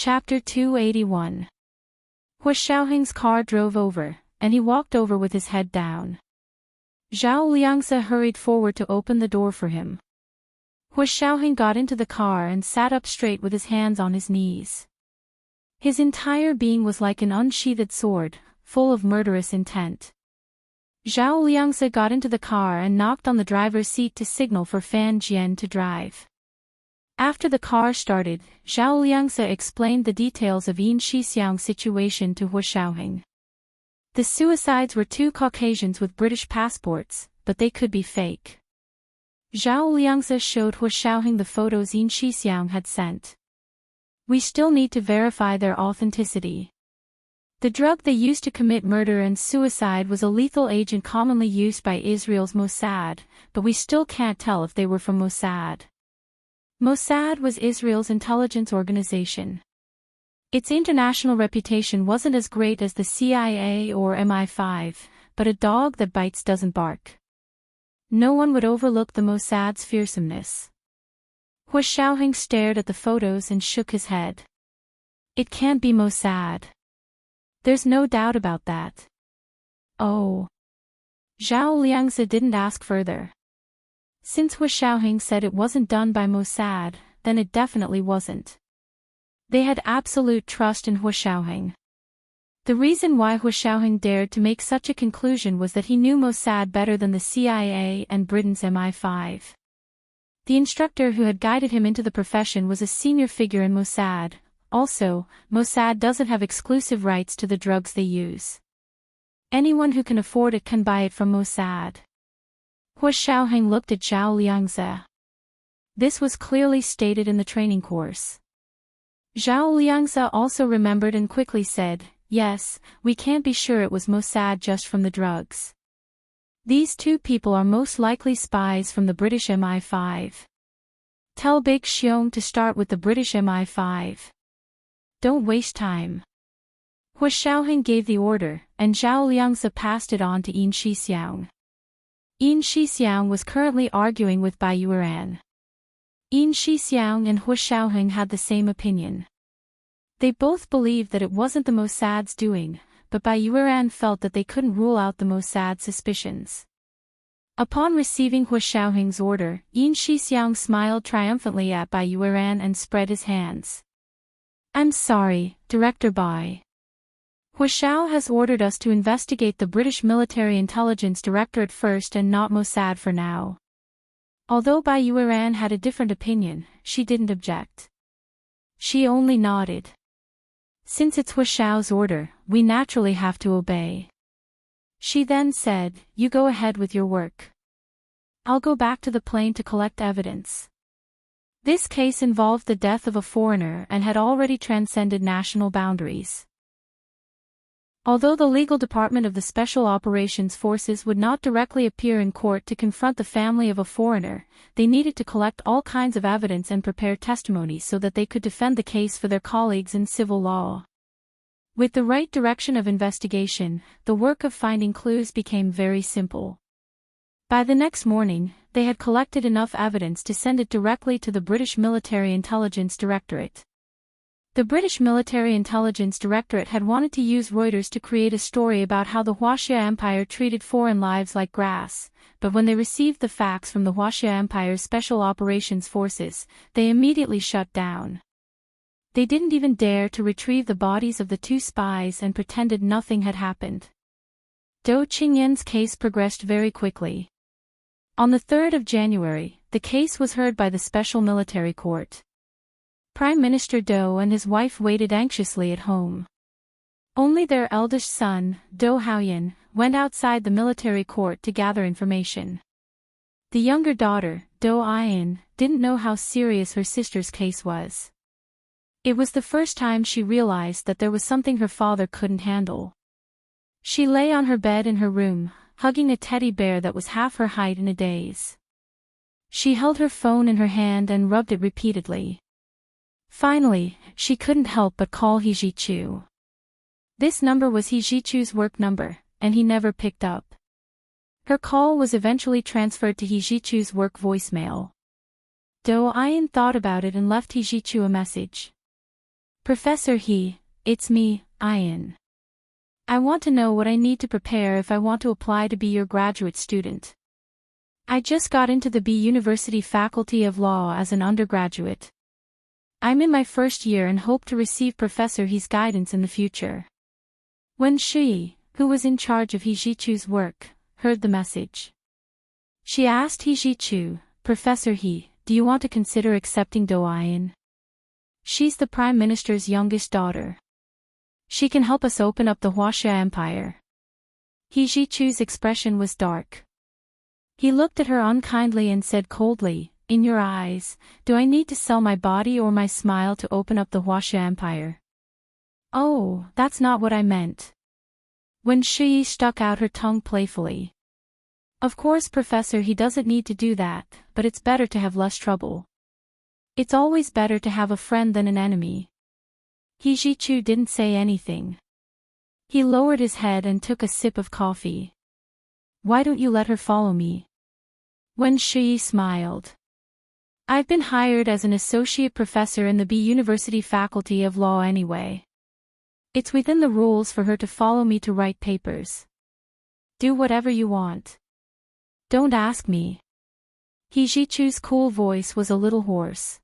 Chapter 281. Hua Xiaoheng's car drove over, and he walked over with his head down. Zhao Liangzi hurried forward to open the door for him. Hua Xiaoheng got into the car and sat up straight with his hands on his knees. His entire being was like an unsheathed sword, full of murderous intent. Zhao Liangzi got into the car and knocked on the driver's seat to signal for Fan Jian to drive. After the car started, Zhao Liangzi explained the details of Yin Shixiang's situation to Hua Xiaoheng. The suicides were two Caucasians with British passports, but they could be fake. Zhao Liangzi showed Hua Xiaoheng the photos Yin Shixiang had sent. We still need to verify their authenticity. The drug they used to commit murder and suicide was a lethal agent commonly used by Israel's Mossad, but we still can't tell if they were from Mossad. Mossad was Israel's intelligence organization. Its international reputation wasn't as great as the CIA or MI5, but a dog that bites doesn't bark. No one would overlook the Mossad's fearsomeness. Hua Xiaoheng stared at the photos and shook his head. It can't be Mossad. There's no doubt about that. Oh. Zhao Liangzi didn't ask further. Since Hua Xiaoheng said it wasn't done by Mossad, then it definitely wasn't. They had absolute trust in Hua Xiaoheng. The reason why Hua Xiaoheng dared to make such a conclusion was that he knew Mossad better than the CIA and Britain's MI5. The instructor who had guided him into the profession was a senior figure in Mossad. Also, Mossad doesn't have exclusive rights to the drugs they use. Anyone who can afford it can buy it from Mossad. Hua Xiaoheng looked at Zhao Liangzi. This was clearly stated in the training course. Zhao Liangzi also remembered and quickly said, yes, we can't be sure it was Mossad just from the drugs. These two people are most likely spies from the British MI5. Tell Big Xiong to start with the British MI5. Don't waste time. Hua Xiaoheng gave the order, and Zhao Liangzi passed it on to Yin Shixiang. Yin Shixiang was currently arguing with Bai Yueran. Yin Shixiang and Hua Xiaoheng had the same opinion. They both believed that it wasn't the Mossad's doing, but Bai Yueran felt that they couldn't rule out the Mossad's suspicions. Upon receiving Hua Xiaoheng's order, Yin Shixiang smiled triumphantly at Bai Yueran and spread his hands. I'm sorry, Director Bai. Hua Xiao has ordered us to investigate the British Military Intelligence Directorate first and not Mossad for now. Although Bai Yueran had a different opinion, she didn't object. She only nodded. Since it's Hua Xiao's order, we naturally have to obey. She then said, you go ahead with your work. I'll go back to the plane to collect evidence. This case involved the death of a foreigner and had already transcended national boundaries. Although the legal department of the Special Operations Forces would not directly appear in court to confront the family of a foreigner, they needed to collect all kinds of evidence and prepare testimony so that they could defend the case for their colleagues in civil law. With the right direction of investigation, the work of finding clues became very simple. By the next morning, they had collected enough evidence to send it directly to the British Military Intelligence Directorate. The British Military Intelligence Directorate had wanted to use Reuters to create a story about how the Huaxia Empire treated foreign lives like grass, but when they received the facts from the Huaxia Empire's Special Operations Forces, they immediately shut down. They didn't even dare to retrieve the bodies of the two spies and pretended nothing had happened. Dou Qingyan's case progressed very quickly. On the 3rd of January, the case was heard by the Special Military Court. Prime Minister Dou and his wife waited anxiously at home. Only their eldest son, Dou Haoyan, went outside the military court to gather information. The younger daughter, Dou Ayan, didn't know how serious her sister's case was. It was the first time she realized that there was something her father couldn't handle. She lay on her bed in her room, hugging a teddy bear that was half her height in a daze. She held her phone in her hand and rubbed it repeatedly. Finally, she couldn't help but call He Zhichu. This number was He Zhichu's work number, and he never picked up. Her call was eventually transferred to He Zhichu's work voicemail. Dou Ayan thought about it and left He Zhichu a message. Professor He, it's me, Ian. I want to know what I need to prepare if I want to apply to be your graduate student. I just got into the B University Faculty of Law as an undergraduate. I'm in my first year and hope to receive Professor He's guidance in the future. When Shi, who was in charge of He Jichu's work, heard the message, she asked He Jichu, Professor He, do you want to consider accepting Do Ian? She's the Prime Minister's youngest daughter. She can help us open up the Huaxia Empire. He Jichu's expression was dark. He looked at her unkindly and said coldly, in your eyes, do I need to sell my body or my smile to open up the Huaxia Empire? Oh, that's not what I meant. When Shi stuck out her tongue playfully. Of course, Professor, he doesn't need to do that, but it's better to have less trouble. It's always better to have a friend than an enemy. He Jichu didn't say anything. He lowered his head and took a sip of coffee. Why don't you let her follow me? When Shi smiled. I've been hired as an associate professor in the B University Faculty of Law anyway. It's within the rules for her to follow me to write papers. Do whatever you want. Don't ask me. He Jichu's cool voice was a little hoarse.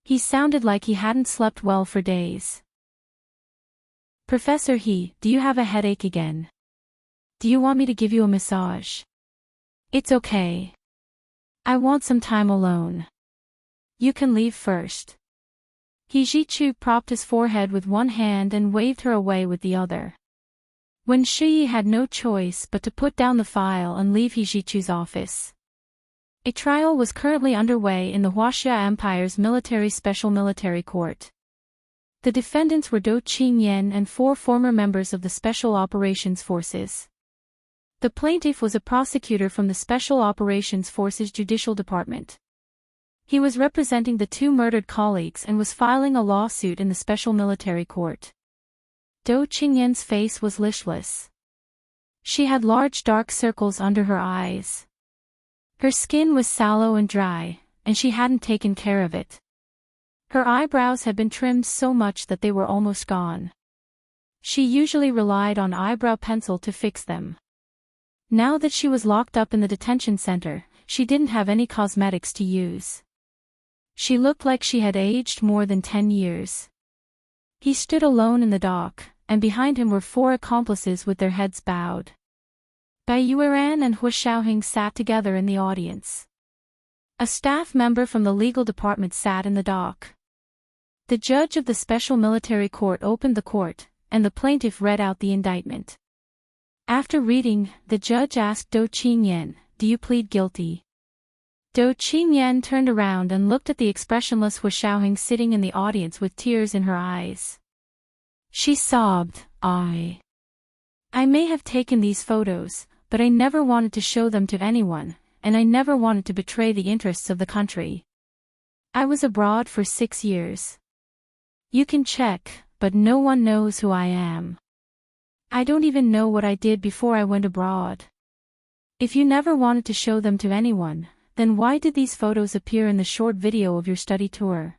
He sounded like he hadn't slept well for days. Professor He, do you have a headache again? Do you want me to give you a massage? It's okay. I want some time alone. You can leave first. He Jichu propped his forehead with one hand and waved her away with the other. When Shi had no choice but to put down the file and leave He Jichu's office. A trial was currently underway in the Huaxia Empire's Special Military Court. The defendants were Do Qingyan and 4 former members of the Special Operations Forces. The plaintiff was a prosecutor from the Special Operations Forces Judicial Department. He was representing the 2 murdered colleagues and was filing a lawsuit in the Special Military Court. Do Qingyan's face was listless. She had large dark circles under her eyes. Her skin was sallow and dry, and she hadn't taken care of it. Her eyebrows had been trimmed so much that they were almost gone. She usually relied on eyebrow pencil to fix them. Now that she was locked up in the detention center, she didn't have any cosmetics to use. She looked like she had aged more than 10 years. He stood alone in the dock, and behind him were 4 accomplices with their heads bowed. Bai Yueran and Hu Xiaohing sat together in the audience. A staff member from the legal department sat in the dock. The judge of the Special Military Court opened the court, and the plaintiff read out the indictment. After reading, the judge asked Do Qingyan, do you plead guilty? Do Qingyan turned around and looked at the expressionless Hu Xiaohing sitting in the audience with tears in her eyes. She sobbed, I may have taken these photos, but I never wanted to show them to anyone, and I never wanted to betray the interests of the country. I was abroad for 6 years. You can check, but no one knows who I am. I don't even know what I did before I went abroad. If you never wanted to show them to anyone, then why did these photos appear in the short video of your study tour?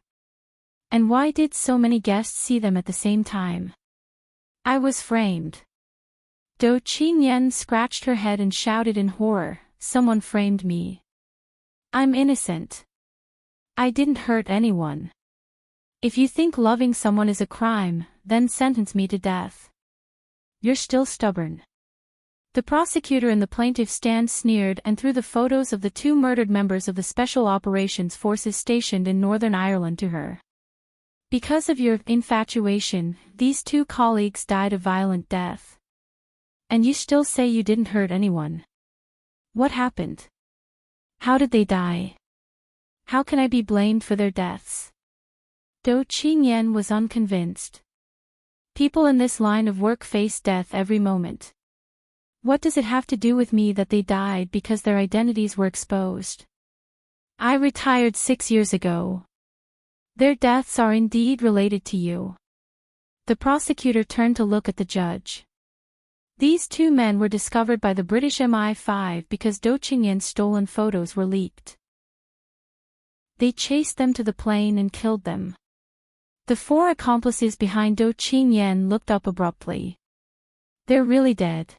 And why did so many guests see them at the same time? I was framed. Do Qingyan scratched her head and shouted in horror, someone framed me. I'm innocent. I didn't hurt anyone. If you think loving someone is a crime, then sentence me to death. You're still stubborn. The prosecutor and the plaintiff stand sneered and threw the photos of the 2 murdered members of the Special Operations Forces stationed in Northern Ireland to her. Because of your infatuation, these 2 colleagues died a violent death. And you still say you didn't hurt anyone. What happened? How did they die? How can I be blamed for their deaths? Do Qingyan was unconvinced. People in this line of work face death every moment. What does it have to do with me that they died because their identities were exposed? I retired 6 years ago. Their deaths are indeed related to you. The prosecutor turned to look at the judge. These 2 men were discovered by the British MI5 because Do Qingyan's stolen photos were leaked. They chased them to the plane and killed them. The four accomplices behind Dou Qingyan looked up abruptly. They're really dead.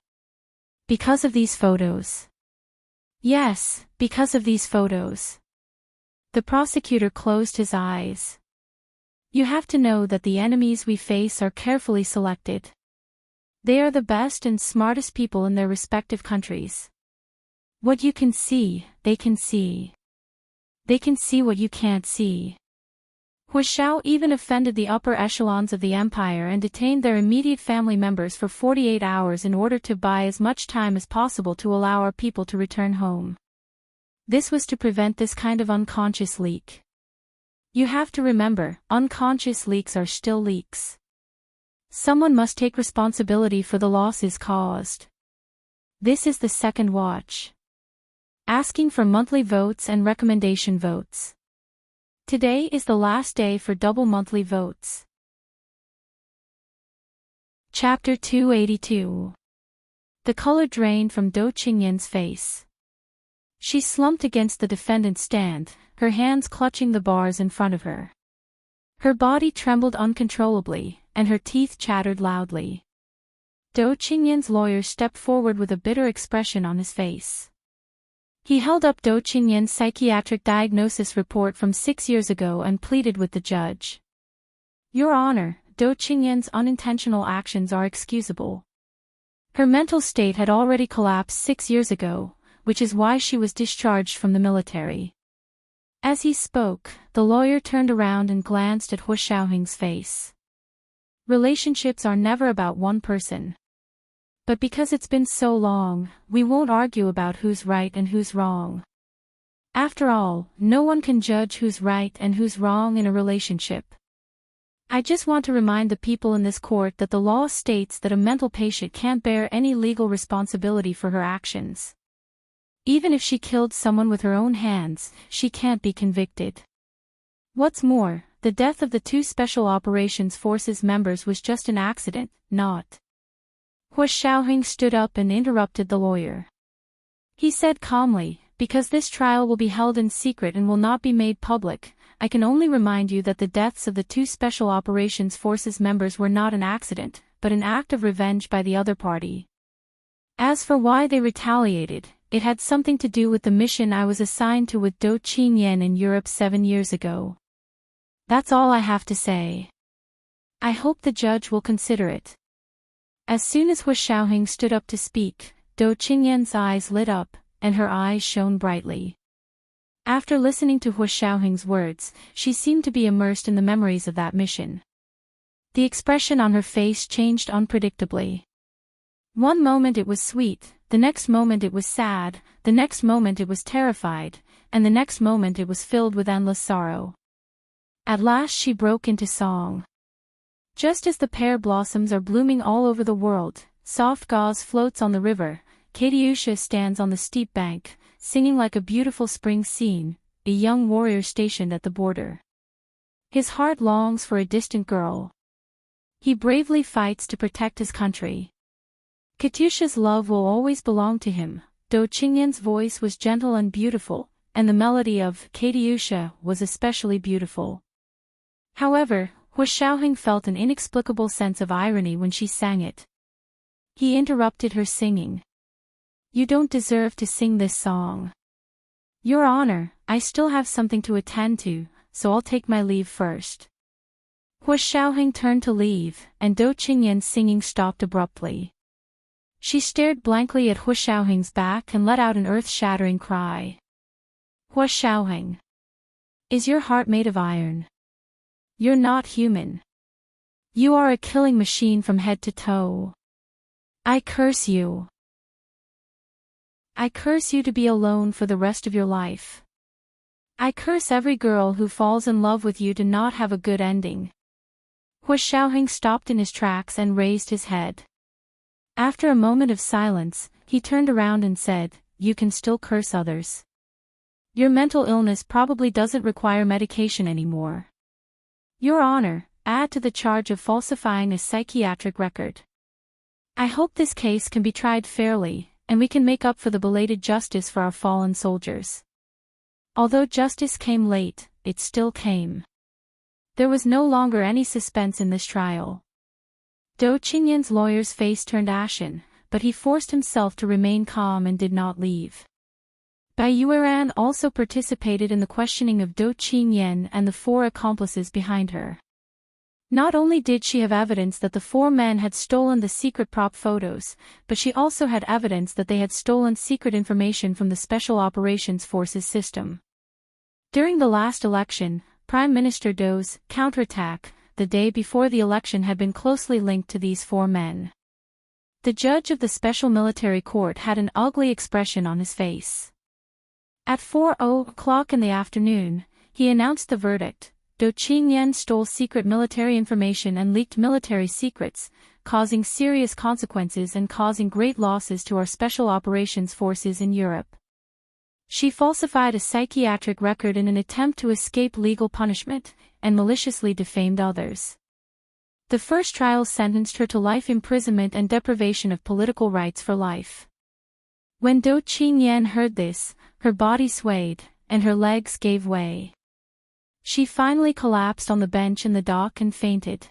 Because of these photos. Yes, because of these photos. The prosecutor closed his eyes. You have to know that the enemies we face are carefully selected. They are the best and smartest people in their respective countries. What you can see, they can see. They can see what you can't see. Hu Shao even offended the upper echelons of the empire and detained their immediate family members for 48 hours in order to buy as much time as possible to allow our people to return home. This was to prevent this kind of unconscious leak. You have to remember, unconscious leaks are still leaks. Someone must take responsibility for the losses caused. This is the second watch. Asking for monthly votes and recommendation votes. Today is the last day for double monthly votes. Chapter 282. The color drained from Dou Qingyan's face. She slumped against the defendant's stand, her hands clutching the bars in front of her. Her body trembled uncontrollably, and her teeth chattered loudly. Dou Qingyan's lawyer stepped forward with a bitter expression on his face. He held up Dou Qingyan's psychiatric diagnosis report from 6 years ago and pleaded with the judge. Your Honor, Dou Qingyan's unintentional actions are excusable. Her mental state had already collapsed 6 years ago, which is why she was discharged from the military. As he spoke, the lawyer turned around and glanced at Hu Xiaoheng's face. Relationships are never about one person. But because it's been so long, we won't argue about who's right and who's wrong. After all, no one can judge who's right and who's wrong in a relationship. I just want to remind the people in this court that the law states that a mental patient can't bear any legal responsibility for her actions. Even if she killed someone with her own hands, she can't be convicted. What's more, the death of the 2 Special Operations Forces members was just an accident, not. Hu Xiaoheng stood up and interrupted the lawyer. He said calmly, because this trial will be held in secret and will not be made public, I can only remind you that the deaths of the 2 Special Operations Forces members were not an accident, but an act of revenge by the other party. As for why they retaliated, it had something to do with the mission I was assigned to with Dou Qingyan in Europe 7 years ago. That's all I have to say. I hope the judge will consider it. As soon as Hu Xiaoheng stood up to speak, Dou Qingyan's eyes lit up, and her eyes shone brightly. After listening to Hu Xiaoheng's words, she seemed to be immersed in the memories of that mission. The expression on her face changed unpredictably. One moment it was sweet, the next moment it was sad, the next moment it was terrified, and the next moment it was filled with endless sorrow. At last she broke into song. Just as the pear blossoms are blooming all over the world, soft gauze floats on the river, Katyusha stands on the steep bank, singing like a beautiful spring scene, a young warrior stationed at the border. His heart longs for a distant girl. He bravely fights to protect his country. Katyusha's love will always belong to him. Dou Qingyan's voice was gentle and beautiful, and the melody of Katyusha was especially beautiful. However, Hu Xiaoheng felt an inexplicable sense of irony when she sang it. He interrupted her singing. You don't deserve to sing this song. Your Honor, I still have something to attend to, so I'll take my leave first. Hu Xiaoheng turned to leave, and Dou Qingyan's singing stopped abruptly. She stared blankly at Hu Xiaoheng's back and let out an earth-shattering cry. Hu Xiaoheng. Is your heart made of iron? You're not human. You are a killing machine from head to toe. I curse you. I curse you to be alone for the rest of your life. I curse every girl who falls in love with you to not have a good ending. Hu Xiaoheng stopped in his tracks and raised his head. After a moment of silence, he turned around and said, You can still curse others. Your mental illness probably doesn't require medication anymore. Your Honor, add to the charge of falsifying a psychiatric record. I hope this case can be tried fairly, and we can make up for the belated justice for our fallen soldiers. Although justice came late, it still came. There was no longer any suspense in this trial. Do Qingyan's lawyer's face turned ashen, but he forced himself to remain calm and did not leave. Bai Yueran also participated in the questioning of Do Qingyan and the 4 accomplices behind her. Not only did she have evidence that the 4 men had stolen the secret prop photos, but she also had evidence that they had stolen secret information from the Special Operations Forces system. During the last election, Prime Minister Do's counterattack, the day before the election, had been closely linked to these 4 men. The judge of the Special Military Court had an ugly expression on his face. At 4:00 in the afternoon, he announced the verdict. Do Qingyan stole secret military information and leaked military secrets, causing serious consequences and causing great losses to our Special Operations Forces in Europe. She falsified a psychiatric record in an attempt to escape legal punishment, and maliciously defamed others. The first trial sentenced her to life imprisonment and deprivation of political rights for life. When Do Qingyan heard this, her body swayed, and her legs gave way. She finally collapsed on the bench in the dock and fainted.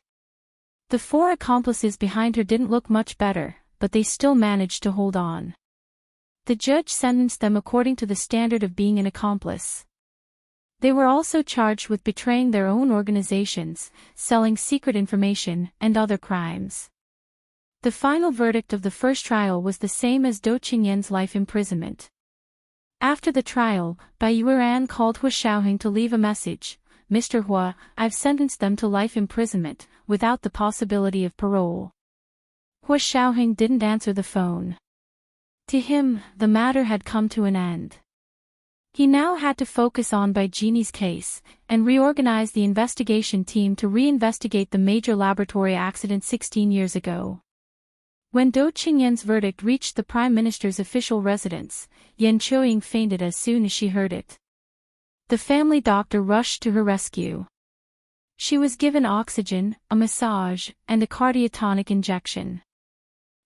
The 4 accomplices behind her didn't look much better, but they still managed to hold on. The judge sentenced them according to the standard of being an accomplice. They were also charged with betraying their own organizations, selling secret information, and other crimes. The final verdict of the first trial was the same as Do Qingyan's life imprisonment. After the trial, Bai Yueran called Hu Xiaoheng to leave a message. Mr. Hua, I've sentenced them to life imprisonment, without the possibility of parole. Hu Xiaoheng didn't answer the phone. To him, the matter had come to an end. He now had to focus on Bai Jini's case, and reorganize the investigation team to reinvestigate the major laboratory accident 16 years ago. When Do Qingyan's verdict reached the Prime Minister's official residence, Yan Qiuying fainted as soon as she heard it. The family doctor rushed to her rescue. She was given oxygen, a massage, and a cardiotonic injection.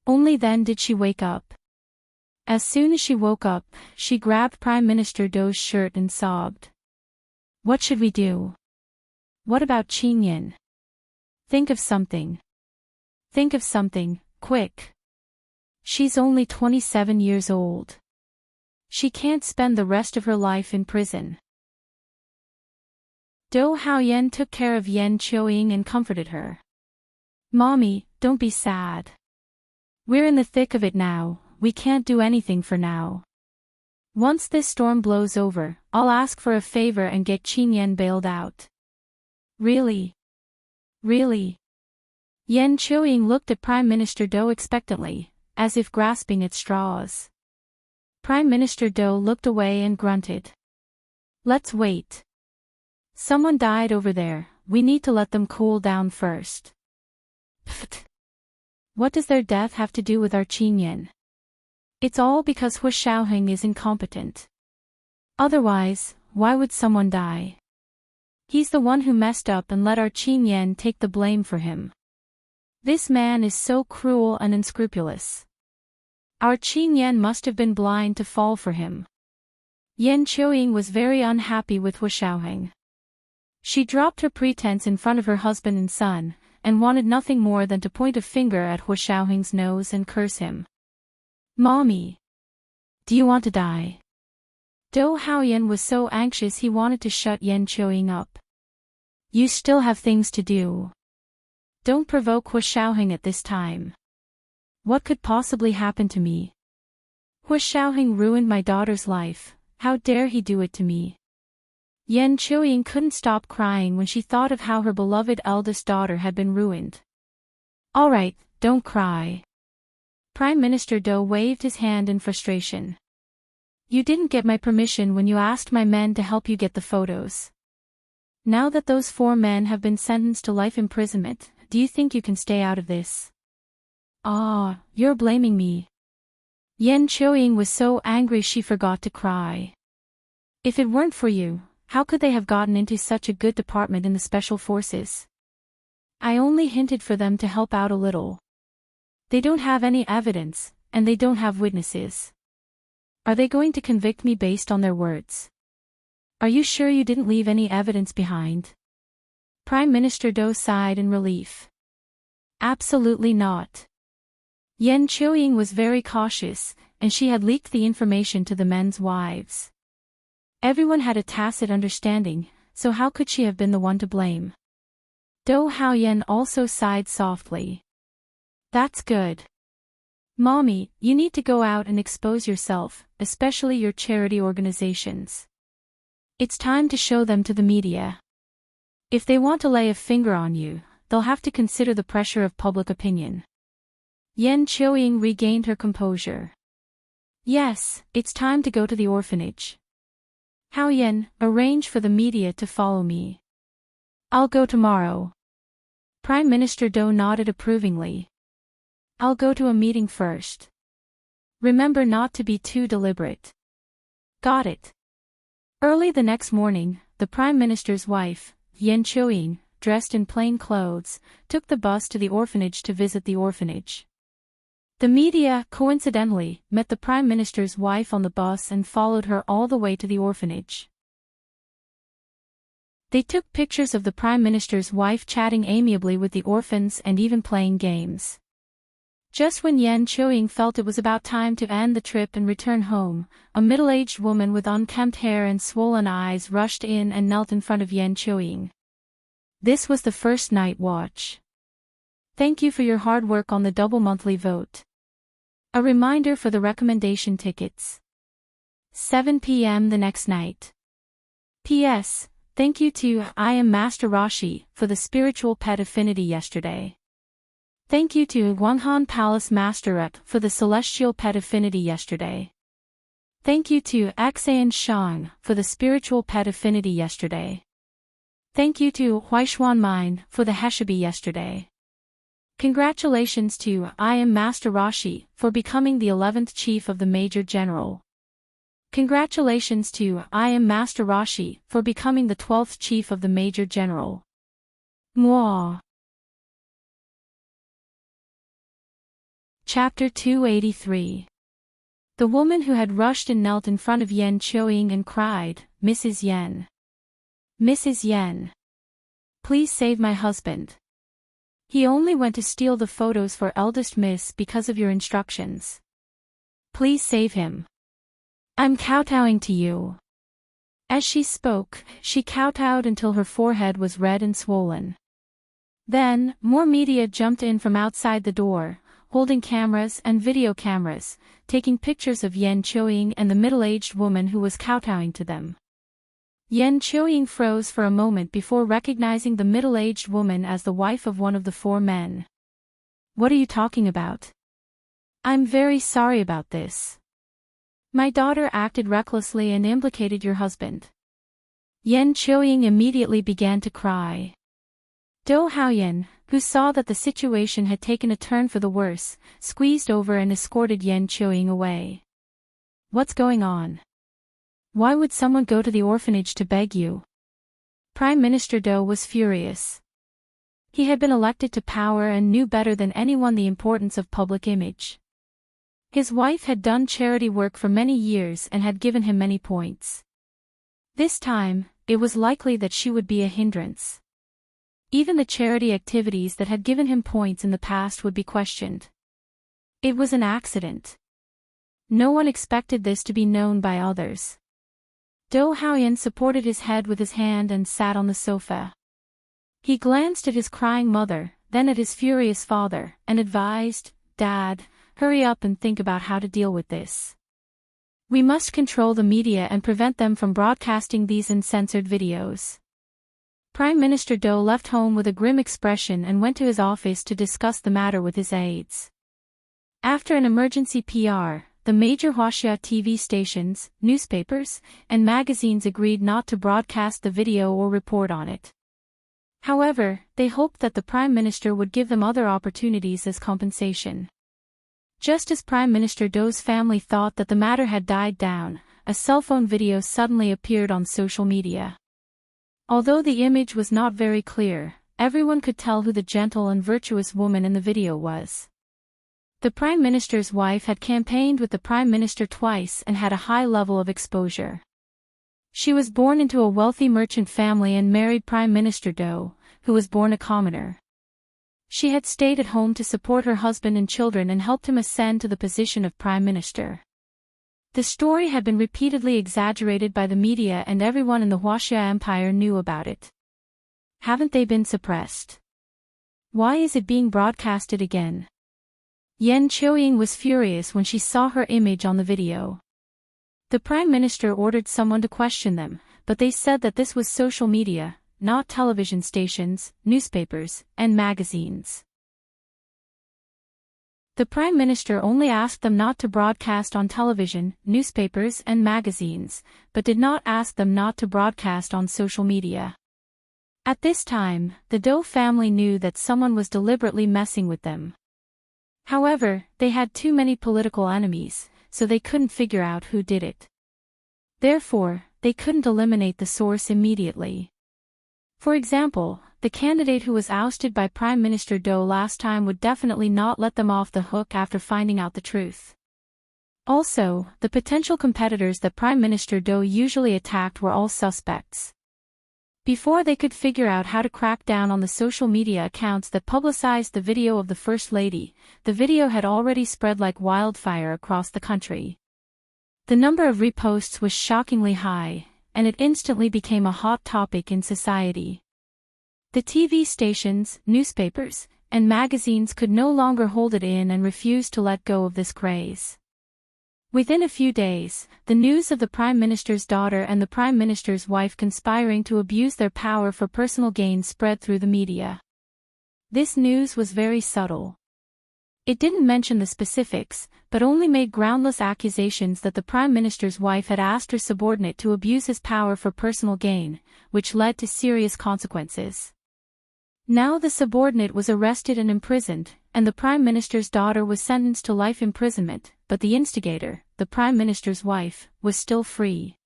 Only then did she wake up. As soon as she woke up, she grabbed Prime Minister Do's shirt and sobbed. What should we do? What about Qingyan? Think of something. Think of something, quick. She's only 27 years old. She can't spend the rest of her life in prison. Do Haoyan took care of Yan Qiuying and comforted her. Mommy, don't be sad. We're in the thick of it now, we can't do anything for now. Once this storm blows over, I'll ask for a favor and get Qingyan bailed out. Really? Really? Yan Qiuying looked at Prime Minister Do expectantly, as if grasping at straws. Prime Minister Do looked away and grunted. Let's wait. Someone died over there, we need to let them cool down first. Pfft. What does their death have to do with our Qingyan? It's all because Hu Xiaoheng is incompetent. Otherwise, why would someone die? He's the one who messed up and let our Qingyan take the blame for him. This man is so cruel and unscrupulous. Our Qingyan must have been blind to fall for him. Yan Qiuying was very unhappy with Hu Xiaoheng. She dropped her pretense in front of her husband and son, and wanted nothing more than to point a finger at Hu Xiaoheng's nose and curse him. Mommy! Do you want to die? Do Haoyan was so anxious he wanted to shut Yan Qiuying up. You still have things to do. Don't provoke Hu Xiaoheng at this time. What could possibly happen to me? Hu Xiaoheng ruined my daughter's life, how dare he do it to me? Yan Qiuying couldn't stop crying when she thought of how her beloved eldest daughter had been ruined. All right, don't cry. Prime Minister Do waved his hand in frustration. You didn't get my permission when you asked my men to help you get the photos. Now that those 4 men have been sentenced to life imprisonment, do you think you can stay out of this? Ah, you're blaming me. Yan Qiuying was so angry she forgot to cry. If it weren't for you, how could they have gotten into such a good department in the Special Forces? I only hinted for them to help out a little. They don't have any evidence, and they don't have witnesses. Are they going to convict me based on their words? Are you sure you didn't leave any evidence behind? Prime Minister Do sighed in relief. Absolutely not. Yan Qiuying was very cautious, and she had leaked the information to the men's wives. Everyone had a tacit understanding, so how could she have been the one to blame? Do Haoyan also sighed softly. That's good. Mommy, you need to go out and expose yourself, especially your charity organizations. It's time to show them to the media. If they want to lay a finger on you, they'll have to consider the pressure of public opinion. Yan Qiuying regained her composure. Yes, it's time to go to the orphanage. Haoyan, arrange for the media to follow me. I'll go tomorrow. Prime Minister Do nodded approvingly. I'll go to a meeting first. Remember not to be too deliberate. Got it. Early the next morning, the Prime Minister's wife, Yan Qiuying, dressed in plain clothes, took the bus to the orphanage to visit the orphanage. The media, coincidentally, met the Prime Minister's wife on the bus and followed her all the way to the orphanage. They took pictures of the Prime Minister's wife chatting amiably with the orphans and even playing games. Just when Yan Qiuying felt it was about time to end the trip and return home, a middle-aged woman with unkempt hair and swollen eyes rushed in and knelt in front of Yan Qiuying. This was the first night watch. Thank you for your hard work on the double monthly vote. A reminder for the recommendation tickets. 7 p.m. the next night. P.S. Thank you to I Am Master Rashi for the spiritual pet affinity yesterday. Thank you to Guanghan Palace Master Rep for the celestial pet affinity yesterday. Thank you to Axayan Shang for the spiritual pet affinity yesterday. Thank you to Huaishuan Mine for the Heshabi yesterday. Congratulations to I Am Master Rashi for becoming the 11th Chief of the Major General. Congratulations to I Am Master Rashi for becoming the 12th Chief of the Major General. Mwah. Chapter 283. The woman who had rushed and knelt in front of Yan Qiuying and cried, Mrs. Yan. Mrs. Yan. Please save my husband. He only went to steal the photos for eldest miss because of your instructions. Please save him. I'm kowtowing to you. As she spoke, she kowtowed until her forehead was red and swollen. Then, more media jumped in from outside the door, holding cameras and video cameras, taking pictures of Yan Qiuying and the middle-aged woman who was kowtowing to them. Yan Qiuying froze for a moment before recognizing the middle-aged woman as the wife of one of the four men. What are you talking about? I'm very sorry about this. My daughter acted recklessly and implicated your husband. Yan Qiuying immediately began to cry. Do Haoyan, who saw that the situation had taken a turn for the worse, squeezed over and escorted Yan Qiuying away. What's going on? Why would someone go to the orphanage to beg you? Prime Minister Do was furious. He had been elected to power and knew better than anyone the importance of public image. His wife had done charity work for many years and had given him many points. This time, it was likely that she would be a hindrance. Even the charity activities that had given him points in the past would be questioned. It was an accident. No one expected this to be known by others. Do Haoyan supported his head with his hand and sat on the sofa. He glanced at his crying mother, then at his furious father, and advised, Dad, hurry up and think about how to deal with this. We must control the media and prevent them from broadcasting these uncensored videos. Prime Minister Do left home with a grim expression and went to his office to discuss the matter with his aides. After an emergency PR, the major Huaxia TV stations, newspapers, and magazines agreed not to broadcast the video or report on it. However, they hoped that the Prime Minister would give them other opportunities as compensation. Just as Prime Minister Do's family thought that the matter had died down, a cell phone video suddenly appeared on social media. Although the image was not very clear, everyone could tell who the gentle and virtuous woman in the video was. The Prime Minister's wife had campaigned with the Prime Minister twice and had a high level of exposure. She was born into a wealthy merchant family and married Prime Minister Do, who was born a commoner. She had stayed at home to support her husband and children and helped him ascend to the position of prime minister. The story had been repeatedly exaggerated by the media and everyone in the Huaxia Empire knew about it. Haven't they been suppressed? Why is it being broadcasted again? Yan Qiuying was furious when she saw her image on the video. The prime minister ordered someone to question them, but they said that this was social media, not television stations, newspapers, and magazines. The Prime Minister only asked them not to broadcast on television, newspapers, and magazines, but did not ask them not to broadcast on social media. At this time, the Dou family knew that someone was deliberately messing with them. However, they had too many political enemies, so they couldn't figure out who did it. Therefore, they couldn't eliminate the source immediately. For example, the candidate who was ousted by Prime Minister Dou last time would definitely not let them off the hook after finding out the truth. Also, the potential competitors that Prime Minister Dou usually attacked were all suspects. Before they could figure out how to crack down on the social media accounts that publicized the video of the First Lady, the video had already spread like wildfire across the country. The number of reposts was shockingly high, and it instantly became a hot topic in society. The TV stations, newspapers, and magazines could no longer hold it in and refused to let go of this craze. Within a few days, the news of the Prime Minister's daughter and the Prime Minister's wife conspiring to abuse their power for personal gain spread through the media. This news was very subtle. It didn't mention the specifics, but only made groundless accusations that the Prime Minister's wife had asked her subordinate to abuse his power for personal gain, which led to serious consequences. Now the subordinate was arrested and imprisoned, and the Prime Minister's daughter was sentenced to life imprisonment, but the instigator, the Prime Minister's wife, was still free.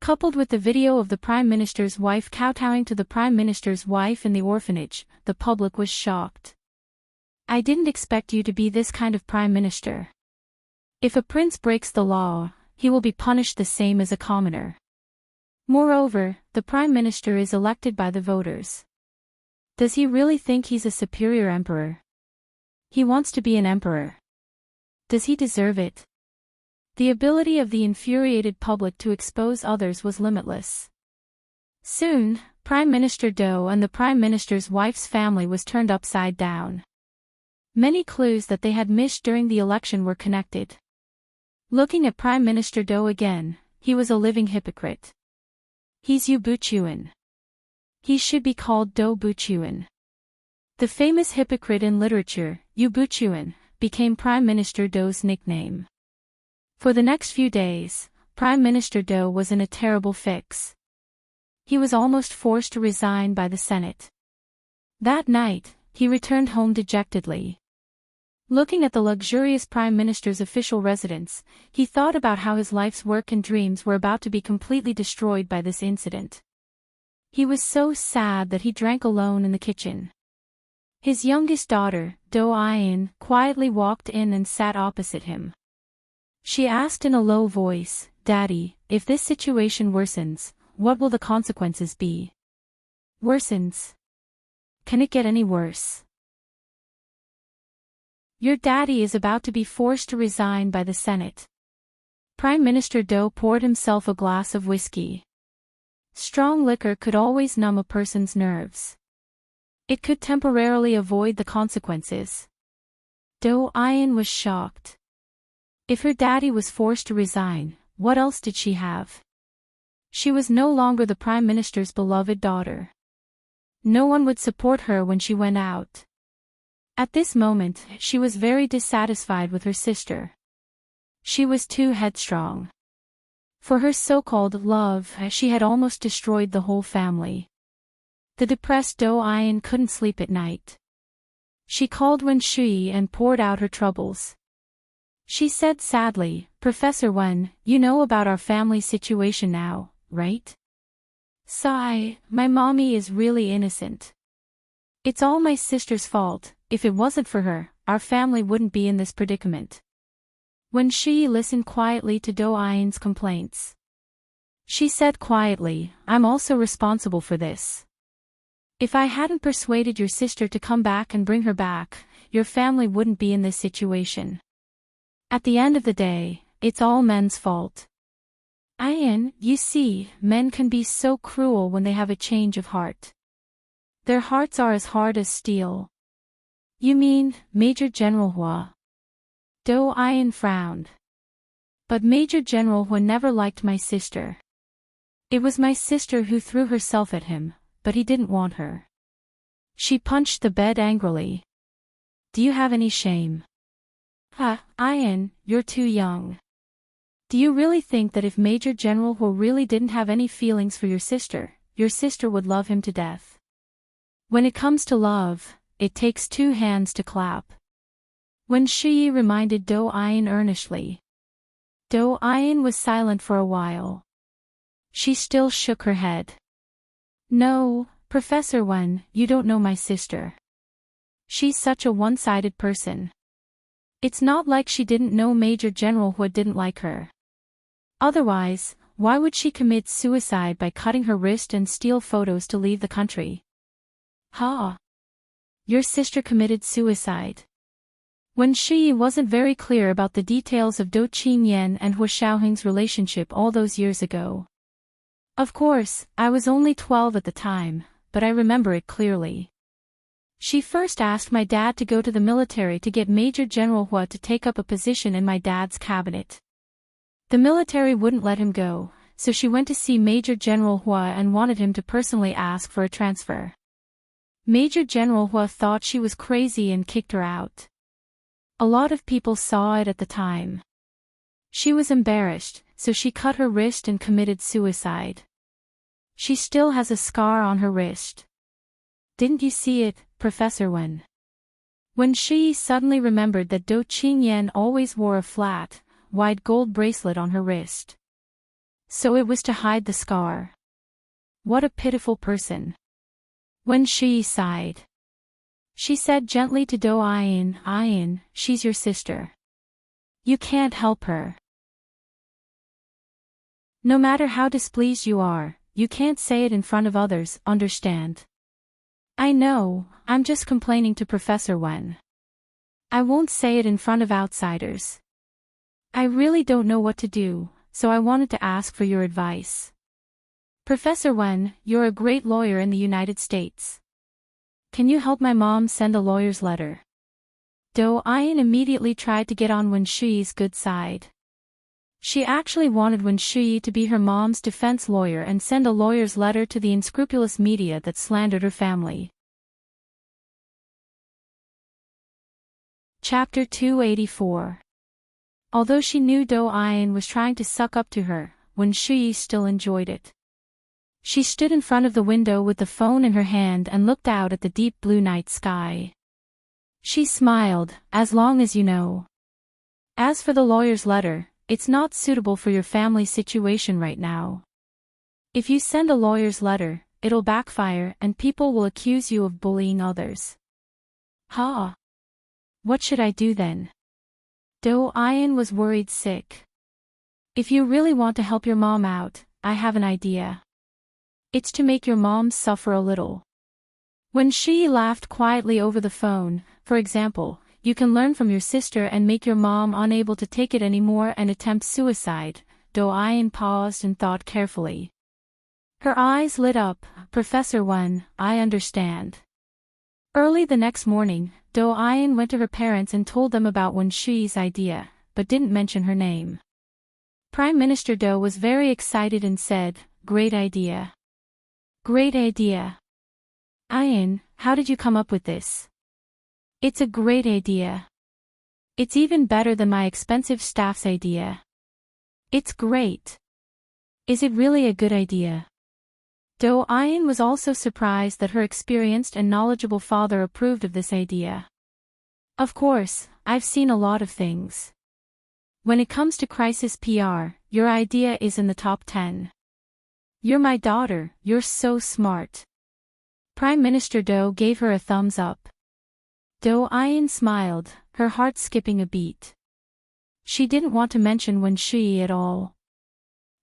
Coupled with the video of the Prime Minister's wife kowtowing to the Prime Minister's wife in the orphanage, the public was shocked. I didn't expect you to be this kind of Prime Minister. If a prince breaks the law, he will be punished the same as a commoner. Moreover, the Prime Minister is elected by the voters. Does he really think he's a superior emperor? He wants to be an emperor. Does he deserve it? The ability of the infuriated public to expose others was limitless. Soon, Prime Minister Dou and the Prime Minister's wife's family was turned upside down. Many clues that they had missed during the election were connected. Looking at Prime Minister Dou again, he was a living hypocrite. He's Yu Buchuan. He should be called Dou Buchuan. The famous hypocrite in literature, Yu Buchuan, became Prime Minister Dou's nickname. For the next few days, Prime Minister Dou was in a terrible fix. He was almost forced to resign by the Senate. That night, he returned home dejectedly. Looking at the luxurious Prime Minister's official residence, he thought about how his life's work and dreams were about to be completely destroyed by this incident. He was so sad that he drank alone in the kitchen. His youngest daughter, Dou Ayan, quietly walked in and sat opposite him. She asked in a low voice, "Daddy, if this situation worsens, what will the consequences be?" "Worsens? Can it get any worse?" "Your daddy is about to be forced to resign by the Senate." Prime Minister Dou poured himself a glass of whiskey. Strong liquor could always numb a person's nerves. It could temporarily avoid the consequences. Dou Ayan was shocked. If her daddy was forced to resign, what else did she have? She was no longer the Prime Minister's beloved daughter. No one would support her when she went out. At this moment, she was very dissatisfied with her sister. She was too headstrong. For her so-called love, she had almost destroyed the whole family. The depressed Dou Ayan couldn't sleep at night. She called Wen Shui and poured out her troubles. She said sadly, "Professor Wen, you know about our family situation now, right?" "Sigh, my mommy is really innocent. It's all my sister's fault. If it wasn't for her, our family wouldn't be in this predicament." When she listened quietly to Dou Ayan's complaints, she said quietly, "I'm also responsible for this. If I hadn't persuaded your sister to come back and bring her back, your family wouldn't be in this situation. At the end of the day, it's all men's fault. Ian, you see, men can be so cruel when they have a change of heart. Their hearts are as hard as steel. You mean, Major General Hua? Do Ian frowned. But Major General Hua never liked my sister. It was my sister who threw herself at him, but he didn't want her. She punched the bed angrily. Do you have any shame? Ian, you're too young. Do you really think that if Major General Hua really didn't have any feelings for your sister would love him to death? When it comes to love, it takes two hands to clap. Wen Shiyi reminded Do Ian earnestly. Do Ian was silent for a while. She still shook her head. No, Professor Wen, you don't know my sister. She's such a one-sided person. It's not like she didn't know Major General Hua didn't like her. Otherwise, why would she commit suicide by cutting her wrist and steal photos to leave the country? Your sister committed suicide. Wen Shiyi wasn't very clear about the details of Do Qingyan and Hua Xiaoheng's relationship all those years ago. Of course, I was only 12 at the time, but I remember it clearly. She first asked my dad to go to the military to get Major General Hua to take up a position in my dad's cabinet. The military wouldn't let him go, so she went to see Major General Hua and wanted him to personally ask for a transfer. Major General Hua thought she was crazy and kicked her out. A lot of people saw it at the time. She was embarrassed, so she cut her wrist and committed suicide. She still has a scar on her wrist. Didn't you see it, Professor Wen? Wen Shiyi suddenly remembered that Do Qingyan always wore a flat, wide gold bracelet on her wrist. So it was to hide the scar. What a pitiful person. Wen Shiyi sighed. She said gently to Do Ian, Ian, she's your sister. You can't help her. No matter how displeased you are, you can't say it in front of others, understand? I know, I'm just complaining to Professor Wen. I won't say it in front of outsiders. I really don't know what to do, so I wanted to ask for your advice. Professor Wen, you're a great lawyer in the United States. Can you help my mom send a lawyer's letter? Do Ian immediately tried to get on Wen Shiyi's good side. She actually wanted Wen Shiyi to be her mom's defense lawyer and send a lawyer's letter to the unscrupulous media that slandered her family. Chapter 284. Although she knew Do Ian was trying to suck up to her, Wen Shiyi still enjoyed it. She stood in front of the window with the phone in her hand and looked out at the deep blue night sky. She smiled, as long as you know. As for the lawyer's letter, it's not suitable for your family situation right now. If you send a lawyer's letter, it'll backfire and people will accuse you of bullying others. What should I do then? Do Ian was worried sick. If you really want to help your mom out, I have an idea. It's to make your mom suffer a little. When she laughed quietly over the phone, for example, you can learn from your sister and make your mom unable to take it anymore and attempt suicide. Do Ian paused and thought carefully. Her eyes lit up. Professor Wen, I understand. Early the next morning, Do Ian went to her parents and told them about Wen Shiyi's idea, but didn't mention her name. Prime Minister Do was very excited and said, "Great idea. Great idea. Ian, how did you come up with this?" "It's a great idea. It's even better than my expensive staff's idea. It's great." "Is it really a good idea?" Do Ian was also surprised that her experienced and knowledgeable father approved of this idea. "Of course, I've seen a lot of things. When it comes to crisis PR, your idea is in the top 10. You're my daughter, you're so smart." Prime Minister Do gave her a thumbs up. Do Ian smiled, her heart skipping a beat. She didn't want to mention Wen Shiyi at all.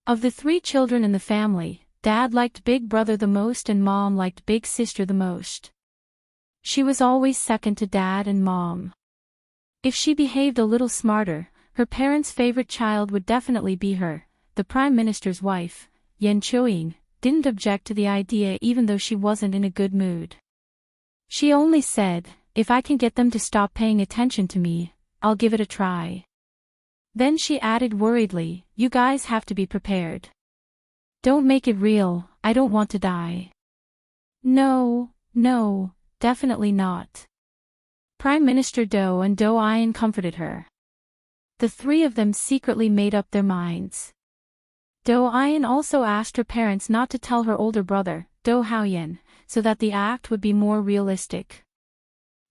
Of the 3 children in the family, Dad liked Big Brother the most and Mom liked Big Sister the most. She was always second to Dad and Mom. If she behaved a little smarter, her parents' favorite child would definitely be her. The Prime Minister's wife, Yen Choying, didn't object to the idea even though she wasn't in a good mood. She only said, "If I can get them to stop paying attention to me, I'll give it a try." Then she added worriedly, "You guys have to be prepared. Don't make it real, I don't want to die." No, definitely not. Prime Minister Do and Do Ayan comforted her. The three of them secretly made up their minds. Do Ayan also asked her parents not to tell her older brother, Do Haoyan, so that the act would be more realistic.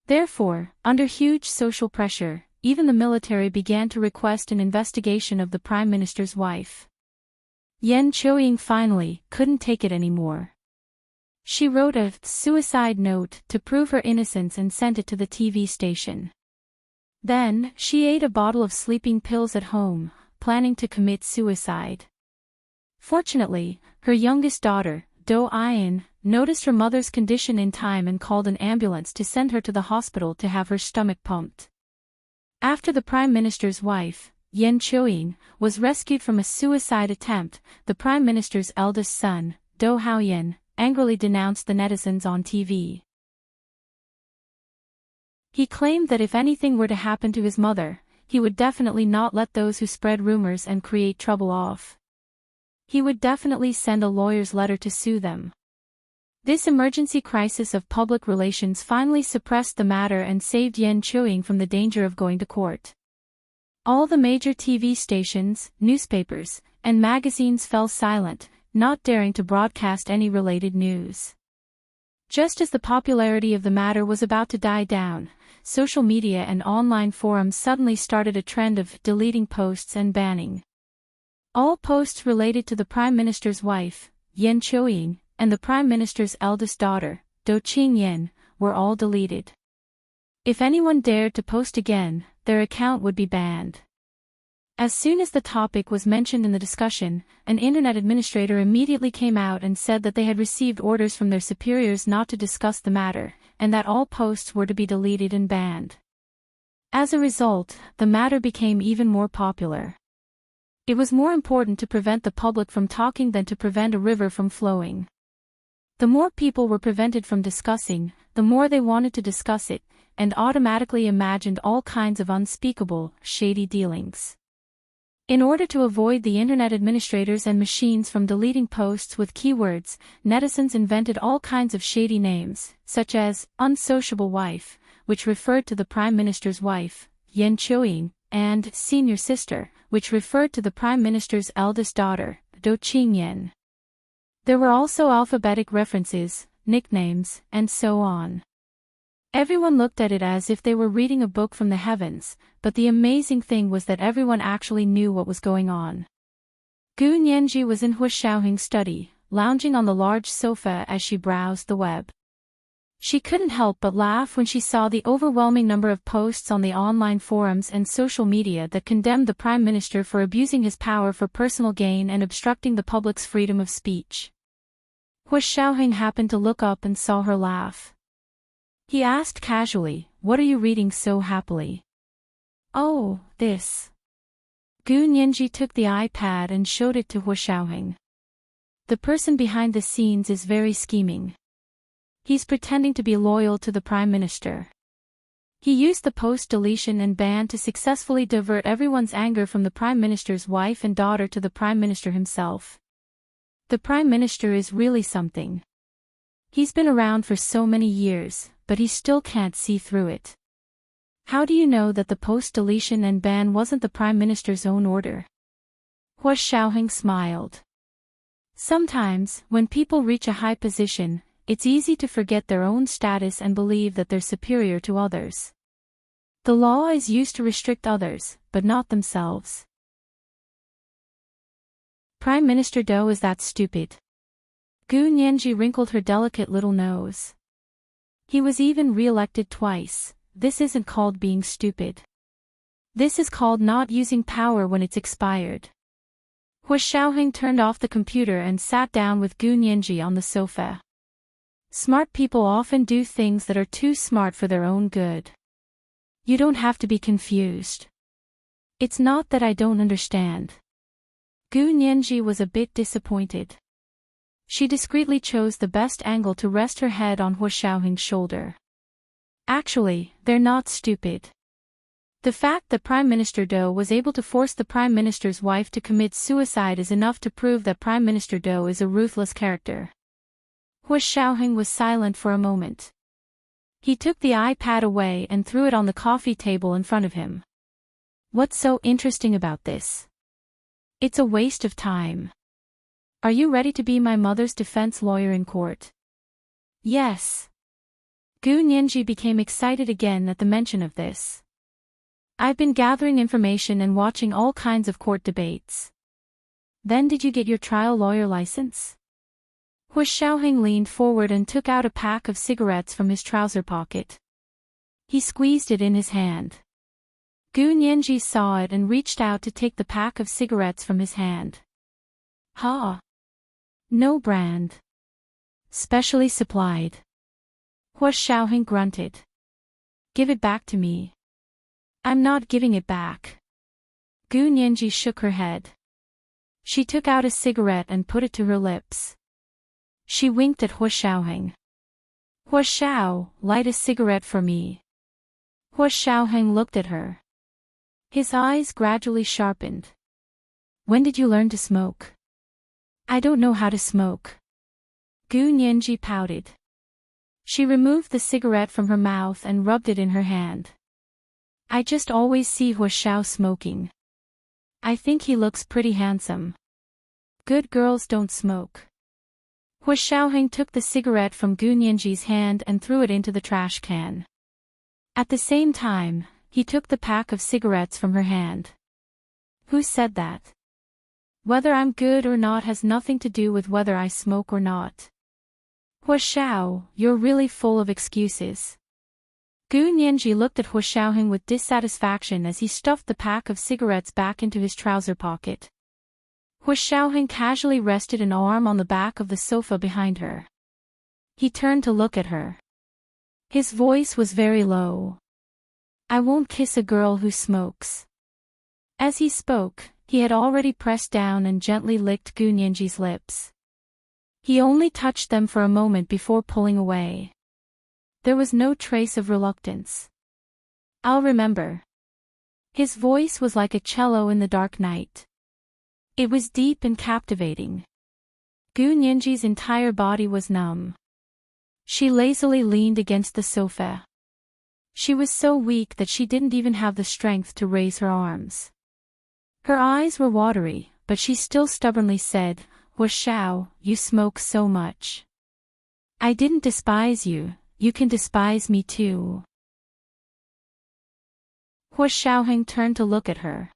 Therefore, under huge social pressure, even the military began to request an investigation of the Prime Minister's wife. Yen Choying finally couldn't take it anymore. She wrote a suicide note to prove her innocence and sent it to the TV station. Then, she ate a bottle of sleeping pills at home, planning to commit suicide. Fortunately, her youngest daughter, Do Ayan, noticed her mother's condition in time and called an ambulance to send her to the hospital to have her stomach pumped. After the Prime Minister's wife, Yen Choying, was rescued from a suicide attempt, the Prime Minister's eldest son, Do Haoyan, angrily denounced the netizens on TV. He claimed that if anything were to happen to his mother, he would definitely not let those who spread rumors and create trouble off. He would definitely send a lawyer's letter to sue them. This emergency crisis of public relations finally suppressed the matter and saved Yen Choying from the danger of going to court. All the major TV stations, newspapers, and magazines fell silent, not daring to broadcast any related news. Just as the popularity of the matter was about to die down, social media and online forums suddenly started a trend of deleting posts and banning. All posts related to the Prime Minister's wife, Yen Choying, and the Prime Minister's eldest daughter, Do Qingyan, were all deleted. If anyone dared to post again, their account would be banned. As soon as the topic was mentioned in the discussion, an internet administrator immediately came out and said that they had received orders from their superiors not to discuss the matter, and that all posts were to be deleted and banned. As a result, the matter became even more popular. It was more important to prevent the public from talking than to prevent a river from flowing. The more people were prevented from discussing, the more they wanted to discuss it, and automatically imagined all kinds of unspeakable, shady dealings. In order to avoid the internet administrators and machines from deleting posts with keywords, netizens invented all kinds of shady names, such as unsociable wife, which referred to the Prime Minister's wife, Yen Choying, and senior sister, which referred to the Prime Minister's eldest daughter, Do Qingyan. There were also alphabetic references, nicknames, and so on. Everyone looked at it as if they were reading a book from the heavens, but the amazing thing was that everyone actually knew what was going on. Gu Nianji was in Hu Xiaohing's study, lounging on the large sofa as she browsed the web. She couldn't help but laugh when she saw the overwhelming number of posts on the online forums and social media that condemned the Prime Minister for abusing his power for personal gain and obstructing the public's freedom of speech. Hu Xiaohing happened to look up and saw her laugh. He asked casually, "What are you reading so happily?" "Oh, this." Gu Nianji took the iPad and showed it to Hu Xiaohing. "The person behind the scenes is very scheming. He's pretending to be loyal to the Prime Minister. He used the post deletion and ban to successfully divert everyone's anger from the Prime Minister's wife and daughter to the Prime Minister himself. The Prime Minister is really something. He's been around for so many years, but he still can't see through it. How do you know that the post deletion and ban wasn't the Prime Minister's own order?" Hu Xiaohing smiled. Sometimes, when people reach a high position, it's easy to forget their own status and believe that they're superior to others. The law is used to restrict others, but not themselves. Prime Minister Do is that stupid? Gu Nianji wrinkled her delicate little nose. He was even re-elected twice. This isn't called being stupid. This is called not using power when it's expired. Hua Xiaoheng turned off the computer and sat down with Gu Nianji on the sofa. Smart people often do things that are too smart for their own good. You don't have to be confused. It's not that I don't understand. Gu Nianji was a bit disappointed. She discreetly chose the best angle to rest her head on Hua Xiaoheng's shoulder. Actually, they're not stupid. The fact that Prime Minister Do was able to force the Prime Minister's wife to commit suicide is enough to prove that Prime Minister Do is a ruthless character. Hua Xiaoheng was silent for a moment. He took the iPad away and threw it on the coffee table in front of him. What's so interesting about this? It's a waste of time. Are you ready to be my mother's defense lawyer in court? Yes. Gu Nianji became excited again at the mention of this. I've been gathering information and watching all kinds of court debates. Then did you get your trial lawyer license? Hua Xiaoheng leaned forward and took out a pack of cigarettes from his trouser pocket. He squeezed it in his hand. Gu Nianji saw it and reached out to take the pack of cigarettes from his hand. Ha! No brand. Specially supplied. Hua Xiaoheng grunted. Give it back to me. I'm not giving it back. Gu Nianji shook her head. She took out a cigarette and put it to her lips. She winked at Hua Xiaoheng. Hua Xiao, light a cigarette for me. Hua Xiaoheng looked at her. His eyes gradually sharpened. When did you learn to smoke? I don't know how to smoke. Gu Nianji pouted. She removed the cigarette from her mouth and rubbed it in her hand. I just always see Hua Xiao smoking. I think he looks pretty handsome. Good girls don't smoke. Hua Xiaoheng took the cigarette from Gu Nianji's hand and threw it into the trash can. At the same time, he took the pack of cigarettes from her hand. Who said that? Whether I'm good or not has nothing to do with whether I smoke or not. Hua Xiao, you're really full of excuses. Gu Nianji looked at Hua Xiaoheng with dissatisfaction as he stuffed the pack of cigarettes back into his trouser pocket. Hua Xiaoheng casually rested an arm on the back of the sofa behind her. He turned to look at her. His voice was very low. I won't kiss a girl who smokes. As he spoke, he had already pressed down and gently licked Gu Nianji's lips. He only touched them for a moment before pulling away. There was no trace of reluctance. I'll remember. His voice was like a cello in the dark night. It was deep and captivating. Gu Nianji's entire body was numb. She lazily leaned against the sofa. She was so weak that she didn't even have the strength to raise her arms. Her eyes were watery, but she still stubbornly said, Hua Xiao, you smoke so much. I didn't despise you, you can despise me too. Hua Xiaoheng turned to look at her.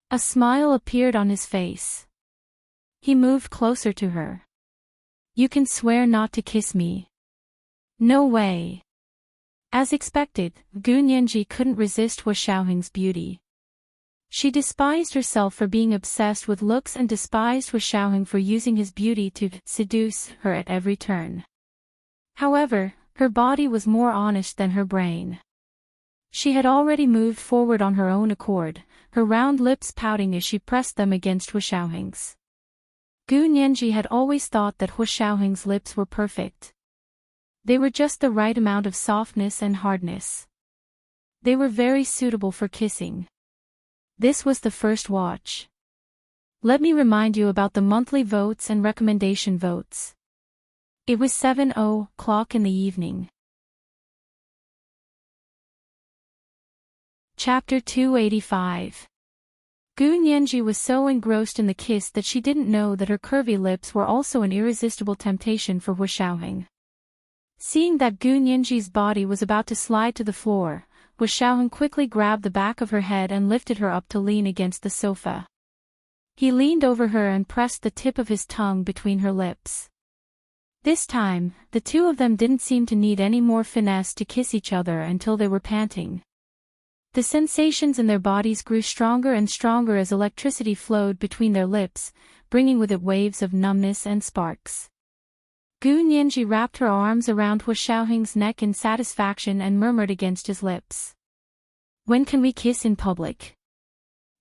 A smile appeared on his face. He moved closer to her. You can swear not to kiss me. No way. As expected, Gu Nianji couldn't resist Hua Xiaoheng's beauty. She despised herself for being obsessed with looks and despised Hua Xiaoheng for using his beauty to seduce her at every turn. However, her body was more honest than her brain. She had already moved forward on her own accord, her round lips pouting as she pressed them against Hua Xiaoheng's. Gu Nianji had always thought that Hua Xiaoheng's lips were perfect. They were just the right amount of softness and hardness. They were very suitable for kissing. This was the first watch. Let me remind you about the monthly votes and recommendation votes. It was 7:00 in the evening. Chapter 285. Gu Nianji was so engrossed in the kiss that she didn't know that her curvy lips were also an irresistible temptation for Hua Xiaoheng. Seeing that Gu Nianji's body was about to slide to the floor, Hua Xiaoheng quickly grabbed the back of her head and lifted her up to lean against the sofa. He leaned over her and pressed the tip of his tongue between her lips. This time, the two of them didn't seem to need any more finesse to kiss each other until they were panting. The sensations in their bodies grew stronger and stronger as electricity flowed between their lips, bringing with it waves of numbness and sparks. Gu Nianji wrapped her arms around Hua Xiaoheng's neck in satisfaction and murmured against his lips. "When can we kiss in public?"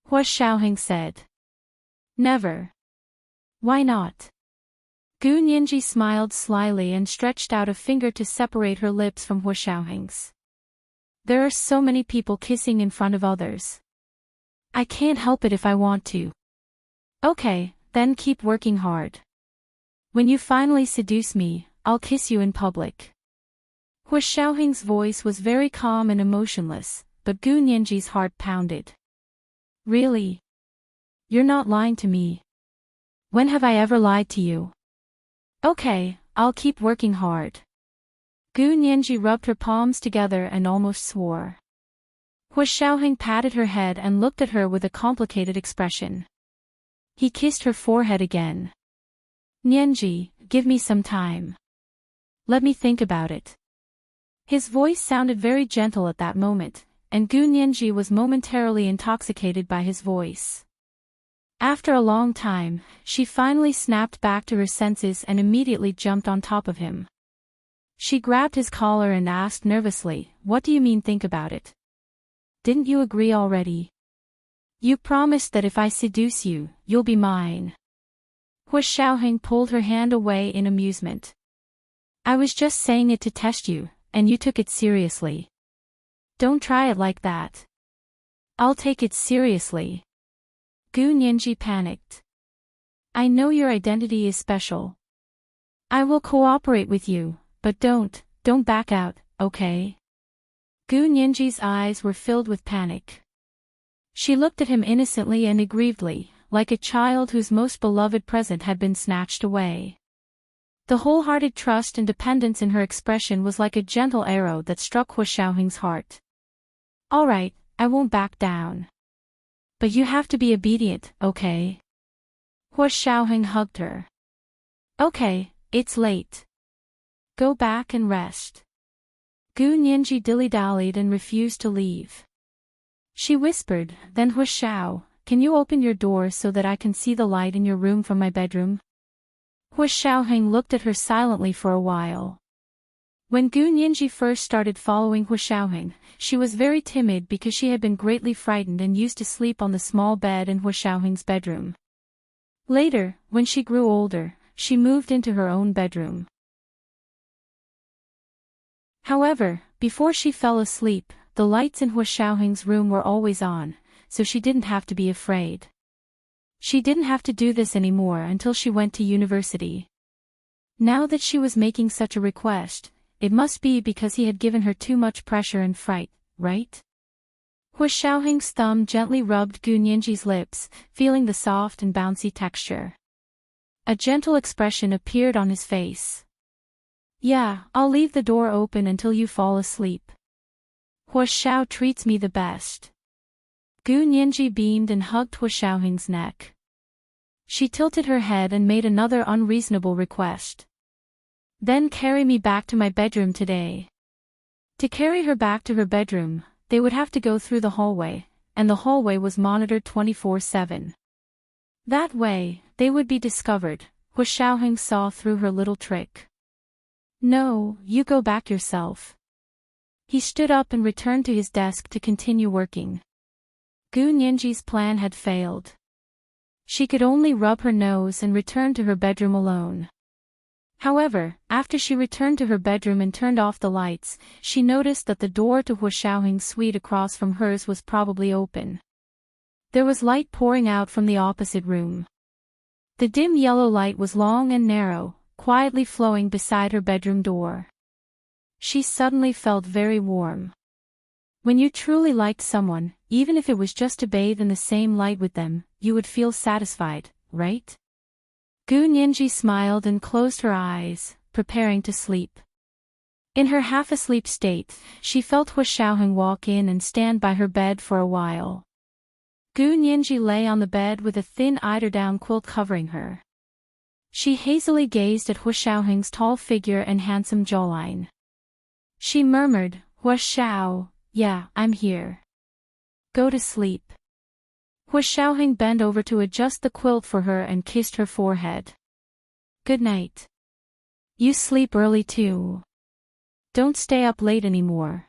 Hua Xiaoheng said. "Never." "Why not?" Gu Nianji smiled slyly and stretched out a finger to separate her lips from Hua Xiaoheng's. "There are so many people kissing in front of others. I can't help it if I want to." "Okay, then keep working hard. When you finally seduce me, I'll kiss you in public." Hua Xiaoheng's voice was very calm and emotionless, but Gu Nianji's heart pounded. "Really? You're not lying to me. When have I ever lied to you?" "Okay, I'll keep working hard." Gu Nianji rubbed her palms together and almost swore. Hua Xiaoheng patted her head and looked at her with a complicated expression. He kissed her forehead again. "Nianji, give me some time. Let me think about it." His voice sounded very gentle at that moment, and Gu Nianji was momentarily intoxicated by his voice. After a long time, she finally snapped back to her senses and immediately jumped on top of him. She grabbed his collar and asked nervously, "What do you mean think about it? Didn't you agree already? You promised that if I seduce you, you'll be mine." Hua Xiaoheng pulled her hand away in amusement. "I was just saying it to test you, and you took it seriously. Don't try it like that." "I'll take it seriously." Gu Nianji panicked. "I know your identity is special. I will cooperate with you, but don't back out, okay?" Gu Nianji's eyes were filled with panic. She looked at him innocently and aggrievedly, like a child whose most beloved present had been snatched away. The wholehearted trust and dependence in her expression was like a gentle arrow that struck Hua Xiaoheng's heart. "All right, I won't back down. But you have to be obedient, okay?" Hua Xiaoheng hugged her. "Okay, it's late. Go back and rest." Gu Nianji dilly-dallied and refused to leave. She whispered, "Then Hua Xiao, can you open your door so that I can see the light in your room from my bedroom?" Hua Xiaoheng looked at her silently for a while. When Gu Nianji first started following Hua Xiaoheng, she was very timid because she had been greatly frightened and used to sleep on the small bed in Hua Xiaoheng's bedroom. Later, when she grew older, she moved into her own bedroom. However, before she fell asleep, the lights in Hua Xiaoheng's room were always on, so she didn't have to be afraid. She didn't have to do this anymore until she went to university. Now that she was making such a request, it must be because he had given her too much pressure and fright, right? Hua Xiaoheng's thumb gently rubbed Gu Nianji's lips, feeling the soft and bouncy texture. A gentle expression appeared on his face. "Yeah, I'll leave the door open until you fall asleep. Hua Xiao treats me the best." Gu Nianji beamed and hugged Hua Xiaoheng's neck. She tilted her head and made another unreasonable request. "Then carry me back to my bedroom today." To carry her back to her bedroom, they would have to go through the hallway, and the hallway was monitored 24/7. That way, they would be discovered. Hua Xiaoheng saw through her little trick. "No, you go back yourself." He stood up and returned to his desk to continue working. Gu Nianji's plan had failed. She could only rub her nose and return to her bedroom alone. However, after she returned to her bedroom and turned off the lights, she noticed that the door to Hua Xiaoheng's suite across from hers was probably open. There was light pouring out from the opposite room. The dim yellow light was long and narrow, quietly flowing beside her bedroom door. She suddenly felt very warm. When you truly liked someone, even if it was just to bathe in the same light with them, you would feel satisfied, right? Gu Nianji smiled and closed her eyes, preparing to sleep. In her half-asleep state, she felt Hua Xiaoheng walk in and stand by her bed for a while. Gu Nianji lay on the bed with a thin eiderdown quilt covering her. She hazily gazed at Hua Xiaoheng's tall figure and handsome jawline. She murmured, "Hua Xiao, yeah, I'm here. Go to sleep. Hu Xiaoheng bent over to adjust the quilt for her and kissed her forehead. Good night. You sleep early too. Don't stay up late anymore.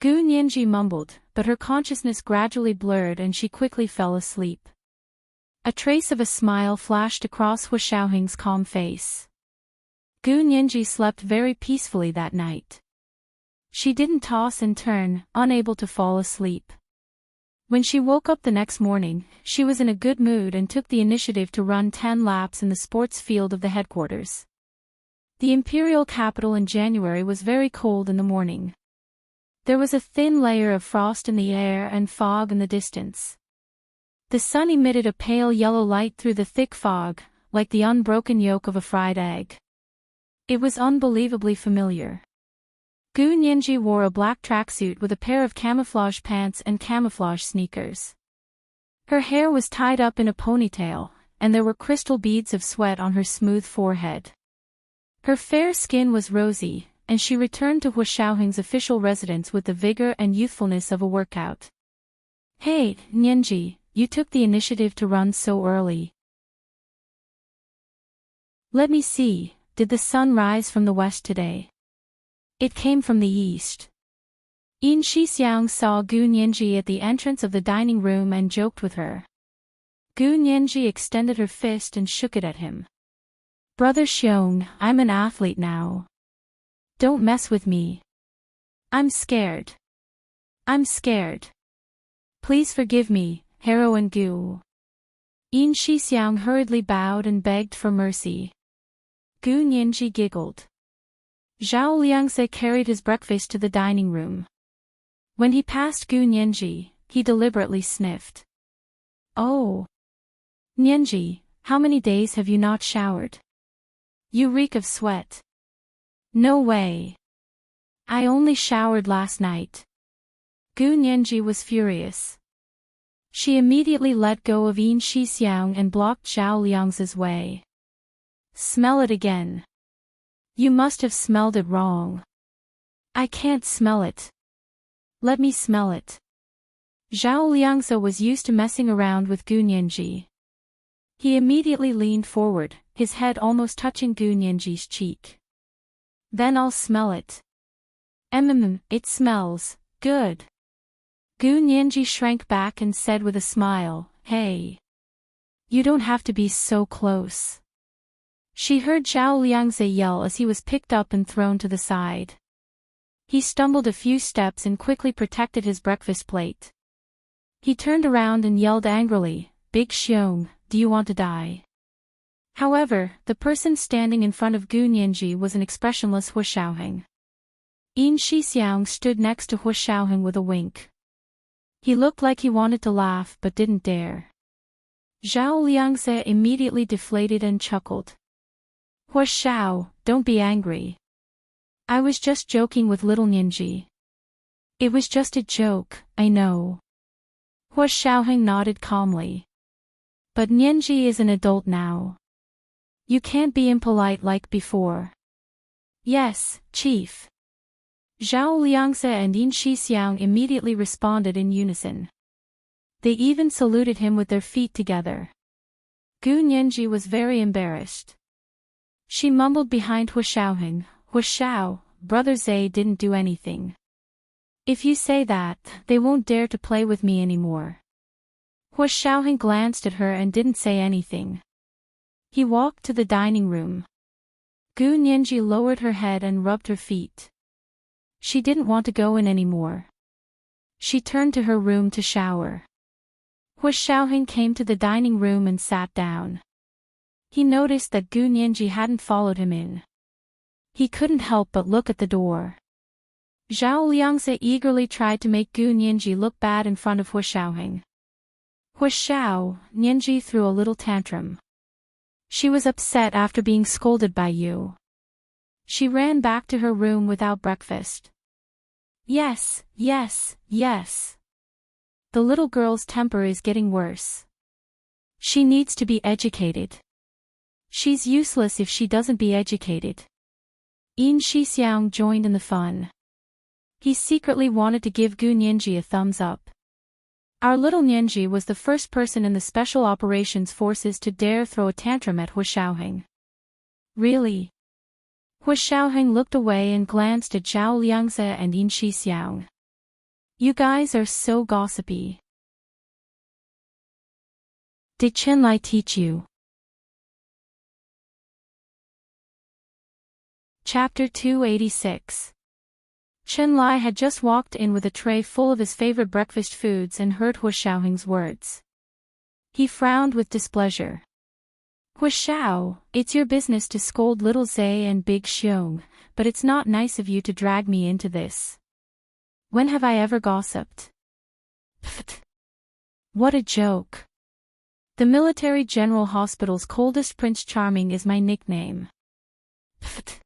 Gu Nianji mumbled, but her consciousness gradually blurred and she quickly fell asleep. A trace of a smile flashed across Hu Xiaoheng's calm face. Gu Nianji slept very peacefully that night. She didn't toss and turn, unable to fall asleep. When she woke up the next morning, she was in a good mood and took the initiative to run 10 laps in the sports field of the headquarters. The imperial capital in January was very cold in the morning. There was a thin layer of frost in the air and fog in the distance. The sun emitted a pale yellow light through the thick fog, like the unbroken yolk of a fried egg. It was unbelievably familiar. Gu Nianji wore a black tracksuit with a pair of camouflage pants and camouflage sneakers. Her hair was tied up in a ponytail, and there were crystal beads of sweat on her smooth forehead. Her fair skin was rosy, and she returned to Hu Xiaoheng's official residence with the vigor and youthfulness of a workout. Hey, Nianji, you took the initiative to run so early. Let me see, did the sun rise from the west today? It came from the east. Yin Shixiang saw Gu Nianji at the entrance of the dining room and joked with her. Gu Nianji extended her fist and shook it at him. Brother Xiong, I'm an athlete now. Don't mess with me. I'm scared. I'm scared. Please forgive me, heroine Gu. Yin Shixiang hurriedly bowed and begged for mercy. Gu Nianji giggled. Zhao Liangse carried his breakfast to the dining room. When he passed Gu Nianji, he deliberately sniffed. Oh. Nianji, how many days have you not showered? You reek of sweat. No way. I only showered last night. Gu Nianji was furious. She immediately let go of Yin Shixiang and blocked Zhao Liang's way. Smell it again. You must have smelled it wrong. I can't smell it. Let me smell it. Zhao Liangse was used to messing around with Gu Nianji. He immediately leaned forward, his head almost touching Gu Nianji's cheek. Then I'll smell it. It smells good. Gu Nianji shrank back and said with a smile, Hey. You don't have to be so close. She heard Zhao Liangze yell as he was picked up and thrown to the side. He stumbled a few steps and quickly protected his breakfast plate. He turned around and yelled angrily, Big Xiong, do you want to die? However, the person standing in front of Gu Nianji was an expressionless Hu Xiaoheng. Yin Shixiang stood next to Hu Xiaoheng with a wink. He looked like he wanted to laugh but didn't dare. Zhao Liangse immediately deflated and chuckled. Hu Xiao, don't be angry. I was just joking with little Nianji. It was just a joke, I know. Hu Xiaoheng nodded calmly. But Nianji is an adult now. You can't be impolite like before. Yes, Chief. Zhao Liangse and Yin Shixiang immediately responded in unison. They even saluted him with their feet together. Gu Nianji was very embarrassed. She mumbled behind Hu Xiaoheng, Hu Xiao, Brother Zhe didn't do anything. If you say that, they won't dare to play with me anymore. Hu Xiaoheng glanced at her and didn't say anything. He walked to the dining room. Gu Nianji lowered her head and rubbed her feet. She didn't want to go in anymore. She turned to her room to shower. Hu Xiaoheng came to the dining room and sat down. He noticed that Gu Nianji hadn't followed him in. He couldn't help but look at the door. Zhao Liangse eagerly tried to make Gu Nianji look bad in front of Hu Xiaoheng. Hu Xiao, Nianji threw a little tantrum. She was upset after being scolded by you. She ran back to her room without breakfast. Yes. The little girl's temper is getting worse. She needs to be educated. She's useless if she doesn't be educated. Yin Shixiang joined in the fun. He secretly wanted to give Gu Nianji a thumbs up. Our little Nianji was the first person in the Special Operations Forces to dare throw a tantrum at Hu Xiaoheng. Really? Hu Xiaoheng looked away and glanced at Zhao Liangze and Yin Shixiang. You guys are so gossipy. Did Qianlai teach you? Chapter 286. Qianlai had just walked in with a tray full of his favorite breakfast foods and heard Hu Xiaoheng's words. He frowned with displeasure. Hu Xiao, it's your business to scold little Zay and Big Xiong, but it's not nice of you to drag me into this. When have I ever gossiped? Pfft. What a joke. The Military General Hospital's coldest Prince Charming is my nickname. Pfft.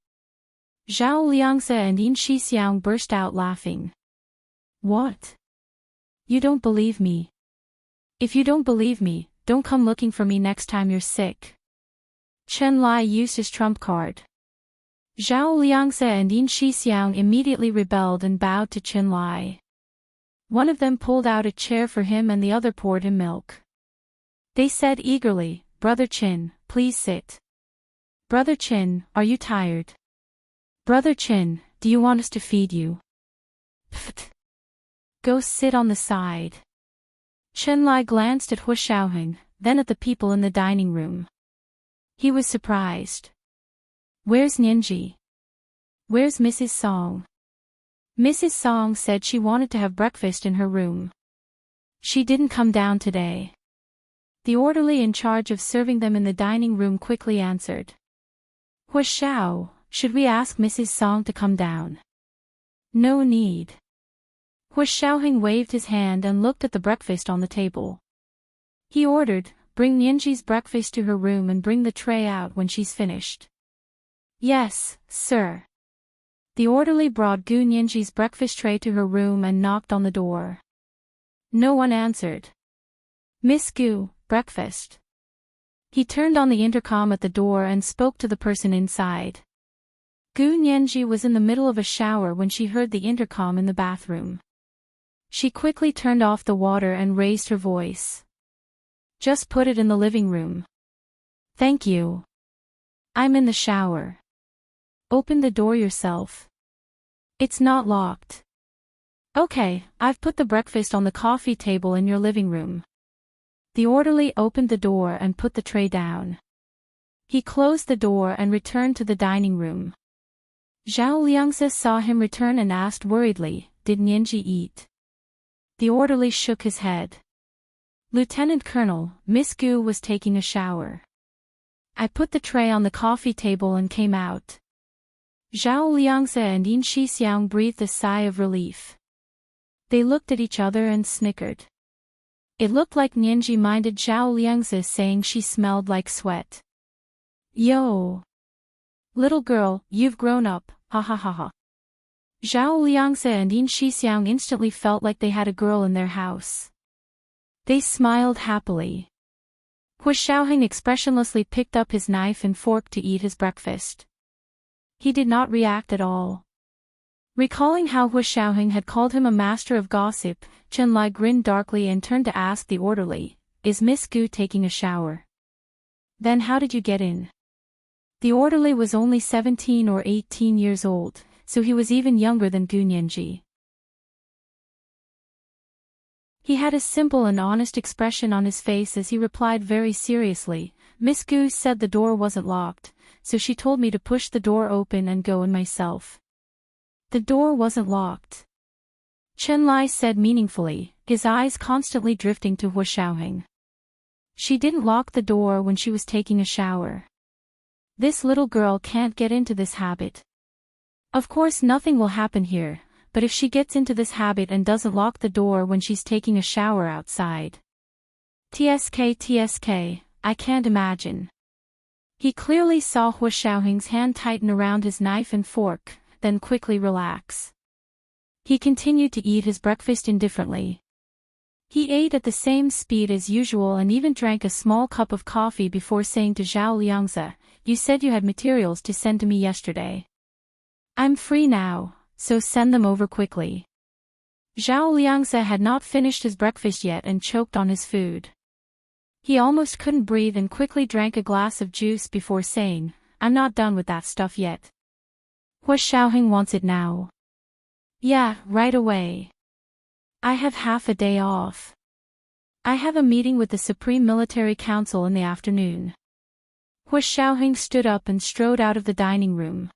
Zhao Liangze and Yin Shixiang burst out laughing. What? You don't believe me? If you don't believe me, don't come looking for me next time you're sick. Qianlai used his trump card. Zhao Liangze and Yin Shixiang immediately rebelled and bowed to Qianlai. One of them pulled out a chair for him and the other poured him milk. They said eagerly, Brother Qin, please sit. Brother Qin, are you tired? Brother Qin, do you want us to feed you? Pfft. Go sit on the side. Qianlai glanced at Hu Xiaoheng, then at the people in the dining room. He was surprised. Where's Nianji? Where's Mrs. Song? Mrs. Song said she wanted to have breakfast in her room. She didn't come down today. The orderly in charge of serving them in the dining room quickly answered. Hu Xiao, should we ask Mrs. Song to come down? No need. Hu Xiaoheng waved his hand and looked at the breakfast on the table. He ordered, bring Nianji's breakfast to her room and bring the tray out when she's finished. Yes, sir. The orderly brought Gu Nianji's breakfast tray to her room and knocked on the door. No one answered. Miss Gu, breakfast. He turned on the intercom at the door and spoke to the person inside. Gu Nianji was in the middle of a shower when she heard the intercom in the bathroom. She quickly turned off the water and raised her voice. Just put it in the living room. Thank you. I'm in the shower. Open the door yourself. It's not locked. Okay, I've put the breakfast on the coffee table in your living room. The orderly opened the door and put the tray down. He closed the door and returned to the dining room. Zhao Liangze saw him return and asked worriedly, did Nianji eat? The orderly shook his head. Lieutenant Colonel, Miss Gu was taking a shower. I put the tray on the coffee table and came out. Zhao Liangze and Yin Shixiang breathed a sigh of relief. They looked at each other and snickered. It looked like Nianji minded Zhao Liangze saying she smelled like sweat. Yo! Little girl, you've grown up, ha ha ha ha. Zhao Liangze and Yin Shixiang instantly felt like they had a girl in their house. They smiled happily. Hu Xiaoheng expressionlessly picked up his knife and fork to eat his breakfast. He did not react at all. Recalling how Hu Xiaoheng had called him a master of gossip, Qianlai grinned darkly and turned to ask the orderly, is Miss Gu taking a shower? Then how did you get in? The orderly was only 17 or 18 years old, so he was even younger than Gu Nianji. He had a simple and honest expression on his face as he replied very seriously, Miss Gu said the door wasn't locked, so she told me to push the door open and go in myself. The door wasn't locked. Qianlai said meaningfully, his eyes constantly drifting to Hu Xiaoheng. She didn't lock the door when she was taking a shower. This little girl can't get into this habit. Of course nothing will happen here, but if she gets into this habit and doesn't lock the door when she's taking a shower outside. TSK, I can't imagine. He clearly saw Hu Xiaoheng's hand tighten around his knife and fork, then quickly relax. He continued to eat his breakfast indifferently. He ate at the same speed as usual and even drank a small cup of coffee before saying to Zhao Liangze, you said you had materials to send to me yesterday. I'm free now, so send them over quickly. Zhao Liangze had not finished his breakfast yet and choked on his food. He almost couldn't breathe and quickly drank a glass of juice before saying, "I'm not done with that stuff yet." Hua Xiaoheng wants it now. Yeah, right away. I have half a day off. I have a meeting with the Supreme Military Council in the afternoon. Hua Xiaoheng stood up and strode out of the dining room.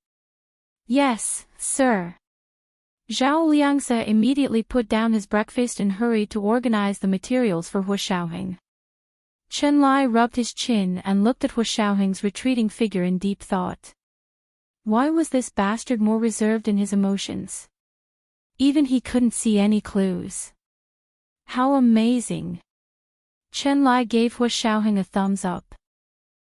Yes, sir. Zhao Liangze immediately put down his breakfast and hurried to organize the materials for Hua Xiaoheng. Chen Lai rubbed his chin and looked at Hua Xiaoheng's retreating figure in deep thought. Why was this bastard more reserved in his emotions? Even he couldn't see any clues. How amazing! Chen Lai gave Hua Xiaoheng a thumbs up.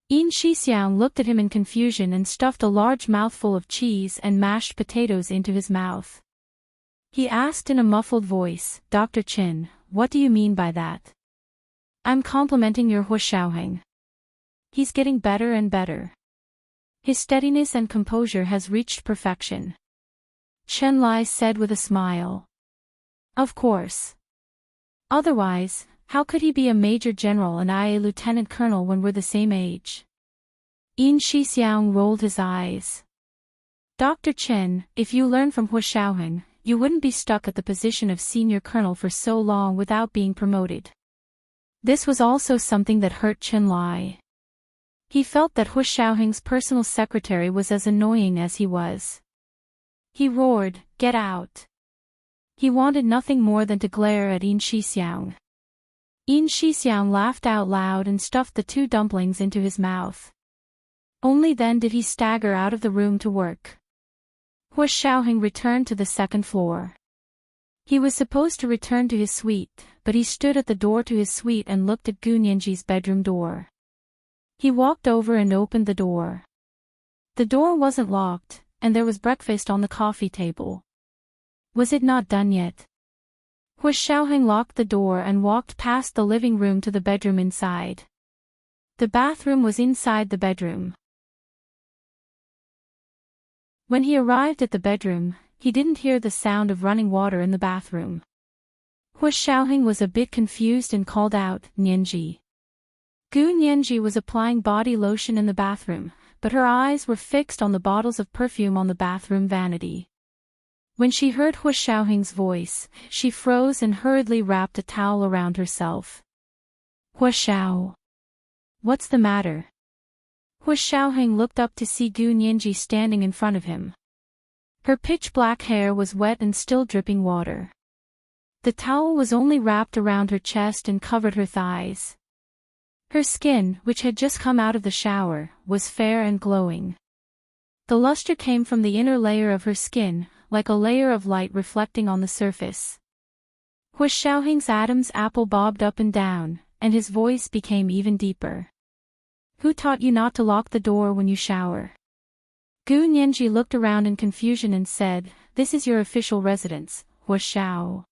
Yin Shixiang looked at him in confusion and stuffed a large mouthful of cheese and mashed potatoes into his mouth. He asked in a muffled voice, "Dr. Chen, what do you mean by that?" "I'm complimenting your Hua Xiaoheng. He's getting better and better. His steadiness and composure has reached perfection," Chen Lai said with a smile. Of course. Otherwise, how could he be a major general and I a lieutenant colonel when we're the same age? Yin Shixiang rolled his eyes. Dr. Chen, if you learn from Hua Xiaoheng, you wouldn't be stuck at the position of senior colonel for so long without being promoted. This was also something that hurt Chen Lai. He felt that Hua Xiaoheng's personal secretary was as annoying as he was. He roared, "Get out!" He wanted nothing more than to glare at Yin Shixiang. Yin Shixiang laughed out loud and stuffed the 2 dumplings into his mouth. Only then did he stagger out of the room to work. Hua Xiaoheng returned to the 2nd floor. He was supposed to return to his suite, but he stood at the door to his suite and looked at Gu Nianji's bedroom door. He walked over and opened the door. The door wasn't locked, and there was breakfast on the coffee table. Was it not done yet? Hua Xiaoheng locked the door and walked past the living room to the bedroom inside. The bathroom was inside the bedroom. When he arrived at the bedroom, he didn't hear the sound of running water in the bathroom. Hua Xiaoheng was a bit confused and called out, "Nianji." Gu Nianji was applying body lotion in the bathroom, but her eyes were fixed on the bottles of perfume on the bathroom vanity. When she heard Hua Xiaoheng's voice, she froze and hurriedly wrapped a towel around herself. "Hua Xiao. What's the matter?" Hua Xiaoheng looked up to see Gu Nianji standing in front of him. Her pitch-black hair was wet and still dripping water. The towel was only wrapped around her chest and covered her thighs. Her skin, which had just come out of the shower, was fair and glowing. The luster came from the inner layer of her skin, like a layer of light reflecting on the surface. Hua Xiaoheng's Adam's apple bobbed up and down, and his voice became even deeper. "Who taught you not to lock the door when you shower?" Gu Nianji looked around in confusion and said, "This is your official residence, Hua Xiao.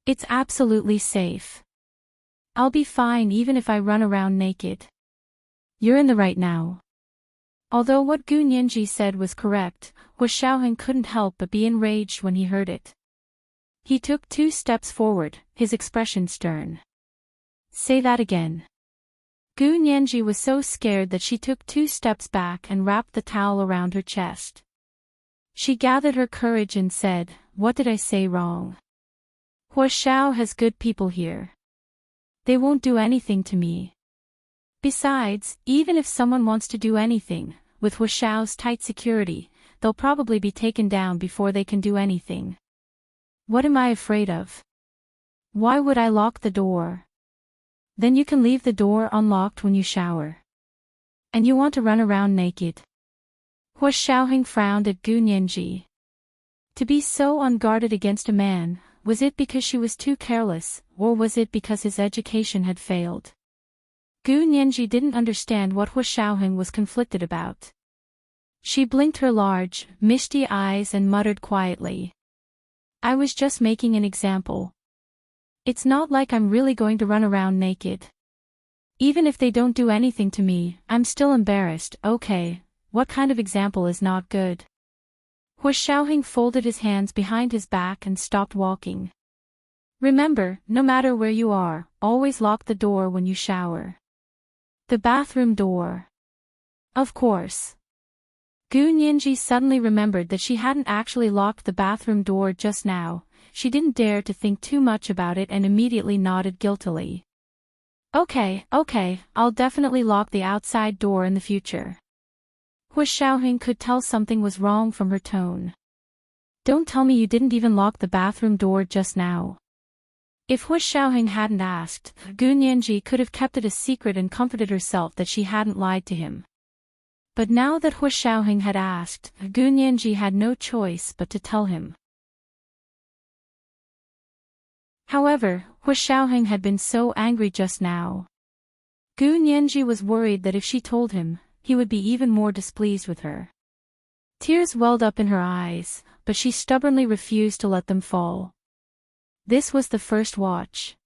It's absolutely safe. I'll be fine even if I run around naked. You're in the right now." Although what Gu Nianji said was correct, Hua Xiaoheng couldn't help but be enraged when he heard it. He took 2 steps forward, his expression stern. "Say that again." Gu Nianji was so scared that she took 2 steps back and wrapped the towel around her chest. She gathered her courage and said, "What did I say wrong? Hua Xiao has good people here. They won't do anything to me. Besides, even if someone wants to do anything, with Hua Xiao's tight security, they'll probably be taken down before they can do anything. What am I afraid of? Why would I lock the door? Then you can leave the door unlocked when you shower. And you want to run around naked." Hua Xiaoheng frowned at Gu Nianji. To be so unguarded against a man, was it because she was too careless, or was it because his education had failed? Gu Nianji didn't understand what Hua Xiaoheng was conflicted about. She blinked her large, misty eyes and muttered quietly, "I was just making an example. It's not like I'm really going to run around naked. Even if they don't do anything to me, I'm still embarrassed." "Okay, what kind of example is not good?" Hua Xiaoheng folded his hands behind his back and stopped walking. Remember, no matter where you are, always lock the door when you shower. The bathroom door. Of course. Gu Nianji suddenly remembered that she hadn't actually locked the bathroom door just now. She didn't dare to think too much about it and immediately nodded guiltily. Okay, I'll definitely lock the outside door in the future. Hu Xiaoheng could tell something was wrong from her tone. Don't tell me you didn't even lock the bathroom door just now. If Hu Xiaoheng hadn't asked, Gu Nianji could have kept it a secret and comforted herself that she hadn't lied to him. But now that Hu Xiaoheng had asked, Gu Nianji had no choice but to tell him. However, Hu Xiaoheng had been so angry just now. Gu Nianji was worried that if she told him, he would be even more displeased with her. Tears welled up in her eyes, but she stubbornly refused to let them fall. This was the first watch.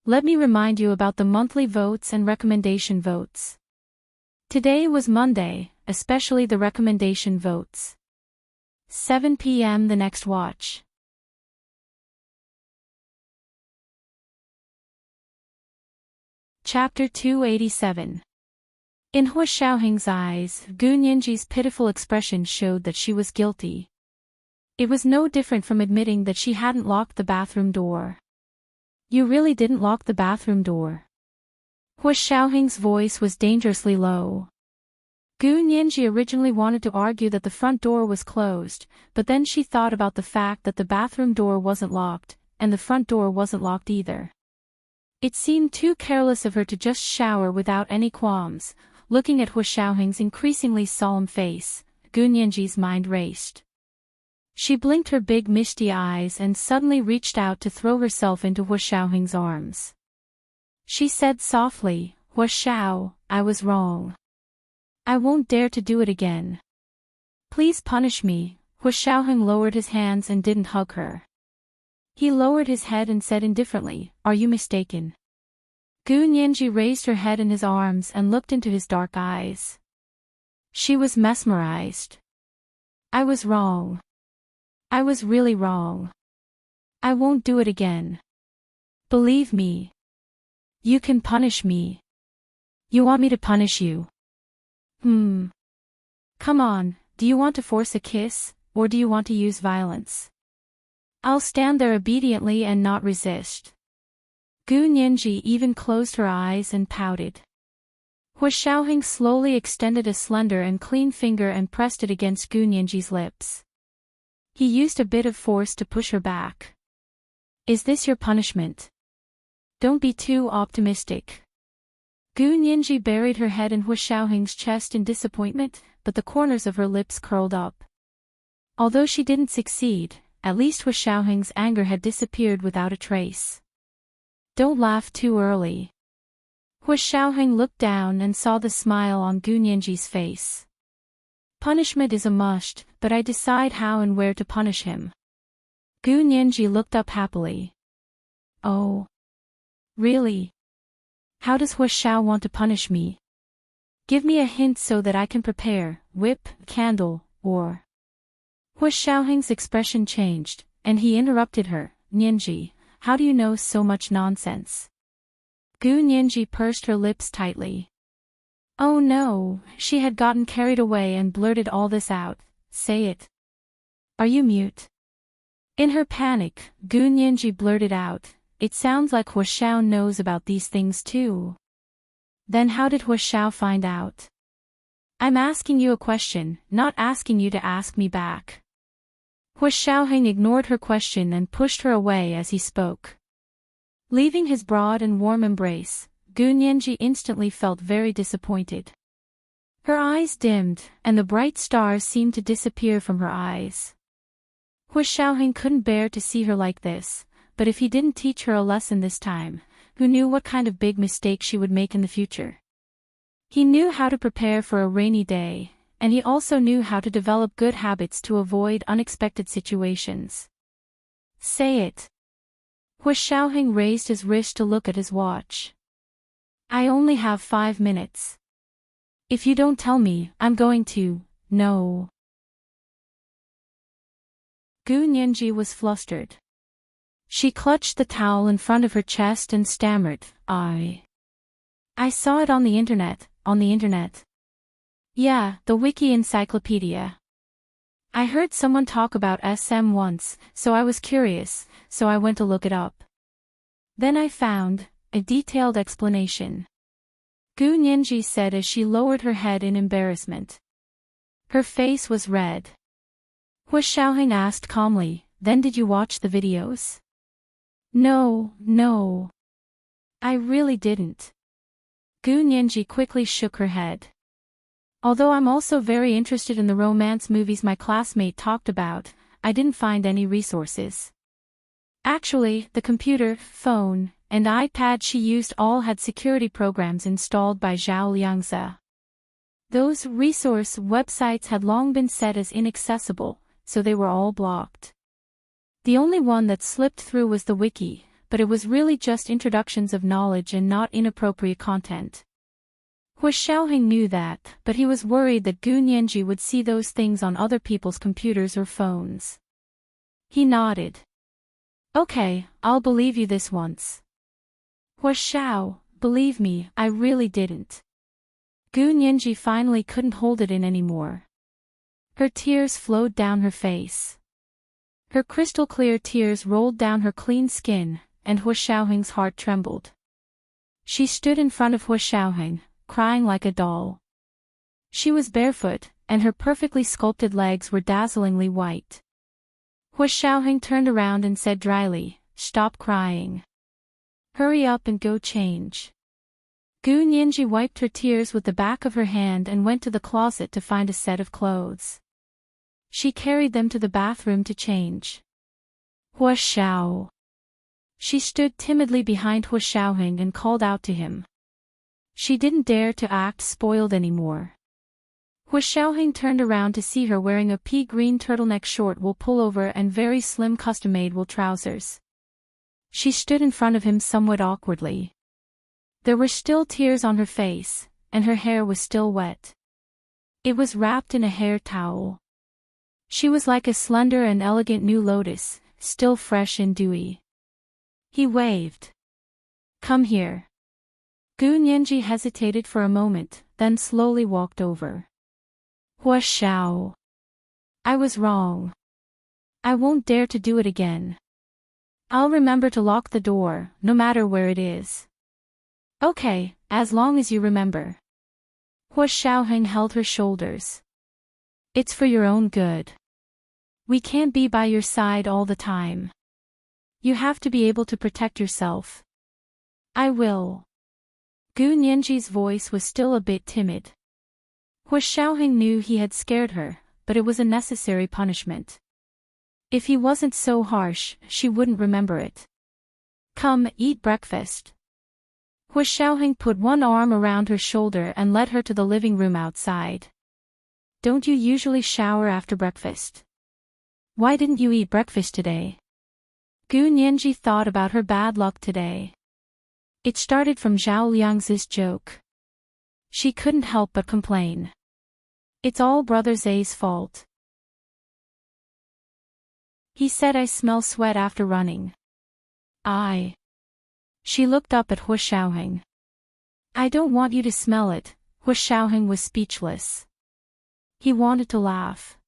Let me remind you about the monthly votes and recommendation votes. Today was Monday, especially the recommendation votes. 7 p.m. the next watch. Chapter 287. In Hu Xiaoheng's eyes, Gu Nianji's pitiful expression showed that she was guilty. It was no different from admitting that she hadn't locked the bathroom door. You really didn't lock the bathroom door. Hu Xiaoheng's voice was dangerously low. Gu Nianji originally wanted to argue that the front door was closed, but then she thought about the fact that the bathroom door wasn't locked, and the front door wasn't locked either. It seemed too careless of her to just shower without any qualms. Looking at Hu Xiaoheng's increasingly solemn face, Gu Nianji's mind raced. She blinked her big misty eyes and suddenly reached out to throw herself into Hu Xiaoheng's arms. She said softly, Hu Xiao, I was wrong. I won't dare to do it again. Please punish me. Hu Xiaoheng lowered his hands and didn't hug her. He lowered his head and said indifferently, Are you mistaken? Gu Nianji raised her head in his arms and looked into his dark eyes. She was mesmerized. I was wrong. I was really wrong. I won't do it again. Believe me. You can punish me. You want me to punish you? Come on, do you want to force a kiss, or do you want to use violence? I'll stand there obediently and not resist. Gu Nianji even closed her eyes and pouted. Hu Xiaoheng slowly extended a slender and clean finger and pressed it against Gu Nianji's lips. He used a bit of force to push her back. Is this your punishment? Don't be too optimistic. Gu Nianji buried her head in Hu Xiaoheng's chest in disappointment, but the corners of her lips curled up. Although she didn't succeed, at least Hu Xiaoheng's anger had disappeared without a trace. Don't laugh too early. Hu Xiaoheng looked down and saw the smile on Gu Nianji's face. Punishment is a must, but I decide how and where to punish him. Gu Nianji looked up happily. Oh. Really? How does Hu Xiao want to punish me? Give me a hint so that I can prepare, whip, candle, or... Hu Xiaoheng's expression changed, and he interrupted her. Nianji, how do you know so much nonsense? Gu Nianji pursed her lips tightly. Oh no, she had gotten carried away and blurted all this out. Say it. Are you mute? In her panic, Gu Nianji blurted out, It sounds like Hu Xiao knows about these things too. Then how did Hu Xiao find out? I'm asking you a question, not asking you to ask me back. Hu Xiaoheng ignored her question and pushed her away as he spoke. Leaving his broad and warm embrace, Gu Nianji instantly felt very disappointed. Her eyes dimmed, and the bright stars seemed to disappear from her eyes. Hu Xiaoheng couldn't bear to see her like this, but if he didn't teach her a lesson this time, who knew what kind of big mistake she would make in the future? He knew how to prepare for a rainy day, and he also knew how to develop good habits to avoid unexpected situations. Say it. Hu Xiaoheng raised his wrist to look at his watch. I only have 5 minutes. If you don't tell me, I'm going to, no. Gu Nianji was flustered. She clutched the towel in front of her chest and stammered, I saw it on the internet, Yeah, the Wiki Encyclopedia. I heard someone talk about SM once, so I was curious, so I went to look it up. Then I found a detailed explanation. Gu Nianji said as she lowered her head in embarrassment. Her face was red. Hua Xiaoheng asked calmly, then did you watch the videos? No. I really didn't. Gu Nianji quickly shook her head. Although I'm also very interested in the romance movies my classmate talked about, I didn't find any resources. Actually, the computer, phone, and iPad she used all had security programs installed by Zhao Liangzi. Those resource websites had long been set as inaccessible, so they were all blocked. The only one that slipped through was the wiki, but it was really just introductions of knowledge and not inappropriate content. Hua Xiaoheng knew that, but he was worried that Gu Nianji would see those things on other people's computers or phones. He nodded. Okay, I'll believe you this once. Hua Xiao, believe me, I really didn't. Gu Nianji finally couldn't hold it in anymore. Her tears flowed down her face. Her crystal-clear tears rolled down her clean skin, and Hua Xiaoheng's heart trembled. She stood in front of Hua Xiaoheng, crying like a doll. She was barefoot, and her perfectly sculpted legs were dazzlingly white. Hua Xiaoheng turned around and said dryly, "Stop crying. Hurry up and go change." Gu Nianji wiped her tears with the back of her hand and went to the closet to find a set of clothes. She carried them to the bathroom to change. Hua Xiao. She stood timidly behind Hua Xiaoheng and called out to him. She didn't dare to act spoiled anymore. Hua Xiaoheng turned around to see her wearing a pea green turtleneck short wool pullover and very slim custom-made wool trousers. She stood in front of him somewhat awkwardly. There were still tears on her face, and her hair was still wet. It was wrapped in a hair towel. She was like a slender and elegant new lotus, still fresh and dewy. He waved. "Come here." Gu Nianji hesitated for a moment, then slowly walked over. Hua Xiao. I was wrong. I won't dare to do it again. I'll remember to lock the door, no matter where it is. Okay, as long as you remember. Hua Xiaoheng held her shoulders. It's for your own good. We can't be by your side all the time. You have to be able to protect yourself. I will. Gu Nianji's voice was still a bit timid. Hua Xiaoheng knew he had scared her, but it was a necessary punishment. If he wasn't so harsh, she wouldn't remember it. Come, eat breakfast. Hua Xiaoheng put one arm around her shoulder and led her to the living room outside. Don't you usually shower after breakfast? Why didn't you eat breakfast today? Gu Nianji thought about her bad luck today. It started from Zhao Liangzi's joke. She couldn't help but complain. It's all Brother Zay's fault. He said I smell sweat after running. She looked up at Hua Xiaoheng. I don't want you to smell it. Hua Xiaoheng was speechless. He wanted to laugh.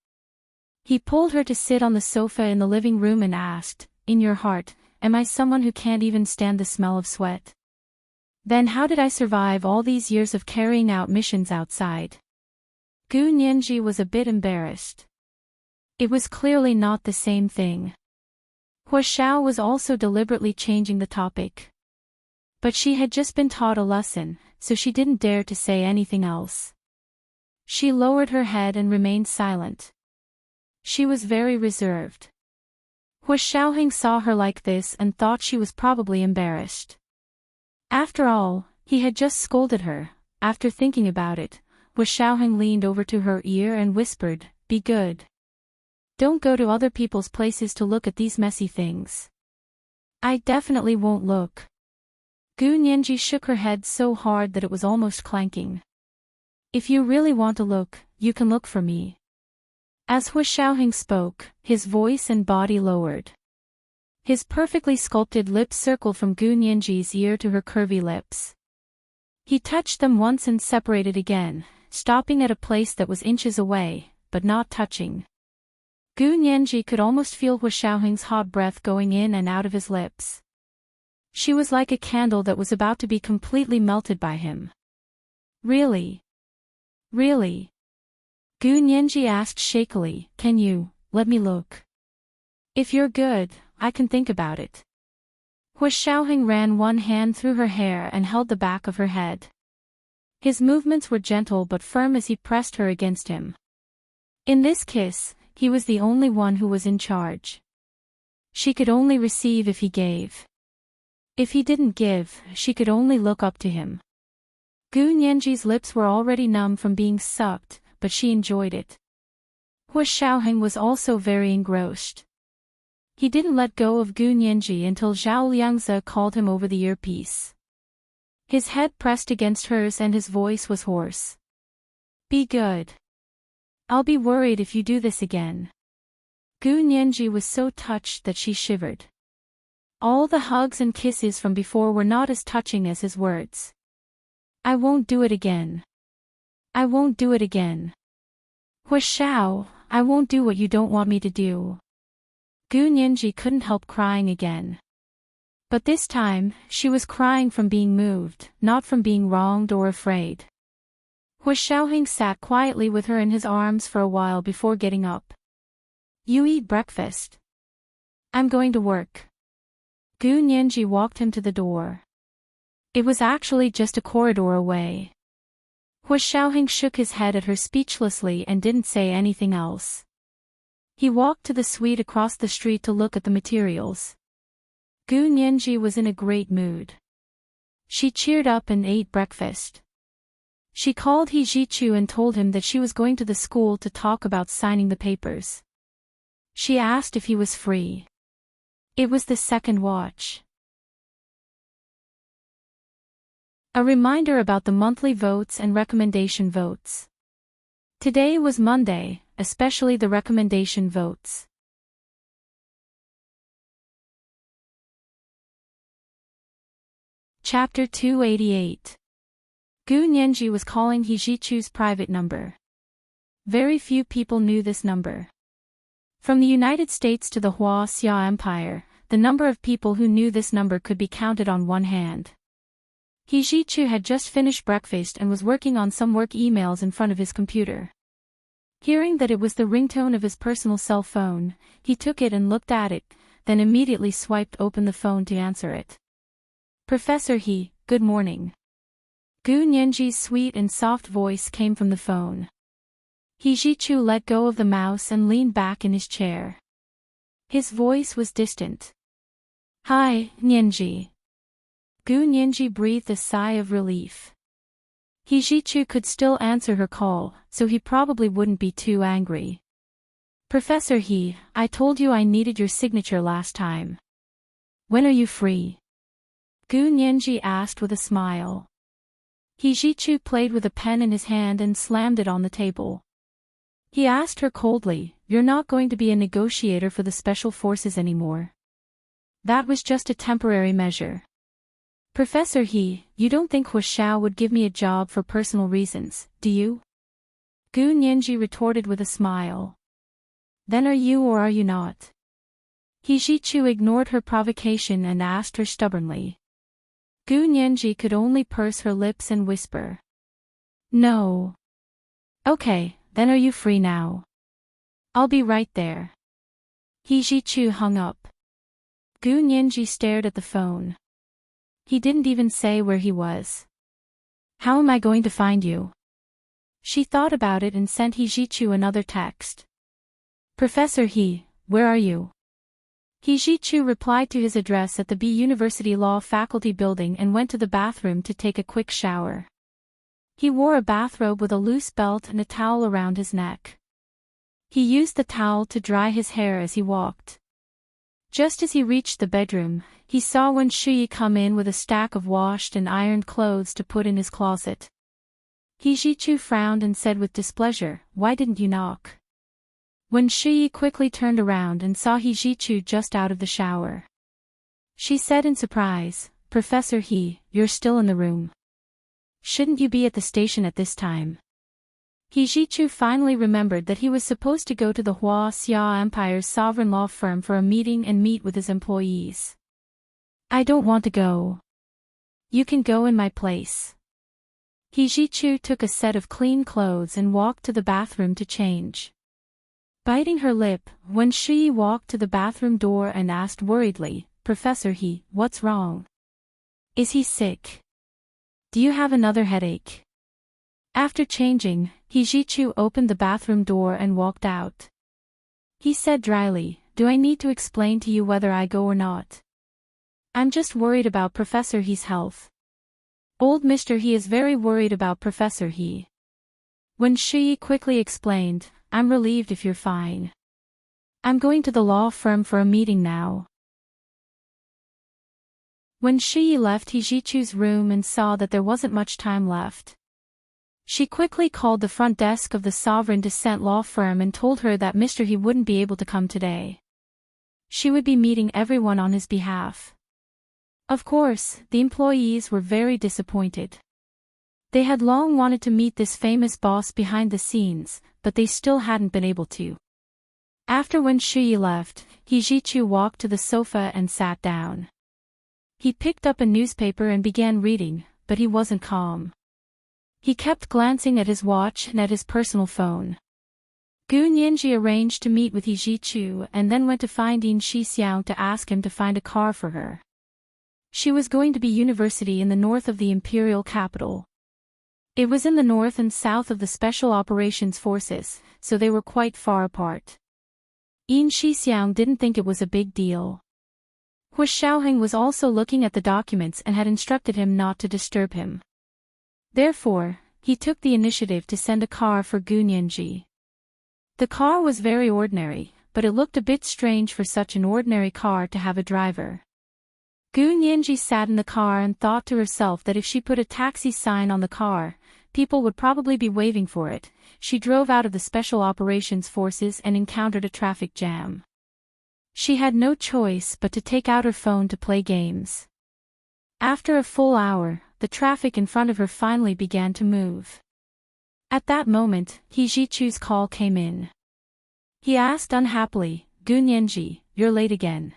He pulled her to sit on the sofa in the living room and asked, in your heart, am I someone who can't even stand the smell of sweat? Then how did I survive all these years of carrying out missions outside? Gu Nianji was a bit embarrassed. It was clearly not the same thing. Hua Xiao was also deliberately changing the topic. But she had just been taught a lesson, so she didn't dare to say anything else. She lowered her head and remained silent. She was very reserved. Hua Xiaoheng saw her like this and thought she was probably embarrassed. After all, he had just scolded her. After thinking about it, Hua Xiaoheng leaned over to her ear and whispered, be good. Don't go to other people's places to look at these messy things. I definitely won't look. Gu Nianji shook her head so hard that it was almost clanking. If you really want to look, you can look for me. As Hua Xiaoheng spoke, his voice and body lowered. His perfectly sculpted lips circled from Gu Nianji's ear to her curvy lips. He touched them once and separated again, stopping at a place that was inches away, but not touching. Gu Nianji could almost feel Hua Xiaoheng's hot breath going in and out of his lips. She was like a candle that was about to be completely melted by him. Really? Really? Gu Nianji asked shakily, can you, let me look? If you're good, I can think about it. Hua Xiaoheng ran one hand through her hair and held the back of her head. His movements were gentle but firm as he pressed her against him. In this kiss, he was the only one who was in charge. She could only receive if he gave. If he didn't give, she could only look up to him. Gu Nianji's lips were already numb from being sucked, but she enjoyed it. Hua Xiaoheng was also very engrossed. He didn't let go of Gu Nianji until Zhao Liangzi called him over the earpiece. His head pressed against hers and his voice was hoarse. Be good. I'll be worried if you do this again. Gu Nianji was so touched that she shivered. All the hugs and kisses from before were not as touching as his words. I won't do it again. I won't do it again. Hua Xiao, I won't do what you don't want me to do. Gu Nianji couldn't help crying again. But this time, she was crying from being moved, not from being wronged or afraid. Hua Xiaoheng sat quietly with her in his arms for a while before getting up. You eat breakfast. I'm going to work. Gu Nianji walked him to the door. It was actually just a corridor away. Hua Xiaoheng shook his head at her speechlessly and didn't say anything else. He walked to the suite across the street to look at the materials. Gu Nianji was in a great mood. She cheered up and ate breakfast. She called He Jichu and told him that she was going to the school to talk about signing the papers. She asked if he was free. It was the second watch. A reminder about the monthly votes and recommendation votes. Today was Monday, especially the recommendation votes. Chapter 288. Gu Nianji was calling He Jichu's private number. Very few people knew this number. From the United States to the Hua Xia Empire, the number of people who knew this number could be counted on one hand. He Jichu had just finished breakfast and was working on some work emails in front of his computer. Hearing that it was the ringtone of his personal cell phone, he took it and looked at it, then immediately swiped open the phone to answer it. Professor He, good morning. Gu Nianji's sweet and soft voice came from the phone. He Jichu let go of the mouse and leaned back in his chair. His voice was distant. Hi, Nianji. Gu Nianji breathed a sigh of relief. He Jichu could still answer her call, so he probably wouldn't be too angry. Professor He, I told you I needed your signature last time. When are you free? Gu Nianji asked with a smile. He Jichu played with a pen in his hand and slammed it on the table. He asked her coldly, you're not going to be a negotiator for the special forces anymore. That was just a temporary measure. Professor He, you don't think Hua Xiao would give me a job for personal reasons, do you? Gu Nianji retorted with a smile. Then are you or are you not? He Jichu ignored her provocation and asked her stubbornly. Gu Nianji could only purse her lips and whisper. No. Okay, then are you free now? I'll be right there. He Jichu hung up. Gu Nianji stared at the phone. He didn't even say where he was. How am I going to find you? She thought about it and sent He Jichu another text. Professor He, where are you? He Jichu replied to his address at the B University Law Faculty building and went to the bathroom to take a quick shower. He wore a bathrobe with a loose belt and a towel around his neck. He used the towel to dry his hair as he walked. Just as he reached the bedroom, he saw Wen Shuyi come in with a stack of washed and ironed clothes to put in his closet. He Jichu frowned and said with displeasure, why didn't you knock? Wen Shuyi quickly turned around and saw He Jichu just out of the shower. She said in surprise, Professor He, you're still in the room. Shouldn't you be at the station at this time? He Jichu finally remembered that he was supposed to go to the Hua Xia Empire's sovereign law firm for a meeting and meet with his employees. I don't want to go. You can go in my place. He Jichu took a set of clean clothes and walked to the bathroom to change. Biting her lip, Wen Shi walked to the bathroom door and asked worriedly, Professor He, what's wrong? Is he sick? Do you have another headache? After changing, He Jichu opened the bathroom door and walked out. He said dryly, do I need to explain to you whether I go or not? I'm just worried about Professor He's health. Old Mr. He is very worried about Professor He. When Shi quickly explained, I'm relieved if you're fine. I'm going to the law firm for a meeting now. When Shi left He Jichu's room and saw that there wasn't much time left, she quickly called the front desk of the Sovereign Descent law firm and told her that Mr. He wouldn't be able to come today. She would be meeting everyone on his behalf. Of course, the employees were very disappointed. They had long wanted to meet this famous boss behind the scenes, but they still hadn't been able to. After when Shi left, He Jichu walked to the sofa and sat down. He picked up a newspaper and began reading, but he wasn't calm. He kept glancing at his watch and at his personal phone. Gu Nianji arranged to meet with He Jichu and then went to find Yin Shixiang to ask him to find a car for her. She was going to be university in the north of the imperial capital. It was in the north and south of the Special Operations Forces, so they were quite far apart. Yin Shixiang didn't think it was a big deal. Hu Xiaoheng was also looking at the documents and had instructed him not to disturb him. Therefore, he took the initiative to send a car for Gu Nianji. The car was very ordinary, but it looked a bit strange for such an ordinary car to have a driver. Gu Nianji sat in the car and thought to herself that if she put a taxi sign on the car, people would probably be waving for it. She drove out of the Special Operations Forces and encountered a traffic jam. She had no choice but to take out her phone to play games. After a full hour, the traffic in front of her finally began to move. At that moment, He Jichu's call came in. He asked unhappily, Gu Nianji, you're late again.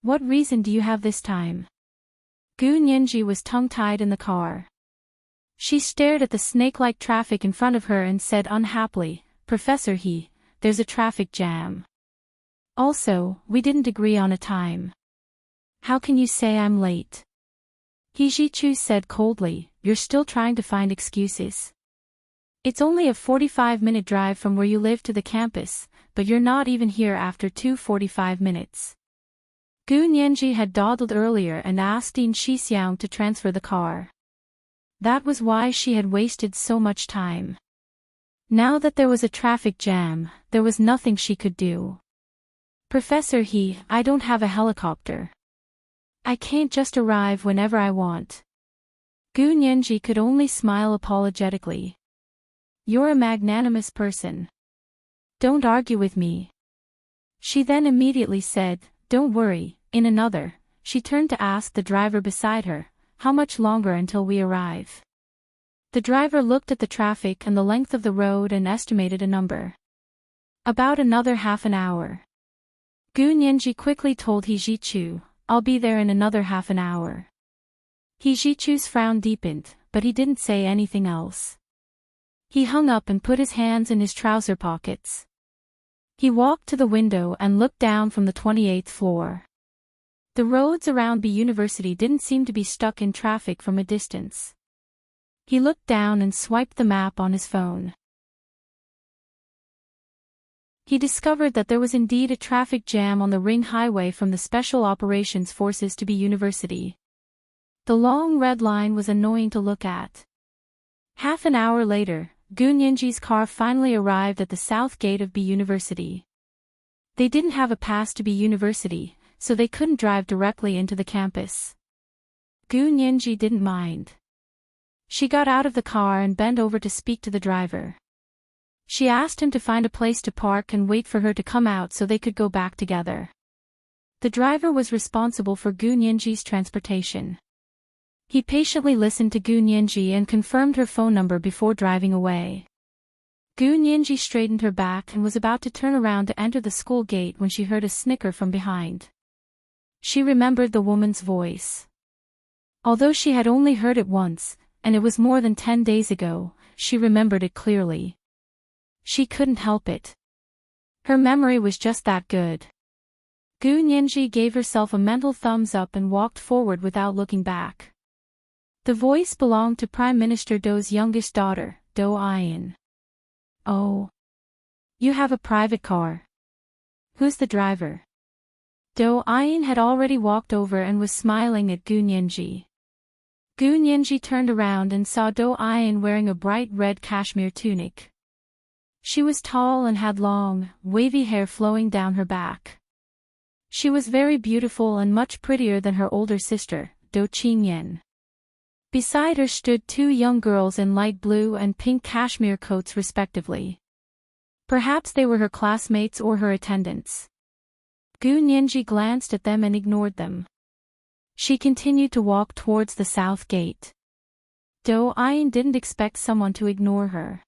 What reason do you have this time? Gu Nianji was tongue-tied in the car. She stared at the snake-like traffic in front of her and said unhappily, Professor He, there's a traffic jam. Also, we didn't agree on a time. How can you say I'm late? He Jichu said coldly, you're still trying to find excuses. It's only a 45-minute drive from where you live to the campus, but you're not even here after 2:45 minutes. Gu Nianji had dawdled earlier and asked Yin Shixiang to transfer the car. That was why she had wasted so much time. Now that there was a traffic jam, there was nothing she could do. Professor He, I don't have a helicopter. I can't just arrive whenever I want. Gu Nianji could only smile apologetically. You're a magnanimous person. Don't argue with me. She then immediately said, don't worry, in another. She turned to ask the driver beside her, how much longer until we arrive? The driver looked at the traffic and the length of the road and estimated a number. About another half an hour. Gu Nianji quickly told He Jichu, I'll be there in another half an hour. He Jichu's frown deepened, but he didn't say anything else. He hung up and put his hands in his trouser pockets. He walked to the window and looked down from the 28th floor. The roads around B University didn't seem to be stuck in traffic from a distance. He looked down and swiped the map on his phone. He discovered that there was indeed a traffic jam on the ring highway from the Special Operations Forces to B University. The long red line was annoying to look at. Half an hour later, Gu Nianji's car finally arrived at the south gate of B University. They didn't have a pass to B University, so they couldn't drive directly into the campus. Gu Nianji didn't mind. She got out of the car and bent over to speak to the driver. She asked him to find a place to park and wait for her to come out so they could go back together. The driver was responsible for Gu Nianji's transportation. He patiently listened to Gu Nianji and confirmed her phone number before driving away. Gu Nianji straightened her back and was about to turn around to enter the school gate when she heard a snicker from behind. She remembered the woman's voice. Although she had only heard it once, and it was more than 10 days ago, she remembered it clearly. She couldn't help it. Her memory was just that good. Gu Nianji gave herself a mental thumbs up and walked forward without looking back. The voice belonged to Prime Minister Dou's youngest daughter, Dou Ayan. Oh. You have a private car. Who's the driver? Dou Ayan had already walked over and was smiling at Gu Nianji. Gu Nianji turned around and saw Dou Ayan wearing a bright red cashmere tunic. She was tall and had long, wavy hair flowing down her back. She was very beautiful and much prettier than her older sister, Dou Qingyan. Beside her stood 2 young girls in light blue and pink cashmere coats respectively. Perhaps they were her classmates or her attendants. Gu Nianji glanced at them and ignored them. She continued to walk towards the south gate. Dou Ayan didn't expect someone to ignore her.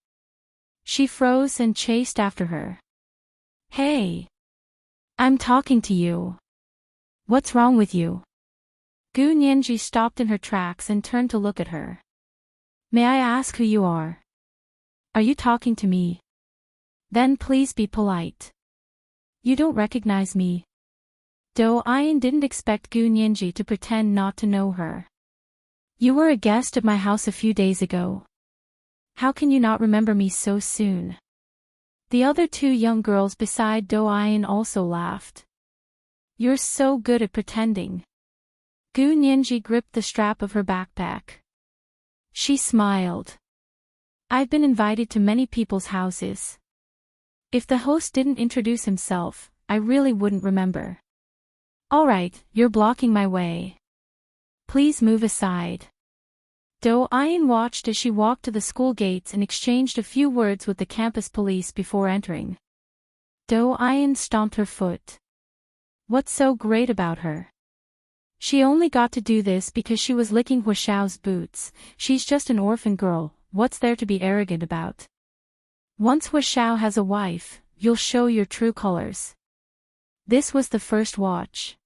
She froze and chased after her. Hey! I'm talking to you. What's wrong with you? Gu Nianji stopped in her tracks and turned to look at her. May I ask who you are? Are you talking to me? Then please be polite. You don't recognize me. Dou Ayan didn't expect Gu Nianji to pretend not to know her. You were a guest at my house a few days ago. How can you not remember me so soon? The other 2 young girls beside Dou Ayan also laughed. You're so good at pretending. Gu Nianji gripped the strap of her backpack. She smiled. I've been invited to many people's houses. If the host didn't introduce himself, I really wouldn't remember. Alright, you're blocking my way. Please move aside. Dou Ayan watched as she walked to the school gates and exchanged a few words with the campus police before entering. Dou Ayan stomped her foot. What's so great about her? She only got to do this because she was licking Huashao's boots. She's just an orphan girl, what's there to be arrogant about? Once Huashao has a wife, you'll show your true colors. This was the first watch.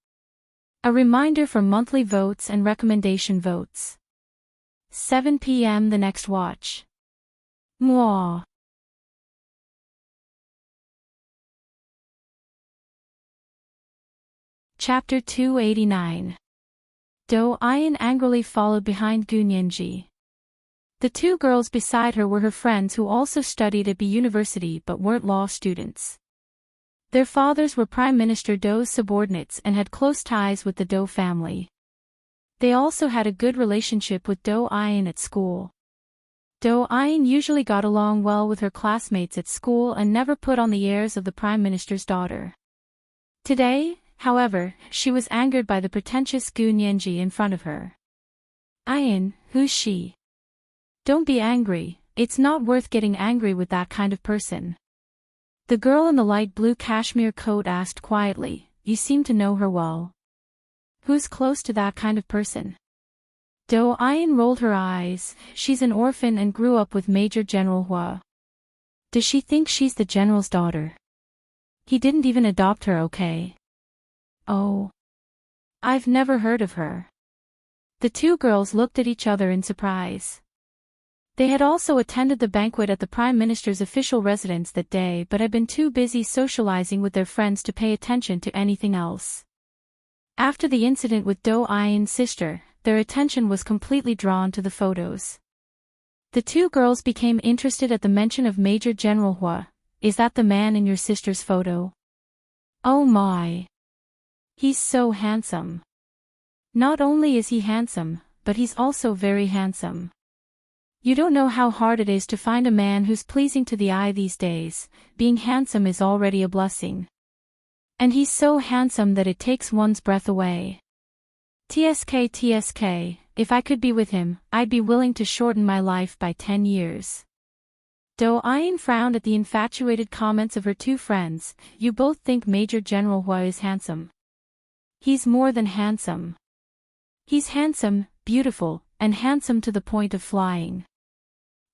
A reminder for monthly votes and recommendation votes. 7 p.m. the next watch. Mwah. Chapter 289. Dou Ayan angrily followed behind Gu Nianji. The 2 girls beside her were her friends who also studied at B University but weren't law students. Their fathers were Prime Minister Dou's subordinates and had close ties with the Dou family. They also had a good relationship with Dou Ayan at school. Dou Ayan usually got along well with her classmates at school and never put on the airs of the Prime Minister's daughter. Today, however, she was angered by the pretentious Gu Nianji in front of her. Ayan, who's she? Don't be angry, it's not worth getting angry with that kind of person. The girl in the light blue cashmere coat asked quietly, you seem to know her well. Who's close to that kind of person? Dou Ayan rolled her eyes, she's an orphan and grew up with Major General Hua. Does she think she's the general's daughter? He didn't even adopt her, okay? Oh. I've never heard of her. The 2 girls looked at each other in surprise. They had also attended the banquet at the Prime Minister's official residence that day but had been too busy socializing with their friends to pay attention to anything else. After the incident with Dou Ayan's sister, their attention was completely drawn to the photos. The 2 girls became interested at the mention of Major General Hua. Is that the man in your sister's photo? Oh my! He's so handsome. Not only is he handsome, but he's also very handsome. You don't know how hard it is to find a man who's pleasing to the eye these days. Being handsome is already a blessing. And he's so handsome that it takes one's breath away. TSK, if I could be with him, I'd be willing to shorten my life by 10 years. Dou Ayan frowned at the infatuated comments of her 2 friends. You both think Major General Hua is handsome. He's more than handsome. He's handsome, beautiful, and handsome to the point of flying.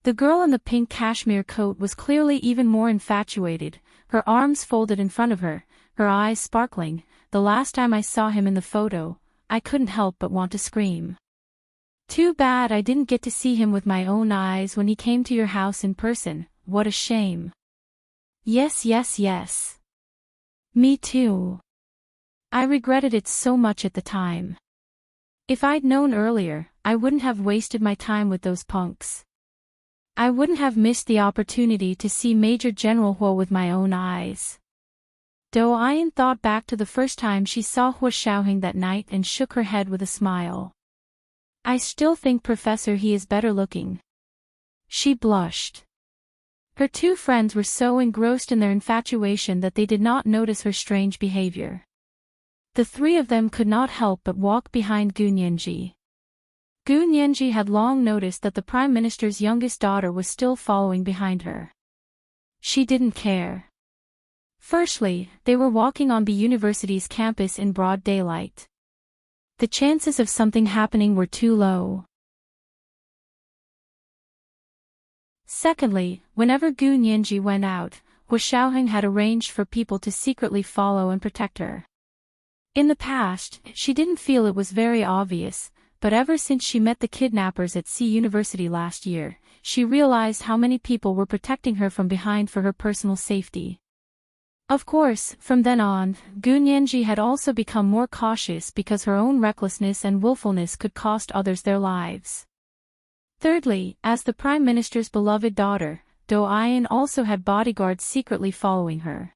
The girl in the pink cashmere coat was clearly even more infatuated, her arms folded in front of her, her eyes sparkling. The last time I saw him in the photo, I couldn't help but want to scream. Too bad I didn't get to see him with my own eyes when he came to your house in person. What a shame. Yes, yes, yes. Me too. I regretted it so much at the time. If I'd known earlier, I wouldn't have wasted my time with those punks. I wouldn't have missed the opportunity to see Major General Huo with my own eyes. Do Ayan thought back to the first time she saw Huo Xiaoheng that night and shook her head with a smile. I still think Professor He is better looking. She blushed. Her two friends were so engrossed in their infatuation that they did not notice her strange behavior. The three of them could not help but walk behind Gu Nianji. Gu Nianji had long noticed that the Prime Minister's youngest daughter was still following behind her. She didn't care. Firstly, they were walking on the university's campus in broad daylight. The chances of something happening were too low. Secondly, whenever Gu Nianji went out, Huo Xiaoheng had arranged for people to secretly follow and protect her. In the past, she didn't feel it was very obvious, but ever since she met the kidnappers at C University last year, she realized how many people were protecting her from behind for her personal safety. Of course, from then on, Gu Nianji had also become more cautious because her own recklessness and willfulness could cost others their lives. Thirdly, as the Prime Minister's beloved daughter, Do Ayan also had bodyguards secretly following her.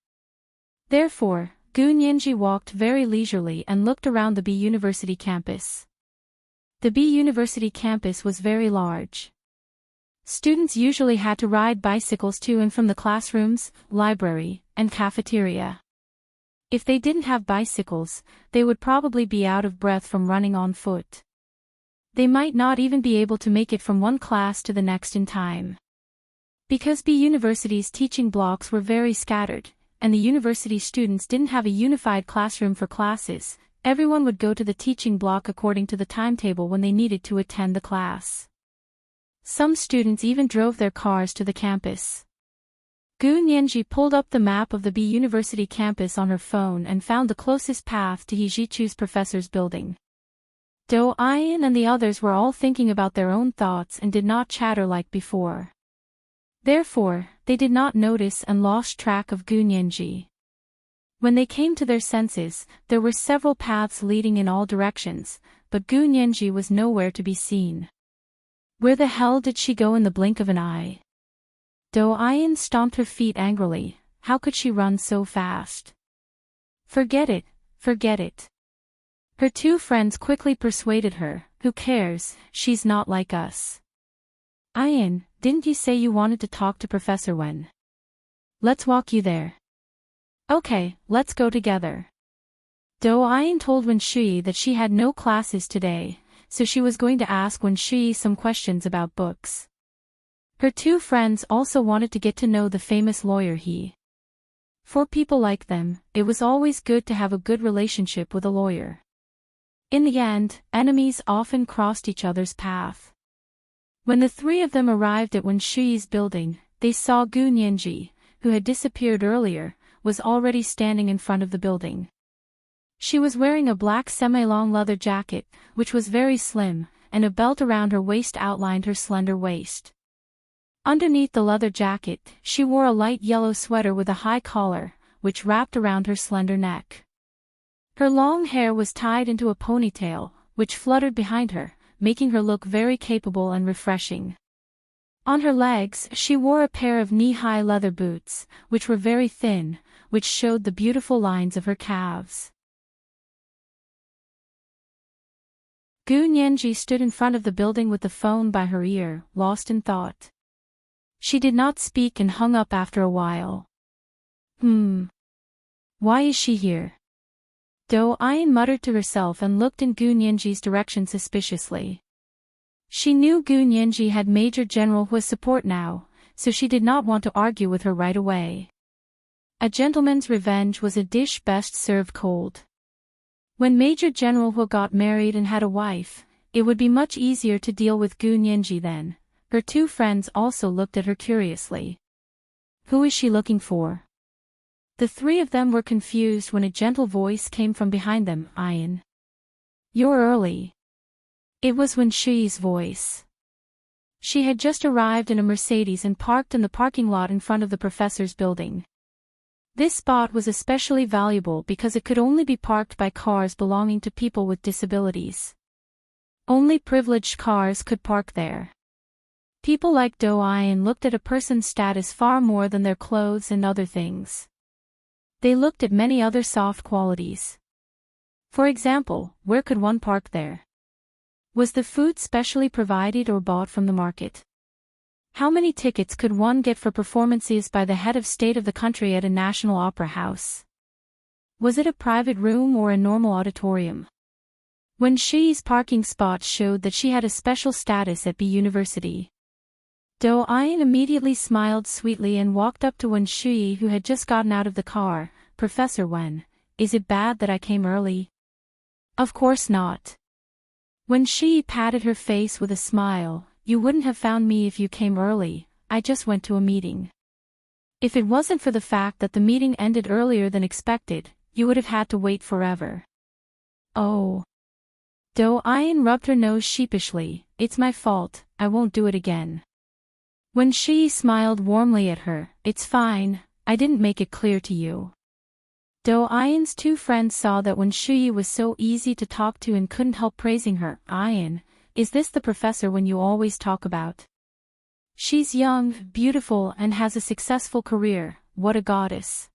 Therefore, Gu Nianji walked very leisurely and looked around the B University campus. The B University campus was very large. Students usually had to ride bicycles to and from the classrooms, library, and cafeteria. If they didn't have bicycles, they would probably be out of breath from running on foot. They might not even be able to make it from one class to the next in time. Because B University's teaching blocks were very scattered, and the university students didn't have a unified classroom for classes, everyone would go to the teaching block according to the timetable when they needed to attend the class. Some students even drove their cars to the campus. Gu Nianji pulled up the map of the B University campus on her phone and found the closest path to He Zhichu's professor's building. Do Ayan and the others were all thinking about their own thoughts and did not chatter like before. Therefore, they did not notice and lost track of Gu Nianji. When they came to their senses, there were several paths leading in all directions, but Gu Nianji was nowhere to be seen. Where the hell did she go in the blink of an eye? Do Ayan stomped her feet angrily. How could she run so fast? Forget it, forget it. Her two friends quickly persuaded her, who cares, she's not like us. Ayan, didn't you say you wanted to talk to Professor Wen? Let's walk you there. Okay, let's go together. Do Ayan told Wen Shui that she had no classes today, so she was going to ask Wen Shui some questions about books. Her two friends also wanted to get to know the famous lawyer He. For people like them, it was always good to have a good relationship with a lawyer. In the end, enemies often crossed each other's path. When the three of them arrived at Wen Shui's building, they saw Gu Nianji, who had disappeared earlier, was already standing in front of the building. She was wearing a black semi-long leather jacket, which was very slim, and a belt around her waist outlined her slender waist. Underneath the leather jacket, she wore a light yellow sweater with a high collar, which wrapped around her slender neck. Her long hair was tied into a ponytail, which fluttered behind her, making her look very capable and refreshing. On her legs, she wore a pair of knee-high leather boots, which were very thin, which showed the beautiful lines of her calves. Gu Nianji stood in front of the building with the phone by her ear, lost in thought. She did not speak and hung up after a while. Why is she here? Do Ayan muttered to herself and looked in Gu Nianji's direction suspiciously. She knew Gu Nianji had Major General Hua's support now, so she did not want to argue with her right away. A gentleman's revenge was a dish best served cold. When Major General Hu got married and had a wife, it would be much easier to deal with Gu Nianji then. Her two friends also looked at her curiously. Who is she looking for? The three of them were confused when a gentle voice came from behind them. Ian. You're early. It was Wen Shi's voice. She had just arrived in a Mercedes and parked in the parking lot in front of the professor's building. This spot was especially valuable because it could only be parked by cars belonging to people with disabilities. Only privileged cars could park there. People like Do Ian looked at a person's status far more than their clothes and other things. They looked at many other soft qualities. For example, where could one park there? Was the food specially provided or bought from the market? How many tickets could one get for performances by the head of state of the country at a national opera house? Was it a private room or a normal auditorium? Wen Shi's parking spot showed that she had a special status at B University. Do Ian immediately smiled sweetly and walked up to Wen Shi, who had just gotten out of the car. Professor Wen, is it bad that I came early? Of course not. Wen Shi patted her face with a smile. You wouldn't have found me if you came early, I just went to a meeting. If it wasn't for the fact that the meeting ended earlier than expected, you would have had to wait forever. Oh. Do Ian rubbed her nose sheepishly. It's my fault, I won't do it again. Wen Shi smiled warmly at her. It's fine, I didn't make it clear to you. Do Ian's two friends saw that Wen Shi was so easy to talk to and couldn't help praising her. Ian, is this the professor Wen you always talk about? She's young, beautiful and has a successful career, what a goddess.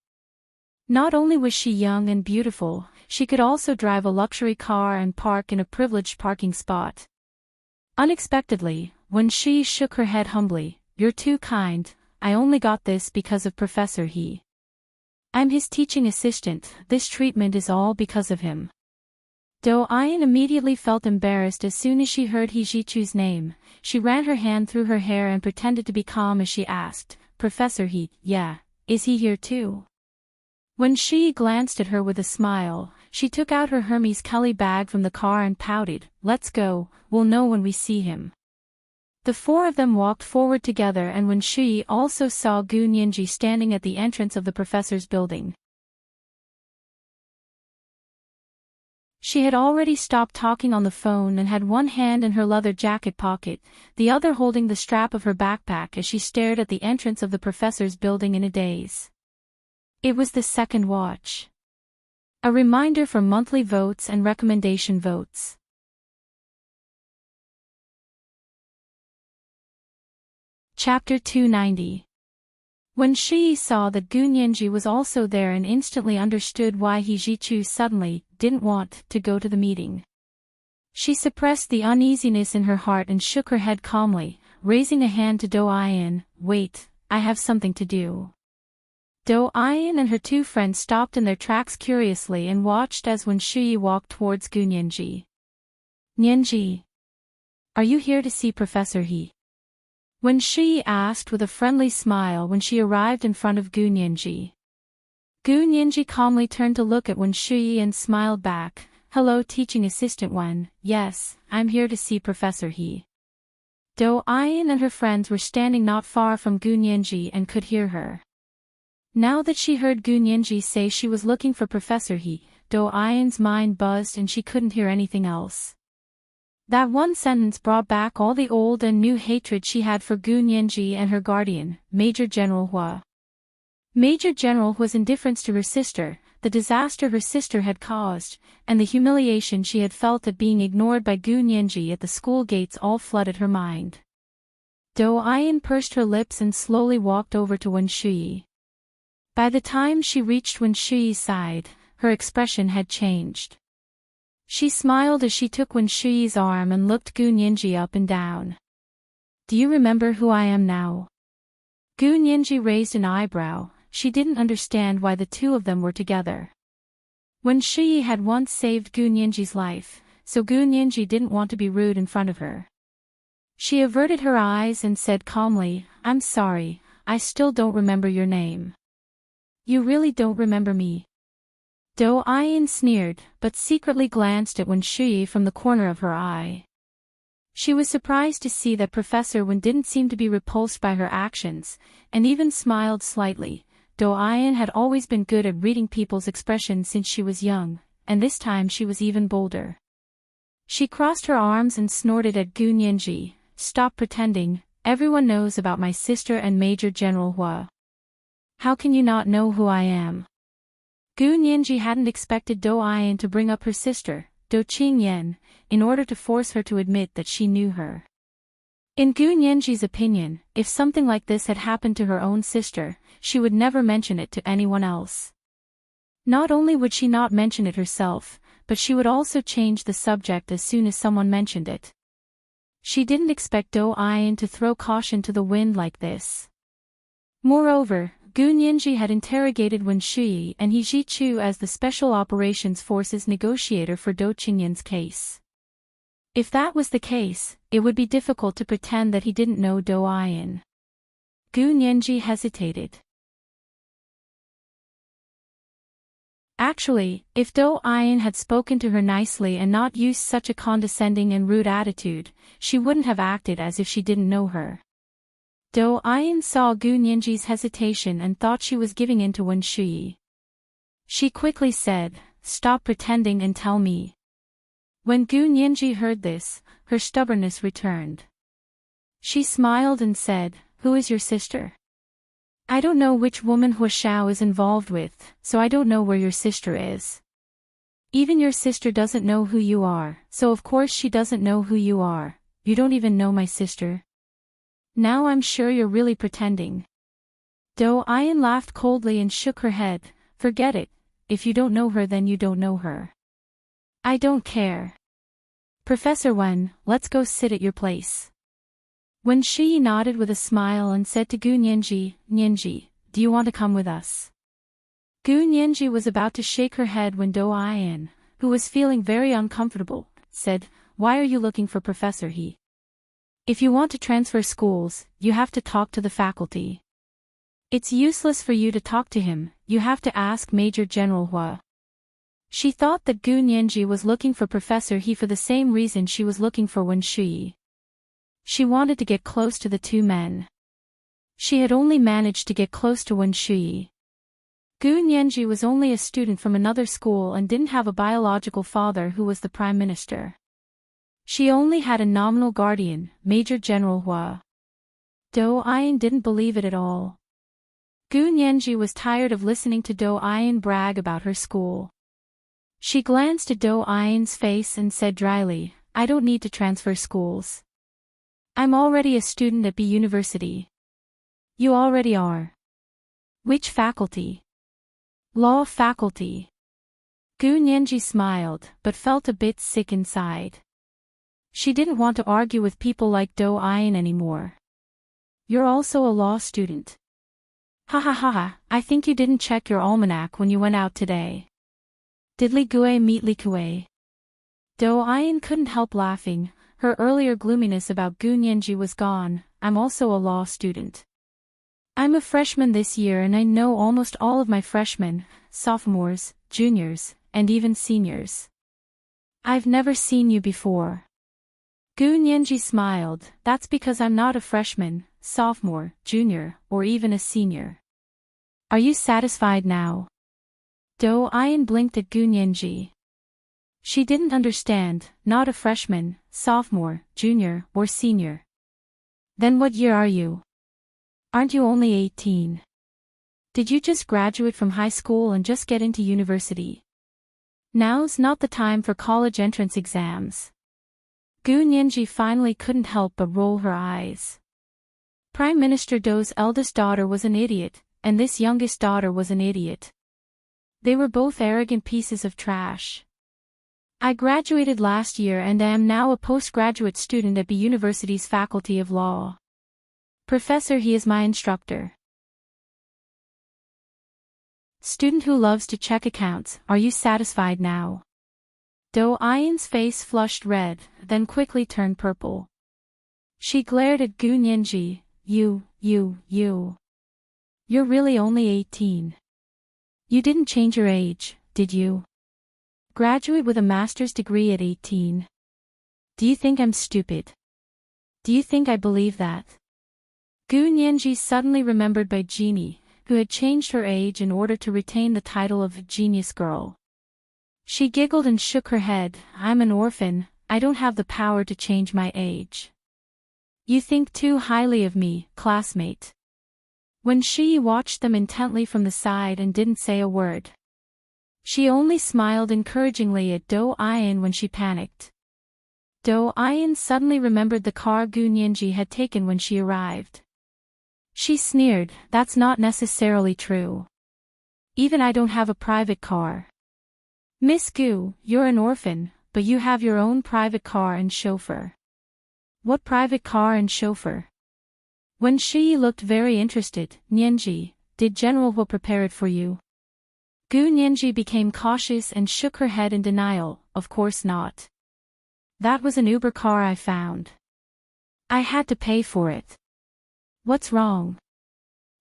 Not only was she young and beautiful, she could also drive a luxury car and park in a privileged parking spot. Unexpectedly, Wen Shi shook her head humbly. You're too kind, I only got this because of Professor He. I'm his teaching assistant, this treatment is all because of him. Do Ian immediately felt embarrassed as soon as she heard He Jichu's name. She ran her hand through her hair and pretended to be calm as she asked, Professor He, yeah, is he here too? When she glanced at her with a smile, she took out her Hermes Kelly bag from the car and pouted, let's go, we'll know when we see him. The four of them walked forward together, and when she also saw Gu Nianji standing at the entrance of the professor's building. She had already stopped talking on the phone and had one hand in her leather jacket pocket, the other holding the strap of her backpack as she stared at the entrance of the professor's building in a daze. It was the second watch. A reminder for monthly votes and recommendation votes. Chapter 290. When she saw that Gu Nianji was also there and instantly understood why He Jichu suddenly didn't want to go to the meeting. She suppressed the uneasiness in her heart and shook her head calmly, raising a hand to Do Ian. Wait, I have something to do. Do Ian and her two friends stopped in their tracks curiously and watched as Wen Shi walked towards Gu Nianji. Nianji, are you here to see Professor He? Wen Shi asked with a friendly smile when she arrived in front of Gu Nianji. Gu Nianji calmly turned to look at Wen Shi and smiled back. Hello, teaching assistant Wen. Yes, I'm here to see Professor He. Do Ian and her friends were standing not far from Gu Nianji and could hear her. Now that she heard Gu Nianji say she was looking for Professor He, Do Ian's mind buzzed and she couldn't hear anything else. That one sentence brought back all the old and new hatred she had for Gu Nianji and her guardian, Major General Hua. Major General Hua's indifference to her sister, the disaster her sister had caused, and the humiliation she had felt at being ignored by Gu Nianji at the school gates all flooded her mind. Do Ian pursed her lips and slowly walked over to Wen Shi. By the time she reached Wen Shi's side, her expression had changed. She smiled as she took Wen Shi's arm and looked Gu Nianji up and down. Do you remember who I am now? Gu Nianji raised an eyebrow. She didn't understand why the two of them were together. Wen Shi had once saved Gu Nianji's life, so Gu Nianji didn't want to be rude in front of her. She averted her eyes and said calmly, I'm sorry, I still don't remember your name. You really don't remember me? Do Ayin sneered, but secretly glanced at Wen Shuyi from the corner of her eye. She was surprised to see that Professor Wen didn't seem to be repulsed by her actions, and even smiled slightly. Do Ayin had always been good at reading people's expressions since she was young, and this time she was even bolder. She crossed her arms and snorted at Gu Nianji. "Stop pretending, everyone knows about my sister and Major General Hua. How can you not know who I am?" Gu Nianji hadn't expected Do Ayin to bring up her sister, Do Qingyan, in order to force her to admit that she knew her. In Gu Nianji's opinion, if something like this had happened to her own sister, she would never mention it to anyone else. Not only would she not mention it herself, but she would also change the subject as soon as someone mentioned it. She didn't expect Do Ayin to throw caution to the wind like this. Moreover, Gu Nianji had interrogated Wen Shuyi and He Zhichu as the Special Operations Forces negotiator for Do Qingyan's case. If that was the case, it would be difficult to pretend that he didn't know Do Ayin. Gu Nianji hesitated. Actually, if Do Ayin had spoken to her nicely and not used such a condescending and rude attitude, she wouldn't have acted as if she didn't know her. Do Ayin saw Gu Nianji's hesitation and thought she was giving in to Wen Shuyi. She quickly said, "Stop pretending and tell me." When Gu Nianji heard this, her stubbornness returned. She smiled and said, "Who is your sister?" "I don't know which woman Hua Xiao is involved with, so I don't know where your sister is. Even your sister doesn't know who you are, so of course she doesn't know who you are. You don't even know my sister. Now I'm sure you're really pretending." Do Ayin laughed coldly and shook her head. "Forget it. If you don't know her, then you don't know her. I don't care. Professor Wen, let's go sit at your place." Wen Shuyi nodded with a smile and said to Gu Nianji, "Nianji, do you want to come with us?" Gu Nianji was about to shake her head when Do Ayin, who was feeling very uncomfortable, said, "Why are you looking for Professor He? If you want to transfer schools, you have to talk to the faculty. It's useless for you to talk to him, you have to ask Major General Hua." She thought that Gu Nianji was looking for Professor He for the same reason she was looking for Wen Shuyi. She wanted to get close to the two men. She had only managed to get close to Wen Shuyi. Gu Nianji was only a student from another school and didn't have a biological father who was the prime minister. She only had a nominal guardian, Major General Hua. Do Ayin didn't believe it at all. Gu Nianji was tired of listening to Do Ayin brag about her school. She glanced at Do Ayin's face and said dryly, "I don't need to transfer schools. I'm already a student at B University." "You already are. Which faculty?" "Law faculty." Gu Nianji smiled, but felt a bit sick inside. She didn't want to argue with people like Do Ayin anymore. "You're also a law student. Ha ha ha ha, I think you didn't check your almanac when you went out today. Did Li Gue meet Li Kue?" Do Ayin couldn't help laughing. Her earlier gloominess about Gu Nianji was gone. "I'm also a law student. I'm a freshman this year and I know almost all of my freshmen, sophomores, juniors, and even seniors. I've never seen you before." Gu Nianji smiled. "That's because I'm not a freshman, sophomore, junior, or even a senior. Are you satisfied now?" Do Ayin blinked at Gu Nianji. She didn't understand, not a freshman, sophomore, junior, or senior. "Then what year are you? Aren't you only 18? Did you just graduate from high school and just get into university? Now's not the time for college entrance exams." Gu Nianji finally couldn't help but roll her eyes. Prime Minister Do's eldest daughter was an idiot, and this youngest daughter was an idiot. They were both arrogant pieces of trash. "I graduated last year and am now a postgraduate student at B University's Faculty of Law. Professor He is my instructor." "Student who loves to check accounts, are you satisfied now?" Do Ayin's face flushed red, then quickly turned purple. She glared at Gu Nianji. You're really only 18. You didn't change your age, did you graduate with a master's degree at 18? Do you think I'm stupid? Do you think I believe that? Gu Nianji suddenly remembered by Genie, who had changed her age in order to retain the title of genius girl. She giggled and shook her head. I'm an orphan, I don't have the power to change my age. You think too highly of me, classmate. Wen Shi watched them intently from the side and didn't say a word. She only smiled encouragingly at Do Ayan when she panicked. Do Ayan suddenly remembered the car Gu Nianji had taken when she arrived. She sneered, that's not necessarily true. Even I don't have a private car. Miss Gu, you're an orphan, but you have your own private car and chauffeur. What private car and chauffeur? When Shi looked very interested, Nianji, did General Hu prepare it for you? Gu Nianji became cautious and shook her head in denial, of course not. That was an Uber car I found. I had to pay for it. What's wrong?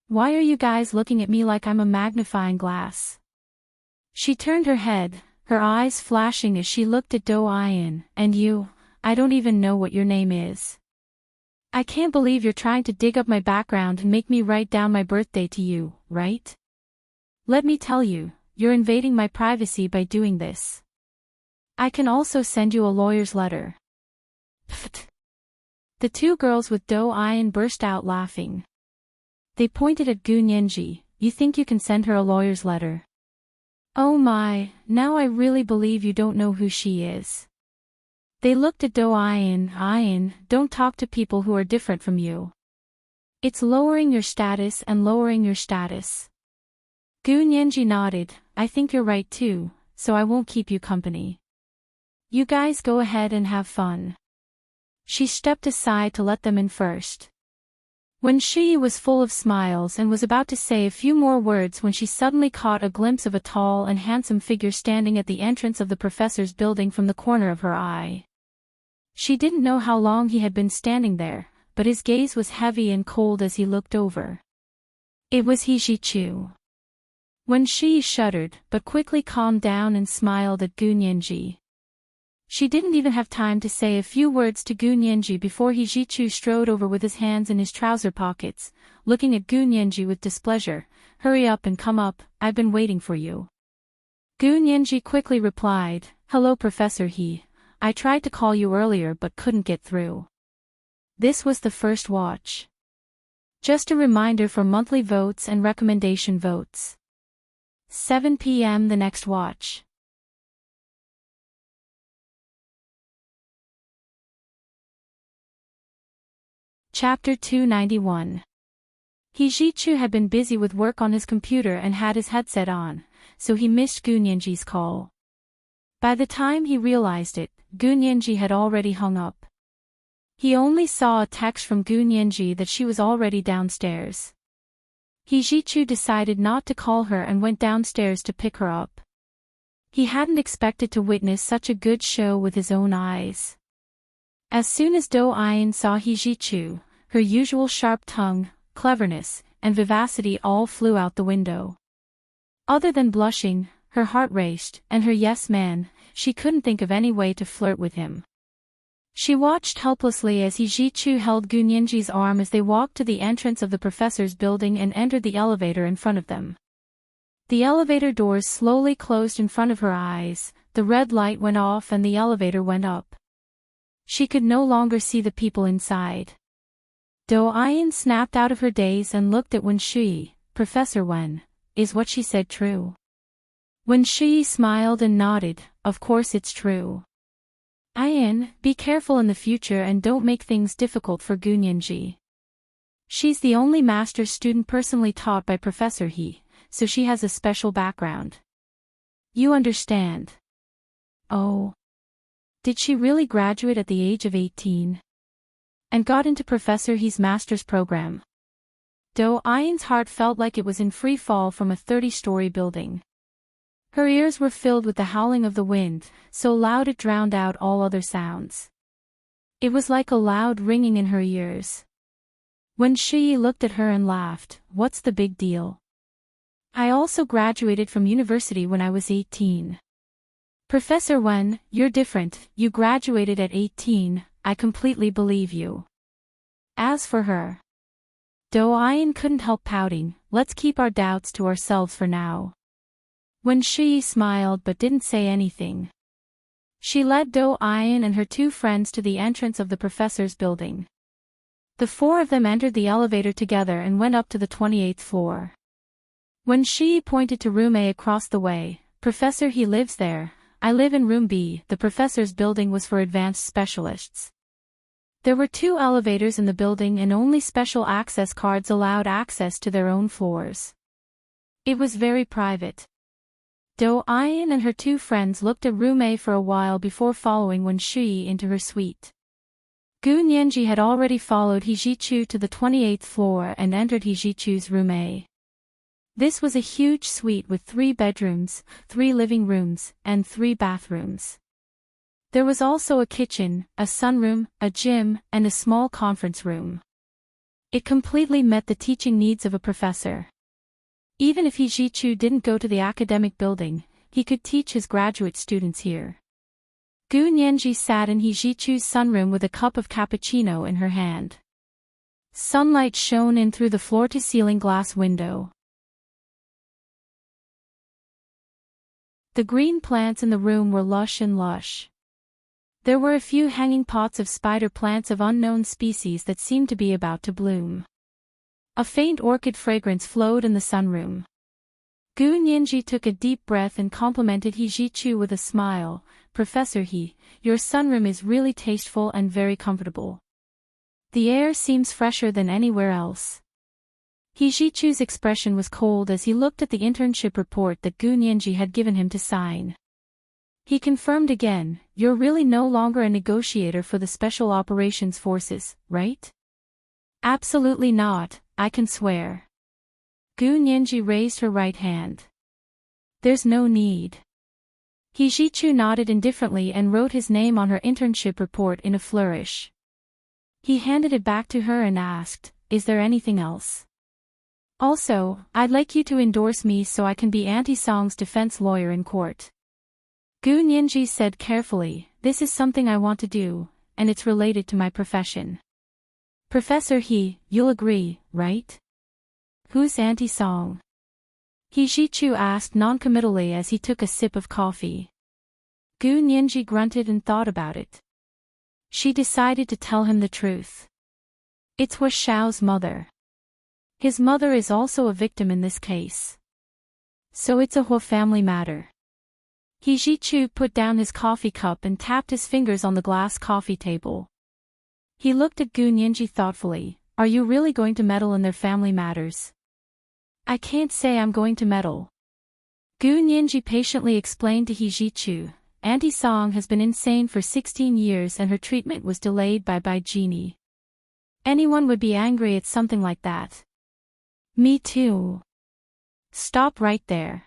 Why are you guys looking at me like I'm a magnifying glass? She turned her head, her eyes flashing as she looked at Do Ayan. And you, I don't even know what your name is. I can't believe you're trying to dig up my background and make me write down my birthday to you, right? Let me tell you, you're invading my privacy by doing this. I can also send you a lawyer's letter. Pfft. The two girls with Do Ayan burst out laughing. They pointed at Gu Nianji. You think you can send her a lawyer's letter? Oh my, now I really believe you don't know who she is. They looked at Do Ayan. Ayan, don't talk to people who are different from you. It's lowering your status and lowering your status. Gu Nianji nodded. I think you're right too, so I won't keep you company. You guys go ahead and have fun. She stepped aside to let them in first. Wen Shi was full of smiles and was about to say a few more words when she suddenly caught a glimpse of a tall and handsome figure standing at the entrance of the professor's building from the corner of her eye. She didn't know how long he had been standing there, but his gaze was heavy and cold as he looked over. It was He Zhichu. Wen Shi shuddered, but quickly calmed down and smiled at Gu Nianji. She didn't even have time to say a few words to Gu Nianji before He Zhichu strode over with his hands in his trouser pockets, looking at Gu Nianji with displeasure. Hurry up and come up, I've been waiting for you. Gu Nianji quickly replied, Hello Professor He. I tried to call you earlier but couldn't get through. This was the first watch. Just a reminder for monthly votes and recommendation votes. 7 p.m. the next watch. Chapter 291. He Zhichu had been busy with work on his computer and had his headset on, so he missed Gu Nianji's call. By the time he realized it, Gu Nianji had already hung up. He only saw a text from Gu Nianji that she was already downstairs. He Zhichu decided not to call her and went downstairs to pick her up. He hadn't expected to witness such a good show with his own eyes. As soon as Do Ayan saw He Zhichu, her usual sharp tongue, cleverness, and vivacity all flew out the window. Other than blushing, her heart raced, and her yes man, she couldn't think of any way to flirt with him. She watched helplessly as He Zhichu held Gu Nianji's arm as they walked to the entrance of the professor's building and entered the elevator in front of them. The elevator doors slowly closed in front of her eyes, the red light went off and the elevator went up. She could no longer see the people inside. Do Ayan snapped out of her daze and looked at Wen Shi. Professor Wen, is what she said true? Wen Shi smiled and nodded, of course it's true. Ayan, be careful in the future and don't make things difficult for Gu Nianji. She's the only master's student personally taught by Professor He, so she has a special background. You understand? Oh. Did she really graduate at the age of 18? And got into Professor He's master's program? Do Ayan's heart felt like it was in free fall from a 30-story building. Her ears were filled with the howling of the wind, so loud it drowned out all other sounds. It was like a loud ringing in her ears. Wen Shi looked at her and laughed. What's the big deal? I also graduated from university when I was 18. Professor Wen, you're different, you graduated at 18, I completely believe you. As for her, Do-Ayan couldn't help pouting, let's keep our doubts to ourselves for now. Wen Shi smiled but didn't say anything. She led Do-Ayan and her two friends to the entrance of the professor's building. The four of them entered the elevator together and went up to the 28th floor. Wen Shi pointed to room A across the way, Professor, he lives there, I live in room B. The professor's building was for advanced specialists. There were 2 elevators in the building and only special access cards allowed access to their own floors. It was very private. Do-Ayan and her 2 friends looked at room A for a while before following Wen Shi into her suite. Gu Nianji had already followed He Zhichu to the 28th floor and entered He Zhichu's room A. This was a huge suite with 3 bedrooms, 3 living rooms, and 3 bathrooms. There was also a kitchen, a sunroom, a gym, and a small conference room. It completely met the teaching needs of a professor. Even if He Zhichu didn't go to the academic building, he could teach his graduate students here. Gu Nianji sat in He Zhichu's sunroom with a cup of cappuccino in her hand. Sunlight shone in through the floor-to-ceiling glass window. The green plants in the room were lush and lush. There were a few hanging pots of spider plants of unknown species that seemed to be about to bloom. A faint orchid fragrance flowed in the sunroom. Gu Nianji took a deep breath and complimented He Zhichu with a smile. Professor He, your sunroom is really tasteful and very comfortable. The air seems fresher than anywhere else. He Zhichu's expression was cold as he looked at the internship report that Gu Nianji had given him to sign. He confirmed again, you're really no longer a negotiator for the Special Operations Forces, right? Absolutely not, I can swear. Gu Nianji raised her right hand. There's no need. He Zhichu nodded indifferently and wrote his name on her internship report in a flourish. He handed it back to her and asked, is there anything else? Also, I'd like you to endorse me so I can be Auntie Song's defense lawyer in court. Gu Nianji said carefully, this is something I want to do, and it's related to my profession. Professor He, you'll agree, right? Who's Auntie Song? He Zhichu asked noncommittally as he took a sip of coffee. Gu Nianji grunted and thought about it. She decided to tell him the truth. It's Hua Xiao's mother. His mother is also a victim in this case. So it's a Hua family matter. He Zhichu put down his coffee cup and tapped his fingers on the glass coffee table. He looked at Gu Nianji thoughtfully, are you really going to meddle in their family matters? I can't say I'm going to meddle. Gu Nianji patiently explained to He Zhichu, Auntie Song has been insane for 16 years and her treatment was delayed by genie. Anyone would be angry at something like that. Me too. Stop right there.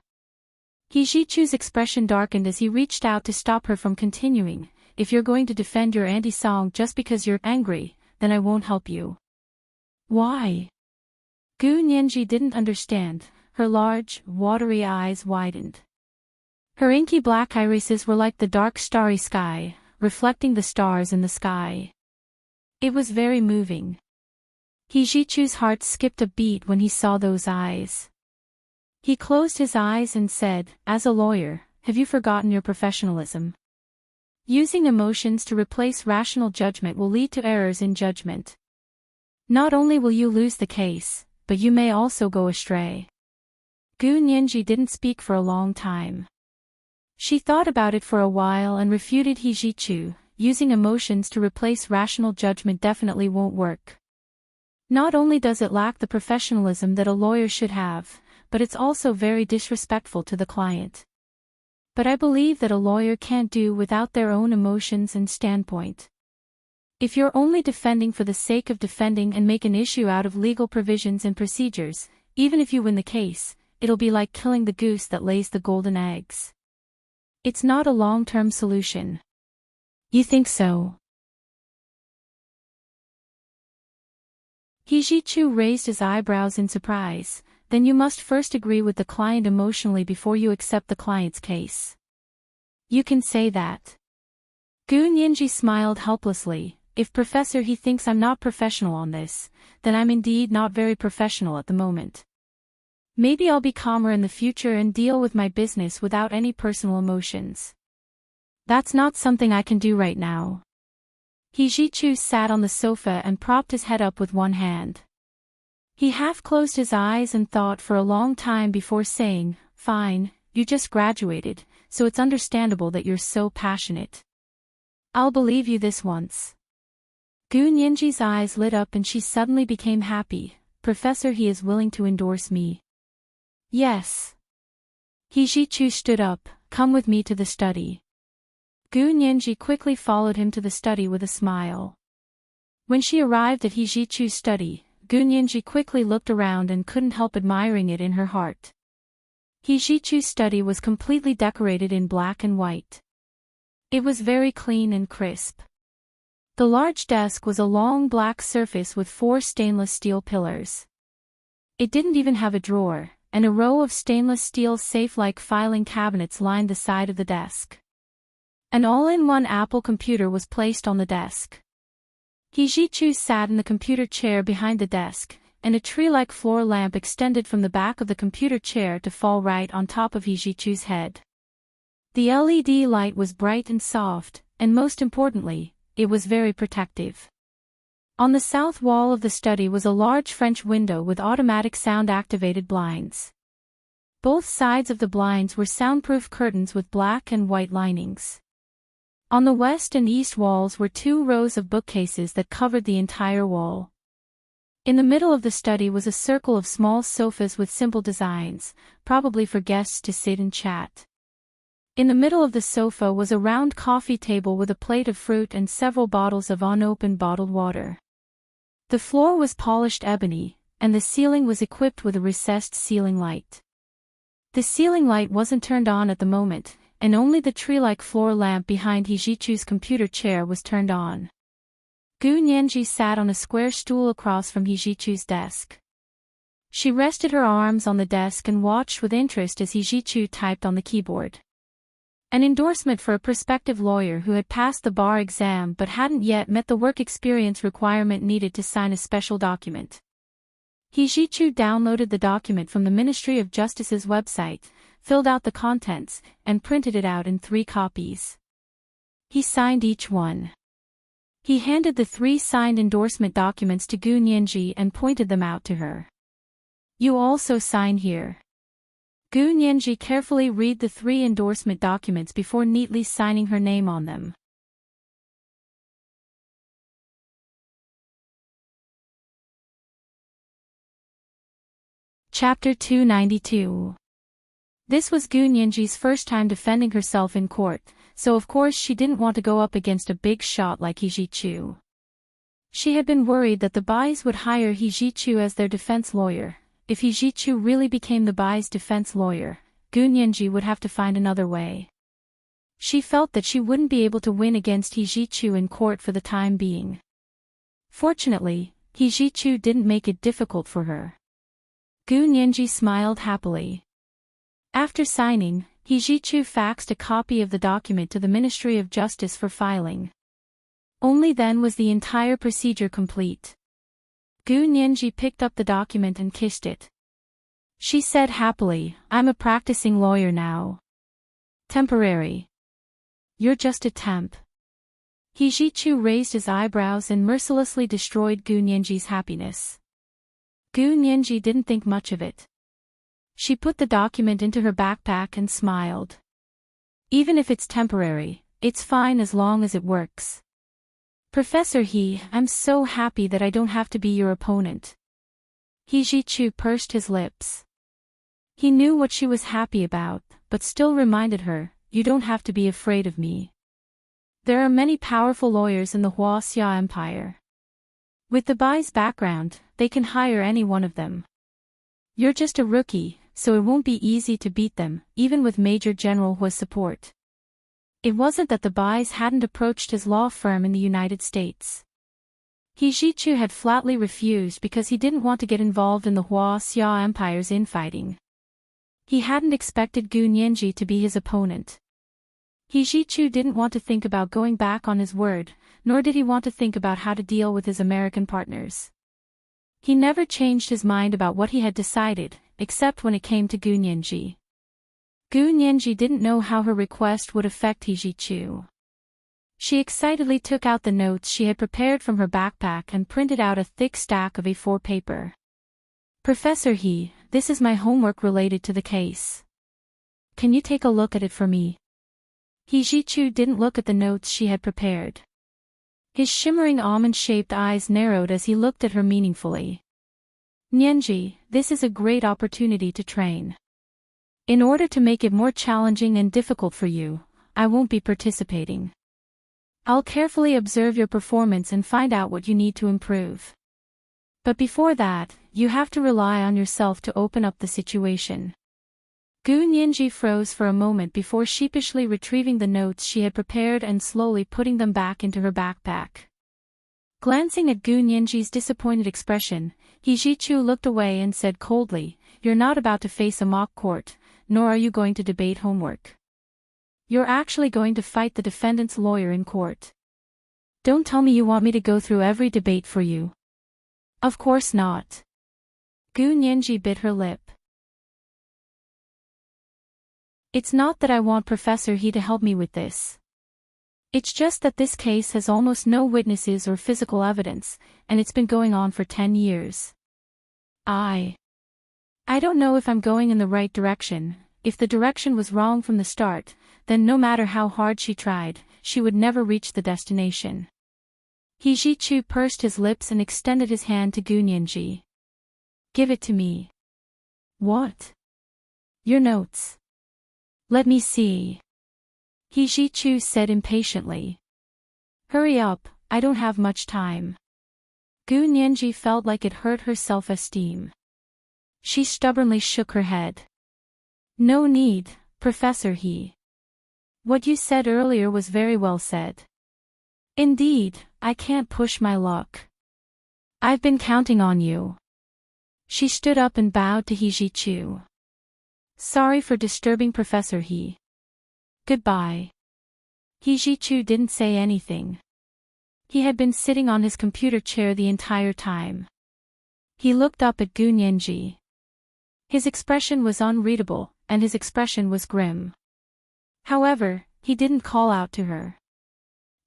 He Zhichu's expression darkened as he reached out to stop her from continuing. If you're going to defend your Auntie Song just because you're angry, then I won't help you. Why? Gu Nianji didn't understand. Her large, watery eyes widened. Her inky black irises were like the dark starry sky, reflecting the stars in the sky. It was very moving. He Zhichu's heart skipped a beat when he saw those eyes. He closed his eyes and said, as a lawyer, have you forgotten your professionalism? Using emotions to replace rational judgment will lead to errors in judgment. Not only will you lose the case, but you may also go astray. Gu Nianji didn't speak for a long time. She thought about it for a while and refuted He Zhichu, using emotions to replace rational judgment definitely won't work. Not only does it lack the professionalism that a lawyer should have, but it's also very disrespectful to the client. But I believe that a lawyer can't do without their own emotions and standpoint. If you're only defending for the sake of defending and make an issue out of legal provisions and procedures, even if you win the case, it'll be like killing the goose that lays the golden eggs. It's not a long-term solution. You think so? He Zhichu raised his eyebrows in surprise, then you must first agree with the client emotionally before you accept the client's case. You can say that. Gu Nianji smiled helplessly. If Professor He thinks I'm not professional on this, then I'm indeed not very professional at the moment. Maybe I'll be calmer in the future and deal with my business without any personal emotions. That's not something I can do right now. He Ji-chu sat on the sofa and propped his head up with one hand. He half closed his eyes and thought for a long time before saying, "Fine, you just graduated, so it's understandable that you're so passionate. I'll believe you this once." Gu Nianji's eyes lit up and she suddenly became happy. "Professor He is willing to endorse me." "Yes." He Ji-chu stood up. "Come with me to the study." Gu Nianji quickly followed him to the study with a smile. When she arrived at He Ji-chu's study, Gu Nianji quickly looked around and couldn't help admiring it in her heart. He Ji-chu's study was completely decorated in black and white. It was very clean and crisp. The large desk was a long black surface with 4 stainless steel pillars. It didn't even have a drawer, and a row of stainless steel safe-like filing cabinets lined the side of the desk. An all-in-one Apple computer was placed on the desk. He Ji-chu sat in the computer chair behind the desk, and a tree-like floor lamp extended from the back of the computer chair to fall right on top of He Ji-chu's head. The LED light was bright and soft, and most importantly, it was very protective. On the south wall of the study was a large French window with automatic sound-activated blinds. Both sides of the blinds were soundproof curtains with black and white linings. On the west and east walls were 2 rows of bookcases that covered the entire wall. In the middle of the study was a circle of small sofas with simple designs, probably for guests to sit and chat. In the middle of the sofa was a round coffee table with a plate of fruit and several bottles of unopened bottled water. The floor was polished ebony, and the ceiling was equipped with a recessed ceiling light. The ceiling light wasn't turned on at the moment, and only the tree-like floor lamp behind He Ji-chu's computer chair was turned on. Gu Nianji sat on a square stool across from He Ji-chu's desk. She rested her arms on the desk and watched with interest as He Ji-chu typed on the keyboard. An endorsement for a prospective lawyer who had passed the bar exam but hadn't yet met the work experience requirement needed to sign a special document. He Ji-chu downloaded the document from the Ministry of Justice's website, filled out the contents, and printed it out in 3 copies. He signed each one. He handed the 3 signed endorsement documents to Gu Nianji and pointed them out to her. "You also sign here." Gu Nianji carefully read the 3 endorsement documents before neatly signing her name on them. Chapter 292. This was Gu Nianji's first time defending herself in court, so of course she didn't want to go up against a big shot like He Ji-chu. She had been worried that the Bais would hire He Ji-chu as their defense lawyer. If He Ji-chu really became the Bai's defense lawyer, Gu Nianji would have to find another way. She felt that she wouldn't be able to win against He Ji-chu in court for the time being. Fortunately, He Ji-chu didn't make it difficult for her. Gu Nianji smiled happily. After signing, He Ji-chu faxed a copy of the document to the Ministry of Justice for filing. Only then was the entire procedure complete. Gu Nianji picked up the document and kissed it. She said happily, "I'm a practicing lawyer now." "Temporary. You're just a temp." He Ji-chu raised his eyebrows and mercilessly destroyed Gu Nianji's happiness. Gu Nianji didn't think much of it. She put the document into her backpack and smiled. "Even if it's temporary, it's fine as long as it works. Professor He, I'm so happy that I don't have to be your opponent." He Ji-chu pursed his lips. He knew what she was happy about, but still reminded her, "You don't have to be afraid of me. There are many powerful lawyers in the Huaxia Empire. With the Bai's background, they can hire any one of them. You're just a rookie, so it won't be easy to beat them, even with Major General Hua's support." It wasn't that the Bais hadn't approached his law firm in the United States. He Jichu had flatly refused because he didn't want to get involved in the Hua Xia Empire's infighting. He hadn't expected Gu Nianji to be his opponent. He Jichu didn't want to think about going back on his word, nor did he want to think about how to deal with his American partners. He never changed his mind about what he had decided, except when it came to Gu Nianji. Gu Nianji didn't know how her request would affect He Jichu. She excitedly took out the notes she had prepared from her backpack and printed out a thick stack of A4 paper. "Professor He, this is my homework related to the case. Can you take a look at it for me?" He Jichu didn't look at the notes she had prepared. His shimmering almond-shaped eyes narrowed as he looked at her meaningfully. "Nianji, this is a great opportunity to train. In order to make it more challenging and difficult for you, I won't be participating. I'll carefully observe your performance and find out what you need to improve. But before that, you have to rely on yourself to open up the situation." Gu Nianji froze for a moment before sheepishly retrieving the notes she had prepared and slowly putting them back into her backpack. Glancing at Gu Nianji's disappointed expression, He Jichu looked away and said coldly, "You're not about to face a mock court, nor are you going to debate homework. You're actually going to fight the defendant's lawyer in court. Don't tell me you want me to go through every debate for you." "Of course not." Gu Nianji bit her lip. "It's not that I want Professor He to help me with this. It's just that this case has almost no witnesses or physical evidence, and it's been going on for 10 years. I don't know if I'm going in the right direction. If the direction was wrong from the start, then no matter how hard she tried, she would never reach the destination." He Jichu pursed his lips and extended his hand to Gu Nianji. "Give it to me." "What?" "Your notes." "Let me see." He Jichu said impatiently. "Hurry up, I don't have much time." Gu Nianji felt like it hurt her self-esteem. She stubbornly shook her head. "No need, Professor He. What you said earlier was very well said. Indeed, I can't push my luck. I've been counting on you." She stood up and bowed to He Jichu. "Sorry for disturbing Professor He. Goodbye." He Jichu didn't say anything. He had been sitting on his computer chair the entire time. He looked up at Gu Nianji. His expression was unreadable, and his expression was grim. However, he didn't call out to her.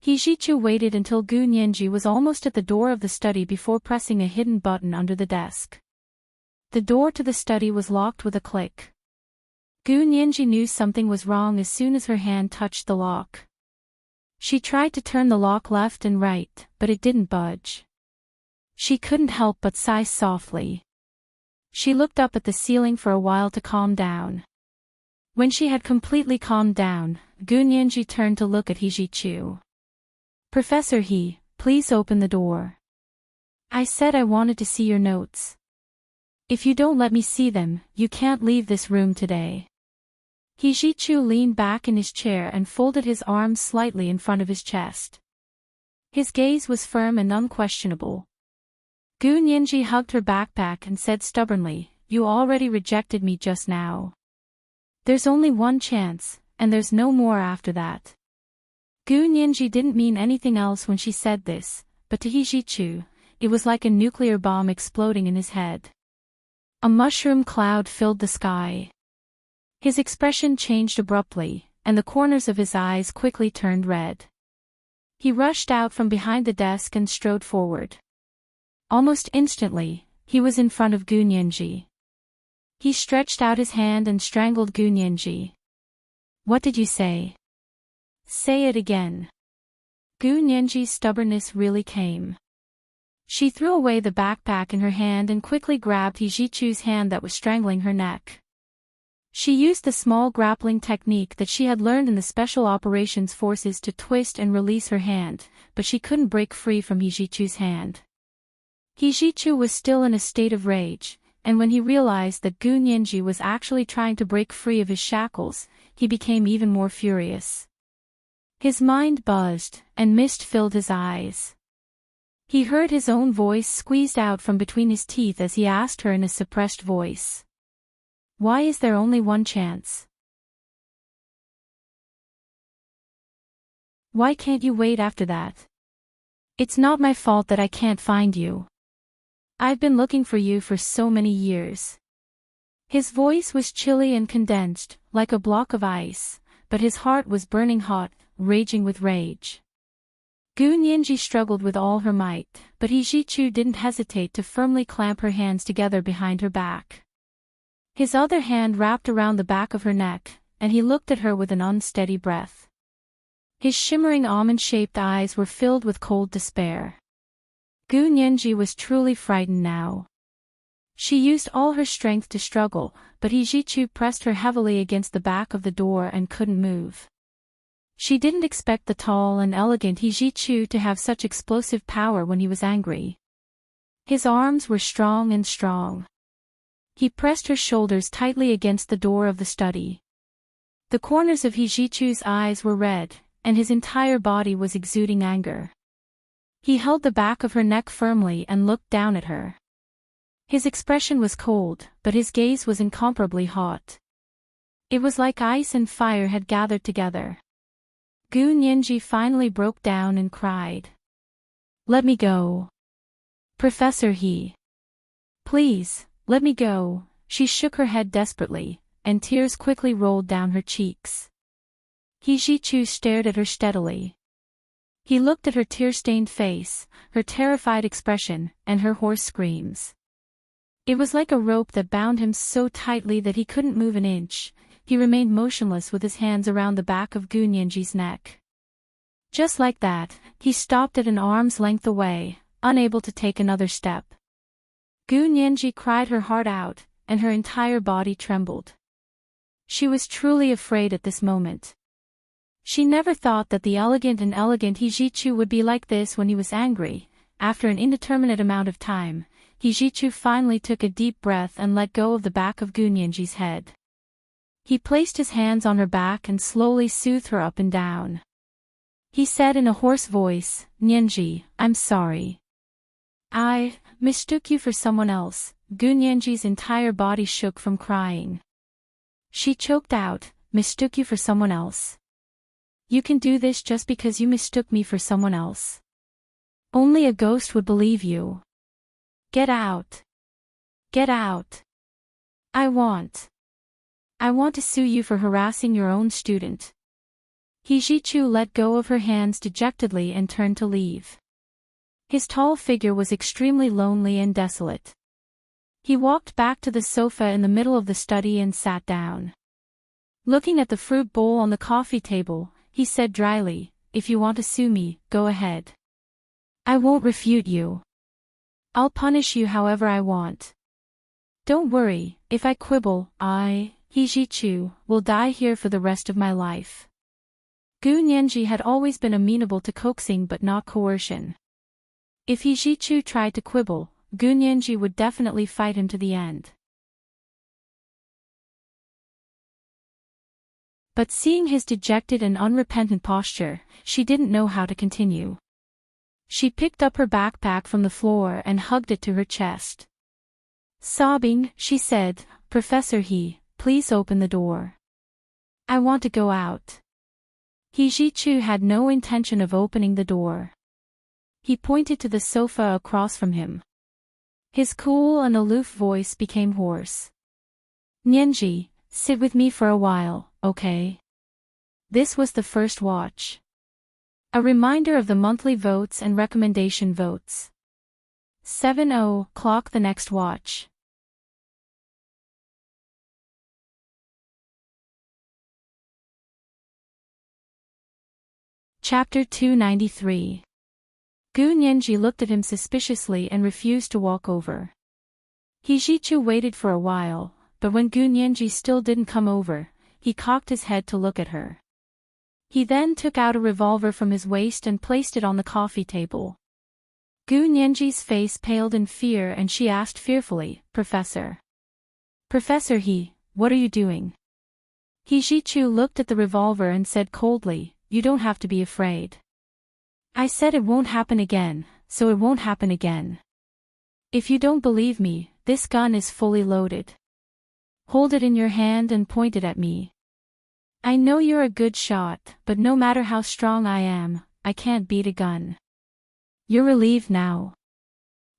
He Jichu waited until Gu Nianji was almost at the door of the study before pressing a hidden button under the desk. The door to the study was locked with a click. Gu Nianji knew something was wrong as soon as her hand touched the lock. She tried to turn the lock left and right, but it didn't budge. She couldn't help but sigh softly. She looked up at the ceiling for a while to calm down. When she had completely calmed down, Gu Nianji turned to look at He Jichu. "Professor He, please open the door. I said I wanted to see your notes. If you don't let me see them, you can't leave this room today." He Jichu leaned back in his chair and folded his arms slightly in front of his chest. His gaze was firm and unquestionable. Gu Nianji hugged her backpack and said stubbornly, "You already rejected me just now. There's only one chance, and there's no more after that." Gu Nianji didn't mean anything else when she said this, but to He Jichu, it was like a nuclear bomb exploding in his head. A mushroom cloud filled the sky. His expression changed abruptly, and the corners of his eyes quickly turned red. He rushed out from behind the desk and strode forward. Almost instantly, he was in front of Gu Nianji. He stretched out his hand and strangled Gu Nianji. "What did you say? Say it again." Gu Nianji's stubbornness really came. She threw away the backpack in her hand and quickly grabbed He Jichu's hand that was strangling her neck. She used the small grappling technique that she had learned in the Special Operations Forces to twist and release her hand, but she couldn't break free from He Jichu's hand. He Jichu was still in a state of rage, and when he realized that Gu Nianji was actually trying to break free of his shackles, he became even more furious. His mind buzzed, and mist filled his eyes. He heard his own voice squeezed out from between his teeth as he asked her in a suppressed voice. Why is there only one chance? Why can't you wait after that? It's not my fault that I can't find you. I've been looking for you for so many years. His voice was chilly and condensed, like a block of ice, but his heart was burning hot, raging with rage. Gu Nianji struggled with all her might, but He Jichu didn't hesitate to firmly clamp her hands together behind her back. His other hand wrapped around the back of her neck, and he looked at her with an unsteady breath. His shimmering almond-shaped eyes were filled with cold despair. Gu Nianji was truly frightened now. She used all her strength to struggle, but He Jichu pressed her heavily against the back of the door and couldn't move. She didn't expect the tall and elegant He Jichu to have such explosive power when he was angry. His arms were strong and strong. He pressed her shoulders tightly against the door of the study. The corners of He Jichu's eyes were red, and his entire body was exuding anger. He held the back of her neck firmly and looked down at her. His expression was cold, but his gaze was incomparably hot. It was like ice and fire had gathered together. Gu Nianji finally broke down and cried. Let me go. Professor He. Please, let me go. She shook her head desperately, and tears quickly rolled down her cheeks. He Jichu stared at her steadily. He looked at her tear-stained face, her terrified expression, and her hoarse screams. It was like a rope that bound him so tightly that he couldn't move an inch. He remained motionless with his hands around the back of Gu Nianji's neck. Just like that, he stopped at an arm's length away, unable to take another step. Gu Nianji cried her heart out, and her entire body trembled. She was truly afraid at this moment. She never thought that the elegant He Jichu would be like this when he was angry. After an indeterminate amount of time, He Jichu finally took a deep breath and let go of the back of Gu Nianji's head. He placed his hands on her back and slowly soothed her up and down. He said in a hoarse voice, Nianji, I'm sorry. I mistook you for someone else. Gu Nianji's entire body shook from crying. She choked out, mistook you for someone else. You can do this just because you mistook me for someone else. Only a ghost would believe you. Get out. Get out. I want to sue you for harassing your own student. He Jichu let go of her hands dejectedly and turned to leave. His tall figure was extremely lonely and desolate. He walked back to the sofa in the middle of the study and sat down. Looking at the fruit bowl on the coffee table, he said dryly, if you want to sue me, go ahead. I won't refute you. I'll punish you however I want. Don't worry, if I quibble, He Jichu, will die here for the rest of my life. Gu Nianji had always been amenable to coaxing but not coercion. If He Jichu tried to quibble, Gu Nianji would definitely fight him to the end. But seeing his dejected and unrepentant posture, she didn't know how to continue. She picked up her backpack from the floor and hugged it to her chest. Sobbing, she said, Professor He, please open the door. I want to go out. He Jichu had no intention of opening the door. He pointed to the sofa across from him. His cool and aloof voice became hoarse. Nianji, sit with me for a while, okay? This was the first watch. A reminder of the monthly votes and recommendation votes. 7:00 the next watch. Chapter 293. Gu Nianji looked at him suspiciously and refused to walk over. He Jichu waited for a while, but when Gu Nianji still didn't come over, he cocked his head to look at her. He then took out a revolver from his waist and placed it on the coffee table. Gu Nianji's face paled in fear and she asked fearfully, Professor. Professor He, what are you doing? He Jichu looked at the revolver and said coldly, You don't have to be afraid. I said it won't happen again, so it won't happen again. If you don't believe me, this gun is fully loaded. Hold it in your hand and point it at me. I know you're a good shot, but no matter how strong I am, I can't beat a gun. You're relieved now.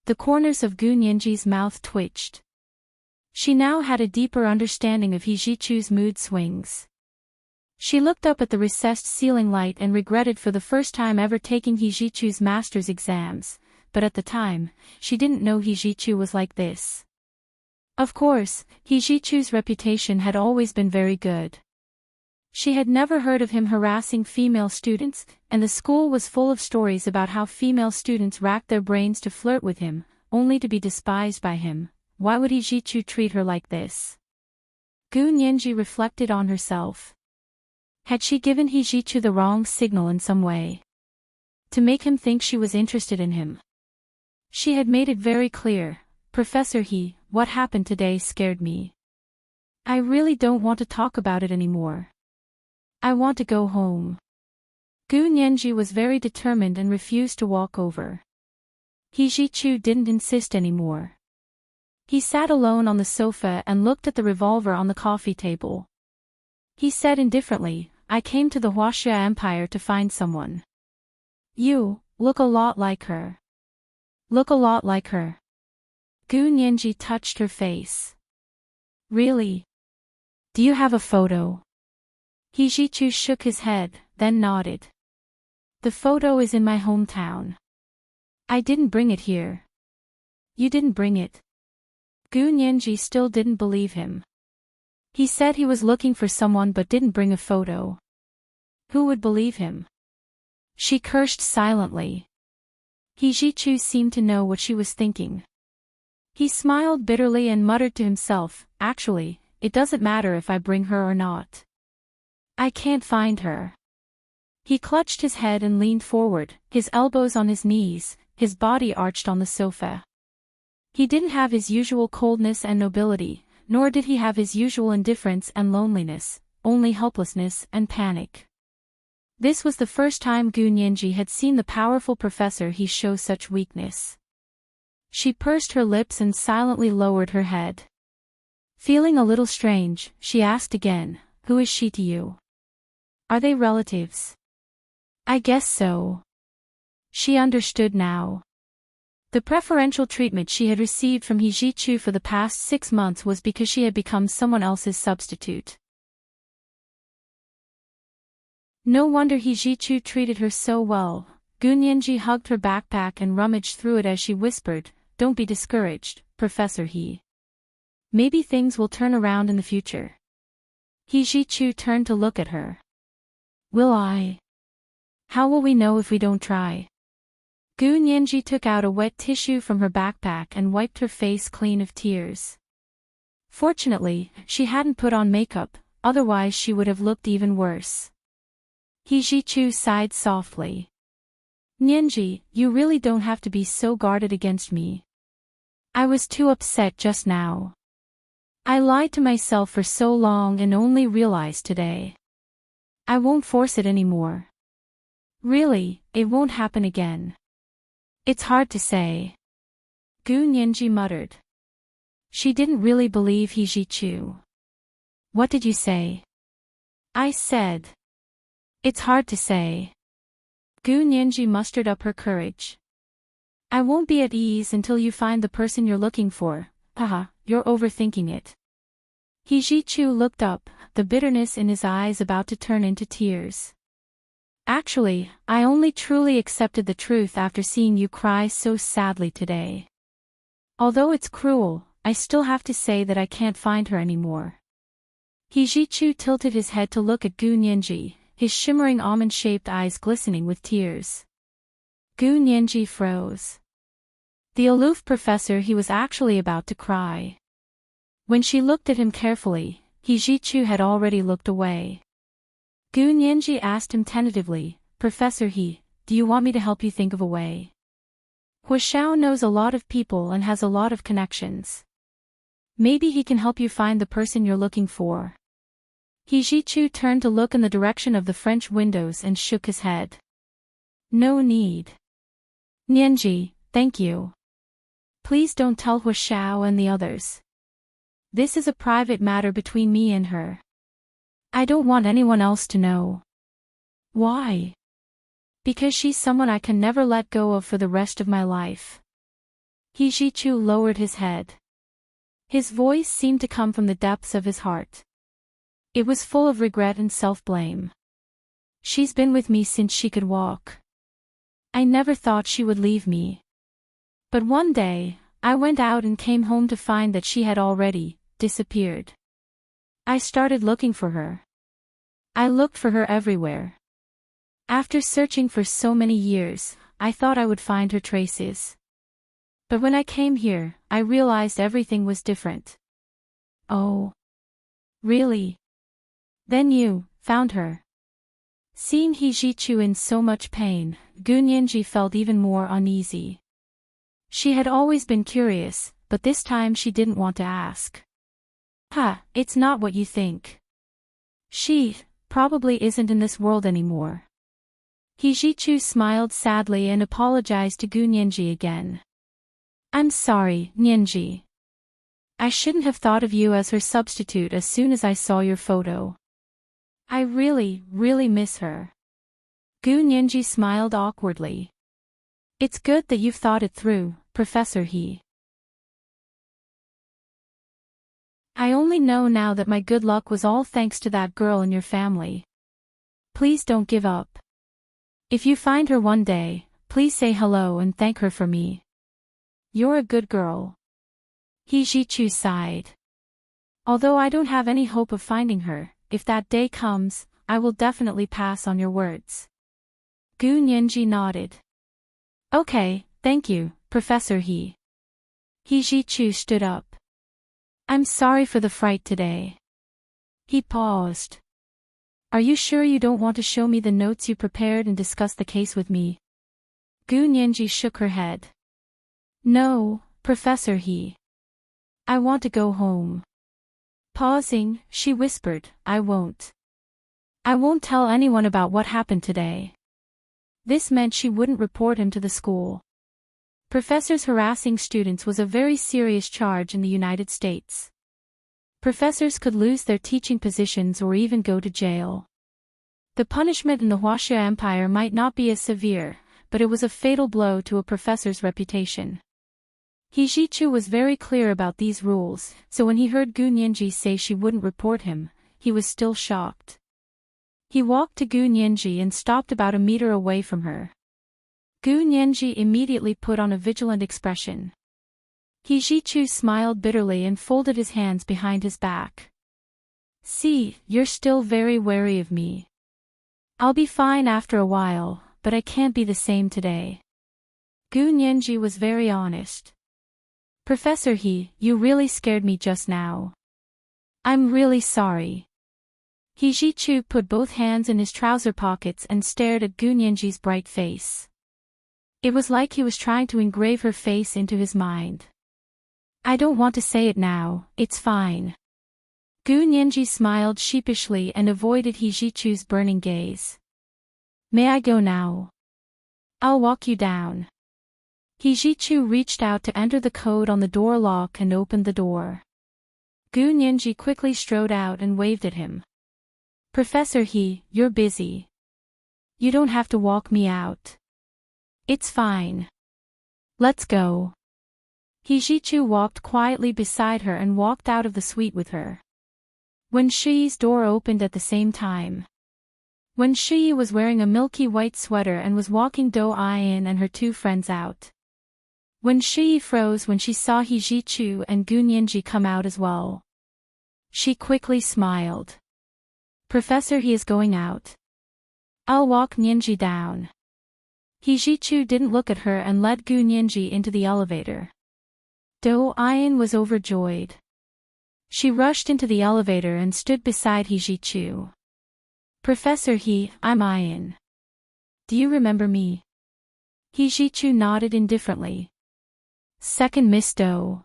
The corners of Gu Nianji's mouth twitched. She now had a deeper understanding of He Jichu's mood swings. She looked up at the recessed ceiling light and regretted for the first time ever taking He Jichu's master's exams, but at the time, she didn't know He Jichu was like this. Of course, He Jichu's reputation had always been very good. She had never heard of him harassing female students, and the school was full of stories about how female students racked their brains to flirt with him, only to be despised by him. Why would He Jichu treat her like this? Gu Nianji reflected on herself. Had she given He Jichu the wrong signal in some way? To make him think she was interested in him. She had made it very clear, Professor He, what happened today scared me. I really don't want to talk about it anymore. I want to go home. Gu Nianji was very determined and refused to walk over. He Jichu didn't insist anymore. He sat alone on the sofa and looked at the revolver on the coffee table. He said indifferently, I came to the Huaxia Empire to find someone. You look a lot like her. Look a lot like her. Gu Nianji touched her face. Really? Do you have a photo? He Jichu shook his head, then nodded. The photo is in my hometown. I didn't bring it here. You didn't bring it. Gu Nianji still didn't believe him. He said he was looking for someone but didn't bring a photo. Who would believe him? She cursed silently. He Jichu seemed to know what she was thinking. He smiled bitterly and muttered to himself, actually, it doesn't matter if I bring her or not. I can't find her. He clutched his head and leaned forward, his elbows on his knees, his body arched on the sofa. He didn't have his usual coldness and nobility, nor did he have his usual indifference and loneliness, only helplessness and panic. This was the first time Gu Nianji had seen the powerful professor He show such weakness. She pursed her lips and silently lowered her head. Feeling a little strange, she asked again, who is she to you? Are they relatives? I guess so. She understood now. The preferential treatment she had received from He Jichu for the past 6 months was because she had become someone else's substitute. No wonder He Jichu treated her so well. Gu Nianji hugged her backpack and rummaged through it as she whispered, don't be discouraged, Professor He. Maybe things will turn around in the future. He Jichu turned to look at her. Will I? How will we know if we don't try? Gu Nianji took out a wet tissue from her backpack and wiped her face clean of tears. Fortunately, she hadn't put on makeup, otherwise she would have looked even worse. He Jichu sighed softly. Nianji, you really don't have to be so guarded against me. I was too upset just now. I lied to myself for so long and only realized today. I won't force it anymore. Really, it won't happen again. It's hard to say. Gu Nianji muttered. She didn't really believe He Jichu. What did you say? I said. It's hard to say. Gu Nianji mustered up her courage. I won't be at ease until you find the person you're looking for. Haha, you're overthinking it. He Jichu looked up, the bitterness in his eyes about to turn into tears. Actually, I only truly accepted the truth after seeing you cry so sadly today. Although it's cruel, I still have to say that I can't find her anymore. He Jichu tilted his head to look at Gu Nianji, his shimmering almond-shaped eyes glistening with tears. Gu Nianji froze. The aloof professor He was actually about to cry. When she looked at him carefully, He Jichu had already looked away. Gu Nianji asked him tentatively, Professor He, do you want me to help you think of a way? Huaxiao knows a lot of people and has a lot of connections. Maybe he can help you find the person you're looking for. He Jichu turned to look in the direction of the French windows and shook his head. No need. Nianji, thank you. Please don't tell Hu Xiao and the others. This is a private matter between me and her. I don't want anyone else to know. Why? Because she's someone I can never let go of for the rest of my life. He Jichu lowered his head. His voice seemed to come from the depths of his heart. It was full of regret and self-blame. She's been with me since she could walk. I never thought she would leave me. But one day, I went out and came home to find that she had already disappeared. I started looking for her. I looked for her everywhere. After searching for so many years, I thought I would find her traces. But when I came here, I realized everything was different. Oh. Really? Then you found her. Seeing He Jichu in so much pain, Gu Nianji felt even more uneasy. She had always been curious, but this time she didn't want to ask. It's not what you think. She probably isn't in this world anymore. He Jichu smiled sadly and apologized to Gu Nianji again. I'm sorry, Nianji. I shouldn't have thought of you as her substitute as soon as I saw your photo. I really miss her. Gu Nianji smiled awkwardly. It's good that you've thought it through, Professor He. I only know now that my good luck was all thanks to that girl in your family. Please don't give up. If you find her one day, please say hello and thank her for me. You're a good girl. He Jichu sighed. Although I don't have any hope of finding her, if that day comes, I will definitely pass on your words. Gu Nianji nodded. Okay, thank you, Professor He. He Jichu stood up. I'm sorry for the fright today. He paused. Are you sure you don't want to show me the notes you prepared and discuss the case with me? Gu Nianji shook her head. No, Professor He. I want to go home. Pausing, she whispered, I won't. I won't tell anyone about what happened today. This meant she wouldn't report him to the school. Professors harassing students was a very serious charge in the United States. Professors could lose their teaching positions or even go to jail. The punishment in the Huaxia Empire might not be as severe, but it was a fatal blow to a professor's reputation. He Jichu was very clear about these rules, so when he heard Gu Nianji say she wouldn't report him, he was still shocked. He walked to Gu Nianji and stopped about a meter away from her. Gu Nianji immediately put on a vigilant expression. He Jichu smiled bitterly and folded his hands behind his back. See, you're still very wary of me. I'll be fine after a while, but I can't be the same today. Gu Nianji was very honest. Professor He, you really scared me just now. I'm really sorry. He Jichu put both hands in his trouser pockets and stared at Gu Nianji's bright face. It was like he was trying to engrave her face into his mind. I don't want to say it now, it's fine. Gu Nianji smiled sheepishly and avoided He Jichu's burning gaze. May I go now? I'll walk you down. He Jichu reached out to enter the code on the door lock and opened the door. Gu Nianji quickly strode out and waved at him. Professor He, you're busy. You don't have to walk me out. It's fine. Let's go. He Jichu walked quietly beside her and walked out of the suite with her. Wen Shiyi's door opened at the same time. Wen Shiyi was wearing a milky white sweater and was walking Do Ayin and her two friends out. Wen Shiyi froze when she saw He Jichu and Gu Nianji come out as well. She quickly smiled. Professor He is going out. I'll walk Nianji down. He Jichu didn't look at her and led Gu Nianji into the elevator. Do Ayin was overjoyed. She rushed into the elevator and stood beside He Jichu. Professor He, I'm Ayin. Do you remember me? He Jichu nodded indifferently. Second Miss Do.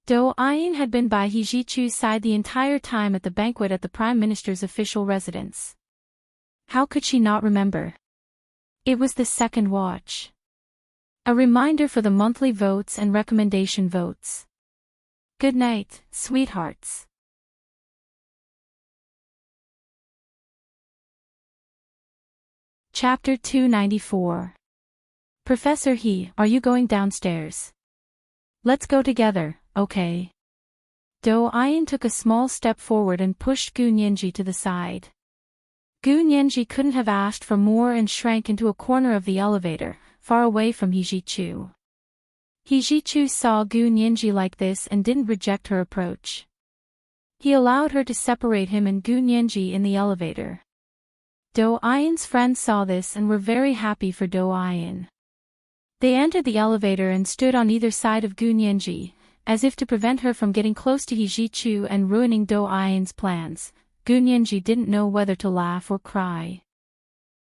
Do Ayin had been by He Jichu's side the entire time at the banquet at the Prime Minister's official residence. How could she not remember? It was the second watch. A reminder for the monthly votes and recommendation votes. Good night, sweethearts. Chapter 294. Professor He, are you going downstairs? Let's go together, okay? Do-Ayin took a small step forward and pushed Gu Nianji to the side. Gu Nianji couldn't have asked for more and shrank into a corner of the elevator, far away from He Jichu. He Jichu saw Gu Nianji like this and didn't reject her approach. He allowed her to separate him and Gu Nianji in the elevator. Do-Ayin's friends saw this and were very happy for Do-Ayin. They entered the elevator and stood on either side of Gu Nianji, as if to prevent her from getting close to He Jichu and ruining Do-Ayin's plans. Gu Nianji didn't know whether to laugh or cry.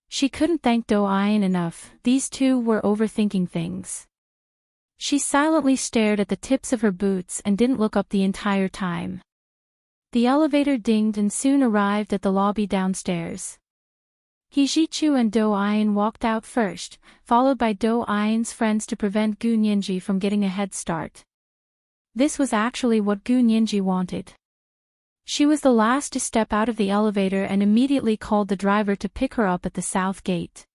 She couldn't thank Do-Ayin enough, these two were overthinking things. She silently stared at the tips of her boots and didn't look up the entire time. The elevator dinged and soon arrived at the lobby downstairs. He Jichu and Do-Ayin walked out first, followed by Do-Ayin's friends to prevent Gu Nianji from getting a head start. This was actually what Gu Nianji wanted. She was the last to step out of the elevator and immediately called the driver to pick her up at the south gate.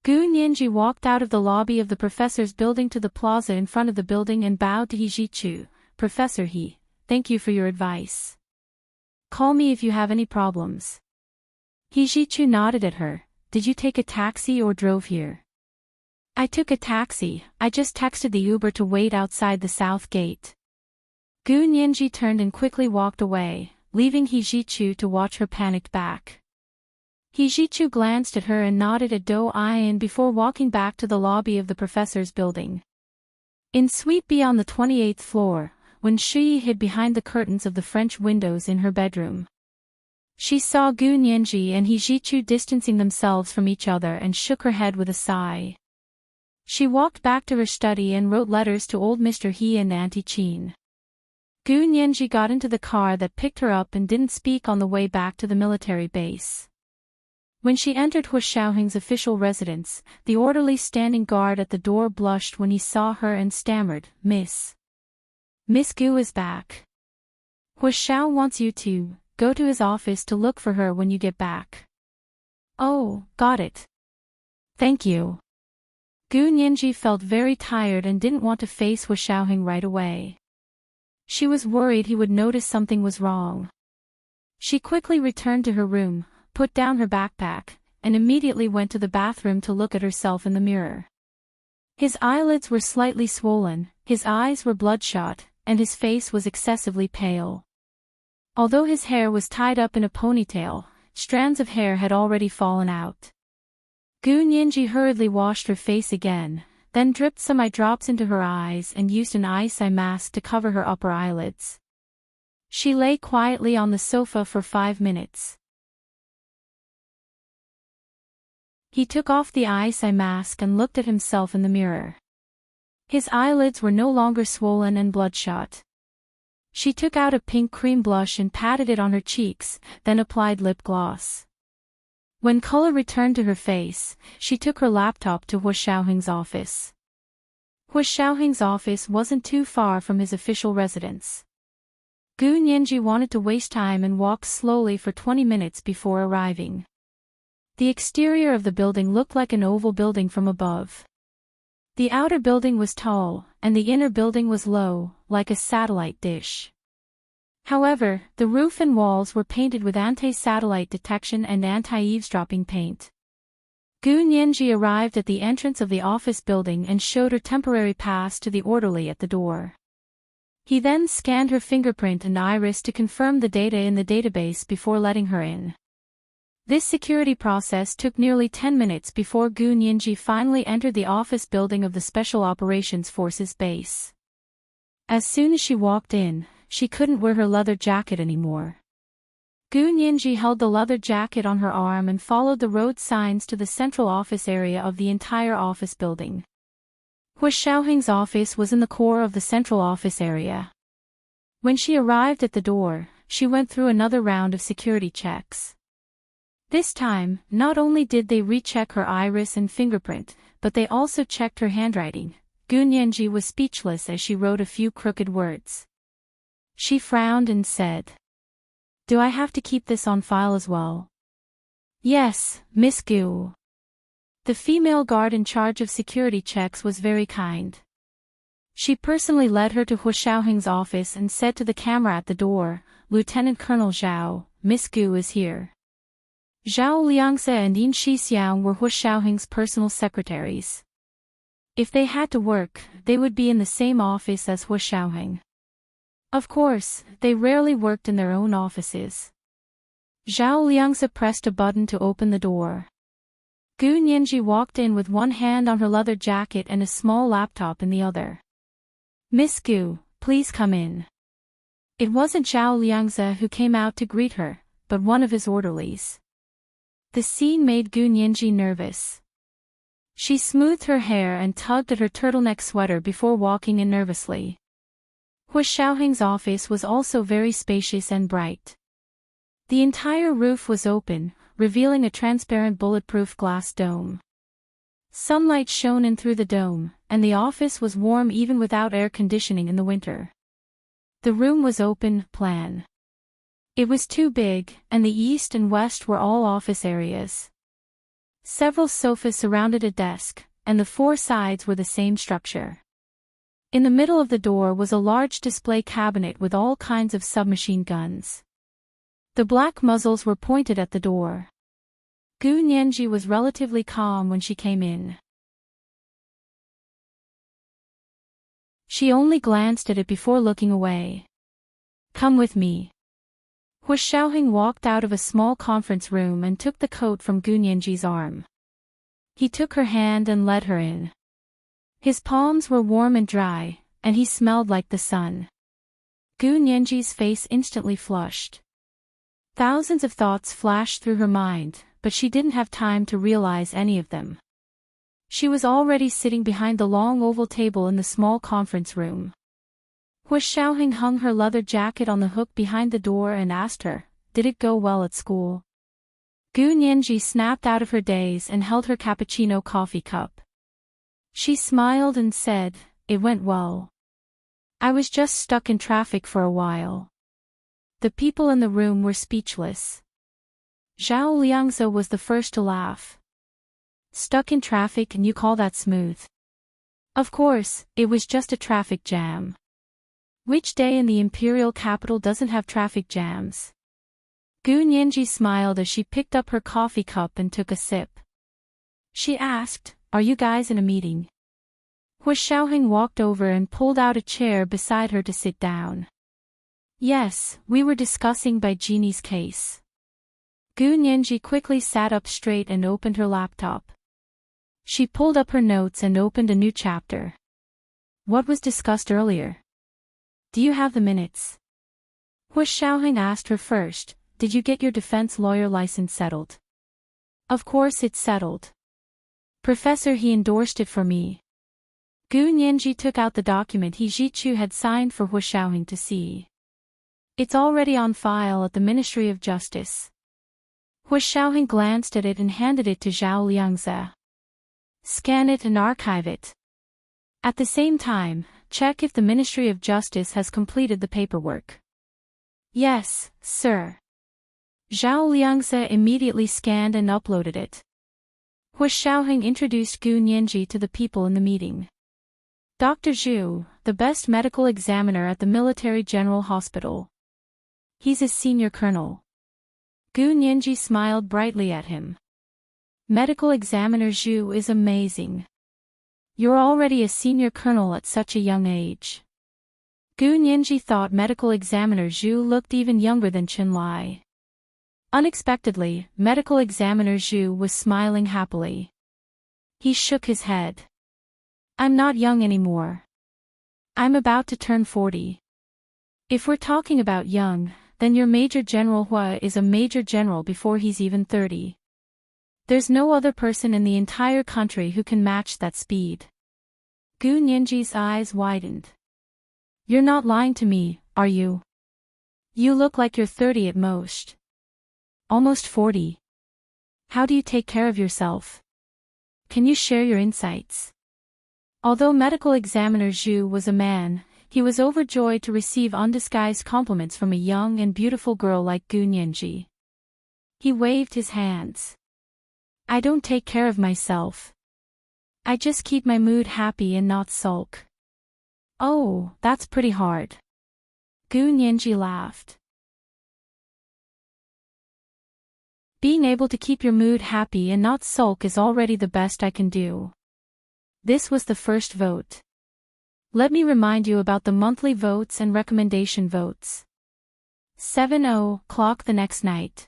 Gu Nianji walked out of the lobby of the professor's building to the plaza in front of the building and bowed to He Jichu. Professor He, thank you for your advice. Call me if you have any problems. He Jichu nodded at her. Did you take a taxi or drove here? I took a taxi, I just texted the Uber to wait outside the south gate. Gu Nianji turned and quickly walked away, leaving He Jichu to watch her panicked back. He Jichu glanced at her and nodded at Do-Ayin before walking back to the lobby of the professor's building. In suite B on the 28th floor, when Shuyi hid behind the curtains of the French windows in her bedroom, she saw Gu Nianji and He Jichu distancing themselves from each other and shook her head with a sigh. She walked back to her study and wrote letters to old Mr. He and Auntie Qin. Gu Nianji got into the car that picked her up and didn't speak on the way back to the military base. When she entered Hu Xiaoheng's official residence, the orderly standing guard at the door blushed when he saw her and stammered, Miss Gu is back. Hu Xiao wants you to go to his office to look for her when you get back. Oh, got it. Thank you. Gu Nianji felt very tired and didn't want to face Hu Xiaoheng right away. She was worried he would notice something was wrong. She quickly returned to her room, put down her backpack, and immediately went to the bathroom to look at herself in the mirror. His eyelids were slightly swollen, his eyes were bloodshot, and his face was excessively pale. Although his hair was tied up in a ponytail, strands of hair had already fallen out. Gu Nianji hurriedly washed her face again, then dripped some eye drops into her eyes and used an eye mask to cover her upper eyelids. She lay quietly on the sofa for 5 minutes. He took off the eye mask and looked at himself in the mirror. His eyelids were no longer swollen and bloodshot. She took out a pink cream blush and patted it on her cheeks, then applied lip gloss. When color returned to her face, she took her laptop to Hu Xiaoheng's office. Hu Xiaoheng's office wasn't too far from his official residence. Gu Nianji wanted to waste time and walked slowly for 20 minutes before arriving. The exterior of the building looked like an oval building from above. The outer building was tall, and the inner building was low, like a satellite dish. However, the roof and walls were painted with anti-satellite detection and anti-eavesdropping paint. Gu Nianji arrived at the entrance of the office building and showed her temporary pass to the orderly at the door. He then scanned her fingerprint and iris to confirm the data in the database before letting her in. This security process took nearly 10 minutes before Gu Nianji finally entered the office building of the Special Operations Forces base. As soon as she walked in, she couldn't wear her leather jacket anymore. Gu Nianji held the leather jacket on her arm and followed the road signs to the central office area of the entire office building. Hu Xiaoheng's office was in the core of the central office area. When she arrived at the door, she went through another round of security checks. This time, not only did they recheck her iris and fingerprint, but they also checked her handwriting. Gu Nianji was speechless as she wrote a few crooked words. She frowned and said, "Do I have to keep this on file as well?" "Yes, Miss Gu." The female guard in charge of security checks was very kind. She personally led her to Hu Xiaoheng's office and said to the camera at the door, "Lieutenant Colonel Zhao, Miss Gu is here." Zhao Liangse and Yin Shixiang were Hu Xiaoheng's personal secretaries. If they had to work, they would be in the same office as Hu Xiaoheng. Of course, they rarely worked in their own offices. Zhao Liangse pressed a button to open the door. Gu Nianji walked in with one hand on her leather jacket and a small laptop in the other. "Miss Gu, please come in." It wasn't Zhao Liangse who came out to greet her, but one of his orderlies. The scene made Gu Nianji nervous. She smoothed her hair and tugged at her turtleneck sweater before walking in nervously. Hu Xiaoheng's office was also very spacious and bright. The entire roof was open, revealing a transparent bulletproof glass dome. Sunlight shone in through the dome, and the office was warm even without air conditioning in the winter. The room was open plan. It was too big, and the east and west were all office areas. Several sofas surrounded a desk, and the four sides were the same structure. In the middle of the door was a large display cabinet with all kinds of submachine guns. The black muzzles were pointed at the door. Gu Nianji was relatively calm when she came in. She only glanced at it before looking away. "Come with me." Hu Xiaoheng walked out of a small conference room and took the coat from Gu Nianji's arm. He took her hand and led her in. His palms were warm and dry, and he smelled like the sun. Gu Nianji's face instantly flushed. Thousands of thoughts flashed through her mind, but she didn't have time to realize any of them. She was already sitting behind the long oval table in the small conference room. Hu Xiaoheng hung her leather jacket on the hook behind the door and asked her, "Did it go well at school?" Gu Nianji snapped out of her daze and held her cappuccino coffee cup. She smiled and said, "It went well. I was just stuck in traffic for a while." The people in the room were speechless. Zhao Liangse was the first to laugh. "Stuck in traffic and you call that smooth?" "Of course, it was just a traffic jam. Which day in the imperial capital doesn't have traffic jams?" Gu Nianji smiled as she picked up her coffee cup and took a sip. She asked, "Are you guys in a meeting?" Hu Xiaoheng walked over and pulled out a chair beside her to sit down. "Yes, we were discussing Bai Genie's case." Gu Nianji quickly sat up straight and opened her laptop. She pulled up her notes and opened a new chapter. "What was discussed earlier? Do you have the minutes?" Hu Xiaoheng asked her first, "Did you get your defense lawyer license settled?" "Of course it's settled. Professor, he endorsed it for me." Gu Nianji took out the document He Zhichu had signed for Hu Xiaoheng to see. "It's already on file at the Ministry of Justice." Hu Xiaoheng glanced at it and handed it to Zhao Liangse. "Scan it and archive it. At the same time, check if the Ministry of Justice has completed the paperwork." "Yes, sir." Zhao Liangse immediately scanned and uploaded it. Hu Xiaoheng introduced Gu Nianji to the people in the meeting. "Dr. Zhu, the best medical examiner at the Military General Hospital. He's a senior colonel." Gu Nianji smiled brightly at him. "Medical examiner Zhu is amazing. You're already a senior colonel at such a young age." Gu Nianji thought medical examiner Zhu looked even younger than Chen Lai. Unexpectedly, medical examiner Zhu was smiling happily. He shook his head. "I'm not young anymore. I'm about to turn 40. If we're talking about young, then your Major General Hua is a Major General before he's even 30. There's no other person in the entire country who can match that speed." Gu Nianji's eyes widened. "You're not lying to me, are you? You look like you're 30 at most." "Almost 40. How do you take care of yourself? Can you share your insights? Although medical examiner Zhu was a man, he was overjoyed to receive undisguised compliments from a young and beautiful girl like Gu Nianji. He waved his hands. I don't take care of myself. I just keep my mood happy and not sulk. Oh, that's pretty hard. Gu Nianji laughed. Being able to keep your mood happy and not sulk is already the best I can do. This was the first vote. Let me remind you about the monthly votes and recommendation votes. 7:00 the next night.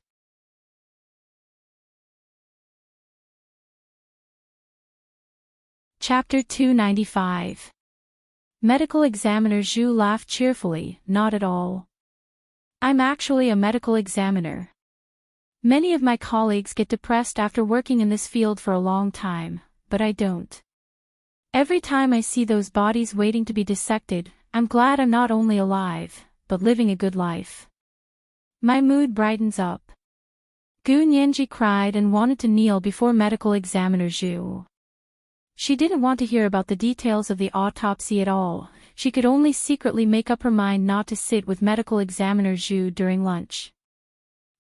Chapter 295. Medical examiner Zhu laughed cheerfully. Not at all. I'm actually a medical examiner. Many of my colleagues get depressed after working in this field for a long time, but I don't. Every time I see those bodies waiting to be dissected, I'm glad I'm not only alive, but living a good life. My mood brightens up. Gu Nianji cried and wanted to kneel before medical examiner Zhu. She didn't want to hear about the details of the autopsy at all. She could only secretly make up her mind not to sit with medical examiner Zhu during lunch.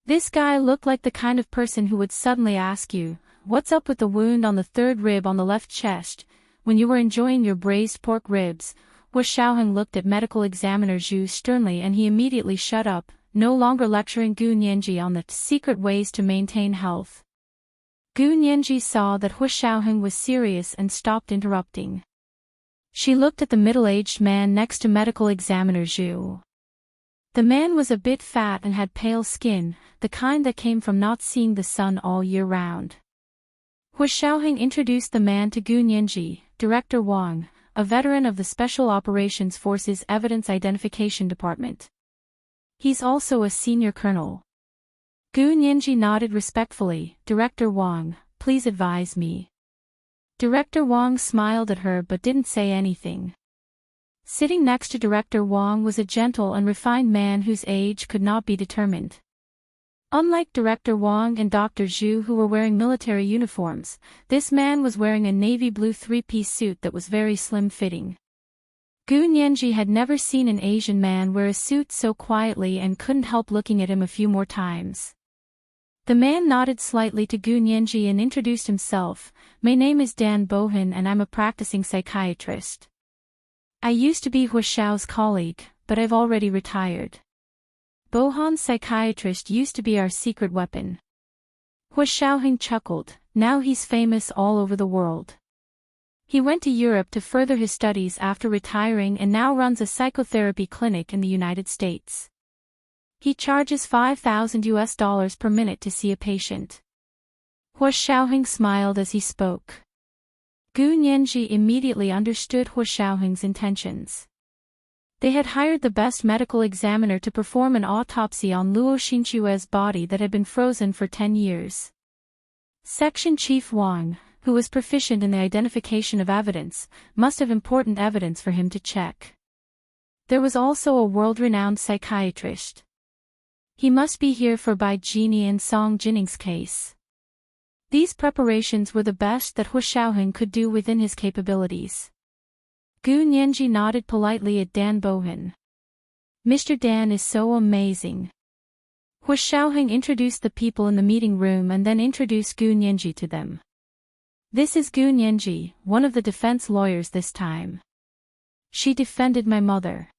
This guy looked like the kind of person who would suddenly ask you, "What's up with the wound on the third rib on the left chest?" when you were enjoying your braised pork ribs. Wu Xiaoheng looked at medical examiner Zhu sternly and he immediately shut up, no longer lecturing Gu Nianji on the secret ways to maintain health. Gu Nianji saw that Wu Xiaoheng was serious and stopped interrupting. She looked at the middle-aged man next to medical examiner Zhu. The man was a bit fat and had pale skin, the kind that came from not seeing the sun all year round. Wu Xiaoheng introduced the man to Gu Nianji, Director Wang, a veteran of the Special Operations Force's Evidence Identification Department. He's also a senior colonel. Gu Nianji nodded respectfully. Director Wang, please advise me. Director Wang smiled at her but didn't say anything. Sitting next to Director Wang was a gentle and refined man whose age could not be determined. Unlike Director Wang and Dr. Zhu who were wearing military uniforms, this man was wearing a navy blue three-piece suit that was very slim-fitting. Gu Nianji had never seen an Asian man wear a suit so quietly and couldn't help looking at him a few more times. The man nodded slightly to Gu Nianji and introduced himself. My name is Dan Bohan and I'm a practicing psychiatrist. I used to be Hu Xiao's colleague, but I've already retired. Bohan's psychiatrist used to be our secret weapon. Hu Xiaoheng chuckled. Now he's famous all over the world. He went to Europe to further his studies after retiring and now runs a psychotherapy clinic in the United States. He charges $5,000 per minute to see a patient. Hu Xiaoheng smiled as he spoke. Gu Nianji immediately understood Hu Xiaoheng's intentions. They had hired the best medical examiner to perform an autopsy on Luo Xinchue's body that had been frozen for 10 years. Section Chief Wang, who was proficient in the identification of evidence, must have important evidence for him to check. There was also a world-renowned psychiatrist. He must be here for Bai Jini and Song Jinning's case. These preparations were the best that Hu Xiaoheng could do within his capabilities. Gu Nianji nodded politely at Dan Bohan. Mr. Dan is so amazing. Hu Xiaoheng introduced the people in the meeting room and then introduced Gu Nianji to them. This is Gu Nianji, one of the defense lawyers this time. She defended my mother.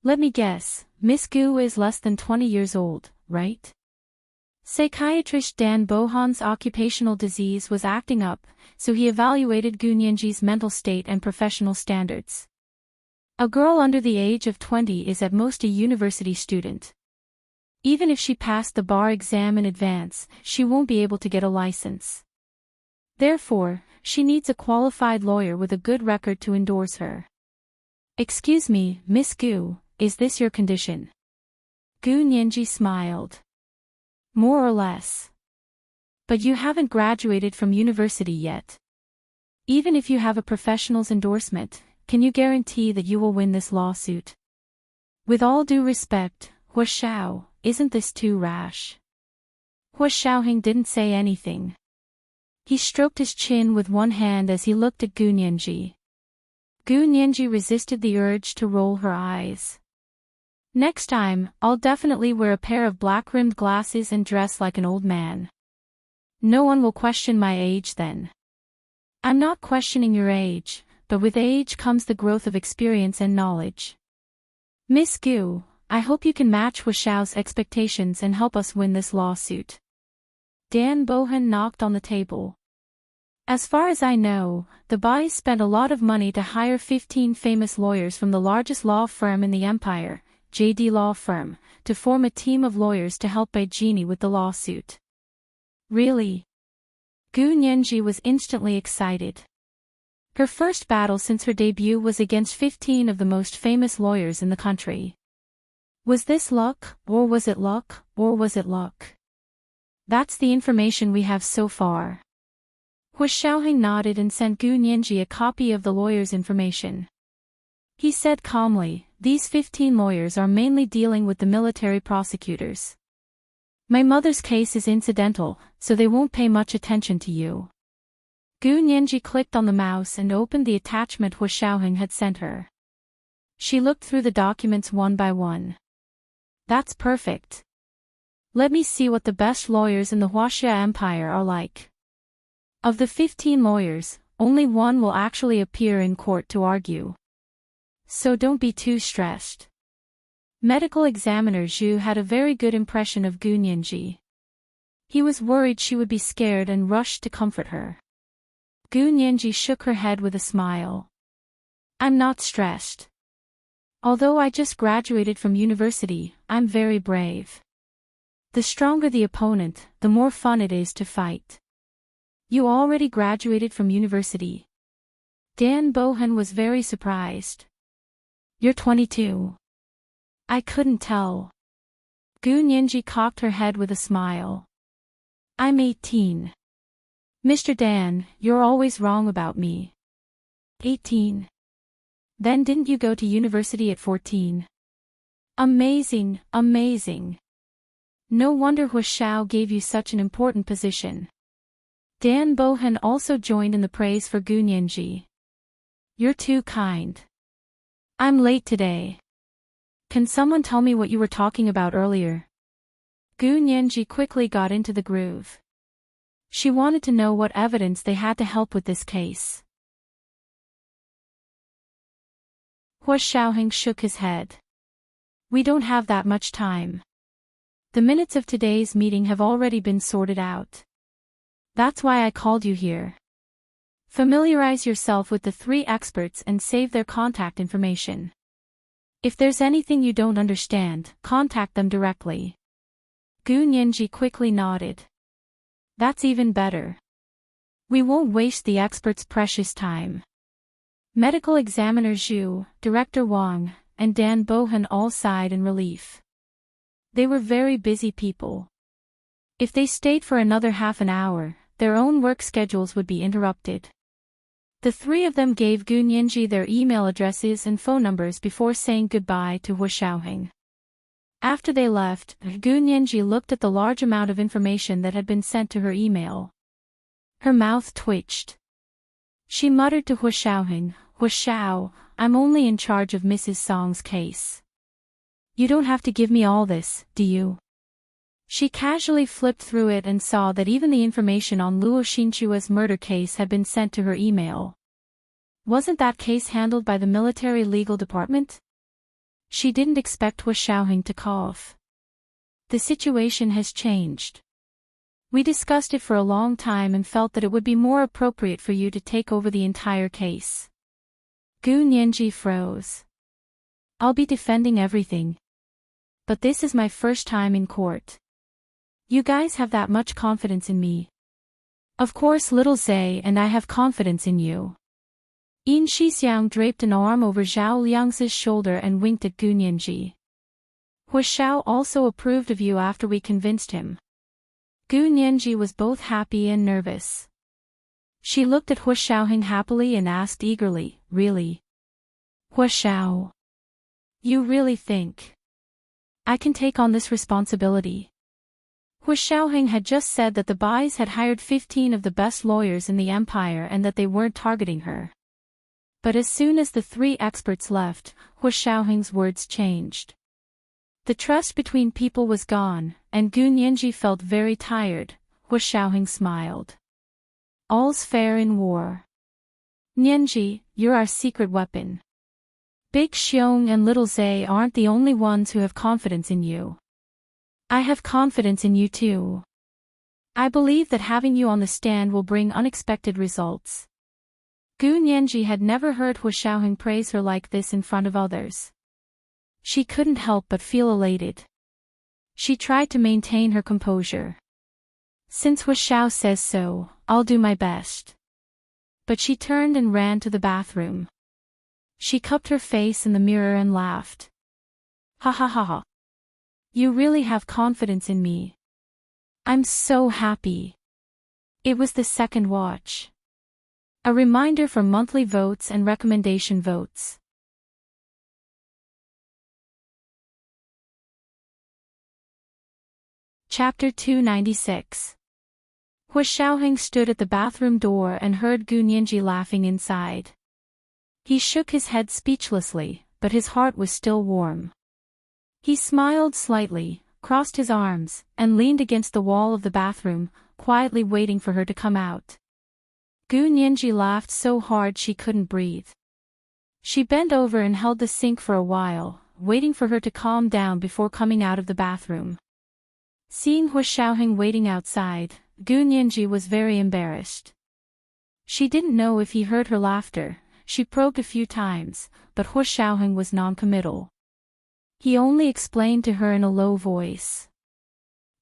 Let me guess, Miss Gu is less than 20 years old, right? Psychiatrist Dan Bohan's occupational disease was acting up, so he evaluated Gu Nianji's mental state and professional standards. A girl under the age of 20 is at most a university student. Even if she passed the bar exam in advance, she won't be able to get a license. Therefore, she needs a qualified lawyer with a good record to endorse her. Excuse me, Miss Gu, is this your condition? Gu Nianji smiled. More or less. But you haven't graduated from university yet. Even if you have a professional's endorsement, can you guarantee that you will win this lawsuit? With all due respect, Hu Xiao, isn't this too rash? Hua Xiaoheng didn't say anything. He stroked his chin with one hand as he looked at Gu Nianji. Gu Nianji resisted the urge to roll her eyes. Next time, I'll definitely wear a pair of black-rimmed glasses and dress like an old man. No one will question my age then. I'm not questioning your age, but with age comes the growth of experience and knowledge. Miss Gu, I hope you can match Hua Xiao's expectations and help us win this lawsuit. Dan Bohan knocked on the table. As far as I know, the boys spent a lot of money to hire 15 famous lawyers from the largest law firm in the empire, JD Law Firm, to form a team of lawyers to help Beijini with the lawsuit. Really? Gu Nianji was instantly excited. Her first battle since her debut was against 15 of the most famous lawyers in the country. Was this luck, or was it luck, or was it luck? That's the information we have so far. Hua Xiaoheng nodded and sent Gu Nianji a copy of the lawyer's information. He said calmly, these 15 lawyers are mainly dealing with the military prosecutors. My mother's case is incidental, so they won't pay much attention to you. Gu Nianji clicked on the mouse and opened the attachment Hua Xiaoheng had sent her. She looked through the documents one by one. That's perfect. Let me see what the best lawyers in the Huaxia Empire are like. Of the 15 lawyers, only one will actually appear in court to argue. So don't be too stressed. Medical examiner Zhu had a very good impression of Gu Nianji. He was worried she would be scared and rushed to comfort her. Gu Nianji shook her head with a smile. I'm not stressed. Although I just graduated from university, I'm very brave. The stronger the opponent, the more fun it is to fight. You already graduated from university. Dan Bohan was very surprised. You're 22. I couldn't tell. Gu Nianji cocked her head with a smile. I'm 18. Mr. Dan, you're always wrong about me. 18. Then didn't you go to university at 14? Amazing, amazing. No wonder Hua Xiao gave you such an important position. Dan Bohan also joined in the praise for Gu Nianji. You're too kind. I'm late today. Can someone tell me what you were talking about earlier? Gu Nianji quickly got into the groove. She wanted to know what evidence they had to help with this case. Hua Xiaoheng shook his head. We don't have that much time. The minutes of today's meeting have already been sorted out. That's why I called you here. Familiarize yourself with the 3 experts and save their contact information. If there's anything you don't understand, contact them directly. Gu Nianji quickly nodded. That's even better. We won't waste the experts' precious time. Medical examiner Zhu, Director Wang, and Dan Bohan all sighed in relief. They were very busy people. If they stayed for another half an hour, their own work schedules would be interrupted. The 3 of them gave Gu Nianji their email addresses and phone numbers before saying goodbye to Hua Xiaoheng. After they left, Gu Nianji looked at the large amount of information that had been sent to her email. Her mouth twitched. She muttered to Hua Xiaoheng, Hua Xiao, I'm only in charge of Mrs. Song's case. You don't have to give me all this, do you? She casually flipped through it and saw that even the information on Luo Xinchua's murder case had been sent to her email. Wasn't that case handled by the military legal department? She didn't expect Hua Xiaoheng to cough. The situation has changed. We discussed it for a long time and felt that it would be more appropriate for you to take over the entire case. Gu Nianji froze. I'll be defending everything. But this is my first time in court. You guys have that much confidence in me. Of course little Zhe and I have confidence in you. Yin Shixiang draped an arm over Zhao Liang's shoulder and winked at Gu Nianji. Hua Xiao also approved of you after we convinced him. Gu Nianji was both happy and nervous. She looked at Hua Xiaoheng happily and asked eagerly, really? Hua Xiao. You really think I can take on this responsibility? Hu Xiaoheng had just said that the Bais had hired 15 of the best lawyers in the empire and that they weren't targeting her. But as soon as the 3 experts left, Hu Xiaoheng's words changed. The trust between people was gone, and Gu Nianji felt very tired. Hu Xiaoheng smiled. All's fair in war. Nianji, you're our secret weapon. Big Xiong and Little Zay aren't the only ones who have confidence in you. I have confidence in you too. I believe that having you on the stand will bring unexpected results. Gu Nianji had never heard Hu Xiaoheng praise her like this in front of others. She couldn't help but feel elated. She tried to maintain her composure. Since Hu Xiao says so, I'll do my best. But she turned and ran to the bathroom. She cupped her face in the mirror and laughed. Ha ha ha ha. You really have confidence in me. I'm so happy. It was the second watch. A reminder for monthly votes and recommendation votes. Chapter 296. Hu Xiaoheng stood at the bathroom door and heard Gu Nianji laughing inside. He shook his head speechlessly, but his heart was still warm. He smiled slightly, crossed his arms, and leaned against the wall of the bathroom, quietly waiting for her to come out. Gu Nianji laughed so hard she couldn't breathe. She bent over and held the sink for a while, waiting for her to calm down before coming out of the bathroom. Seeing Hu Xiaoheng waiting outside, Gu Nianji was very embarrassed. She didn't know if he heard her laughter. She probed a few times, but Hu Xiaoheng was non-committal. He only explained to her in a low voice.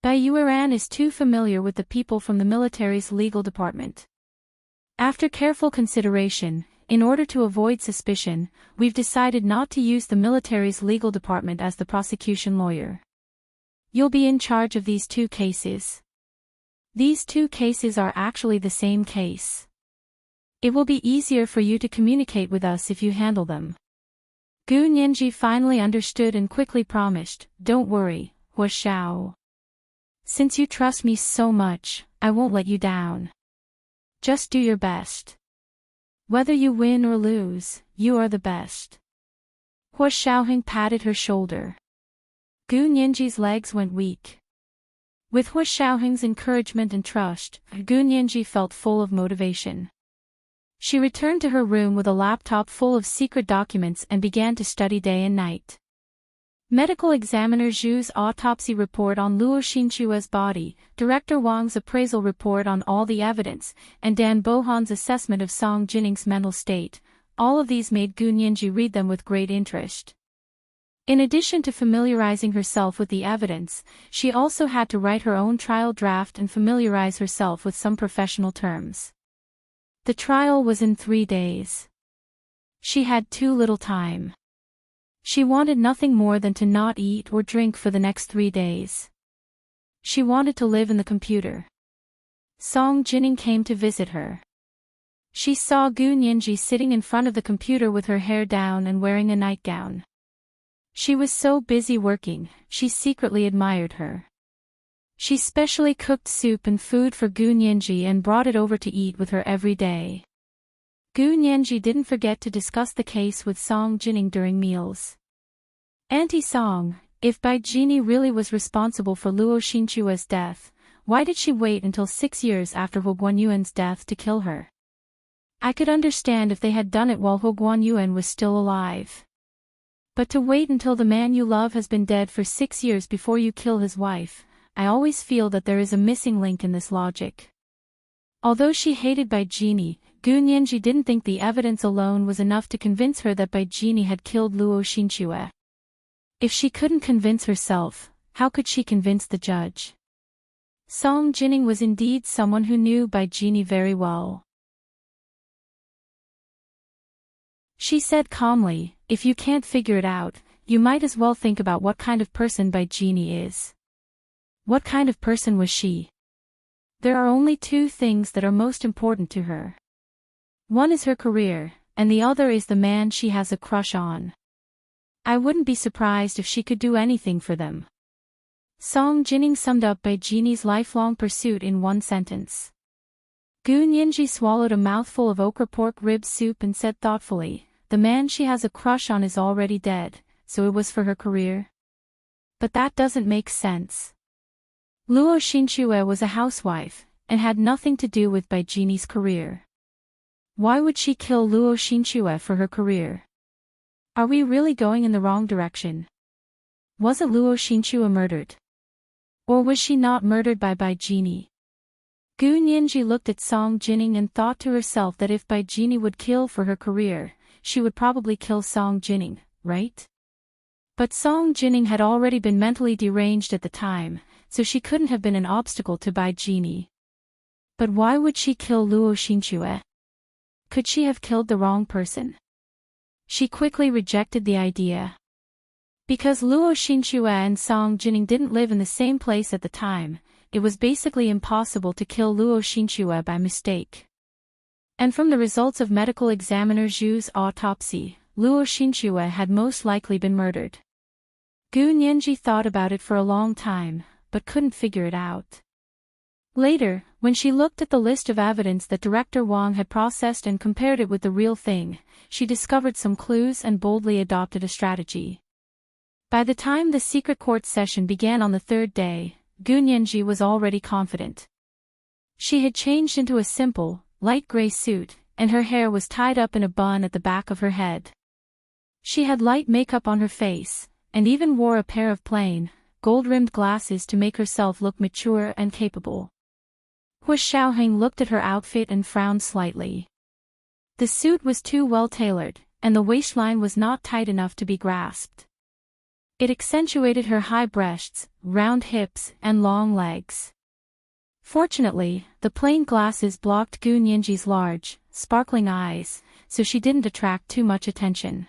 Bai Yueran is too familiar with the people from the military's legal department. After careful consideration, in order to avoid suspicion, we've decided not to use the military's legal department as the prosecution lawyer. You'll be in charge of these 2 cases. These 2 cases are actually the same case. It will be easier for you to communicate with us if you handle them. Gu Nianji finally understood and quickly promised, don't worry, Hu Xiao. Since you trust me so much, I won't let you down. Just do your best. Whether you win or lose, you are the best. Hu Xiaoheng patted her shoulder. Gu Nianji's legs went weak. With Hu Xiaoheng's encouragement and trust, Gu Nianji felt full of motivation. She returned to her room with a laptop full of secret documents and began to study day and night. Medical examiner Zhu's autopsy report on Luo Xinchua's body, Director Wang's appraisal report on all the evidence, and Dan Bohan's assessment of Song Jinning's mental state, all of these made Gu Nianji read them with great interest. In addition to familiarizing herself with the evidence, she also had to write her own trial draft and familiarize herself with some professional terms. The trial was in 3 days. She had too little time. She wanted nothing more than to not eat or drink for the next 3 days. She wanted to live in the computer. Song Jinning came to visit her. She saw Gu Nianji sitting in front of the computer with her hair down and wearing a nightgown. She was so busy working, she secretly admired her. She specially cooked soup and food for Gu Nianji and brought it over to eat with her every day. Gu Nianji didn't forget to discuss the case with Song Jinning during meals. Auntie Song, if Bai Jini really was responsible for Luo Xinchua's death, why did she wait until 6 years after Hu Guanyuan's death to kill her? I could understand if they had done it while Hu Guanyuan was still alive. But to wait until the man you love has been dead for 6 years before you kill his wife, I always feel that there is a missing link in this logic. Although she hated Bai Jini, Gu Nianji didn't think the evidence alone was enough to convince her that Bai Jini had killed Luo Xinchua. If she couldn't convince herself, how could she convince the judge? Song Jinning was indeed someone who knew Bai Jini very well. She said calmly, if you can't figure it out, you might as well think about what kind of person Bai Jini is. What kind of person was she? There are only 2 things that are most important to her. One is her career, and the other is the man she has a crush on. I wouldn't be surprised if she could do anything for them. Song Jining summed up Bai Jini's lifelong pursuit in one sentence. Gu Nianji swallowed a mouthful of okra pork rib soup and said thoughtfully, "The man she has a crush on is already dead, so it was for her career? But that doesn't make sense. Luo Xinchue was a housewife, and had nothing to do with Bai Jini's career. Why would she kill Luo Xinchue for her career? Are we really going in the wrong direction? Wasn't Luo Xinchue murdered? Or was she not murdered by Bai Jini?" Gu Nianji looked at Song Jining and thought to herself that if Bai Jini would kill for her career, she would probably kill Song Jining, right? But Song Jining had already been mentally deranged at the time, so she couldn't have been an obstacle to Bai Jini. But why would she kill Luo Xinchue? Could she have killed the wrong person? She quickly rejected the idea. Because Luo Xinchue and Song Jining didn't live in the same place at the time, it was basically impossible to kill Luo Xinchue by mistake. And from the results of medical examiner Zhu's autopsy, Luo Xinchue had most likely been murdered. Gu Nianji thought about it for a long time, but couldn't figure it out. Later, when she looked at the list of evidence that Director Wang had processed and compared it with the real thing, she discovered some clues and boldly adopted a strategy. By the time the secret court session began on the third day, Gu Nianji was already confident. She had changed into a simple, light gray suit, and her hair was tied up in a bun at the back of her head. She had light makeup on her face, and even wore a pair of plain, gold-rimmed glasses to make herself look mature and capable. Hu Xiaoheng looked at her outfit and frowned slightly. The suit was too well tailored, and the waistline was not tight enough to be grasped. It accentuated her high breasts, round hips, and long legs. Fortunately, the plain glasses blocked Gu Nianji's large, sparkling eyes, so she didn't attract too much attention.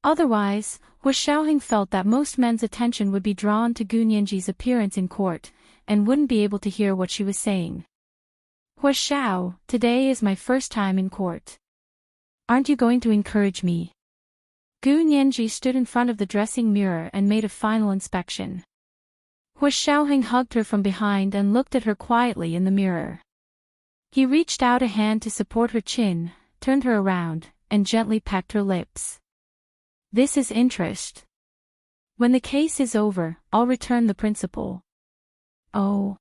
Otherwise, Hu Xiaoheng felt that most men's attention would be drawn to Gu Nianji's appearance in court, and wouldn't be able to hear what she was saying. "Hu Xiao, today is my first time in court. Aren't you going to encourage me?" Gu Nianji stood in front of the dressing mirror and made a final inspection. Hu Xiaoheng hugged her from behind and looked at her quietly in the mirror. He reached out a hand to support her chin, turned her around, and gently pecked her lips. "This is interest. When the case is over, I'll return the principal." "Oh.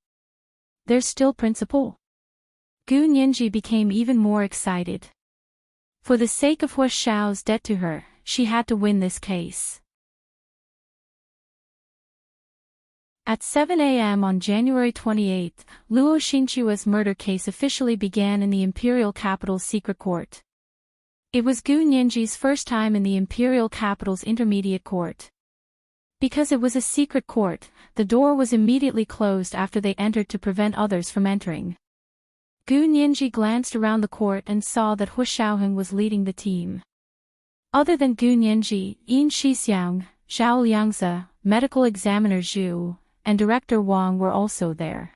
There's still principal?" Gu Nianji became even more excited. For the sake of Hu Xiao's debt to her, she had to win this case. At 7 a.m. on January 28, Luo Xinchue's murder case officially began in the Imperial Capital's secret court. It was Gu Nianji's first time in the Imperial Capital's intermediate court. Because it was a secret court, the door was immediately closed after they entered to prevent others from entering. Gu Nianji glanced around the court and saw that Hu Xiaoheng was leading the team. Other than Gu Nianji, Yin Shixiang, Zhao Liangzi, medical examiner Zhu, and Director Wang were also there.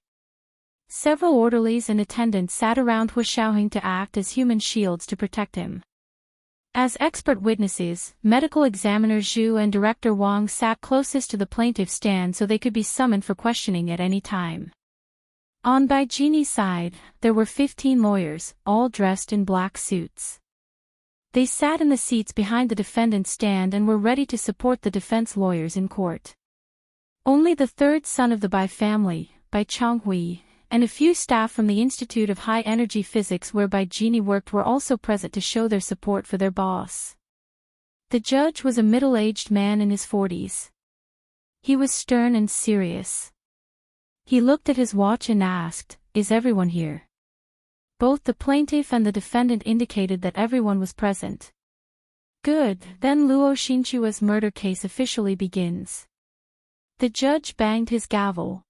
Several orderlies and attendants sat around Hu Xiaoheng to act as human shields to protect him. As expert witnesses, medical examiner Zhu and Director Wang sat closest to the plaintiff's stand so they could be summoned for questioning at any time. On Bai Jini's side, there were 15 lawyers, all dressed in black suits. They sat in the seats behind the defendant's stand and were ready to support the defense lawyers in court. Only the third son of the Bai family, Bai Chonghui, and a few staff from the Institute of High Energy Physics where Bai Jini worked were also present to show their support for their boss. The judge was a middle-aged man in his 40s. He was stern and serious. He looked at his watch and asked, "Is everyone here?" Both the plaintiff and the defendant indicated that everyone was present. "Good, then Luo Xinchue's murder case officially begins." The judge banged his gavel.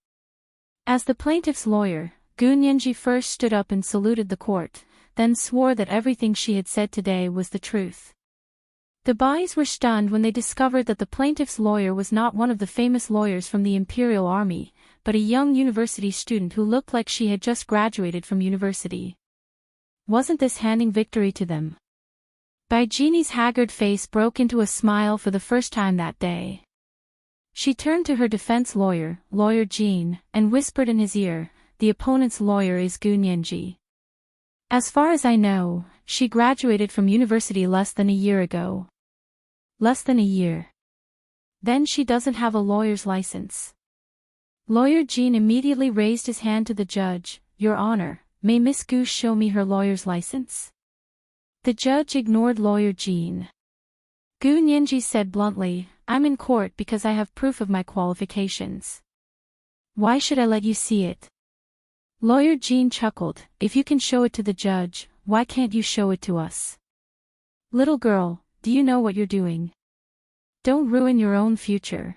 As the plaintiff's lawyer, Gu Nianji first stood up and saluted the court, then swore that everything she had said today was the truth. The Bais were stunned when they discovered that the plaintiff's lawyer was not one of the famous lawyers from the Imperial Army, but a young university student who looked like she had just graduated from university. Wasn't this handing victory to them? Bai Jini's haggard face broke into a smile for the first time that day. She turned to her defense lawyer, Lawyer Jean, and whispered in his ear, "The opponent's lawyer is Gu Nianji. As far as I know, she graduated from university less than a year ago." Less than a year. Then she doesn't have a lawyer's license. Lawyer Jean immediately raised his hand to the judge. "Your Honor, may Miss Gu show me her lawyer's license?" The judge ignored Lawyer Jean. Gu Nianji said bluntly, "I'm in court because I have proof of my qualifications. Why should I let you see it?" Lawyer Jean chuckled, "If you can show it to the judge, why can't you show it to us? Little girl, do you know what you're doing? Don't ruin your own future."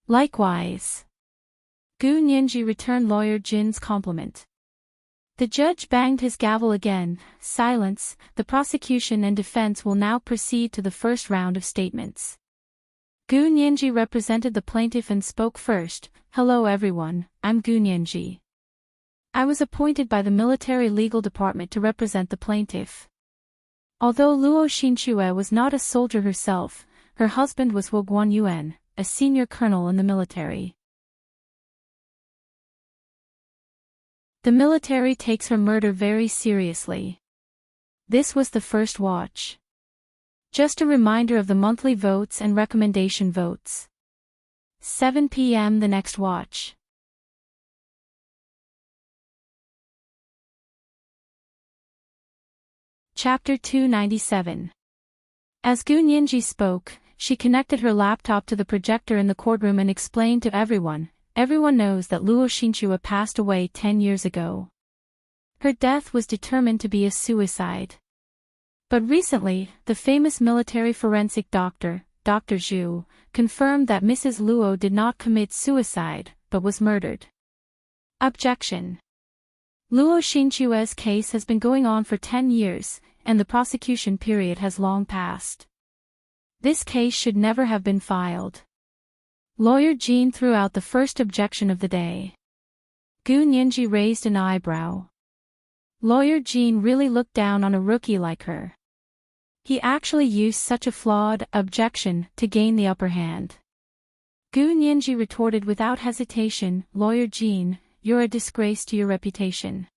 Likewise. Gu Nianji returned Lawyer Jin's compliment. The judge banged his gavel again. "Silence, the prosecution and defense will now proceed to the first round of statements." Gu Nianji represented the plaintiff and spoke first. "Hello everyone, I'm Gu Nianji. I was appointed by the military legal department to represent the plaintiff. Although Luo Xinchue was not a soldier herself, her husband was Huo Guanyuan, a senior colonel in the military. The military takes her murder very seriously. This was the first watch. Just a reminder of the monthly votes and recommendation votes. 7 p.m. the next watch. Chapter 297. As Gu Nianji spoke, she connected her laptop to the projector in the courtroom and explained to everyone, "Everyone knows that Luo Xinchue passed away 10 years ago. Her death was determined to be a suicide. But recently, the famous military forensic doctor, Dr. Zhu, confirmed that Mrs. Luo did not commit suicide, but was murdered." Objection. Luo Xinchue's case has been going on for 10 years, and the prosecution period has long passed. This case should never have been filed. Lawyer Jean threw out the first objection of the day. Gu Nianji raised an eyebrow. Lawyer Jean really looked down on a rookie like her. He actually used such a flawed objection to gain the upper hand. Gu Nianji retorted without hesitation, "Lawyer Jean, you're a disgrace to your reputation.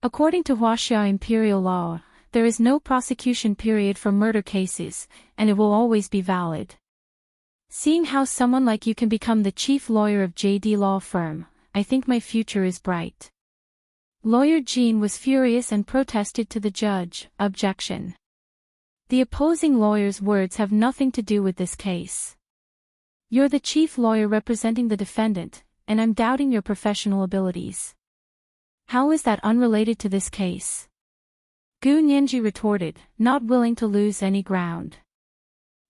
According to Huaxia imperial law, there is no prosecution period for murder cases, and it will always be valid. Seeing how someone like you can become the chief lawyer of JD law firm, I think my future is bright." Lawyer Jean was furious and protested to the judge, "Objection. The opposing lawyer's words have nothing to do with this case. You're the chief lawyer representing the defendant, and I'm doubting your professional abilities. How is that unrelated to this case?" Gu Nianji retorted, not willing to lose any ground.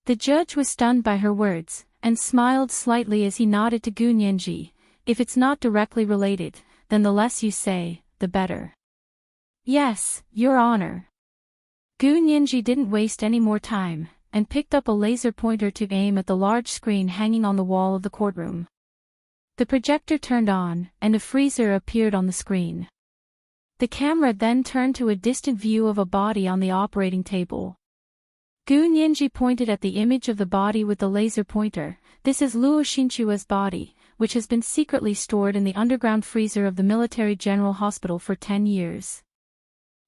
The judge was stunned by her words, and smiled slightly as he nodded to Gu Nianji. "If it's not directly related, then the less you say, the better." "Yes, Your Honor." Gu Nianji didn't waste any more time, and picked up a laser pointer to aim at the large screen hanging on the wall of the courtroom. The projector turned on, and a freezer appeared on the screen. The camera then turned to a distant view of a body on the operating table. Gu Nianji pointed at the image of the body with the laser pointer. "This is Luo Xinchue's body, which has been secretly stored in the underground freezer of the Military General Hospital for 10 years.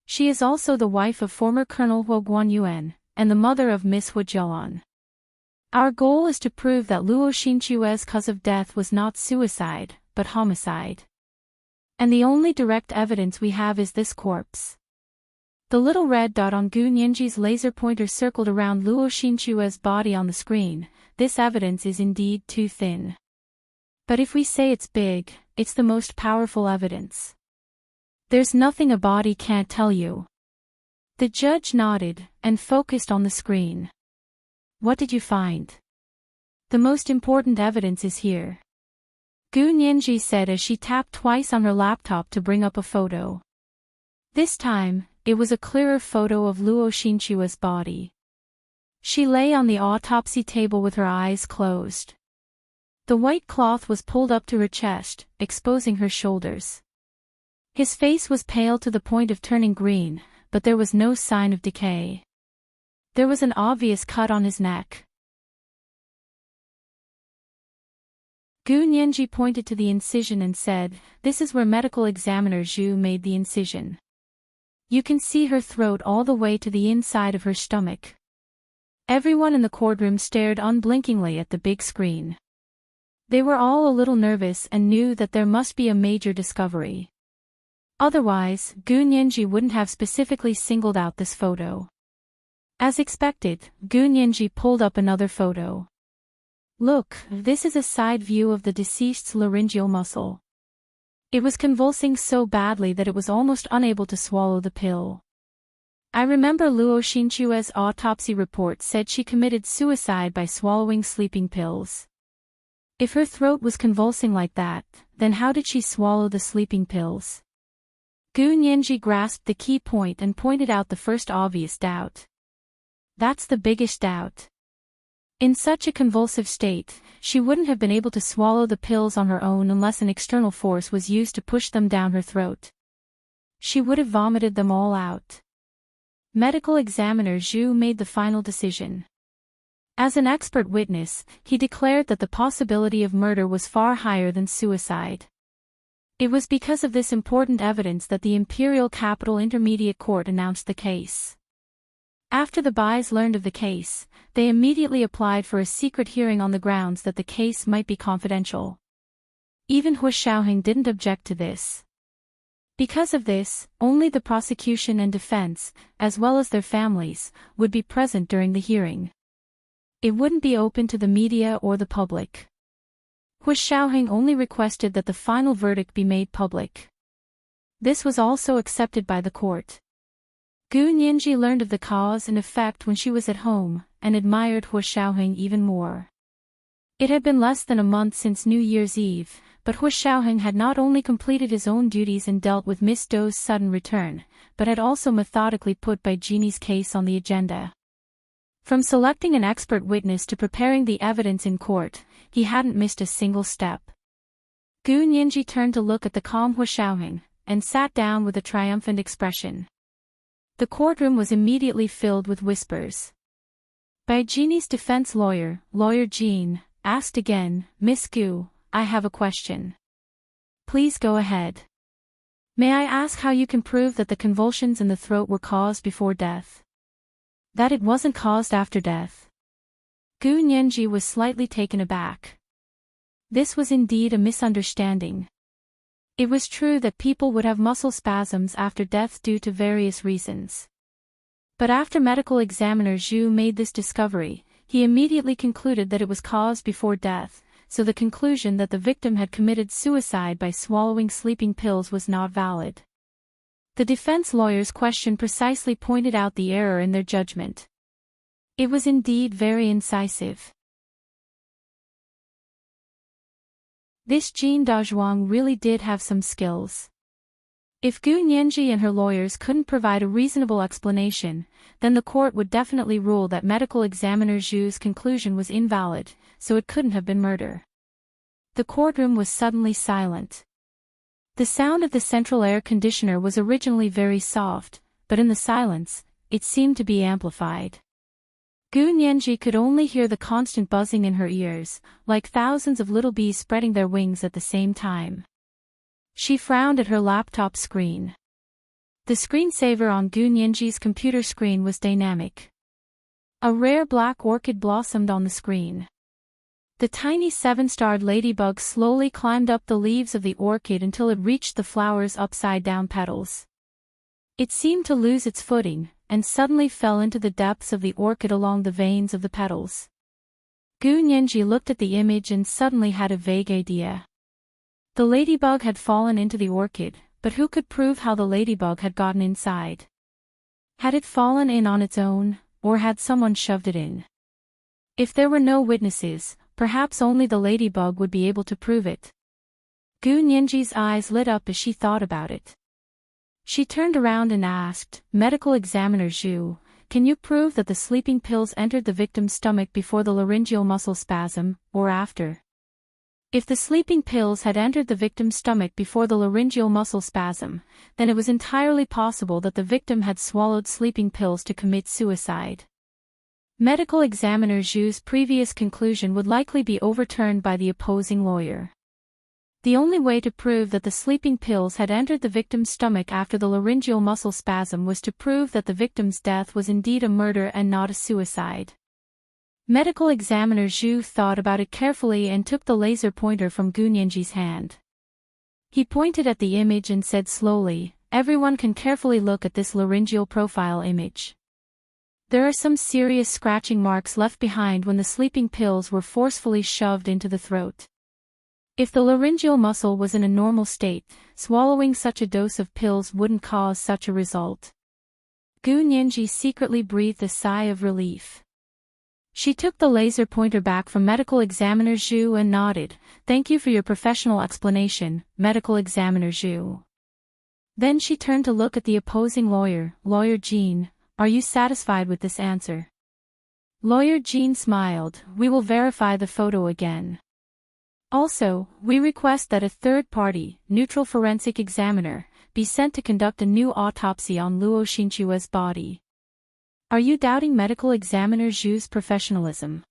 She is also the wife of former Colonel Huo Guanyuan, and the mother of Miss Huo Jialan. Our goal is to prove that Luo Xinchue's cause of death was not suicide, but homicide. And the only direct evidence we have is this corpse." The little red dot on Gu Nianji's laser pointer circled around Luo Xinchue's body on the screen. "This evidence is indeed too thin. But if we say it's big, it's the most powerful evidence. There's nothing a body can't tell you." The judge nodded, and focused on the screen. "What did you find?" "The most important evidence is here," Gu Nianji said as she tapped twice on her laptop to bring up a photo. This time, it was a clearer photo of Luo Xinchue's body. She lay on the autopsy table with her eyes closed. The white cloth was pulled up to her chest, exposing her shoulders. His face was pale to the point of turning green, but there was no sign of decay. There was an obvious cut on his neck. Gu Nianji pointed to the incision and said, "This is where medical examiner Zhu made the incision. You can see her throat all the way to the inside of her stomach." Everyone in the courtroom stared unblinkingly at the big screen. They were all a little nervous and knew that there must be a major discovery. Otherwise, Gu Nianji wouldn't have specifically singled out this photo. As expected, Gu Nianji pulled up another photo. "Look, this is a side view of the deceased's laryngeal muscle. It was convulsing so badly that it was almost unable to swallow the pill. I remember Luo Xinchue's autopsy report said she committed suicide by swallowing sleeping pills. If her throat was convulsing like that, then how did she swallow the sleeping pills?" Gu Nianji grasped the key point and pointed out the first obvious doubt. "That's the biggest doubt. In such a convulsive state, she wouldn't have been able to swallow the pills on her own unless an external force was used to push them down her throat. She would have vomited them all out." Medical examiner Zhu made the final decision. As an expert witness, he declared that the possibility of murder was far higher than suicide. It was because of this important evidence that the Imperial Capital Intermediate Court announced the case. After the Bais learned of the case, they immediately applied for a secret hearing on the grounds that the case might be confidential. Even Hu Xiaoheng didn't object to this. Because of this, only the prosecution and defense, as well as their families, would be present during the hearing. It wouldn't be open to the media or the public. Hu Xiaoheng only requested that the final verdict be made public. This was also accepted by the court. Gu Nianji learned of the cause and effect when she was at home, and admired Hu Xiaoheng even more. It had been less than a month since New Year's Eve, but Hu Xiaoheng had not only completed his own duties and dealt with Miss Dou's sudden return, but had also methodically put Bai Jini's case on the agenda. From selecting an expert witness to preparing the evidence in court, he hadn't missed a single step. Gu Nianji turned to look at the calm Hu Xiaoheng, and sat down with a triumphant expression. The courtroom was immediately filled with whispers. Bai Jini's defense lawyer, Lawyer Jean, asked again, "Miss Gu, I have a question." "Please go ahead. May I ask how you can prove that the convulsions in the throat were caused before death? That it wasn't caused after death?" Gu Nianji was slightly taken aback. This was indeed a misunderstanding. It was true that people would have muscle spasms after death due to various reasons. But after medical examiner Zhu made this discovery, he immediately concluded that it was caused before death, so the conclusion that the victim had committed suicide by swallowing sleeping pills was not valid. The defense lawyer's question precisely pointed out the error in their judgment. It was indeed very incisive. This Jean Dazhuang really did have some skills. If Gu Nianji and her lawyers couldn't provide a reasonable explanation, then the court would definitely rule that medical examiner Zhu's conclusion was invalid, so it couldn't have been murder. The courtroom was suddenly silent. The sound of the central air conditioner was originally very soft, but in the silence, it seemed to be amplified. Gu Nianji could only hear the constant buzzing in her ears, like thousands of little bees spreading their wings at the same time. She frowned at her laptop screen. The screensaver on Gu Nianji's computer screen was dynamic. A rare black orchid blossomed on the screen. The tiny seven-starred ladybug slowly climbed up the leaves of the orchid until it reached the flower's upside-down petals. It seemed to lose its footing, and suddenly fell into the depths of the orchid along the veins of the petals. Gu Nianji looked at the image and suddenly had a vague idea. The ladybug had fallen into the orchid, but who could prove how the ladybug had gotten inside? Had it fallen in on its own, or had someone shoved it in? If there were no witnesses, perhaps only the ladybug would be able to prove it. Gu Nianji's eyes lit up as she thought about it. She turned around and asked, "Medical examiner Zhu, can you prove that the sleeping pills entered the victim's stomach before the laryngeal muscle spasm, or after?" If the sleeping pills had entered the victim's stomach before the laryngeal muscle spasm, then it was entirely possible that the victim had swallowed sleeping pills to commit suicide. Medical examiner Zhu's previous conclusion would likely be overturned by the opposing lawyer. The only way to prove that the sleeping pills had entered the victim's stomach after the laryngeal muscle spasm was to prove that the victim's death was indeed a murder and not a suicide. Medical examiner Zhu thought about it carefully and took the laser pointer from Gu Nianji's hand. He pointed at the image and said slowly, "Everyone can carefully look at this laryngeal profile image. There are some serious scratching marks left behind when the sleeping pills were forcefully shoved into the throat. If the laryngeal muscle was in a normal state, swallowing such a dose of pills wouldn't cause such a result." Gu Nianji secretly breathed a sigh of relief. She took the laser pointer back from medical examiner Zhu and nodded. "Thank you for your professional explanation, medical examiner Zhu." Then she turned to look at the opposing lawyer, Lawyer Jean. "Are you satisfied with this answer?" Lawyer Jean smiled. "We will verify the photo again. Also, we request that a third-party, neutral forensic examiner, be sent to conduct a new autopsy on Luo Xinchua's body." "Are you doubting medical examiner Zhu's professionalism?"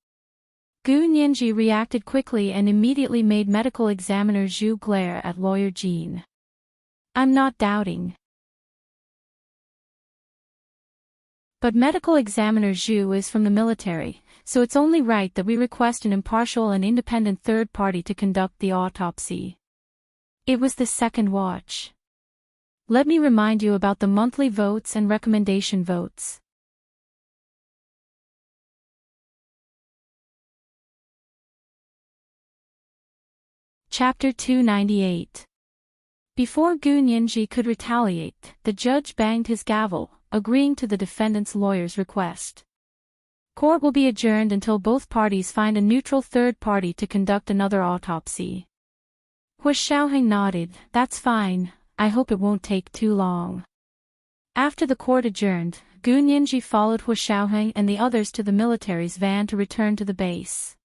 Gu Nianji reacted quickly and immediately made medical examiner Zhu glare at Lawyer Jean. "I'm not doubting. But medical examiner Zhu is from the military, so it's only right that we request an impartial and independent third party to conduct the autopsy." It was the second watch. Let me remind you about the monthly votes and recommendation votes. Chapter 298. Before Gu Nianji could retaliate, the judge banged his gavel, agreeing to the defendant's lawyer's request. Court will be adjourned until both parties find a neutral third party to conduct another autopsy. Hua Xiaoheng nodded. "That's fine, I hope it won't take too long." After the court adjourned, Gu Nianji followed Hua Xiaoheng and the others to the military's van to return to the base.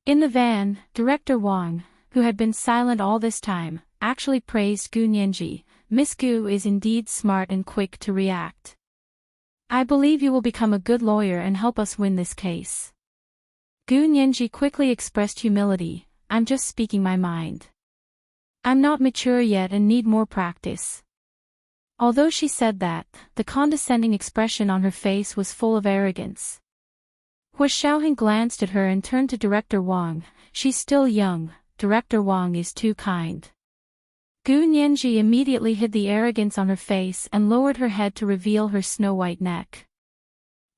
In the van, Director Wang, who had been silent all this time, actually praised Gu Nianji. "Miss Gu is indeed smart and quick to react. I believe you will become a good lawyer and help us win this case." Gu Nianji quickly expressed humility. "I'm just speaking my mind. I'm not mature yet and need more practice." Although she said that, the condescending expression on her face was full of arrogance. Hua Xiaoheng glanced at her and turned to Director Wang. "She's still young, Director Wang is too kind." Gu Nianji immediately hid the arrogance on her face and lowered her head to reveal her snow-white neck.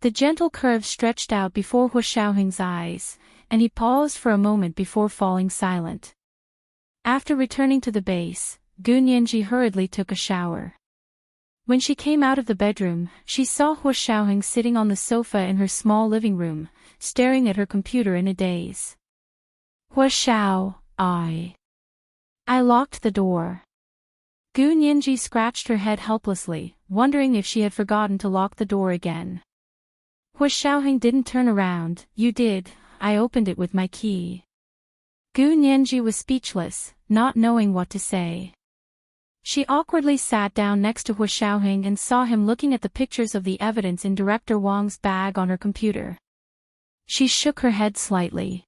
The gentle curve stretched out before Hua Xiaoheng's eyes, and he paused for a moment before falling silent. After returning to the base, Gu Nianji hurriedly took a shower. When she came out of the bedroom, she saw Hua Xiaoheng sitting on the sofa in her small living room, staring at her computer in a daze. "Hua Xiao, I locked the door." Gu Nianji scratched her head helplessly, wondering if she had forgotten to lock the door again. Hua Xiaoheng didn't turn around. "You did, I opened it with my key." Gu Nianji was speechless, not knowing what to say. She awkwardly sat down next to Hua Xiaoheng and saw him looking at the pictures of the evidence in Director Wang's bag on her computer. She shook her head slightly.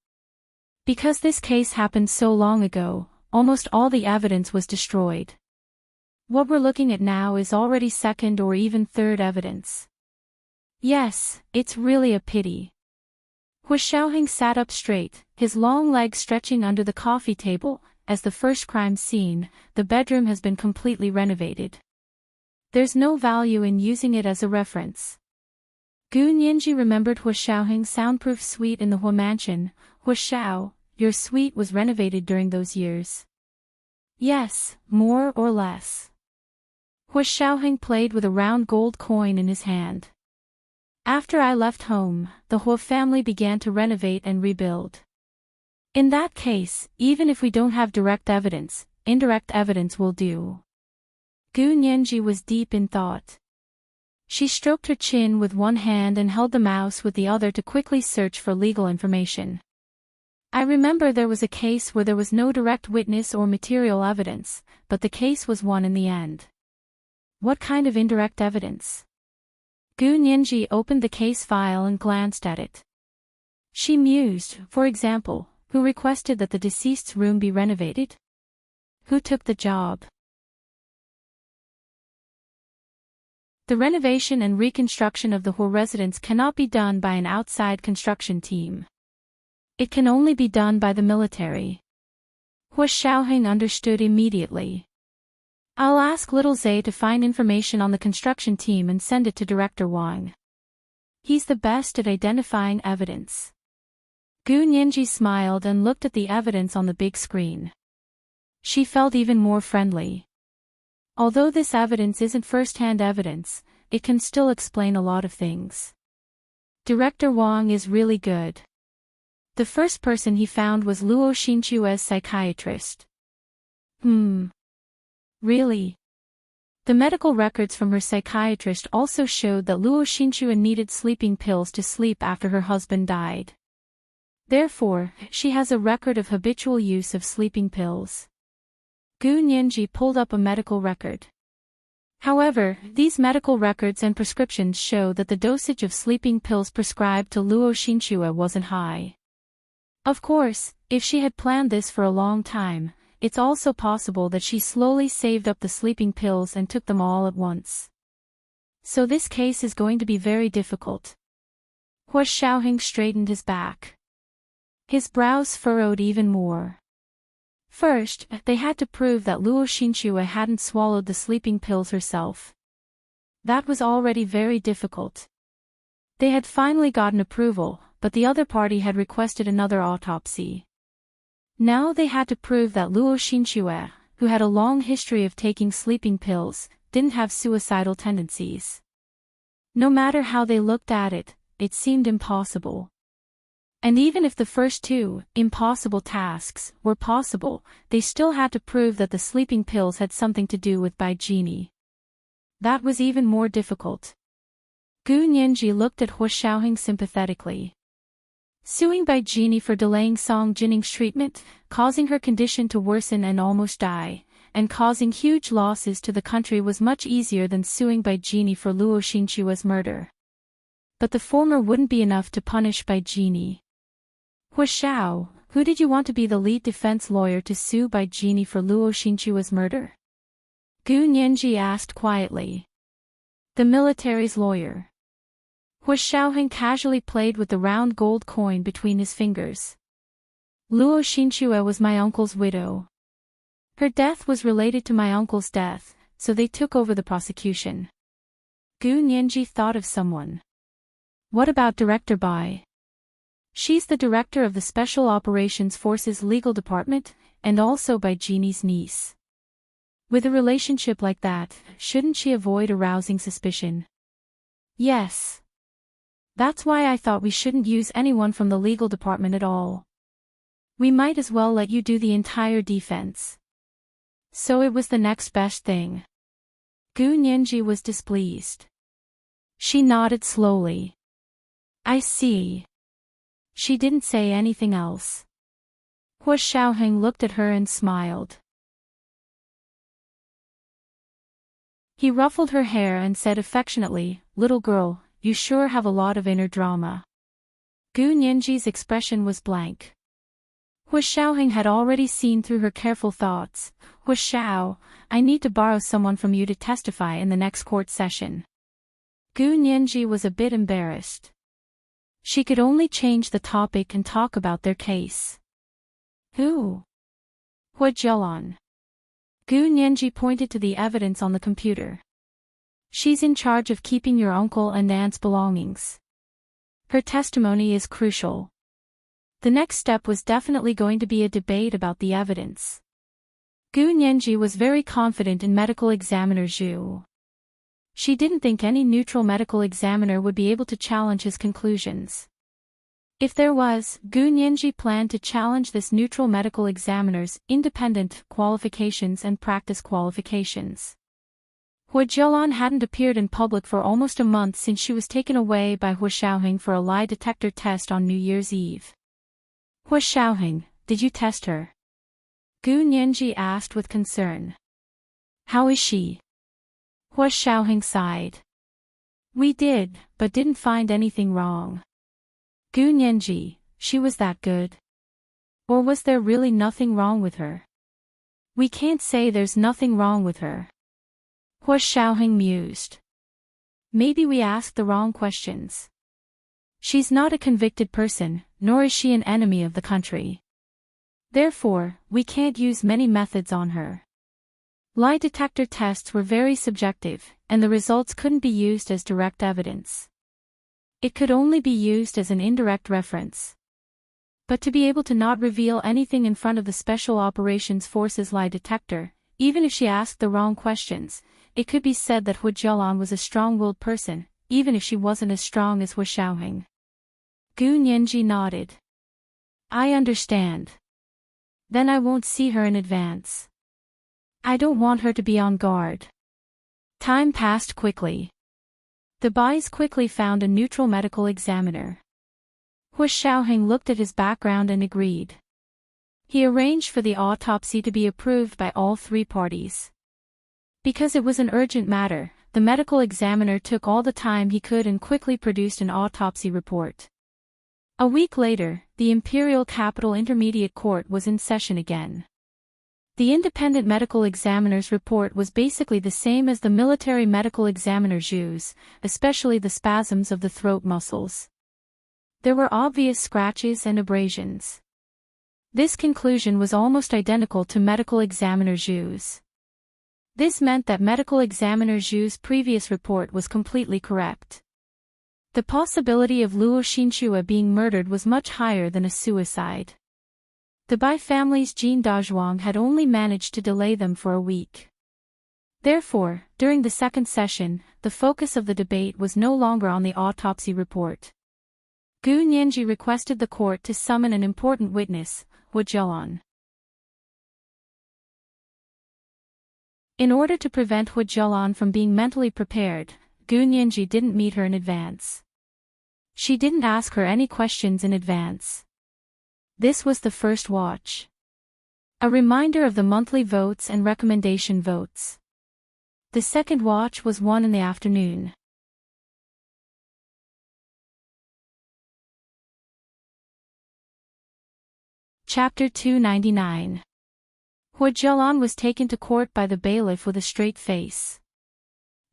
Because this case happened so long ago, almost all the evidence was destroyed. What we're looking at now is already second or even third evidence. Yes, it's really a pity. Hua Xiaoheng sat up straight, his long legs stretching under the coffee table. As the first crime scene, the bedroom has been completely renovated. There's no value in using it as a reference. Gu Nianji remembered Hua Xiaoheng's soundproof suite in the Hua mansion. "Hua Xiao, your suite was renovated during those years." "Yes, more or less." Hua Xiaoheng played with a round gold coin in his hand. "After I left home, the Hua family began to renovate and rebuild. In that case, even if we don't have direct evidence, indirect evidence will do." Gu Nianji was deep in thought. She stroked her chin with one hand and held the mouse with the other to quickly search for legal information. "I remember there was a case where there was no direct witness or material evidence, but the case was won in the end." "What kind of indirect evidence?" Gu Nianji opened the case file and glanced at it. She mused, for example, who requested that the deceased's room be renovated? Who took the job? The renovation and reconstruction of the Hu residence cannot be done by an outside construction team. It can only be done by the military. Hu Xiaoheng understood immediately. I'll ask Little Zay to find information on the construction team and send it to Director Wang. He's the best at identifying evidence. Gu Nianji smiled and looked at the evidence on the big screen. She felt even more friendly. Although this evidence isn't first-hand evidence, it can still explain a lot of things. Director Wang is really good. The first person he found was Luo Xinchue's psychiatrist. Really? The medical records from her psychiatrist also showed that Luo Xinchue needed sleeping pills to sleep after her husband died. Therefore, she has a record of habitual use of sleeping pills. Gu Nianji pulled up a medical record. However, these medical records and prescriptions show that the dosage of sleeping pills prescribed to Luo Xinchue wasn't high. Of course, if she had planned this for a long time, it's also possible that she slowly saved up the sleeping pills and took them all at once. So this case is going to be very difficult. Hu Xiaoheng straightened his back. His brows furrowed even more. First, they had to prove that Luo Xinchue hadn't swallowed the sleeping pills herself. That was already very difficult. They had finally gotten approval, but the other party had requested another autopsy. Now they had to prove that Luo Xinchue, who had a long history of taking sleeping pills, didn't have suicidal tendencies. No matter how they looked at it, it seemed impossible. And even if the first two, impossible tasks, were possible, they still had to prove that the sleeping pills had something to do with Bai Jini. That was even more difficult. Gu Nianji looked at Hu Xiaoheng sympathetically. Suing Bai Jini for delaying Song Jinning's treatment, causing her condition to worsen and almost die, and causing huge losses to the country was much easier than suing Bai Jini for Luo Xinchue's murder. But the former wouldn't be enough to punish Bai Jini. Hu Xiao, who did you want to be the lead defense lawyer to sue Bai Jini for Luo Xinchue's murder? Gu Nianji asked quietly. The military's lawyer. Hu Xiaoheng casually played with the round gold coin between his fingers. Luo Xinchue was my uncle's widow. Her death was related to my uncle's death, so they took over the prosecution. Gu Nianji thought of someone. What about Director Bai? She's the director of the Special Operations Forces Legal Department, and also Bai Jini's niece. With a relationship like that, shouldn't she avoid arousing suspicion? Yes. That's why I thought we shouldn't use anyone from the legal department at all. We might as well let you do the entire defense. So it was the next best thing. Gu Nianji was displeased. She nodded slowly. I see. She didn't say anything else. Hu Xiaoheng looked at her and smiled. He ruffled her hair and said affectionately, "Little girl, you sure have a lot of inner drama." Gu Nianji's expression was blank. Hu Xiaoheng had already seen through her careful thoughts. Hu Xiao, I need to borrow someone from you to testify in the next court session. Gu Nianji was a bit embarrassed. She could only change the topic and talk about their case. Who? Hu Jialan. Gu Nianji pointed to the evidence on the computer. She's in charge of keeping your uncle and aunt's belongings. Her testimony is crucial. The next step was definitely going to be a debate about the evidence. Gu Nianji was very confident in medical examiner Zhu. She didn't think any neutral medical examiner would be able to challenge his conclusions. If there was, Gu Nianji planned to challenge this neutral medical examiner's independent qualifications and practice qualifications. Hu Jialan hadn't appeared in public for almost a month since she was taken away by Hu Xiaoheng for a lie detector test on New Year's Eve. Hu Xiaoheng, did you test her? Gu Nianji asked with concern. How is she? Hu Xiaoheng sighed. We did, but didn't find anything wrong. Gu Nianji, she was that good? Or was there really nothing wrong with her? We can't say there's nothing wrong with her. Hua Xiaoheng mused. Maybe we asked the wrong questions. She's not a convicted person, nor is she an enemy of the country. Therefore, we can't use many methods on her. Lie detector tests were very subjective, and the results couldn't be used as direct evidence. It could only be used as an indirect reference. But to be able to not reveal anything in front of the Special Operations Force's lie detector, even if she asked the wrong questions, it could be said that Hu Jialan was a strong-willed person, even if she wasn't as strong as Hua Xiaoheng. Gu Nianji nodded. I understand. Then I won't see her in advance. I don't want her to be on guard. Time passed quickly. The boys quickly found a neutral medical examiner. Hua Xiaoheng looked at his background and agreed. He arranged for the autopsy to be approved by all three parties. Because it was an urgent matter, the medical examiner took all the time he could and quickly produced an autopsy report. A week later, the Imperial Capital Intermediate Court was in session again. The independent medical examiner's report was basically the same as the military medical examiner's use, especially the spasms of the throat muscles. There were obvious scratches and abrasions. This conclusion was almost identical to medical examiner Zhu's. This meant that medical examiner Zhu's previous report was completely correct. The possibility of Luo Xinchua being murdered was much higher than a suicide. The Bai family's Jin Dazhuang had only managed to delay them for a week. Therefore, during the second session, the focus of the debate was no longer on the autopsy report. Gu Nianji requested the court to summon an important witness, Hua Jialan. In order to prevent Hua Jialan from being mentally prepared, Gu Nianji didn't meet her in advance. She didn't ask her any questions in advance. This was the first watch. A reminder of the monthly votes and recommendation votes. The second watch was 1 in the afternoon. Chapter 299. Hua Jialan was taken to court by the bailiff with a straight face.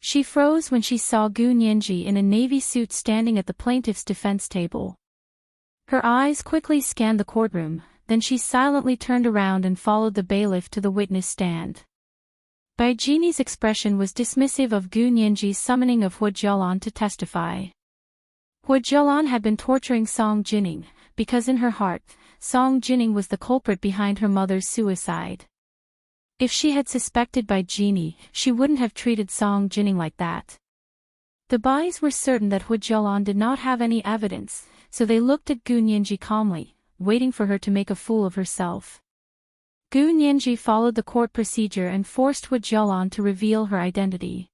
She froze when she saw Gu Nianji in a navy suit standing at the plaintiff's defense table. Her eyes quickly scanned the courtroom, then she silently turned around and followed the bailiff to the witness stand. Bai Jini's expression was dismissive of Gu Nianji's summoning of Hua Jialan to testify. Hua Jialan had been torturing Song Jining, because in her heart, Song Jining was the culprit behind her mother's suicide. If she had suspected Bai Jini, she wouldn't have treated Song Jining like that. The Bais were certain that Hua Jialan did not have any evidence, so they looked at Gu Nianji calmly, waiting for her to make a fool of herself. Gu Nianji followed the court procedure and forced Hua Jialan to reveal her identity.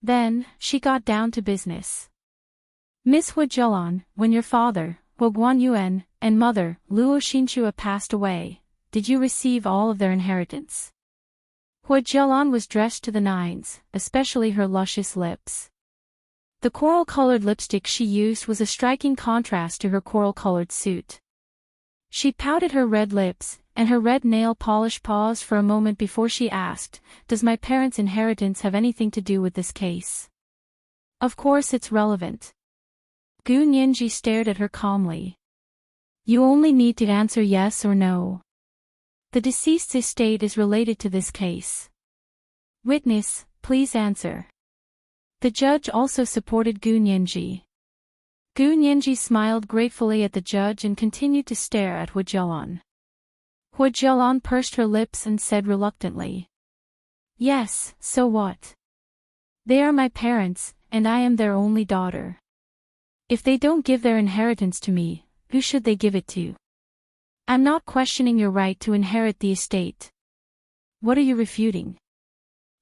Then, she got down to business. Miss Hua Jialan, when your father, Hua Guanyuan, and mother, Luo Xinchua passed away, did you receive all of their inheritance? Hua Jialan was dressed to the nines, especially her luscious lips. The coral-colored lipstick she used was a striking contrast to her coral-colored suit. She pouted her red lips, and her red nail polish paused for a moment before she asked, does my parents' inheritance have anything to do with this case? Of course it's relevant. Gu Nianji stared at her calmly. You only need to answer yes or no. The deceased's estate is related to this case. Witness, please answer. The judge also supported Gu Nianji. Gu Nianji smiled gratefully at the judge and continued to stare at Hua Jialan. Hua Jialan pursed her lips and said reluctantly. Yes, so what? They are my parents, and I am their only daughter. If they don't give their inheritance to me, who should they give it to? I'm not questioning your right to inherit the estate. What are you refuting?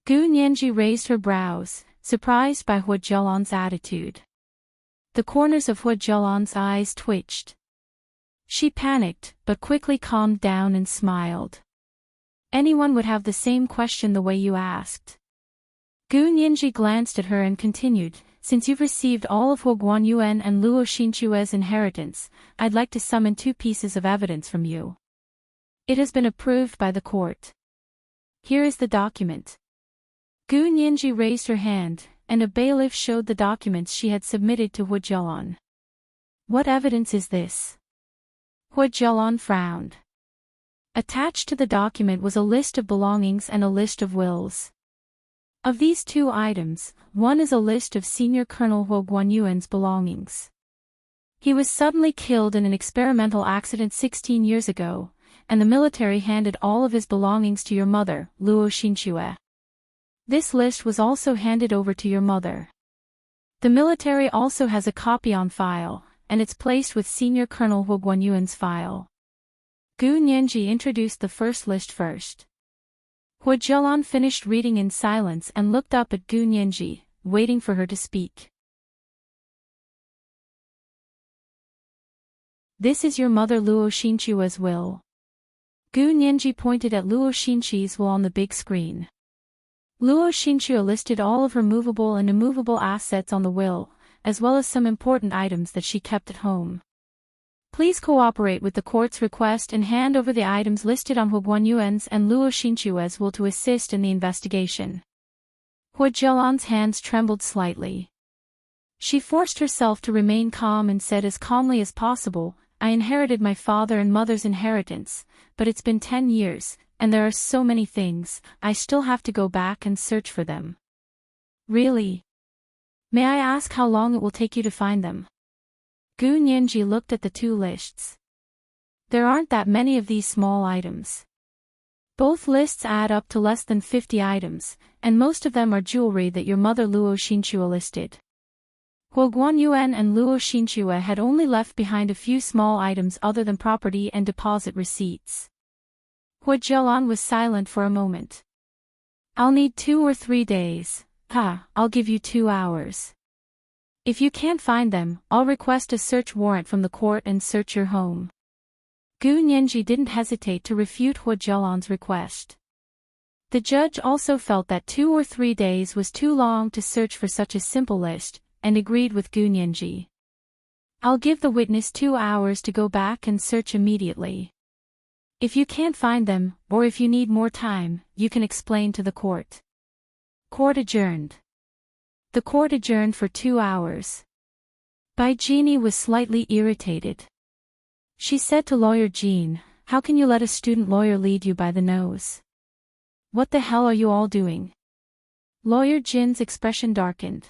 Gu Nianji raised her brows, surprised by Hua Jialan's attitude. The corners of Hua Jialan's eyes twitched. She panicked, but quickly calmed down and smiled. Anyone would have the same question the way you asked. Gu Nianji glanced at her and continued, since you've received all of Huo Guanyuan and Luo Xinchue's inheritance, I'd like to summon 2 pieces of evidence from you. It has been approved by the court. Here is the document. Gu Nianji raised her hand, and a bailiff showed the documents she had submitted to Hu Jialan. What evidence is this? Hu Jialan frowned. Attached to the document was a list of belongings and a list of wills. Of these 2 items, one is a list of Senior Colonel Huo Guanyuan's belongings. He was suddenly killed in an experimental accident 16 years ago, and the military handed all of his belongings to your mother, Luo Xinchue. This list was also handed over to your mother. The military also has a copy on file, and it's placed with Senior Colonel Huo Guanyuan's file. Gu Nianji introduced the first list first. Hu Jialan finished reading in silence and looked up at Gu Nianji, waiting for her to speak. This is your mother Luo Xinchue's will. Gu Nianji pointed at Luo Xinchue's will on the big screen. Luo Xinchue listed all of her movable and immovable assets on the will, as well as some important items that she kept at home. Please cooperate with the court's request and hand over the items listed on Huo Guanyuan's and Luo Xinchue's will to assist in the investigation. Hu Jialan's hands trembled slightly. She forced herself to remain calm and said as calmly as possible, I inherited my father and mother's inheritance, but it's been 10 years, and there are so many things, I still have to go back and search for them. Really? May I ask how long it will take you to find them? Gu Nianji looked at the 2 lists. There aren't that many of these small items. Both lists add up to less than 50 items, and most of them are jewelry that your mother Luo Xinchue listed. Huo Guanyuan and Luo Xinchue had only left behind a few small items other than property and deposit receipts. Hu Jialan was silent for a moment. I'll need 2 or 3 days. I'll give you 2 hours. If you can't find them, I'll request a search warrant from the court and search your home. Gu Nianji didn't hesitate to refute Hu Jialan's request. The judge also felt that 2 or 3 days was too long to search for such a simple list, and agreed with Gu Nianji. I'll give the witness 2 hours to go back and search immediately. If you can't find them, or if you need more time, you can explain to the court. Court adjourned. The court adjourned for 2 hours. Bai Jini was slightly irritated. She said to Lawyer Jean, how can you let a student lawyer lead you by the nose? What the hell are you all doing? Lawyer Jin's expression darkened.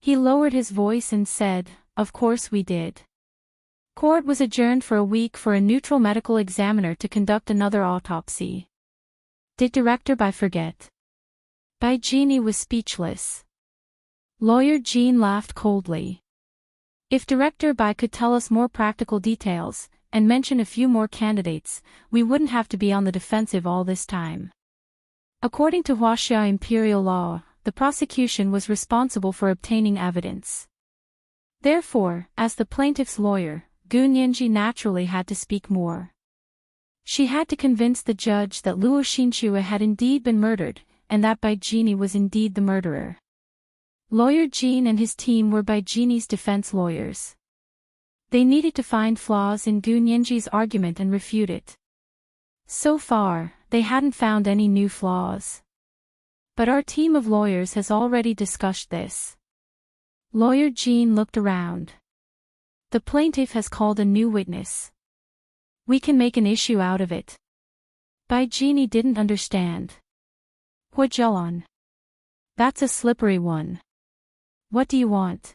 He lowered his voice and said, of course we did. Court was adjourned for a week for a neutral medical examiner to conduct another autopsy. Did Director Bai forget? Bai Jini was speechless. Lawyer Jean laughed coldly. If Director Bai could tell us more practical details, and mention a few more candidates, we wouldn't have to be on the defensive all this time. According to Huaxia imperial law, the prosecution was responsible for obtaining evidence. Therefore, as the plaintiff's lawyer, Gu Nianji naturally had to speak more. She had to convince the judge that Luo Xinchue had indeed been murdered, and that Bai Jini was indeed the murderer. Lawyer Jean and his team were Bai Jini's defense lawyers. They needed to find flaws in Gu Nianji's argument and refute it. So far, they hadn't found any new flaws. But our team of lawyers has already discussed this. Lawyer Jean looked around. The plaintiff has called a new witness. We can make an issue out of it. Bai Jini didn't understand. Hu Jialan. That's a slippery one. What do you want?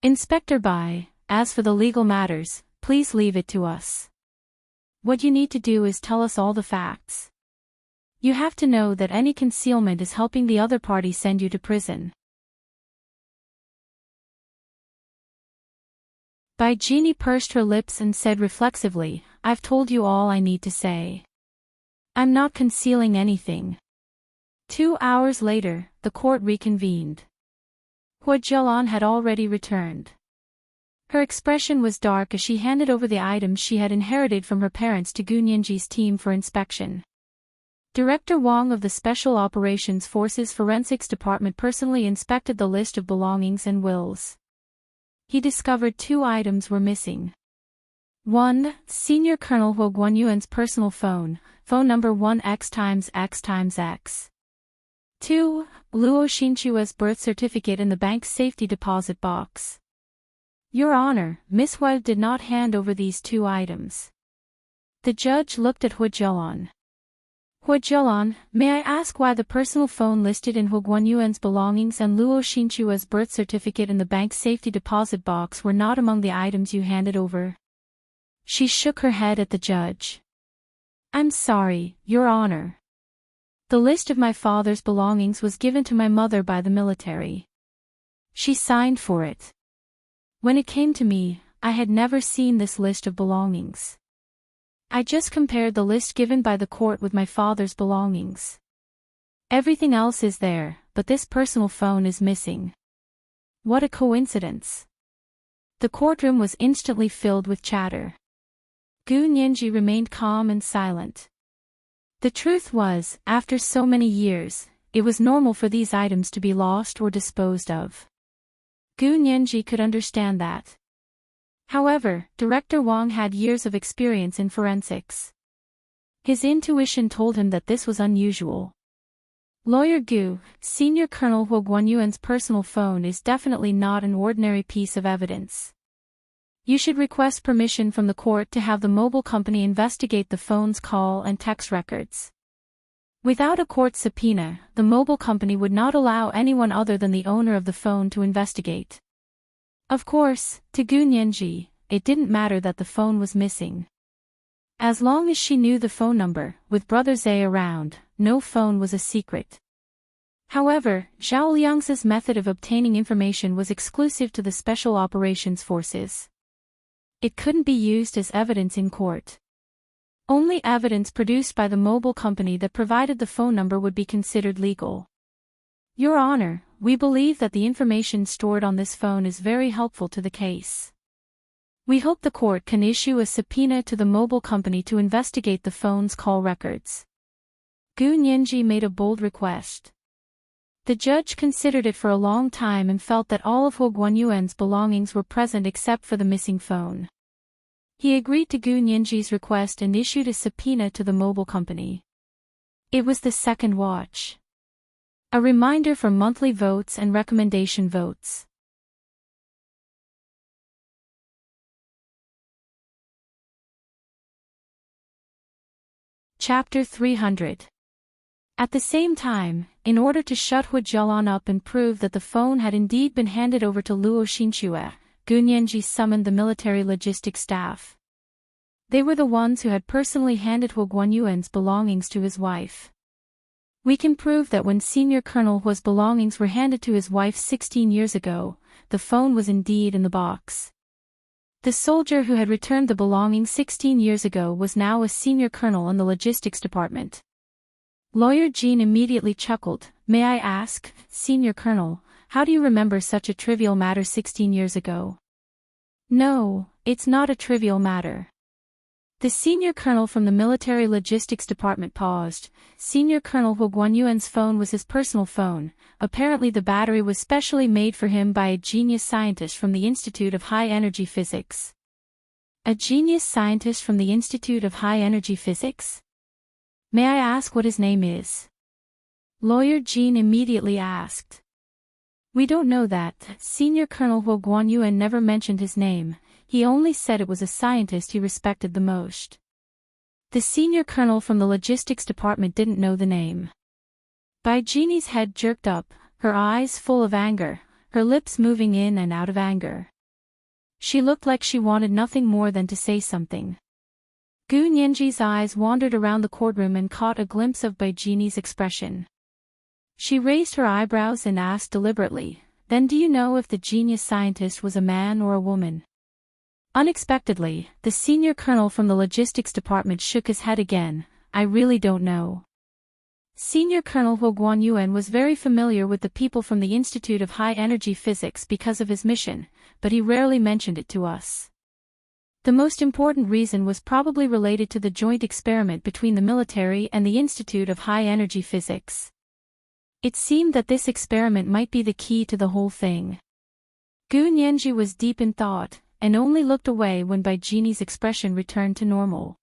Inspector Bai, as for the legal matters, please leave it to us. What you need to do is tell us all the facts. You have to know that any concealment is helping the other party send you to prison. Bai Jini pursed her lips and said reflexively, I've told you all I need to say. I'm not concealing anything. 2 hours later, the court reconvened. Hu Jialan had already returned. Her expression was dark as she handed over the items she had inherited from her parents to Gu Nianji's team for inspection. Director Wang of the Special Operations Forces Forensics Department personally inspected the list of belongings and wills. He discovered 2 items were missing. 1. Senior Colonel Huo Guanyuan's personal phone number 1x×x×x. 2. Luo Xinchua's birth certificate in the bank's safety deposit box. Your Honor, Miss Huo did not hand over these 2 items. The judge looked at Huo Jialan. Huo Jialan, may I ask why the personal phone listed in Huo Guanyuan's belongings and Luo Xinchua's birth certificate in the bank's safety deposit box were not among the items you handed over? She shook her head at the judge. I'm sorry, Your Honor. The list of my father's belongings was given to my mother by the military. She signed for it. When it came to me, I had never seen this list of belongings. I just compared the list given by the court with my father's belongings. Everything else is there, but this personal phone is missing. What a coincidence. The courtroom was instantly filled with chatter. Gu Nianji remained calm and silent. The truth was, after so many years, it was normal for these items to be lost or disposed of. Gu Nianji could understand that. However, Director Wang had years of experience in forensics. His intuition told him that this was unusual. Lawyer Gu, Senior Colonel Huo Guanyuan's personal phone is definitely not an ordinary piece of evidence. You should request permission from the court to have the mobile company investigate the phone's call and text records. Without a court subpoena, the mobile company would not allow anyone other than the owner of the phone to investigate. Of course, to Gu Nianji, it didn't matter that the phone was missing. As long as she knew the phone number, with Brother Zhe around, no phone was a secret. However, Zhao Liang's method of obtaining information was exclusive to the Special Operations Forces. It couldn't be used as evidence in court. Only evidence produced by the mobile company that provided the phone number would be considered legal. Your Honor, we believe that the information stored on this phone is very helpful to the case. We hope the court can issue a subpoena to the mobile company to investigate the phone's call records. Gu Nianji made a bold request. The judge considered it for a long time and felt that all of Huo Guanyuan's belongings were present except for the missing phone. He agreed to Gu Nianji's request and issued a subpoena to the mobile company. It was the second watch. A reminder for monthly votes and recommendation votes. Chapter 300. At the same time, in order to shut Huo Jialan up and prove that the phone had indeed been handed over to Luo Xinchua, Gu Nianji summoned the military logistics staff. They were the ones who had personally handed Huo Guanyuan's belongings to his wife. We can prove that when Senior Colonel Huo's belongings were handed to his wife 16 years ago, the phone was indeed in the box. The soldier who had returned the belongings 16 years ago was now a senior colonel in the logistics department. Lawyer Jean immediately chuckled. May I ask, Senior Colonel, how do you remember such a trivial matter 16 years ago? No, it's not a trivial matter. The senior colonel from the military logistics department paused. Senior Colonel Huo Guanyuan's phone was his personal phone. Apparently the battery was specially made for him by a genius scientist from the Institute of High Energy Physics. A genius scientist from the Institute of High Energy Physics? May I ask what his name is? Lawyer Jean immediately asked. We don't know that. Senior Colonel Huo Guanyuan never mentioned his name. He only said it was a scientist he respected the most. The senior colonel from the logistics department didn't know the name. Bai Jeannie's head jerked up, her eyes full of anger, her lips moving in and out of anger. She looked like she wanted nothing more than to say something. Gu Nianji's eyes wandered around the courtroom and caught a glimpse of Bai Jeannie's expression. She raised her eyebrows and asked deliberately, then do you know if the genius scientist was a man or a woman? Unexpectedly, the senior colonel from the logistics department shook his head again. I really don't know. Senior Colonel Huo Guanyuan was very familiar with the people from the Institute of High Energy Physics because of his mission, but he rarely mentioned it to us. The most important reason was probably related to the joint experiment between the military and the Institute of High Energy Physics. It seemed that this experiment might be the key to the whole thing. Gu Nianji was deep in thought, and only looked away when Bai Jeannie's expression returned to normal.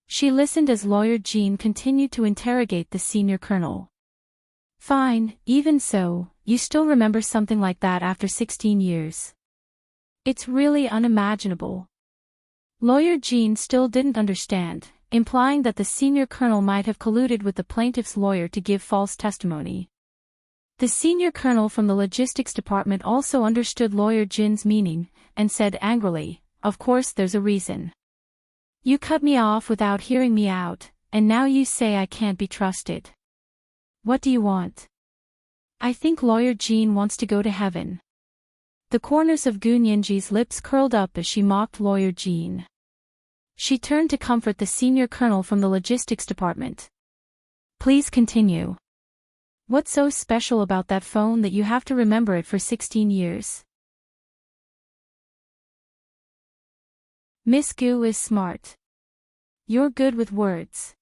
She listened as Lawyer Jean continued to interrogate the senior colonel. Fine, even so, you still remember something like that after 16 years. It's really unimaginable. Lawyer Jean still didn't understand, implying that the senior colonel might have colluded with the plaintiff's lawyer to give false testimony. The senior colonel from the logistics department also understood Lawyer Jin's meaning, and said angrily, "Of course there's a reason. You cut me off without hearing me out, and now you say I can't be trusted. What do you want?" "I think Lawyer Jean wants to go to heaven." The corners of Gu Nianji's lips curled up as she mocked Lawyer Jean. She turned to comfort the senior colonel from the logistics department. "Please continue. What's so special about that phone that you have to remember it for 16 years? Miss Gu is smart. You're good with words."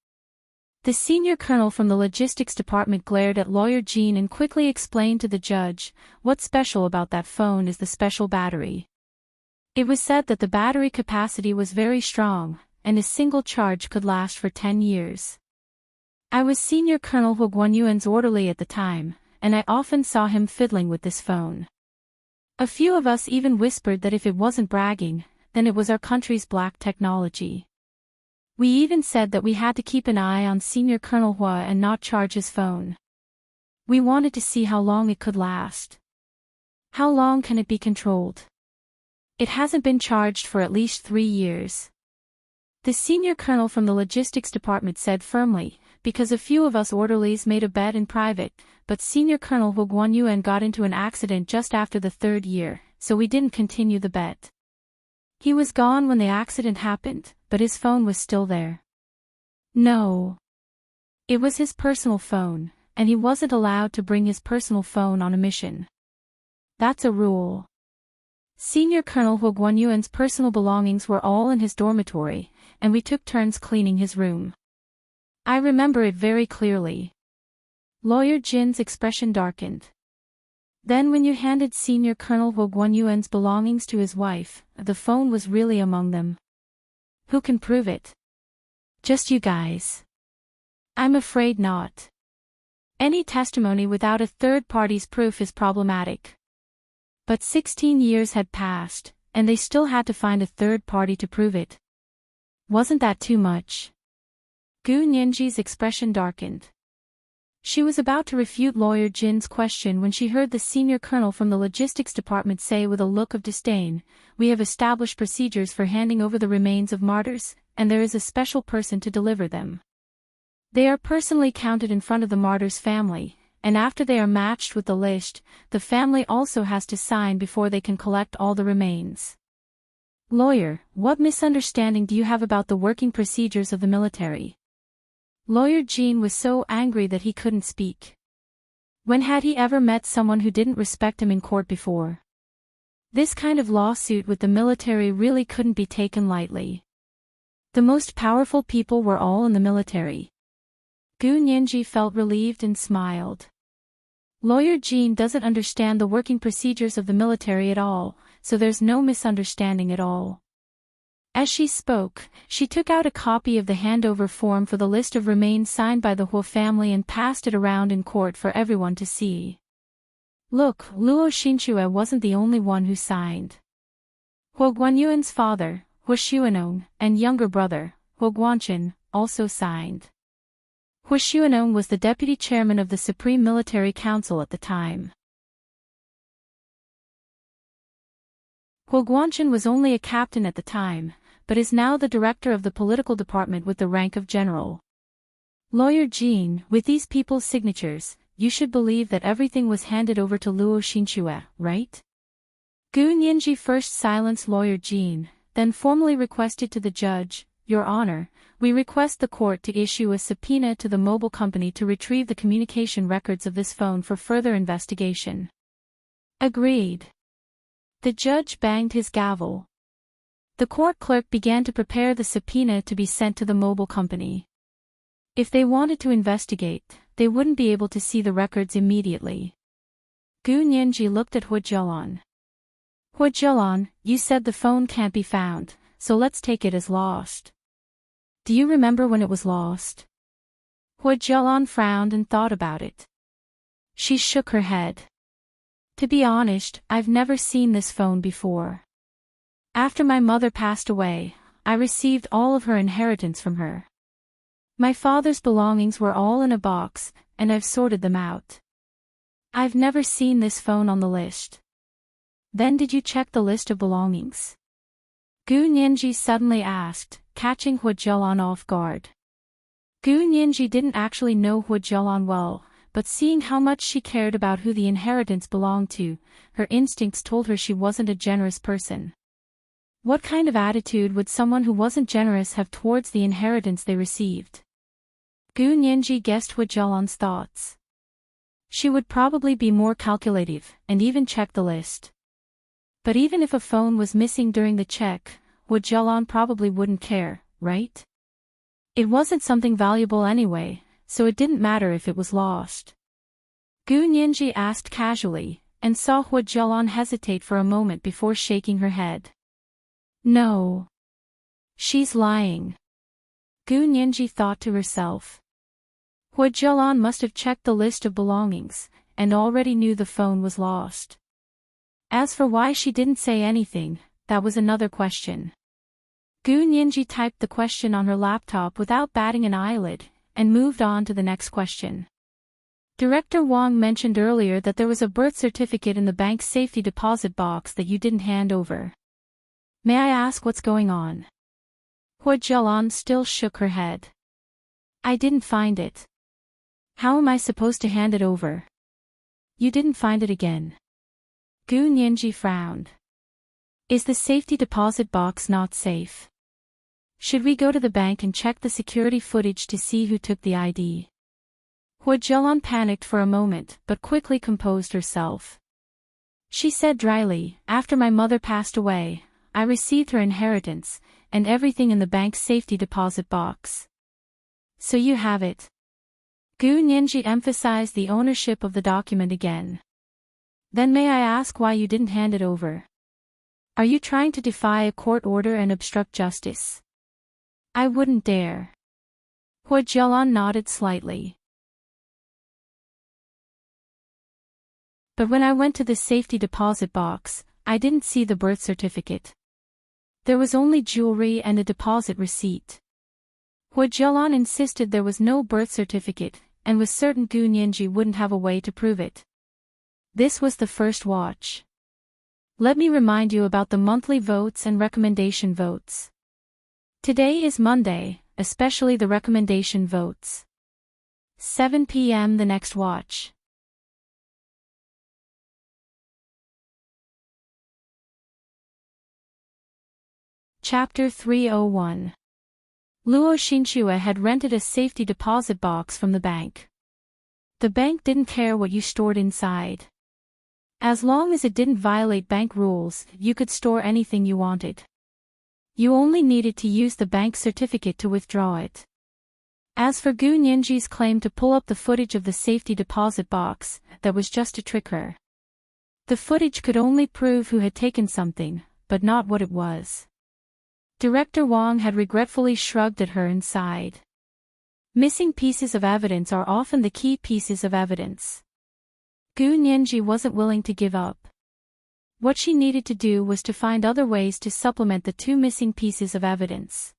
The senior colonel from the logistics department glared at Lawyer Jean and quickly explained to the judge, "What's special about that phone is the special battery. It was said that the battery capacity was very strong, and a single charge could last for 10 years. I was Senior Colonel Hu Guanyuan's orderly at the time, and I often saw him fiddling with this phone. A few of us even whispered that if it wasn't bragging, then it was our country's black technology. We even said that we had to keep an eye on Senior Colonel Hua and not charge his phone. We wanted to see how long it could last. How long can it be controlled? It hasn't been charged for at least 3 years." The senior colonel from the logistics department said firmly, "Because a few of us orderlies made a bet in private, but Senior Colonel Hu Guanyuan got into an accident just after the 3rd year, so we didn't continue the bet. He was gone when the accident happened, but his phone was still there." "No. It was his personal phone, and he wasn't allowed to bring his personal phone on a mission. That's a rule. Senior Colonel Hu Guanyuan's personal belongings were all in his dormitory, and we took turns cleaning his room. I remember it very clearly." Lawyer Jin's expression darkened. "Then when you handed Senior Colonel Hu Guanyuan's belongings to his wife, the phone was really among them. Who can prove it? Just you guys." "I'm afraid not. Any testimony without a third party's proof is problematic." But 16 years had passed, and they still had to find a third party to prove it. Wasn't that too much? Gu Nianji's expression darkened. She was about to refute Lawyer Jin's question when she heard the senior colonel from the logistics department say with a look of disdain, "We have established procedures for handing over the remains of martyrs, and there is a special person to deliver them. They are personally counted in front of the martyr's family, and after they are matched with the list, the family also has to sign before they can collect all the remains." "Lawyer, what misunderstanding do you have about the working procedures of the military?" Lawyer Jean was so angry that he couldn't speak. When had he ever met someone who didn't respect him in court before? This kind of lawsuit with the military really couldn't be taken lightly. The most powerful people were all in the military. Gu Nianji felt relieved and smiled. Lawyer Jean doesn't understand the working procedures of the military at all, so there's no misunderstanding at all. As she spoke, she took out a copy of the handover form for the list of remains signed by the Huo family and passed it around in court for everyone to see. Look, Luo Xinchue wasn't the only one who signed. Huo Guanyuan's father, Huo Xuanong, and younger brother, Huo Guanchen, also signed. Huo Xuanong was the deputy chairman of the Supreme Military Council at the time. Huo Guanchen was only a captain at the time, but is now the director of the political department with the rank of general. Lawyer Jean, with these people's signatures, you should believe that everything was handed over to Luo Xinchue, right? Gu Nianji first silenced Lawyer Jean, then formally requested to the judge, "Your Honor, we request the court to issue a subpoena to the mobile company to retrieve the communication records of this phone for further investigation." Agreed. The judge banged his gavel. The court clerk began to prepare the subpoena to be sent to the mobile company. If they wanted to investigate, they wouldn't be able to see the records immediately. Gu Nianji looked at Hu Jialan. Hu Jialan, you said the phone can't be found, so let's take it as lost. Do you remember when it was lost? Hu Jialan frowned and thought about it. She shook her head. To be honest, I've never seen this phone before. After my mother passed away, I received all of her inheritance from her. My father's belongings were all in a box, and I've sorted them out. I've never seen this phone on the list. Then did you check the list of belongings? Gu Nianji suddenly asked, catching Hu Jialan off guard. Gu Nianji didn't actually know Hu Jialan well, but seeing how much she cared about who the inheritance belonged to, her instincts told her she wasn't a generous person. What kind of attitude would someone who wasn't generous have towards the inheritance they received? Gu Nianji guessed Hu Jialan's thoughts. She would probably be more calculative, and even check the list. But even if a phone was missing during the check, Hu Jialan probably wouldn't care, right? It wasn't something valuable anyway, so it didn't matter if it was lost. Gu Nianji asked casually, and saw Hu Jialan hesitate for a moment before shaking her head. No. She's lying. Gu Nianji thought to herself. Hu Jialan must have checked the list of belongings, and already knew the phone was lost. As for why she didn't say anything, that was another question. Gu Nianji typed the question on her laptop without batting an eyelid, and moved on to the next question. Director Wang mentioned earlier that there was a birth certificate in the bank's safety deposit box that you didn't hand over. May I ask what's going on? Hu Jialan still shook her head. I didn't find it. How am I supposed to hand it over? You didn't find it again. Gu Nianji frowned. Is the safety deposit box not safe? Should we go to the bank and check the security footage to see who took the ID? Hu Jialan panicked for a moment, but quickly composed herself. She said dryly, after my mother passed away, I received her inheritance, and everything in the bank's safety deposit box. So you have it. Gu Nianji emphasized the ownership of the document again. Then may I ask why you didn't hand it over? Are you trying to defy a court order and obstruct justice? I wouldn't dare. Hu Jialan nodded slightly. But when I went to the safety deposit box, I didn't see the birth certificate. There was only jewelry and a deposit receipt. Hu Jialan insisted there was no birth certificate, and was certain Gu Nianji wouldn't have a way to prove it. This was the first watch. Let me remind you about the monthly votes and recommendation votes. Today is Monday, especially the recommendation votes. 7 p.m. the next watch. Chapter 301. Luo Xinchue had rented a safety deposit box from the bank. The bank didn't care what you stored inside. As long as it didn't violate bank rules, you could store anything you wanted. You only needed to use the bank certificate to withdraw it. As for Gu Nianji's claim to pull up the footage of the safety deposit box, that was just to trick her. The footage could only prove who had taken something, but not what it was. Director Wang had regretfully shrugged at her and sighed. Missing pieces of evidence are often the key pieces of evidence. Gu Nianji wasn't willing to give up. What she needed to do was to find other ways to supplement the two missing pieces of evidence.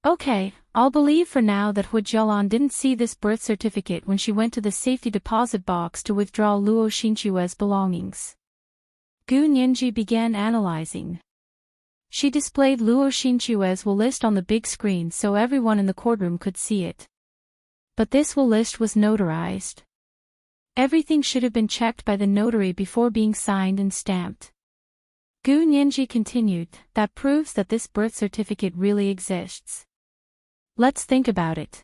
Okay, I'll believe for now that Hu Jialan didn't see this birth certificate when she went to the safety deposit box to withdraw Luo Xinchue's belongings. Gu Nianji began analyzing. She displayed Luo Xinchue's will list on the big screen so everyone in the courtroom could see it. But this will list was notarized. Everything should have been checked by the notary before being signed and stamped. Gu Nianji continued, that proves that this birth certificate really exists. Let's think about it.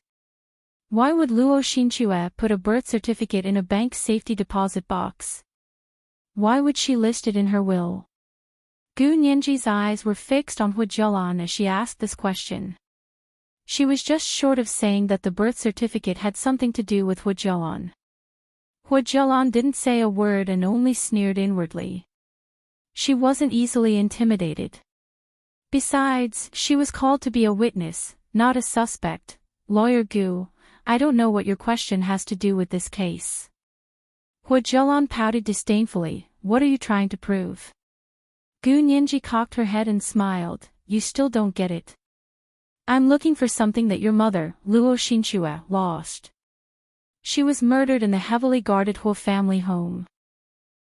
Why would Luo Xinchue put a birth certificate in a bank safety deposit box? Why would she list it in her will? Gu Nianji's eyes were fixed on Hu Jialan as she asked this question. She was just short of saying that the birth certificate had something to do with Hu Jialan. Hu Jialan didn't say a word and only sneered inwardly. She wasn't easily intimidated. Besides, she was called to be a witness, not a suspect. Lawyer Gu, I don't know what your question has to do with this case. Hu Jialan pouted disdainfully. What are you trying to prove? Gu Nianji cocked her head and smiled. You still don't get it. I'm looking for something that your mother, Luo Xinchue, lost. She was murdered in the heavily guarded Huo family home.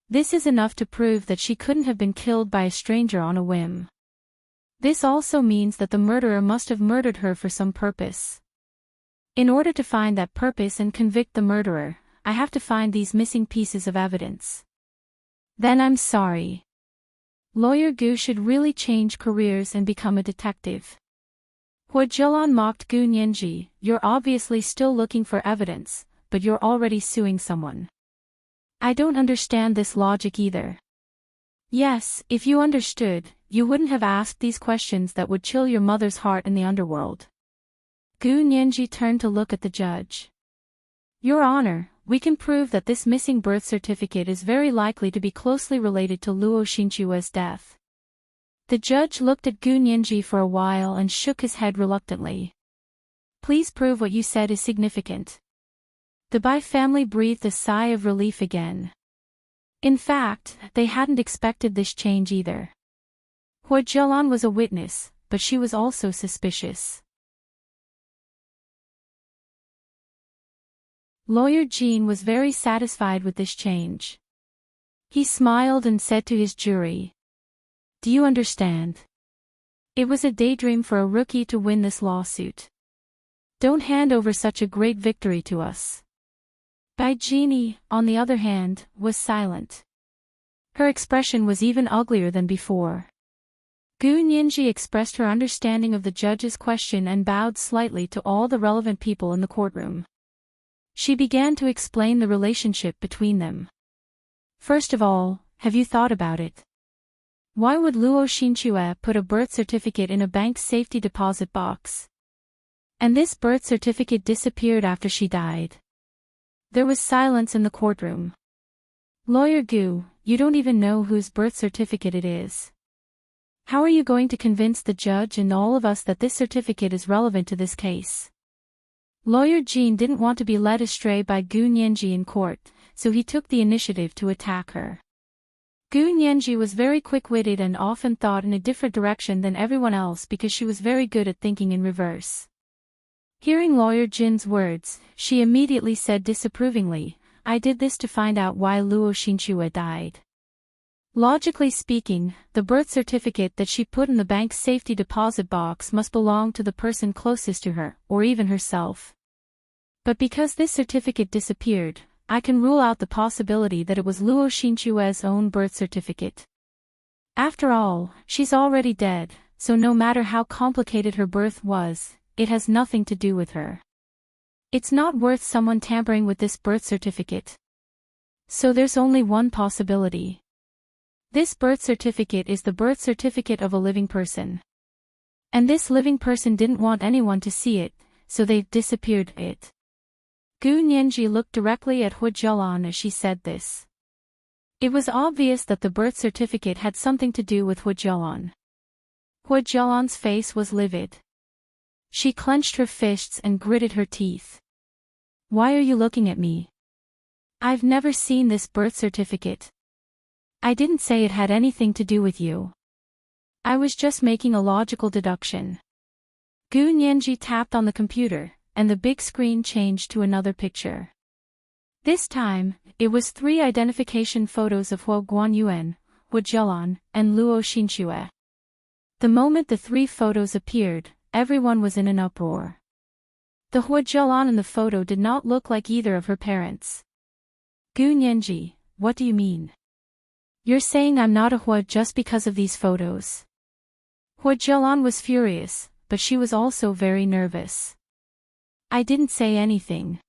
This is enough to prove that she couldn't have been killed by a stranger on a whim. This also means that the murderer must have murdered her for some purpose. In order to find that purpose and convict the murderer, I have to find these missing pieces of evidence. Then I'm sorry. Lawyer Gu should really change careers and become a detective. Hu Jialan mocked Gu Nianji. You're obviously still looking for evidence, but you're already suing someone. I don't understand this logic either. Yes, if you understood, you wouldn't have asked these questions that would chill your mother's heart in the underworld. Gu Nianji turned to look at the judge. Your Honor, we can prove that this missing birth certificate is very likely to be closely related to Luo Xinchue's death. The judge looked at Gu Nianji for a while and shook his head reluctantly. Please prove what you said is significant. The Bai family breathed a sigh of relief again. In fact, they hadn't expected this change either. Hu Jialan was a witness, but she was also suspicious. Lawyer Jean was very satisfied with this change. He smiled and said to his jury, Do you understand? It was a daydream for a rookie to win this lawsuit. Don't hand over such a great victory to us. Bai Jeannie, on the other hand, was silent. Her expression was even uglier than before. Gu Nianji expressed her understanding of the judge's question and bowed slightly to all the relevant people in the courtroom. She began to explain the relationship between them. First of all, have you thought about it? Why would Luo Xinchue put a birth certificate in a bank's safety deposit box? And this birth certificate disappeared after she died. There was silence in the courtroom. Lawyer Gu, you don't even know whose birth certificate it is. How are you going to convince the judge and all of us that this certificate is relevant to this case? Lawyer Jean didn't want to be led astray by Gu Nianji in court, so he took the initiative to attack her. Gu Nianji was very quick-witted and often thought in a different direction than everyone else because she was very good at thinking in reverse. Hearing Lawyer Jin's words, she immediately said disapprovingly, I did this to find out why Luo Xinchue died. Logically speaking, the birth certificate that she put in the bank's safety deposit box must belong to the person closest to her, or even herself. But because this certificate disappeared, I can rule out the possibility that it was Luo Xinchue's own birth certificate. After all, she's already dead, so no matter how complicated her birth was, it has nothing to do with her. It's not worth someone tampering with this birth certificate. So there's only one possibility. This birth certificate is the birth certificate of a living person. And this living person didn't want anyone to see it, so they disappeared it. Gu Nianji looked directly at Hu Jialan as she said this. It was obvious that the birth certificate had something to do with Hu Jialan. Hu Jialan's face was livid. She clenched her fists and gritted her teeth. Why are you looking at me? I've never seen this birth certificate. I didn't say it had anything to do with you. I was just making a logical deduction. Gu Nianji tapped on the computer, and the big screen changed to another picture. This time, it was 3 identification photos of Huo Guanyuan, Hu Jialan, and Luo Xinchue. The moment the 3 photos appeared, everyone was in an uproar. The Hu Jialan in the photo did not look like either of her parents. Gu Nianji, what do you mean? You're saying I'm not a Hua just because of these photos? Hu Jialan was furious, but she was also very nervous. I didn't say anything.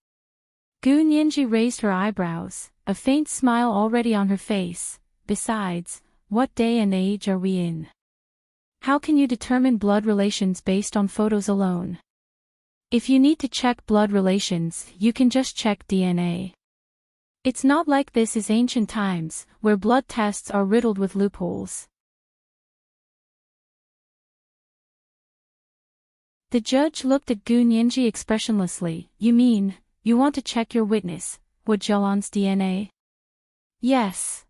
Gu Nianji raised her eyebrows, a faint smile already on her face. Besides, What day and age are we in? How can you determine blood relations based on photos alone? If you need to check blood relations, you can just check DNA. It's not like this is ancient times, where blood tests are riddled with loopholes. The judge looked at Gu Nianji expressionlessly. You mean, you want to check your witness, Hu Jialan's DNA? Yes.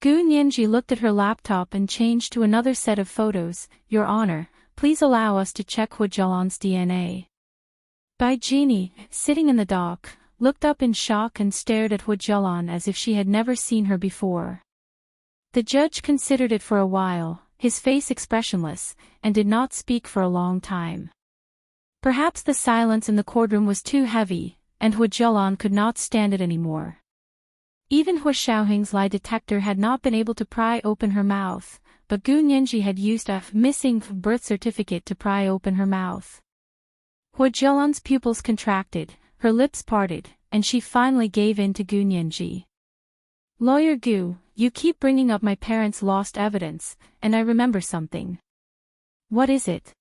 Gu Nianji looked at her laptop and changed to another set of photos. Your Honor, please allow us to check Hu Jialan's DNA. Bai Jini, sitting in the dock, looked up in shock and stared at Hu Jialan as if she had never seen her before. The judge considered it for a while, his face expressionless, and did not speak for a long time. Perhaps the silence in the courtroom was too heavy, and Hu Jialan could not stand it anymore. Even Hu Xiaoheng's lie detector had not been able to pry open her mouth, but Gu Nianji had used a missing birth certificate to pry open her mouth. Hu Jialan's pupils contracted, her lips parted, and she finally gave in to Gu Nianji. Lawyer Gu, you keep bringing up my parents' lost evidence, and I remember something. What is it?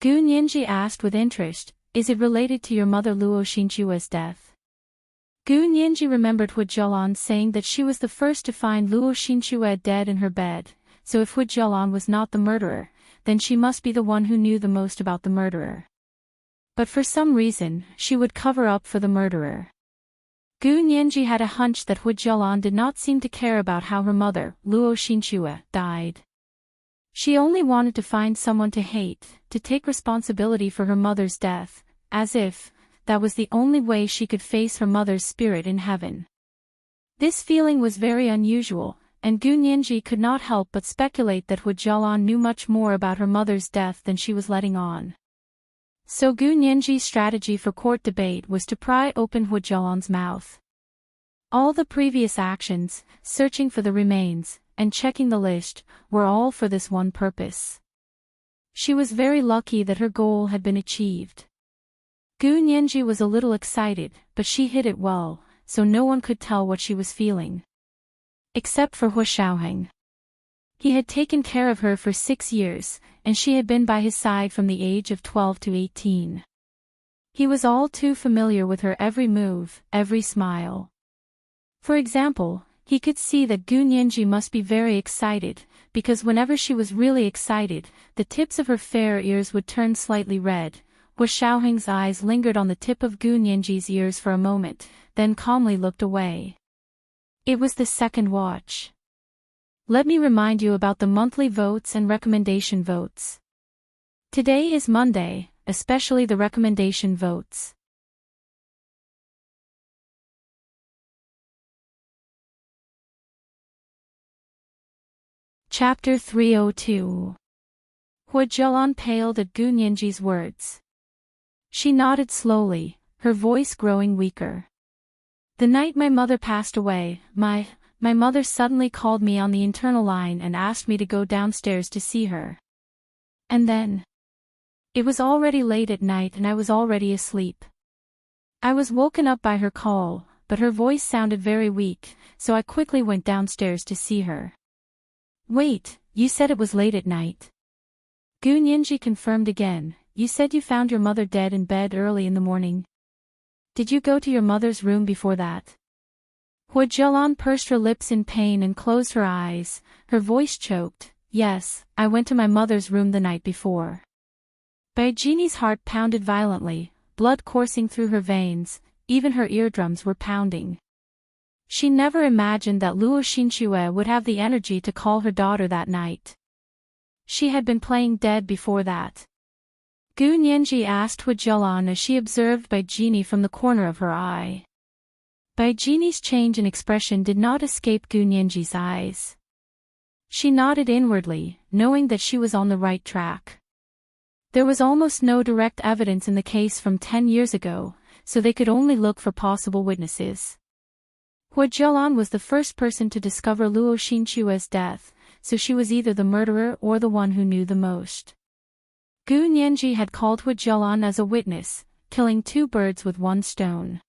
Gu Nianji asked with interest. Is it related to your mother Luo Xinchua's death? Gu Nianji remembered Hu Jialan saying that she was the first to find Luo Xinchua dead in her bed, so if Hu Jialan was not the murderer, then she must be the one who knew the most about the murderer. But for some reason, she would cover up for the murderer. Gu Nianji had a hunch that Hu Jialan did not seem to care about how her mother, Luo Xinchua, died. She only wanted to find someone to hate, to take responsibility for her mother's death, as if that was the only way she could face her mother's spirit in heaven. This feeling was very unusual, and Gu Nianji could not help but speculate that Hu Jialan knew much more about her mother's death than she was letting on. So Gu Nianji's strategy for court debate was to pry open Hu Jialan's mouth. All the previous actions, searching for the remains, and checking the list, were all for this one purpose. She was very lucky that her goal had been achieved. Gu Nianji was a little excited, but she hid it well, so no one could tell what she was feeling. Except for Hu Xiaoheng. He had taken care of her for 6 years, and she had been by his side from the age of 12 to 18. He was all too familiar with her every move, every smile. For example, he could see that Gu Nianji must be very excited, because whenever she was really excited, the tips of her fair ears would turn slightly red. Hu Xiaoheng's eyes lingered on the tip of Gu Nianji's ears for a moment, then calmly looked away. It was the second watch. Let me remind you about the monthly votes and recommendation votes. Today is Monday, especially the recommendation votes. Chapter 302. Hu Jialan paled at Gu Nianji's words. She nodded slowly, her voice growing weaker. The night my mother passed away, my mother suddenly called me on the internal line and asked me to go downstairs to see her. And then, it was already late at night and I was already asleep. I was woken up by her call, but her voice sounded very weak, so I quickly went downstairs to see her. Wait, you said it was late at night? Gu Nianji confirmed again. You said you found your mother dead in bed early in the morning. Did you go to your mother's room before that? Hu Jialan pursed her lips in pain and closed her eyes, her voice choked. Yes, I went to my mother's room the night before. Bai Jini's heart pounded violently, blood coursing through her veins, even her eardrums were pounding. She never imagined that Luo Xinchua would have the energy to call her daughter that night. She had been playing dead before that. Gu Nianji asked Hu Jialan as she observed Bai Jini from the corner of her eye. Bai Jini's change in expression did not escape Gu Nianji's eyes. She nodded inwardly, knowing that she was on the right track. There was almost no direct evidence in the case from 10 years ago, so they could only look for possible witnesses. Hu Jialan was the first person to discover Luo Xinchua's death, so she was either the murderer or the one who knew the most. Gu Nianji had called Hu Jialan as a witness, killing 2 birds with 1 stone.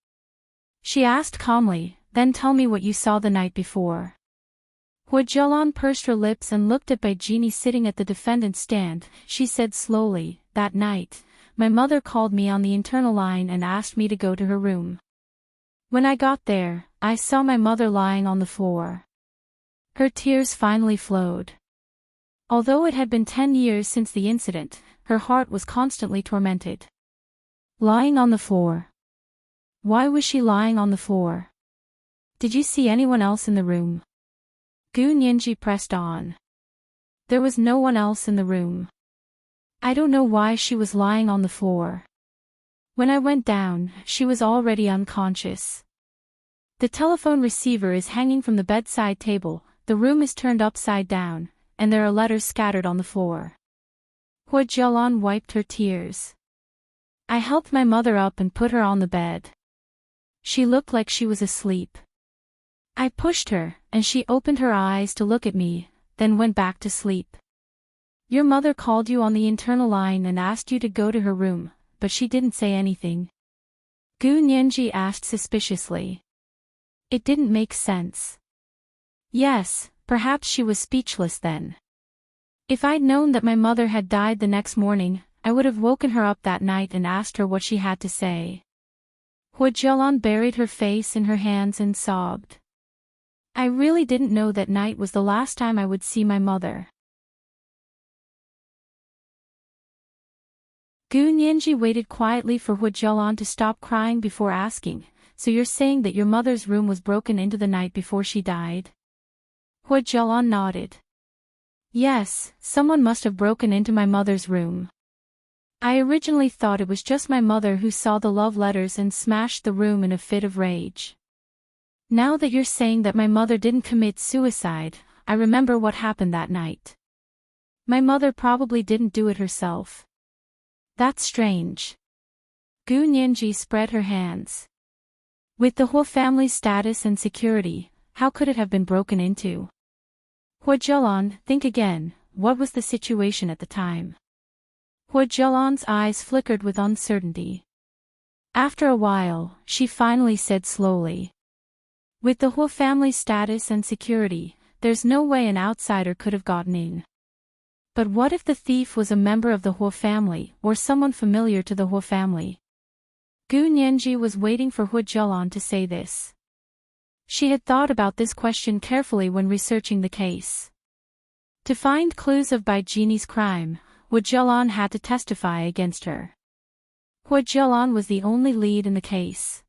She asked calmly, then tell me what you saw the night before. Hua Jialan pursed her lips and looked at Bai Jini sitting at the defendant's stand. She said slowly, "That night, my mother called me on the internal line and asked me to go to her room. When I got there, I saw my mother lying on the floor." Her tears finally flowed. Although it had been 10 years since the incident, her heart was constantly tormented. Lying on the floor. Why was she lying on the floor? Did you see anyone else in the room? Gu Nianji pressed on. There was no one else in the room. I don't know why she was lying on the floor. When I went down, she was already unconscious. The telephone receiver is hanging from the bedside table, the room is turned upside down, and there are letters scattered on the floor. Hua Jialan wiped her tears. I helped my mother up and put her on the bed. She looked like she was asleep. I pushed her, and she opened her eyes to look at me, then went back to sleep. Your mother called you on the internal line and asked you to go to her room, but she didn't say anything. Gu Nianji asked suspiciously. It didn't make sense. Yes, perhaps she was speechless then. If I'd known that my mother had died the next morning, I would have woken her up that night and asked her what she had to say. Hua Jialan buried her face in her hands and sobbed. I really didn't know that night was the last time I would see my mother. Gu Nianji waited quietly for Hua Jialan to stop crying before asking, so you're saying that your mother's room was broken into the night before she died? Hua Jialan nodded. Yes, someone must have broken into my mother's room. I originally thought it was just my mother who saw the love letters and smashed the room in a fit of rage. Now that you're saying that my mother didn't commit suicide, I remember what happened that night. My mother probably didn't do it herself. That's strange. Gu Nianji spread her hands. With the Hua family's status and security, how could it have been broken into? Hua Jialan, think again, what was the situation at the time? Hua Jialan's eyes flickered with uncertainty. After a while, she finally said slowly. With the Hua family's status and security, there's no way an outsider could have gotten in. But what if the thief was a member of the Hua family or someone familiar to the Hua family? Gu Nianji was waiting for Hua Jialan to say this. She had thought about this question carefully when researching the case. To find clues of Bai Jini's crime, Hua Jialan had to testify against her. Hua Jialan was the only lead in the case.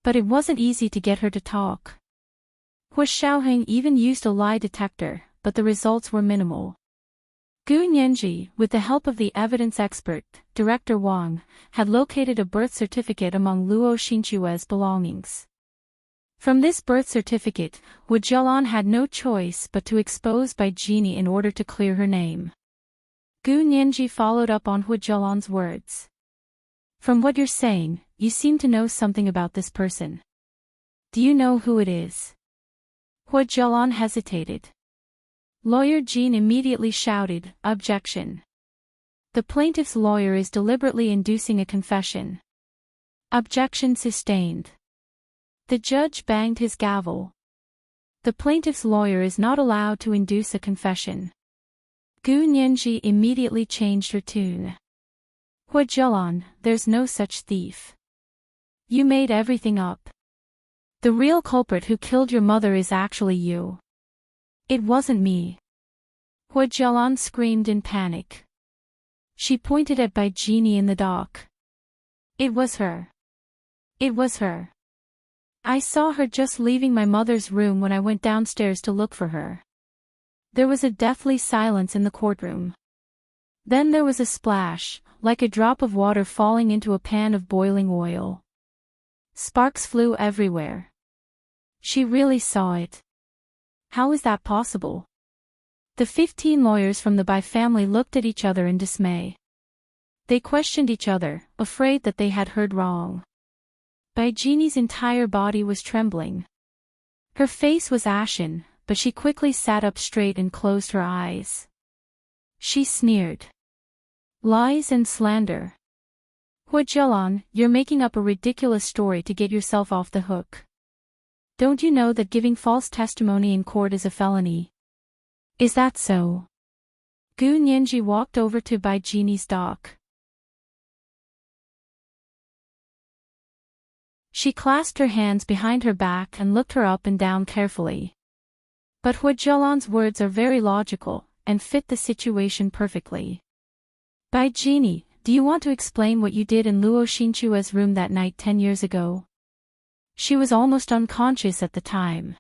But it wasn't easy to get her to talk. Hua Xiaoheng even used a lie detector, but the results were minimal. Gu Nianji, with the help of the evidence expert, Director Wang, had located a birth certificate among Luo Xinchue's belongings. From this birth certificate, Hua Jialan had no choice but to expose Bai Jini in order to clear her name. Gu Nianji followed up on Hua Jialan's words. From what you're saying, you seem to know something about this person. Do you know who it is? Hua Jialan hesitated. Lawyer Jean immediately shouted, "Objection. The plaintiff's lawyer is deliberately inducing a confession." Objection sustained. The judge banged his gavel. The plaintiff's lawyer is not allowed to induce a confession. Gu Nianji immediately changed her tune. Hua Jialan, there's no such thief. You made everything up. The real culprit who killed your mother is actually you. It wasn't me. Hua Jialan screamed in panic. She pointed at Bai Jini in the dock. It was her. It was her. I saw her just leaving my mother's room when I went downstairs to look for her. There was a deathly silence in the courtroom. Then there was a splash, like a drop of water falling into a pan of boiling oil. Sparks flew everywhere. She really saw it. How is that possible? The 15 lawyers from the Bai family looked at each other in dismay. They questioned each other, afraid that they had heard wrong. Bai Jini's entire body was trembling. Her face was ashen, but she quickly sat up straight and closed her eyes. She sneered. Lies and slander. Hua Jialan, you're making up a ridiculous story to get yourself off the hook. Don't you know that giving false testimony in court is a felony? Is that so? Gu Nianji walked over to Bai Jini's dock. She clasped her hands behind her back and looked her up and down carefully. But Hu Zhelan's words are very logical, and fit the situation perfectly. Bai Jini, do you want to explain what you did in Luo Xinchua's room that night 10 years ago? She was almost unconscious at the time.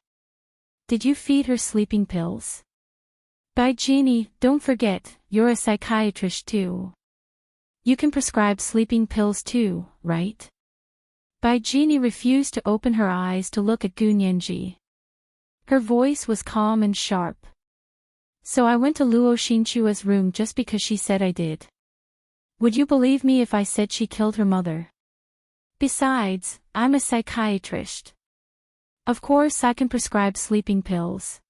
Did you feed her sleeping pills? Bai Jini, don't forget, you're a psychiatrist too. You can prescribe sleeping pills too, right? Bai Jini refused to open her eyes to look at Gu Nianji. Her voice was calm and sharp. So I went to Luo Xinchua's room just because she said I did. Would you believe me if I said she killed her mother? Besides, I'm a psychiatrist. Of course I can prescribe sleeping pills.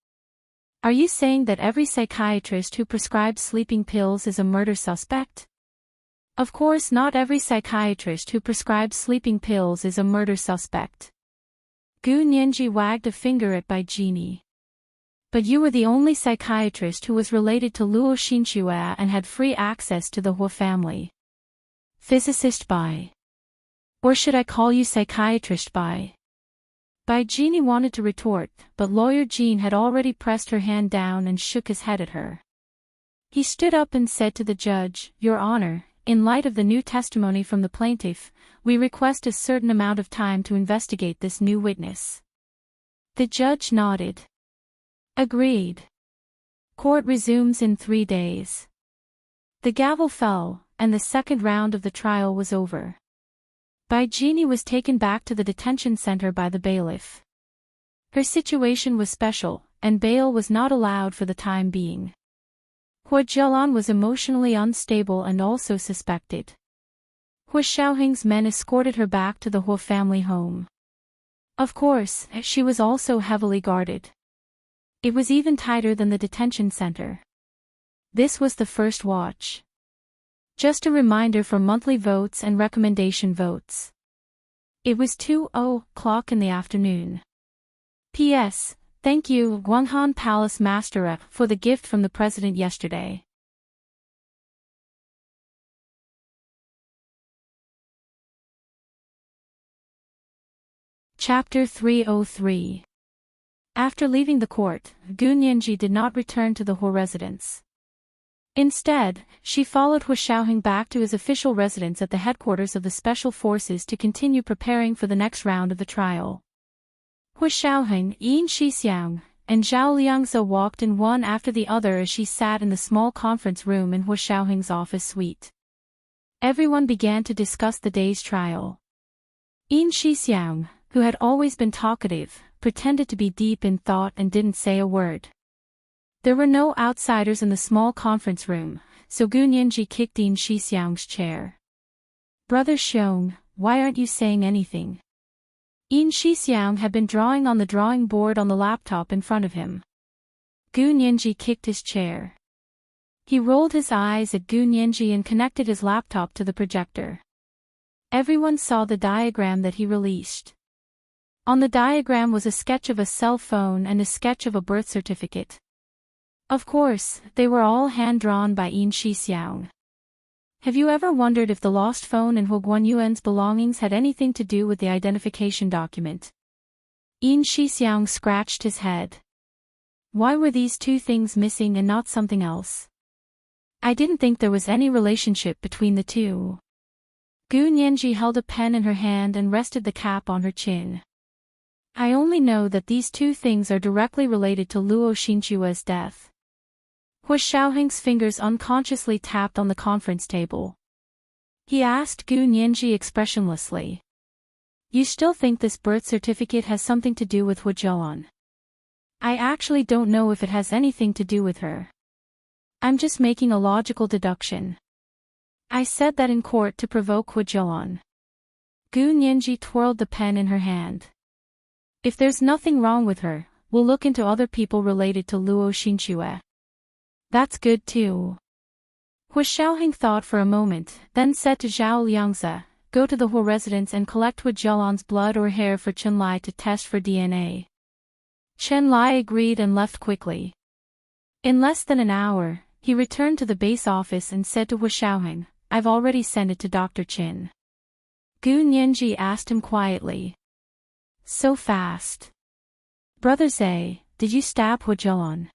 Are you saying that every psychiatrist who prescribes sleeping pills is a murder suspect? Of course not every psychiatrist who prescribes sleeping pills is a murder suspect. Gu Nianji wagged a finger at Bai Jini. But you were the only psychiatrist who was related to Luo Xinchua and had free access to the Hu family. Physicist Bai. Or should I call you psychiatrist Bai? Bai Jini wanted to retort, but Lawyer Jean had already pressed her hand down and shook his head at her. He stood up and said to the judge, Your Honor, in light of the new testimony from the plaintiff, we request a certain amount of time to investigate this new witness. The judge nodded. Agreed. Court resumes in 3 days. The gavel fell, and the second round of the trial was over. Bai Jini was taken back to the detention center by the bailiff. Her situation was special, and bail was not allowed for the time being. Hu Zhelan was emotionally unstable and also suspected. Hu Xiaoheng's men escorted her back to the Hu family home. Of course, she was also heavily guarded. It was even tighter than the detention center. This was the first watch. Just a reminder for monthly votes and recommendation votes. It was 2:00 in the afternoon. P.S. Thank you, Guanghan Palace Master, for the gift from the president yesterday. Chapter 303. After leaving the court, Gu Nianji did not return to the Hu residence. Instead, she followed Hu Xiaoheng back to his official residence at the headquarters of the Special Forces to continue preparing for the next round of the trial. Hu Xiaoheng, Yin Shixiang, and Zhao Liangze walked in one after the other as she sat in the small conference room in Hu Xiaoheng's office suite. Everyone began to discuss the day's trial. Yin Shixiang, who had always been talkative, pretended to be deep in thought and didn't say a word. There were no outsiders in the small conference room, so Gu Nianji kicked Yin Shixiang's chair. Brother Xiong, why aren't you saying anything? Yin Shixiang had been drawing on the drawing board on the laptop in front of him. Gu Nianji kicked his chair. He rolled his eyes at Gu Nianji and connected his laptop to the projector. Everyone saw the diagram that he released. On the diagram was a sketch of a cell phone and a sketch of a birth certificate. Of course, they were all hand-drawn by Yin Shixiang. Have you ever wondered if the lost phone and Hu Guanyuan's belongings had anything to do with the identification document? Yin Shixiang scratched his head. Why were these two things missing and not something else? I didn't think there was any relationship between the two. Gu Nianji held a pen in her hand and rested the cap on her chin. I only know that these two things are directly related to Luo Xinchua's death. Hu Xiaoheng's fingers unconsciously tapped on the conference table. He asked Gu Nianji expressionlessly. You still think this birth certificate has something to do with Hu Zhelan? I actually don't know if it has anything to do with her. I'm just making a logical deduction. I said that in court to provoke Hu Zhelan. Gu Nianji twirled the pen in her hand. If there's nothing wrong with her, we'll look into other people related to Luo Xinchua. That's good too. Hu Xiaoheng thought for a moment, then said to Zhao Liangze, Go to the Hua residence and collect Hu Jialan's blood or hair for Chen Lai to test for DNA. Chen Lai agreed and left quickly. In less than an hour, he returned to the base office and said to Hu Xiaoheng, "I've already sent it to Dr. Qin." Gu Nianji asked him quietly. "So fast. Brother Zhe, did you stab Hu Jialan?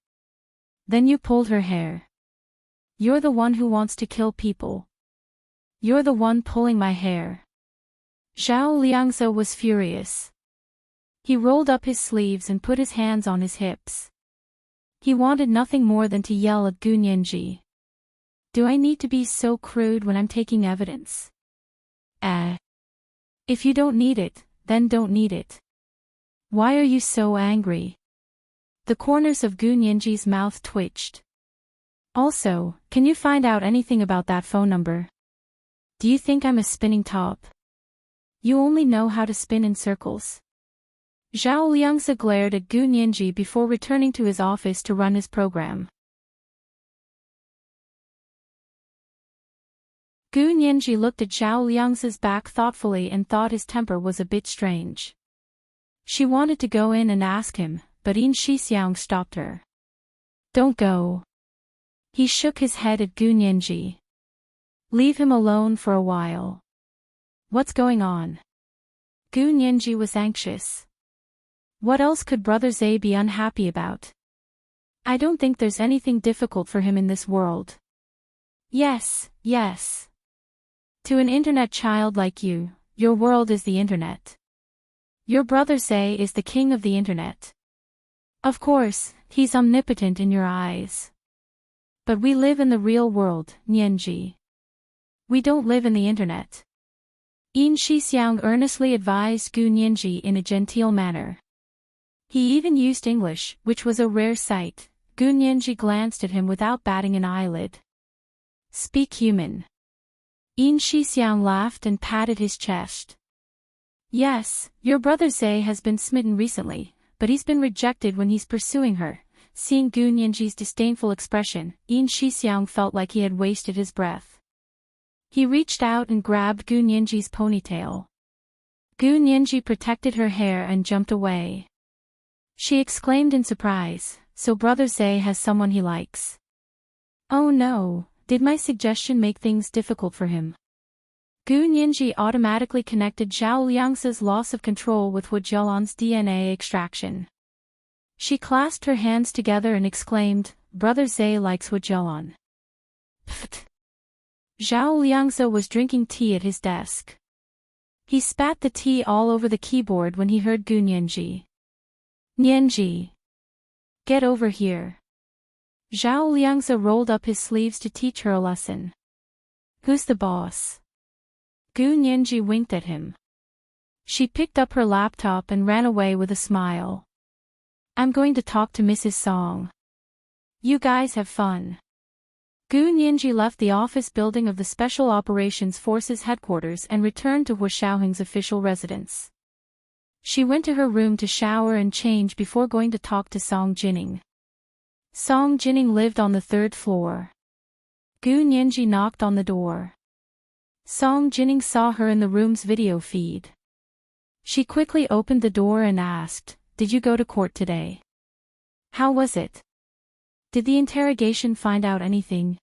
Then you pulled her hair. You're the one who wants to kill people. You're the one pulling my hair." Zhao Liangze was furious. He rolled up his sleeves and put his hands on his hips. He wanted nothing more than to yell at Gu Nianji. "Do I need to be so crude when I'm taking evidence? If you don't need it, then don't need it. Why are you so angry?" The corners of Gu Nianji's mouth twitched. "Also, can you find out anything about that phone number? Do you think I'm a spinning top? You only know how to spin in circles." Zhao Liangze glared at Gu Nianji before returning to his office to run his program. Gu Nianji looked at Zhao Liangze's back thoughtfully and thought his temper was a bit strange. She wanted to go in and ask him, but Yin Shixiang stopped her. "Don't go." He shook his head at Gu Nianji. "Leave him alone for a while." "What's going on?" Gu Nianji was anxious. What else could Brother Zhe be unhappy about? "I don't think there's anything difficult for him in this world." Yes. To an internet child like you, your world is the internet. Your brother Zhe is the king of the internet. Of course, he's omnipotent in your eyes. But we live in the real world, Nianji. We don't live in the internet. Yin Shixiang earnestly advised Gu Nianji in a genteel manner. He even used English, which was a rare sight. Gu Nianji glanced at him without batting an eyelid. "Speak human." Yin Shixiang laughed and patted his chest. "Yes, your brother Zhe has been smitten recently, but he's been rejected when he's pursuing her." Seeing Gu Nianji's disdainful expression, Yin Shixiang felt like he had wasted his breath. He reached out and grabbed Gu Nianji's ponytail. Gu Nianji protected her hair and jumped away. She exclaimed in surprise, "So Brother Zhe has someone he likes." "Oh no, did my suggestion make things difficult for him?" Gu Nianji automatically connected Zhao Liangze's loss of control with Hu Jialan's DNA extraction. She clasped her hands together and exclaimed, "Brother Zhe likes Hu Jialan." Pfft. Zhao Liangze was drinking tea at his desk. He spat the tea all over the keyboard when he heard Gu Nianji. "Nianji! Get over here." Zhao Liangze rolled up his sleeves to teach her a lesson. "Who's the boss?" Gu Nianji winked at him. She picked up her laptop and ran away with a smile. "I'm going to talk to Mrs. Song. You guys have fun." Gu Nianji left the office building of the Special Operations Forces headquarters and returned to Hu Xiaoheng's official residence. She went to her room to shower and change before going to talk to Song Jining. Song Jining lived on the third floor. Gu Nianji knocked on the door. Song Jining saw her in the room's video feed. She quickly opened the door and asked, "Did you go to court today? How was it? Did the interrogation find out anything?"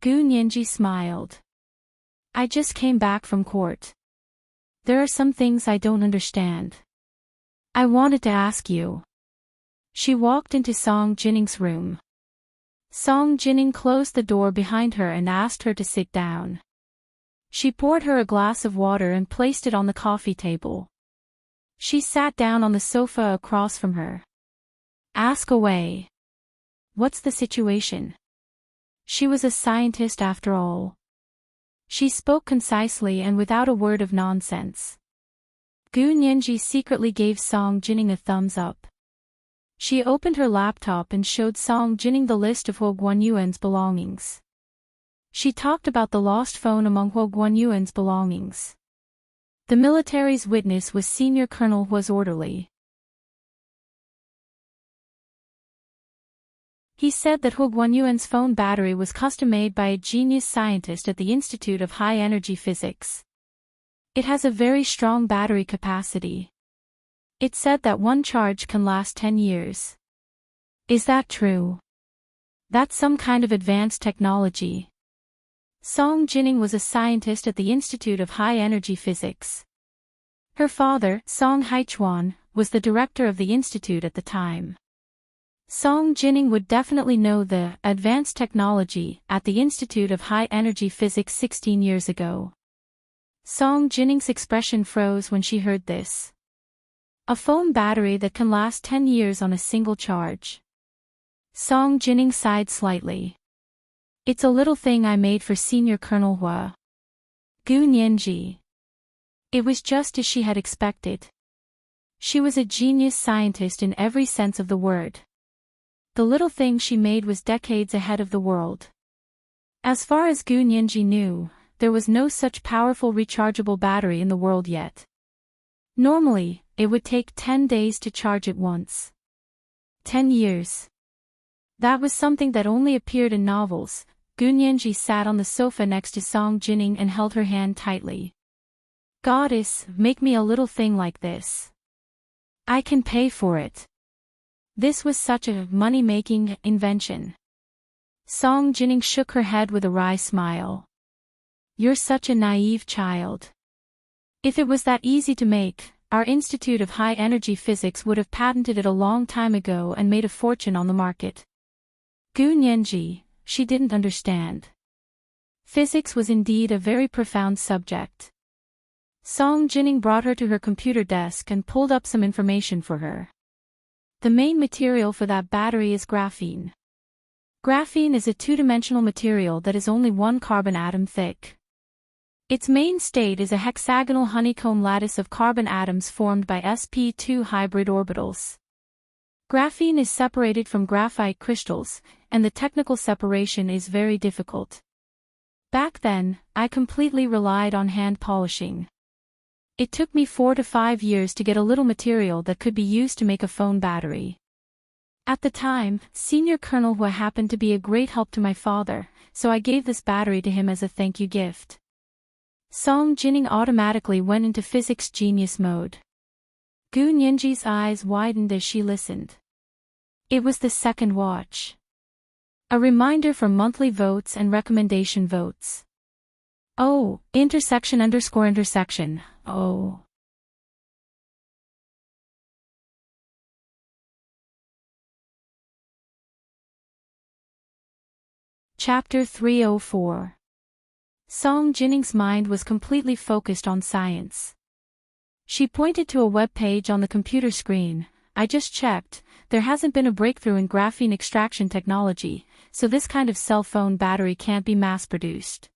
Gu Nianji smiled. "I just came back from court. There are some things I don't understand. I wanted to ask you." She walked into Song Jinning's room. Song Jinning closed the door behind her and asked her to sit down. She poured her a glass of water and placed it on the coffee table. She sat down on the sofa across from her. "Ask away. What's the situation?" She was a scientist after all. She spoke concisely and without a word of nonsense. Gu Nianji secretly gave Song Jining a thumbs up. She opened her laptop and showed Song Jining the list of Huo Guanyuan's belongings. She talked about the lost phone among Huo Guanyuan's belongings. The military's witness was Senior Colonel Huo's orderly. He said that Huo Guanyuan's phone battery was custom-made by a genius scientist at the Institute of High Energy Physics. It has a very strong battery capacity. It said that one charge can last 10 years. Is that true? That's some kind of advanced technology. Song Jining was a scientist at the Institute of High Energy Physics. Her father, Song Haichuan, was the director of the institute at the time. Song Jining would definitely know the advanced technology at the Institute of High Energy Physics 16 years ago. Song Jining's expression froze when she heard this. A phone battery that can last 10 years on a single charge. Song Jining sighed slightly. It's a little thing I made for Senior Colonel Hua. Gu Nianji. It was just as she had expected. She was a genius scientist in every sense of the word. The little thing she made was decades ahead of the world. As far as Gu Nianji knew, there was no such powerful rechargeable battery in the world yet. Normally, it would take 10 days to charge it once. 10 years. That was something that only appeared in novels. Gu Nianji sat on the sofa next to Song Jining and held her hand tightly. Goddess, make me a little thing like this. I can pay for it. This was such a money-making invention. Song Jining shook her head with a wry smile. You're such a naive child. If it was that easy to make, our Institute of High Energy Physics would have patented it a long time ago and made a fortune on the market. Gu Nianji, she didn't understand. Physics was indeed a very profound subject. Song Jining brought her to her computer desk and pulled up some information for her. The main material for that battery is graphene. Graphene is a two-dimensional material that is only one carbon atom thick. Its main state is a hexagonal honeycomb lattice of carbon atoms formed by sp2 hybrid orbitals. Graphene is separated from graphite crystals, and the technical separation is very difficult. Back then, I completely relied on hand polishing. It took me 4 to 5 years to get a little material that could be used to make a phone battery. At the time, Senior Colonel Hua happened to be a great help to my father, so I gave this battery to him as a thank you gift. Song Jining automatically went into physics genius mode. Gu Nianji's eyes widened as she listened. It was the second watch. A reminder for monthly votes and recommendation votes. Oh, intersection. Oh. Chapter 304. Song Jining's mind was completely focused on science. She pointed to a web page on the computer screen. I just checked, there hasn't been a breakthrough in graphene extraction technology, so this kind of cell phone battery can't be mass-produced.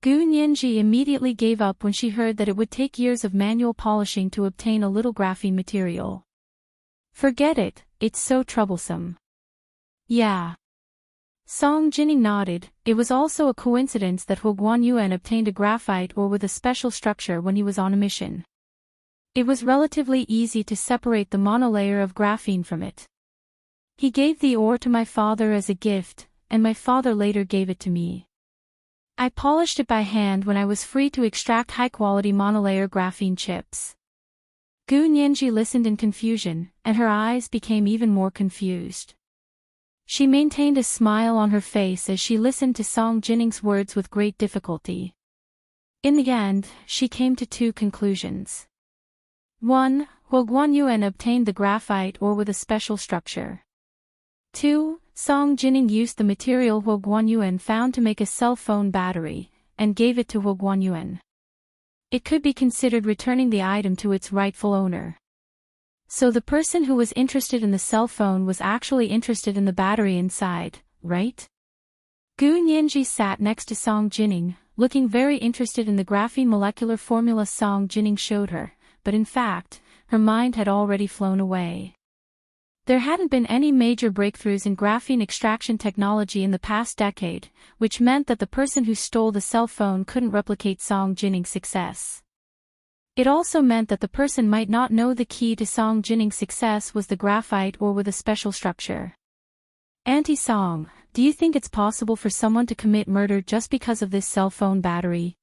Gu Nianji immediately gave up when she heard that it would take years of manual polishing to obtain a little graphene material. Forget it, it's so troublesome. Yeah. Song Jining nodded. It was also a coincidence that He Guanyuan obtained a graphite ore with a special structure when he was on a mission. It was relatively easy to separate the monolayer of graphene from it. He gave the ore to my father as a gift, and my father later gave it to me. I polished it by hand when I was free to extract high-quality monolayer graphene chips. Gu Nianji listened in confusion, and her eyes became even more confused. She maintained a smile on her face as she listened to Song Jining's words with great difficulty. In the end, she came to 2 conclusions. 1. He Guanyuan obtained the graphite ore with a special structure. 2. Song Jining used the material He Guanyuan found to make a cell phone battery, and gave it to He Guanyuan. It could be considered returning the item to its rightful owner. So the person who was interested in the cell phone was actually interested in the battery inside, right? Gu Nianji sat next to Song Jining, looking very interested in the graphene molecular formula Song Jining showed her, but in fact, her mind had already flown away. There hadn't been any major breakthroughs in graphene extraction technology in the past decade, which meant that the person who stole the cell phone couldn't replicate Song Jining's success. It also meant that the person might not know the key to Song Jining's success was the graphite ore with a special structure. Auntie Song, do you think it's possible for someone to commit murder just because of this cell phone battery?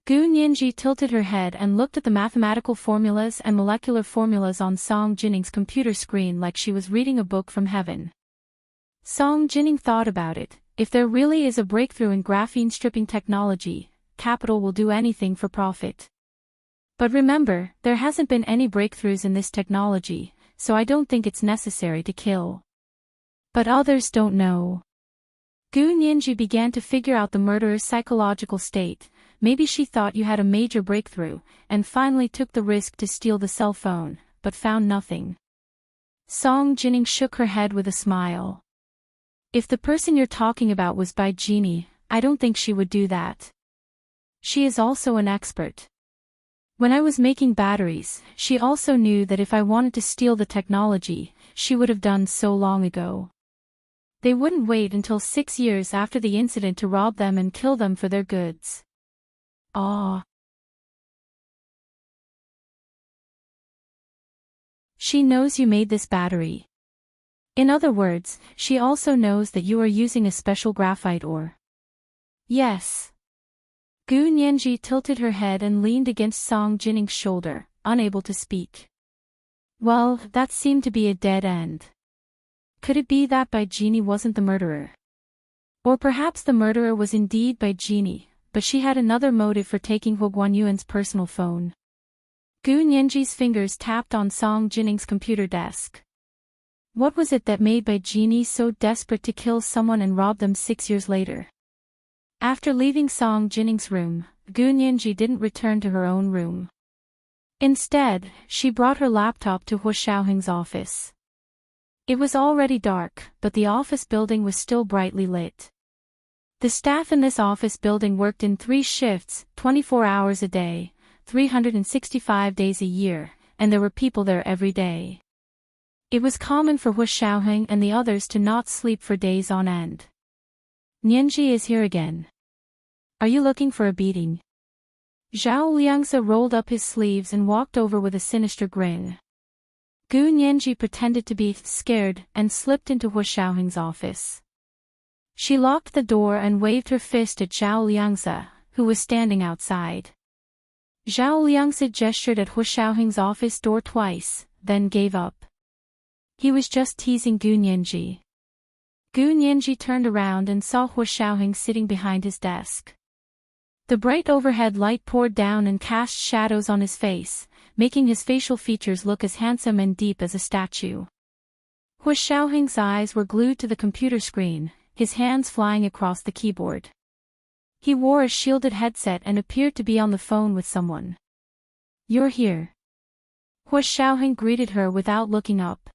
Gu Nianji tilted her head and looked at the mathematical formulas and molecular formulas on Song Jinning's computer screen like she was reading a book from heaven. Song Jinning thought about it. If there really is a breakthrough in graphene stripping technology, capital will do anything for profit. But remember, there hasn't been any breakthroughs in this technology, so I don't think it's necessary to kill. But others don't know. Gu Nianji began to figure out the murderer's psychological state. Maybe she thought you had a major breakthrough, and finally took the risk to steal the cell phone, but found nothing. Song Jinning shook her head with a smile. If the person you're talking about was Bai Genie, I don't think she would do that. She is also an expert. When I was making batteries, she also knew that if I wanted to steal the technology, she would have done so long ago. They wouldn't wait until 6 years after the incident to rob them and kill them for their goods. Ah. She knows you made this battery. In other words, she also knows that you are using a special graphite ore. Yes. Gu Nianji tilted her head and leaned against Song Jinning's shoulder, unable to speak. Well, that seemed to be a dead end. Could it be that Bai Genie wasn't the murderer? Or perhaps the murderer was indeed Bai Genie, but she had another motive for taking Huo Guanyuan's personal phone. Gu Nianji's fingers tapped on Song Jinning's computer desk. What was it that made Bai Genie so desperate to kill someone and rob them 6 years later? After leaving Song Jinning's room, Gu Nianji didn't return to her own room. Instead, she brought her laptop to Huo Xiaoheng's office. It was already dark, but the office building was still brightly lit. The staff in this office building worked in 3 shifts, 24 hours a day, 365 days a year, and there were people there every day. It was common for Huo Xiaoheng and the others to not sleep for days on end. Nianji is here again. Are you looking for a beating? Zhao Liangzi rolled up his sleeves and walked over with a sinister grin. Gu Nianji pretended to be scared and slipped into Huo Xiaoheng's office. She locked the door and waved her fist at Zhao Liangzi, who was standing outside. Zhao Liangzi gestured at Huo Xiaoheng's office door twice, then gave up. He was just teasing Gu Nianji. Gu Nianji turned around and saw Huo Xiaoheng sitting behind his desk. The bright overhead light poured down and cast shadows on his face, making his facial features look as handsome and deep as a statue. Huo Xiaoheng's eyes were glued to the computer screen, his hands flying across the keyboard. He wore a shielded headset and appeared to be on the phone with someone. You're here. Huo Xiaoheng greeted her without looking up.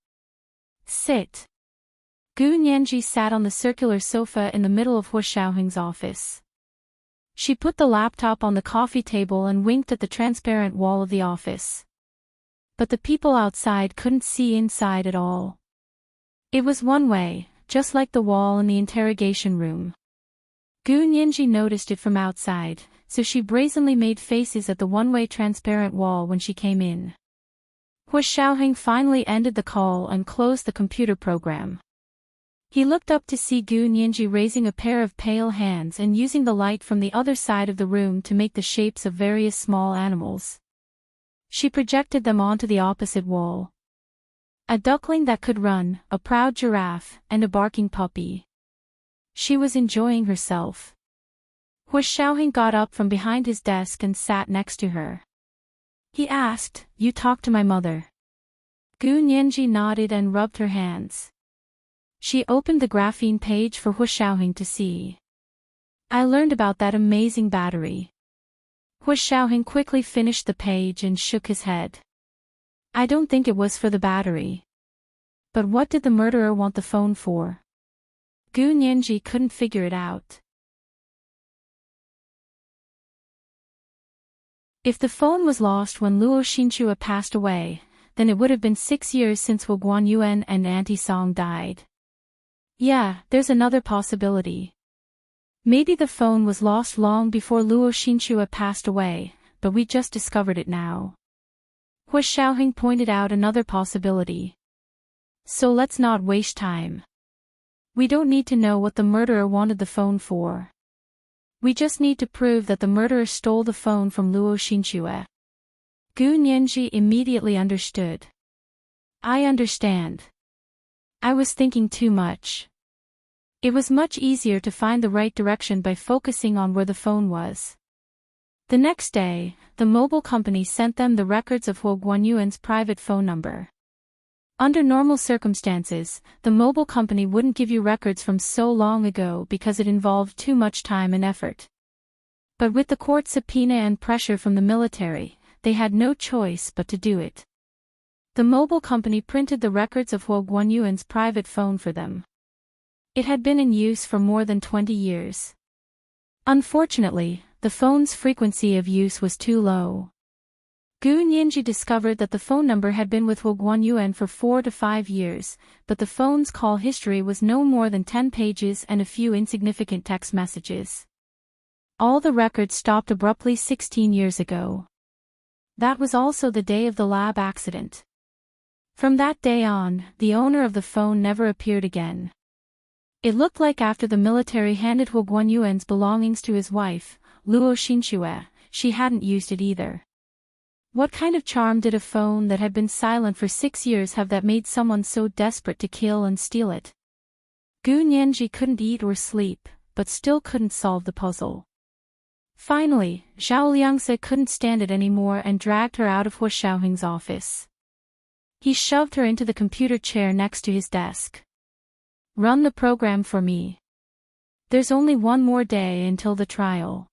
Sit. Gu Nianji sat on the circular sofa in the middle of Huo Xiaoheng's office. She put the laptop on the coffee table and winked at the transparent wall of the office. But the people outside couldn't see inside at all. It was one way, just like the wall in the interrogation room. Gu Nianji noticed it from outside, so she brazenly made faces at the one-way transparent wall when she came in. Huo Xiaoheng finally ended the call and closed the computer program. He looked up to see Gu Nianji raising a pair of pale hands and using the light from the other side of the room to make the shapes of various small animals. She projected them onto the opposite wall. A duckling that could run, a proud giraffe, and a barking puppy. She was enjoying herself. Huo Xiaoheng got up from behind his desk and sat next to her. He asked, "You talked to my mother?" Gu Nianji nodded and rubbed her hands. She opened the graphene page for Huo Xiaoheng to see. I learned about that amazing battery. Huo Xiaoheng quickly finished the page and shook his head. I don't think it was for the battery. But what did the murderer want the phone for? Gu Nianji couldn't figure it out. If the phone was lost when Luo Xinchua passed away, then it would have been 6 years since Huo Guanyuan and Auntie Song died. Yeah, there's another possibility. Maybe the phone was lost long before Luo Xinchua passed away, but we just discovered it now. Huo Xiaoheng pointed out another possibility. So let's not waste time. We don't need to know what the murderer wanted the phone for. We just need to prove that the murderer stole the phone from Luo Xinxue. Gu Nianji immediately understood. I understand. I was thinking too much. It was much easier to find the right direction by focusing on where the phone was. The next day, the mobile company sent them the records of Huo Guanyuan's private phone number. Under normal circumstances, the mobile company wouldn't give you records from so long ago because it involved too much time and effort. But with the court subpoena and pressure from the military, they had no choice but to do it. The mobile company printed the records of Huo Guanyuan's private phone for them. It had been in use for more than 20 years. Unfortunately, the phone's frequency of use was too low. Gu Nianji discovered that the phone number had been with Huo Guanyuan for 4 to 5 years, but the phone's call history was no more than 10 pages and a few insignificant text messages. All the records stopped abruptly 16 years ago. That was also the day of the lab accident. From that day on, the owner of the phone never appeared again. It looked like after the military handed Huo Guanyuan's belongings to his wife, Luo Xinxue, she hadn't used it either. What kind of charm did a phone that had been silent for 6 years have that made someone so desperate to kill and steal it? Gu Nianji couldn't eat or sleep, but still couldn't solve the puzzle. Finally, Zhao Liangse couldn't stand it anymore and dragged her out of Huo Xiaoheng's office. He shoved her into the computer chair next to his desk. Run the program for me. There's only one more day until the trial.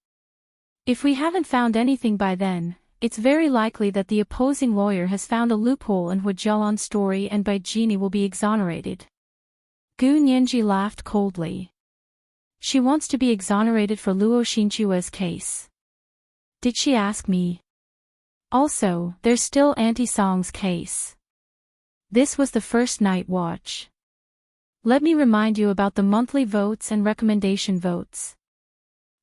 If we haven't found anything by then, it's very likely that the opposing lawyer has found a loophole in Huo Jialan's story and Bai Jini will be exonerated. Gu Nianji laughed coldly. She wants to be exonerated for Luo Xinxue's case. Did she ask me? Also, there's still Auntie Song's case. This was the first night watch. Let me remind you about the monthly votes and recommendation votes.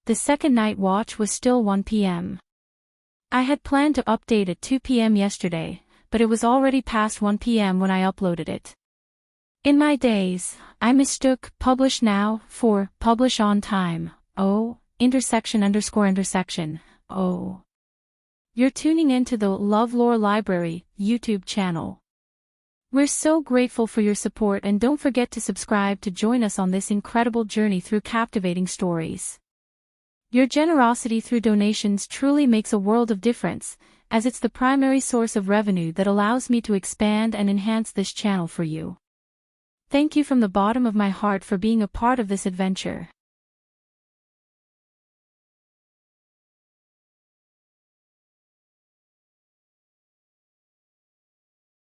The second night watch was still 1 p.m. I had planned to update at 2 p.m. yesterday, but it was already past 1 p.m. when I uploaded it. In my days, I mistook publish now for publish on time. Oh, __. Oh. You're tuning into the LoveLore Library YouTube channel. We're so grateful for your support and don't forget to subscribe to join us on this incredible journey through captivating stories. Your generosity through donations truly makes a world of difference, as it's the primary source of revenue that allows me to expand and enhance this channel for you. Thank you from the bottom of my heart for being a part of this adventure.